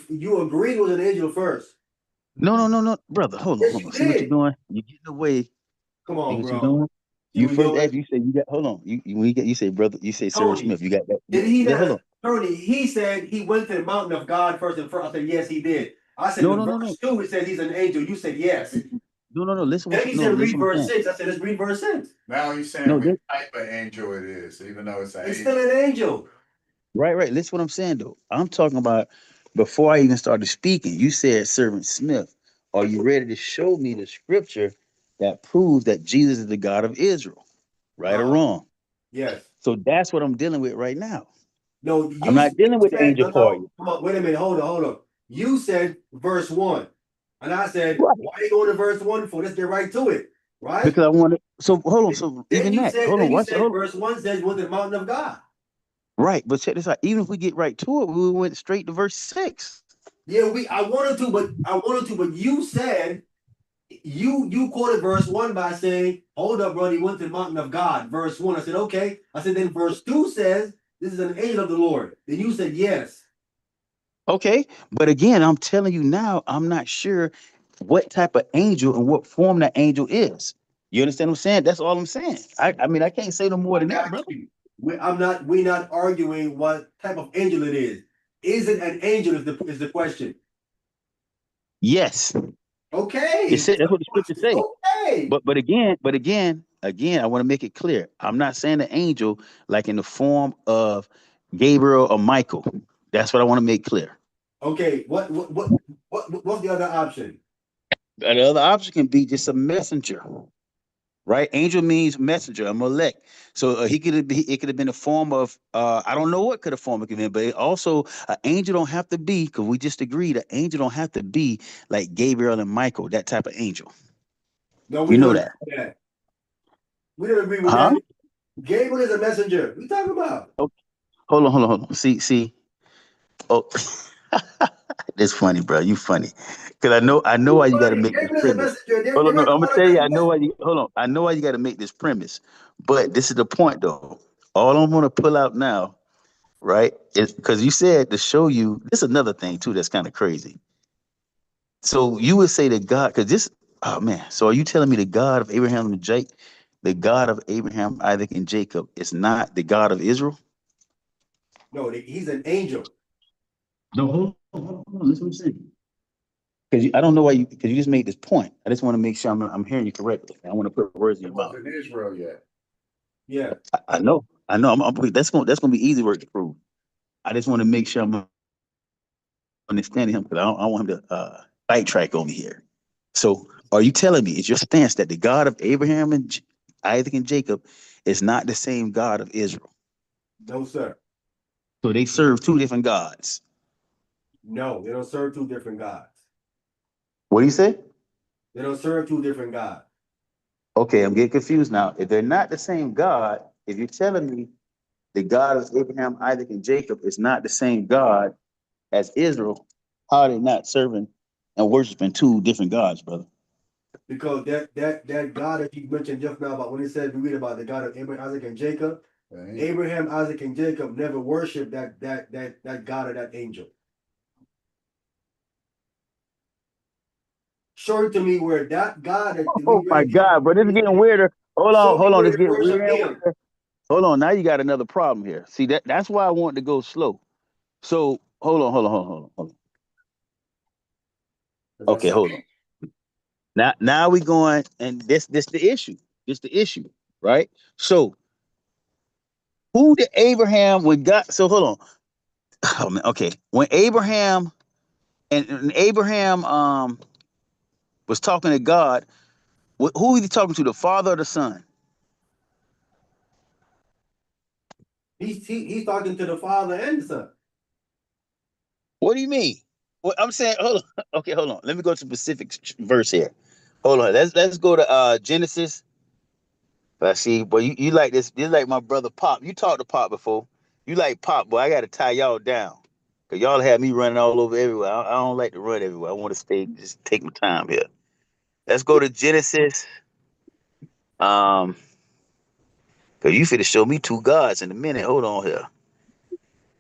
You agreed with an angel first. No, brother. Yes, Hold you on. See what you're did. doing? You're getting away. Come See on, what you're bro. doing? See You what we first doing? asked. You said you got. Hold on. When you get. You say brother. You say servant Tony. Smith. You got that. Did he Hold on. not? Tony, he said he went to the mountain of God first and first. I said, yes, he did. I said, in No. verse 2, it says he's an angel. You said, yes. No. Listen Then what he you. No. said, Listen read what I'm verse saying. 6. I said, let's read verse 6. Now he's saying No. what type of angel it is, even though it's an It's angel. still an angel. Right. Listen what I'm saying though. I'm talking about before I even started speaking. You said servant Smith. Are you ready to show me the scripture that proves that Jesus is the God of Israel? Right or Uh, wrong? yes. So that's what I'm dealing with right now. No, I'm you not dealing with the said, angel part no, yet. come on, wait a minute, hold on. You said verse 1. And I said, Right. why are you going to verse 1 for? Let's get right to it. Right? Because I want to. So hold on. So even that, hold on. Then you Watch. said Hold on. verse 1 says went to the mountain of God. Right, but check this out. Even if we get right to it, we went straight to verse 6. Yeah, I wanted to, but you said you quoted verse 1 by saying, hold up, brother, he went to the mountain of God. Verse 1. I said, okay. I said, then verse 2 says, this is an angel of the Lord. Then you said yes. Okay, but again, I'm telling you now, I'm not sure what type of angel and what form that angel is. You understand what I'm saying? That's all I'm saying. I mean, I can't say no more than that, brother. We're not arguing what type of angel it is. Is it an angel is the question. Yes, it Okay. said that's what the scriptures say. Okay. But again, I want to make it clear. I'm not saying an angel like in the form of Gabriel or Michael. That's what I want to make clear. Okay. What's the other option? The other option can be just a messenger, right? Angel means messenger, a malek. So it could have been a form of I don't know what could have form it could have been, but it also an angel don't have to be, because we just agreed an angel don't have to be like Gabriel and Michael, that type of angel. No, we You know don't agree that, with that. We don't agree with huh? that. Gabriel is a messenger. What are you talking about? Oh, hold on. See. Oh, it's funny, bro. You funny, because I know why you got to make this Gabriel is a premise. messenger. Hold on, no, They're I'm gonna called a tell you. I messenger. know why you. Hold on, I know why you got to make this premise, but this is the point, though. All I'm gonna pull out now, right? Is because you said to show you. This is another thing too that's kind of crazy. So you would say that God, because this, oh man. So are you telling me the God of Abraham and Jake, the God of Abraham, Isaac, and Jacob, is not the God of Israel? No, he's an angel. No, hold on. Listen what I'm saying. Because I don't know why because you just made this point. I just want to make sure I'm hearing you correctly. I want to put words in It your mouth. wasn't Israel yet. Yeah. I know. That's gonna be easy work to prove. I just want to make sure I'm understanding him, because I don't want him to sidetrack on me here. So, are you telling me it's your stance that the God of Abraham and Isaac and Jacob is not the same God of Israel? No, sir. So they serve two different gods. No, they don't serve two different gods. What do you say? They don't serve two different gods. Okay, I'm getting confused now. If they're not the same God, if you're telling me the God of Abraham, Isaac, and Jacob is not the same God as Israel, how are they not serving and worshiping two different gods, brother? Because that God that you mentioned just now about when it says we read about the God of Abraham, Isaac, and Jacob, Right? Abraham, Isaac, and Jacob never worshiped that God or that angel. Show it to me where that God that we Oh my read God, bro, this is getting weirder. show me Hold on, where it's they getting worship weirder and him. weirder. Hold on, now you got another problem here. See that's why I wanted to go slow. So hold on. Because Okay, that's an hold on. Now we going, and this the issue. This the issue, right? So who did Abraham when God? So hold on. Oh man, okay. When Abraham and Abraham was talking to God, who was he talking to? The father or the son? He's talking to the Father and the Son. What do you mean? What I'm saying, hold on. Okay, hold on. Let me go to specific verse here. Hold on. Let's go to Genesis. I see, boy, you like this. You like my brother Pop. You talked to Pop before. You like Pop, boy. I gotta tie y'all down. Cause y'all have me running all over everywhere. I don't like to run everywhere. I want to stay, just take my time here. Let's go to Genesis. Um, cause you finna show me two gods in a minute. Hold on here.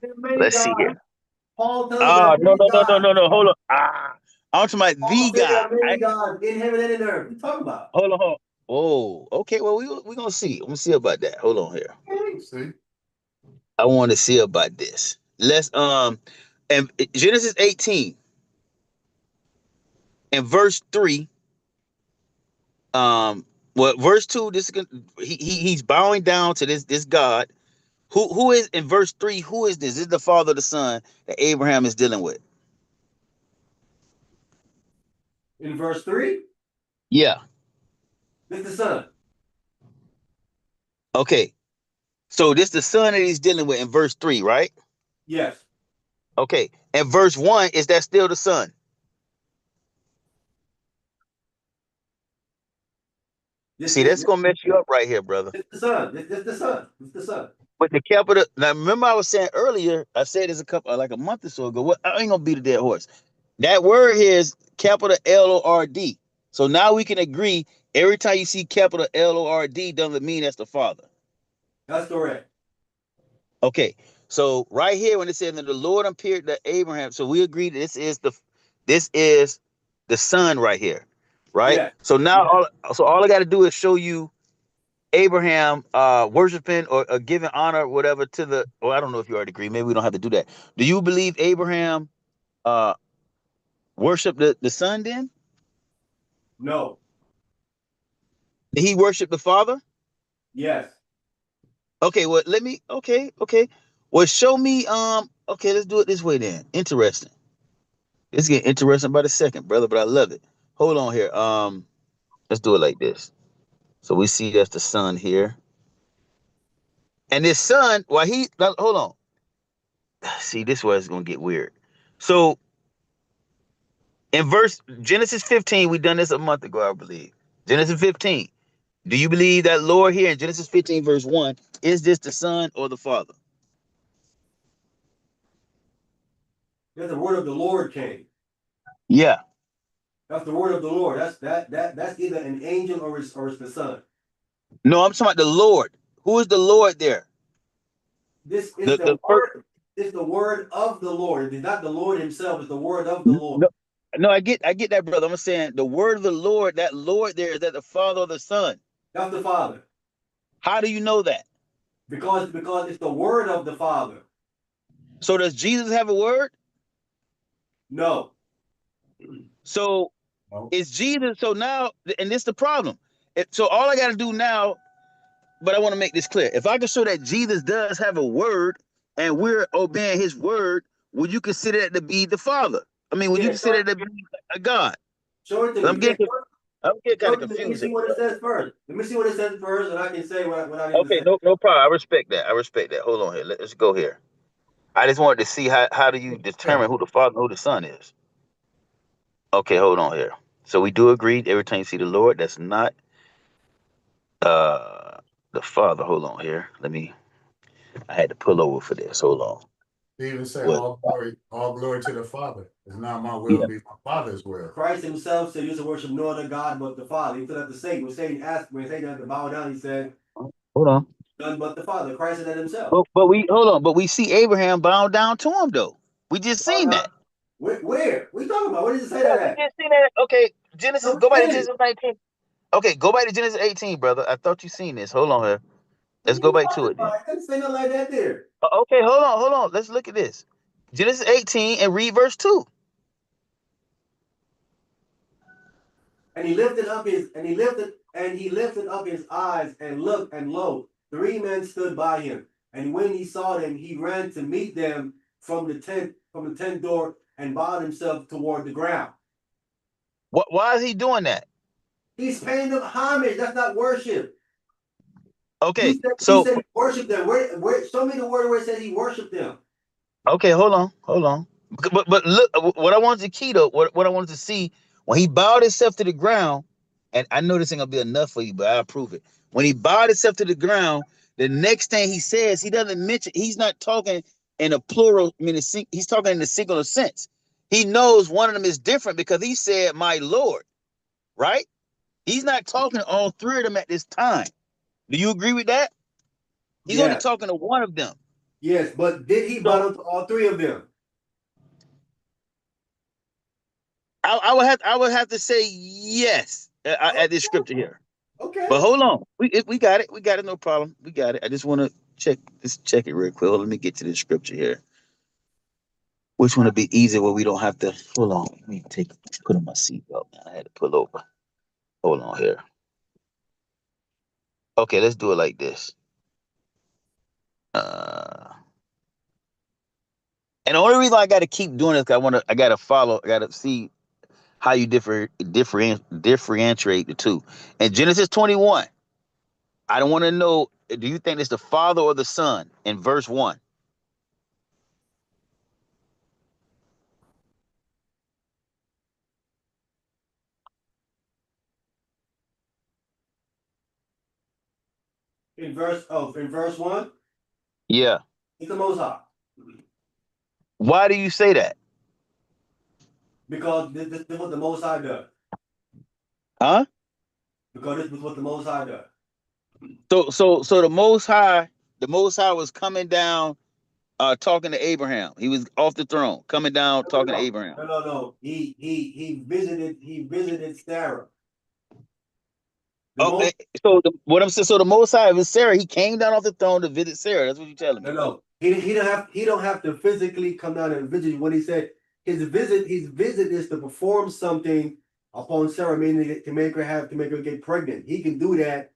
There are many Let's see here. gods. Paul tells us there Oh, are no, many no, no, no, gods. no, no. Hold on. I'm talking about Paul the said there God. are many gods in heaven and in earth. What are you talking about? Hold on. Oh, okay. Well, we gonna see. I'm gonna see about that. Hold on here. see. I want to see about this. Let's and Genesis 18 and verse 3. Well, verse 2. He's bowing down to this God. Who is in verse 3? Who is this? This is the father of the son that Abraham is dealing with. In verse 3, Yeah. it's the Son. Okay. So this the son that he's dealing with in verse 3, right? Yes. Okay. And verse 1, is that still the son? See, that's gonna mess you up right here, brother. It's the son. It's the son. It's the son. With the capital, now remember I was saying earlier, I said this a couple like a month or so ago. What I ain't gonna beat a dead horse. That word here is capital Lord. So now we can agree every time you see capital Lord doesn't mean that's the father. That's correct. Okay. So right here when it says that the Lord appeared to Abraham, so we agree that this is the son right here. Right? Yeah. So now Yeah. all I gotta do is show you Abraham worshiping or giving honor, whatever, to the. Well, I don't know if you already agree. Maybe we don't have to do that. Do you believe Abraham uh worshiped the son? Then No. did he worship the father? Yes. Okay. Well, let me. Okay. Okay. Well, show me. Okay. Let's do it this way then. Interesting. It's getting interesting by the second, brother. But I love it. Hold on here. Let's do it like this. So we see that's the son here, and this son. Well, hold on. See, this is where it's gonna get weird. So in verse Genesis 15, we done this a month ago, I believe. Genesis 15. Do you believe that Lord here in Genesis 15, verse 1, is this the son or the father? That's the word of the Lord came. Yeah. That's the word of the Lord. That's either an angel or it's the son. No, I'm talking about the Lord. Who is the Lord there? This is The the first. word. It's the word of the Lord. It's not the Lord himself. It's the word of the Lord. No, no, I get that, brother. I'm saying the word of the Lord, that Lord there, is that the father or the son? That's the Father. How do you know that? Because it's the word of the Father. So does Jesus have a word? No. So No. is Jesus, so now, and this is the problem. So all I got to do now, but I want to make this clear. If I can show that Jesus does have a word and we're obeying his word, would you consider that to be the Father? I mean, would you Yeah, consider that to be a God? show it to 'Cause me. Yeah, I'm getting show kind it of to me. Let me confused see here. what it says first. Let me see what it says first, and I can say what I need to Okay, say. no problem. I respect that. I respect that. Hold on here. Let's go here. I just wanted to see how do you Yeah. determine who the Father and who the Son is. Okay, hold on here. So we do agree every time you see the Lord, that's not uh the Father. Hold on here. I had to pull over for this. Hold on. They even say What? all glory to the Father. It's not my will, Yeah. be my Father's will. Christ himself said, "You should worship no other God but the Father." He said that to Satan. When Satan had to bow down, he said, Hold on. "None but the Father." Christ said that himself. But we hold on. But we see Abraham bound down to him though. We just Bow seen down. that. Where? What are you talking about? Where did it say Yeah, that we at? just seen that. Okay, No, Genesis. we Go back to didn't. Genesis 19. Okay, go back to Genesis 18, brother. I thought you seen this. Hold on here. What Let's are go you back to talking it about? then. I didn't say nothing like that there. Okay, hold on. Let's look at this. Genesis 18 and read verse 2. And he lifted up his eyes and looked, and lo, three men stood by him. And when he saw them, he ran to meet them from the tent door, and bowed himself toward the ground. Why is he doing that? He's paying them homage. That's not worship. He Okay, said he so said he worshiped them. Where show me the word where it said he worshiped them. okay, hold on. But look, what I wanted to key though, what I wanted to see when he bowed himself to the ground, and I know this ain't gonna be enough for you, but I'll prove it. When he bowed himself to the ground, the next thing he says, he doesn't mention. He's not talking in a plural, I mean, he's talking in a singular sense. He knows one of them is different because he said, "My Lord," right? He's not talking to all three of them at this time. Do you agree with that? He's only Yes, talking to one of them. yes, but did he bow So down to all three of them? I would have to say yes at this scripture here. But Okay. hold on, we got it. We got it. No problem. We got it. I just want to check it real quick. Let me get to the scripture here. Which one would be easier where we don't have to hold on. Let me put on my seatbelt. I had to pull over. Hold on here. Okay, let's do it like this. Uh, and the only reason I got to keep doing this, I got to follow. I got to see how you differentiate the two. In Genesis 21, I don't want to know. Do you think it's the father or the son? In verse 1. In verse 1, Yeah. it's the Most High. Why do you say that? Because this is what the Most High does. Huh? Because this is what the Most High does. So the Most High was coming down, talking to Abraham. He was off the throne, coming down, talking to Abraham. No. He visited Sarah. The Oh, most what I'm saying, so the Most High was Sarah. He came down off the throne to visit Sarah. That's what you're telling me. no. He don't have to physically come down and visit you. When he said his visit is to perform something upon Sarah, meaning to make her get pregnant. He can do that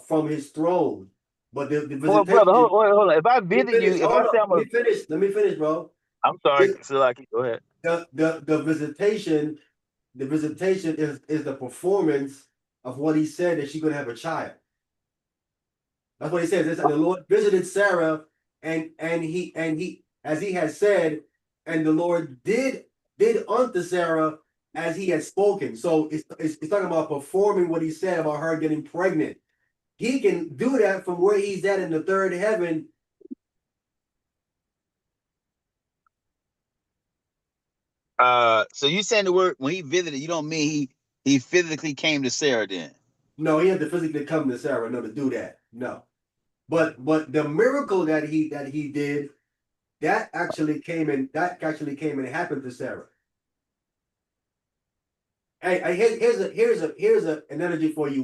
from his throne. But the Well, brother, visitation. hold on. If I Let me visit you, finish. if I Hold say up. I'm Let a, me finish. Let me finish, bro. I'm sorry, The, Salaki, go ahead. the visitation is the performance of what he said that she's gonna have a child. That's what he says. It's like the Lord visited Sarah, and he as he had said, and the Lord did unto Sarah as he had spoken. So it's talking about performing what he said about her getting pregnant. He can do that from where he's at in the third heaven. So you saying the word when he visited, you don't mean he physically came to Sarah then? No, he had to physically come to Sarah, no, to do that. No. But the miracle that he did, that actually came and happened to Sarah. Hey, here's a analogy for you.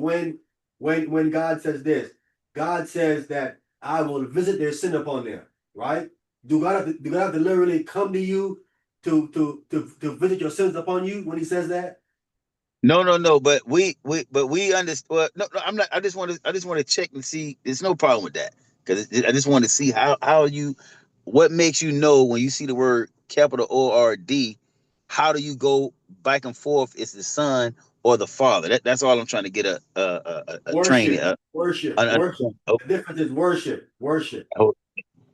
When God says this, God says that I will visit their sin upon them, right? Do God have to literally come to you to visit your sins upon you when he says that? No. But we understand. Well, no, I'm not. I just want to check and see. There's no problem with that because I just want to see how you, what makes you know when you see the word capital ORD, how do you go back and forth? It's the son or the father. That's all I'm trying to get a training. Worship, worship, worship. Understand. Oh, The difference is worship, worship. oh, all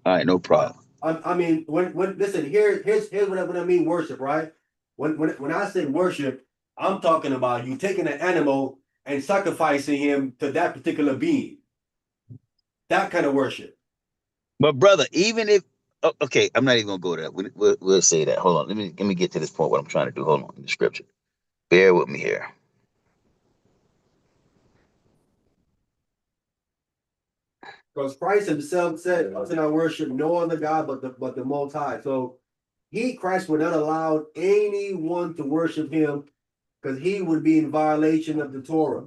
right, no problem. I mean, when listen, here's what I mean worship, right? When I say worship, I'm talking about you taking an animal and sacrificing him to that particular being. That kind of worship. But brother, even if okay, I'm not even gonna go there. We'll say that. Hold on. Let me get to this point. What I'm trying to do. Hold on. In the scripture. Bear with me here. Because Christ himself said, I not worship no other God but the Most High. So Christ would not allow anyone to worship him because he would be in violation of the Torah.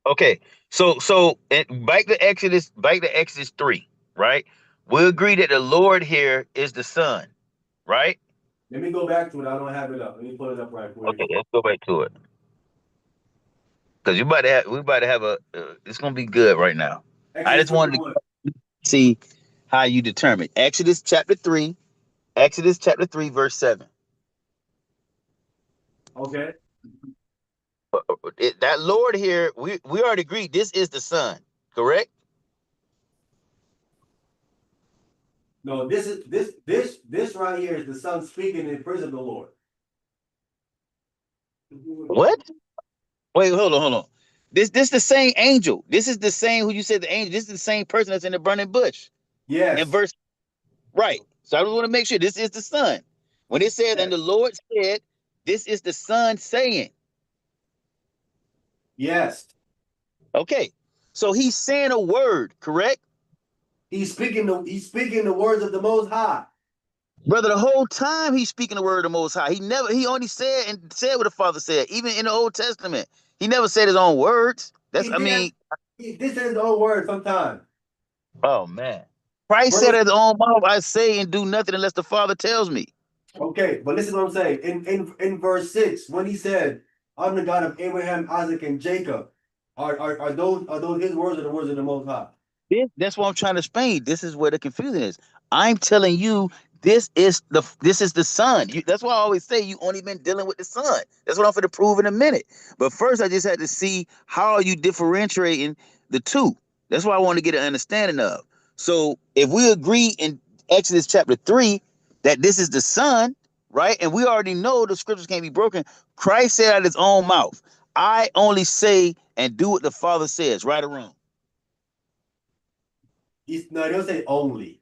Okay. So back to Exodus 3, right? We agree that the Lord here is the Son, right? Let me go back to it. I don't have it up. Let me pull it up right quick. Okay, let's go back to it. Because we about to have it's gonna be good right now. I Exodus just 3 wanted one. to see how you determine. Exodus chapter 3, verse 7. Okay. That Lord here, we already agreed this is the Son, correct? No, this right here is the son speaking in the presence of the Lord. What? Wait, hold on. This the same angel. This is the same who you said the angel. This is the same person that's in the burning bush. In Yes. verse right. So I just want to make sure this is the Son. When it says, and Yes. the Lord said, this is the Son saying. Yes. Okay. So he's saying a word, correct? He's speaking the words of the Most High. Brother, the whole time he's speaking the word of the Most High. He only said what the Father said, even in the Old Testament. He never said his own words. He did. This is his own word sometimes. Oh man. Christ said Verse. at his own mouth, I say and do nothing unless the Father tells me. Okay, but listen to what I'm saying. In verse 6, when he said, I'm the God of Abraham, Isaac, and Jacob, are those his words or the words of the Most High? That's what I'm trying to explain. This is where the confusion is. I'm telling you, this is the Son. That's why I always say you only been dealing with the Son. That's what I'm going to prove in a minute. But first, I just had to see how are you differentiating the two. That's why I want to get an understanding of. So if we agree in Exodus chapter 3 that this is the Son, right? And we already know the scriptures can't be broken. Christ said out of his own mouth, I only say and do what the Father says, right or wrong. No, they don't say only.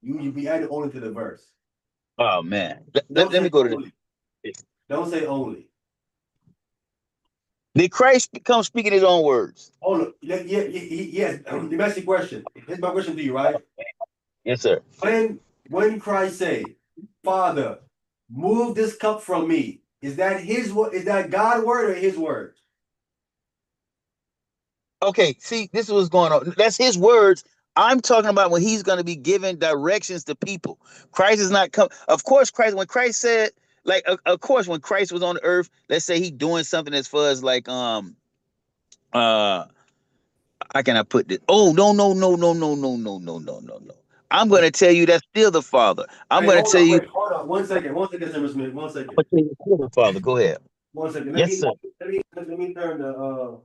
You be adding only to the verse. Oh man. Don't Let me say go to only. this. Don't say only. Did Christ come speaking his own words? Oh no, yes. Let me ask you a question. Here's my question to you, right? Yes, sir. When Christ say, Father, move this cup from me, is that his word? Is that God's word or his word? Okay, see, this is what's going on. That's his words. I'm talking about when he's going to be giving directions to people. Christ is not come. Of course, when Christ said, like, of course, when Christ was on the earth, let's say he doing something as far as like, uh, how can I put this? Oh, no. I'm going to tell you that's still the Father. I'm Wait, going to hold tell on, you. wait, hold on. 1 second, Mr. Smith. 1 second. I'm gonna tell you it's still the Father. Go ahead. 1 second. Yes, sir. Let me turn the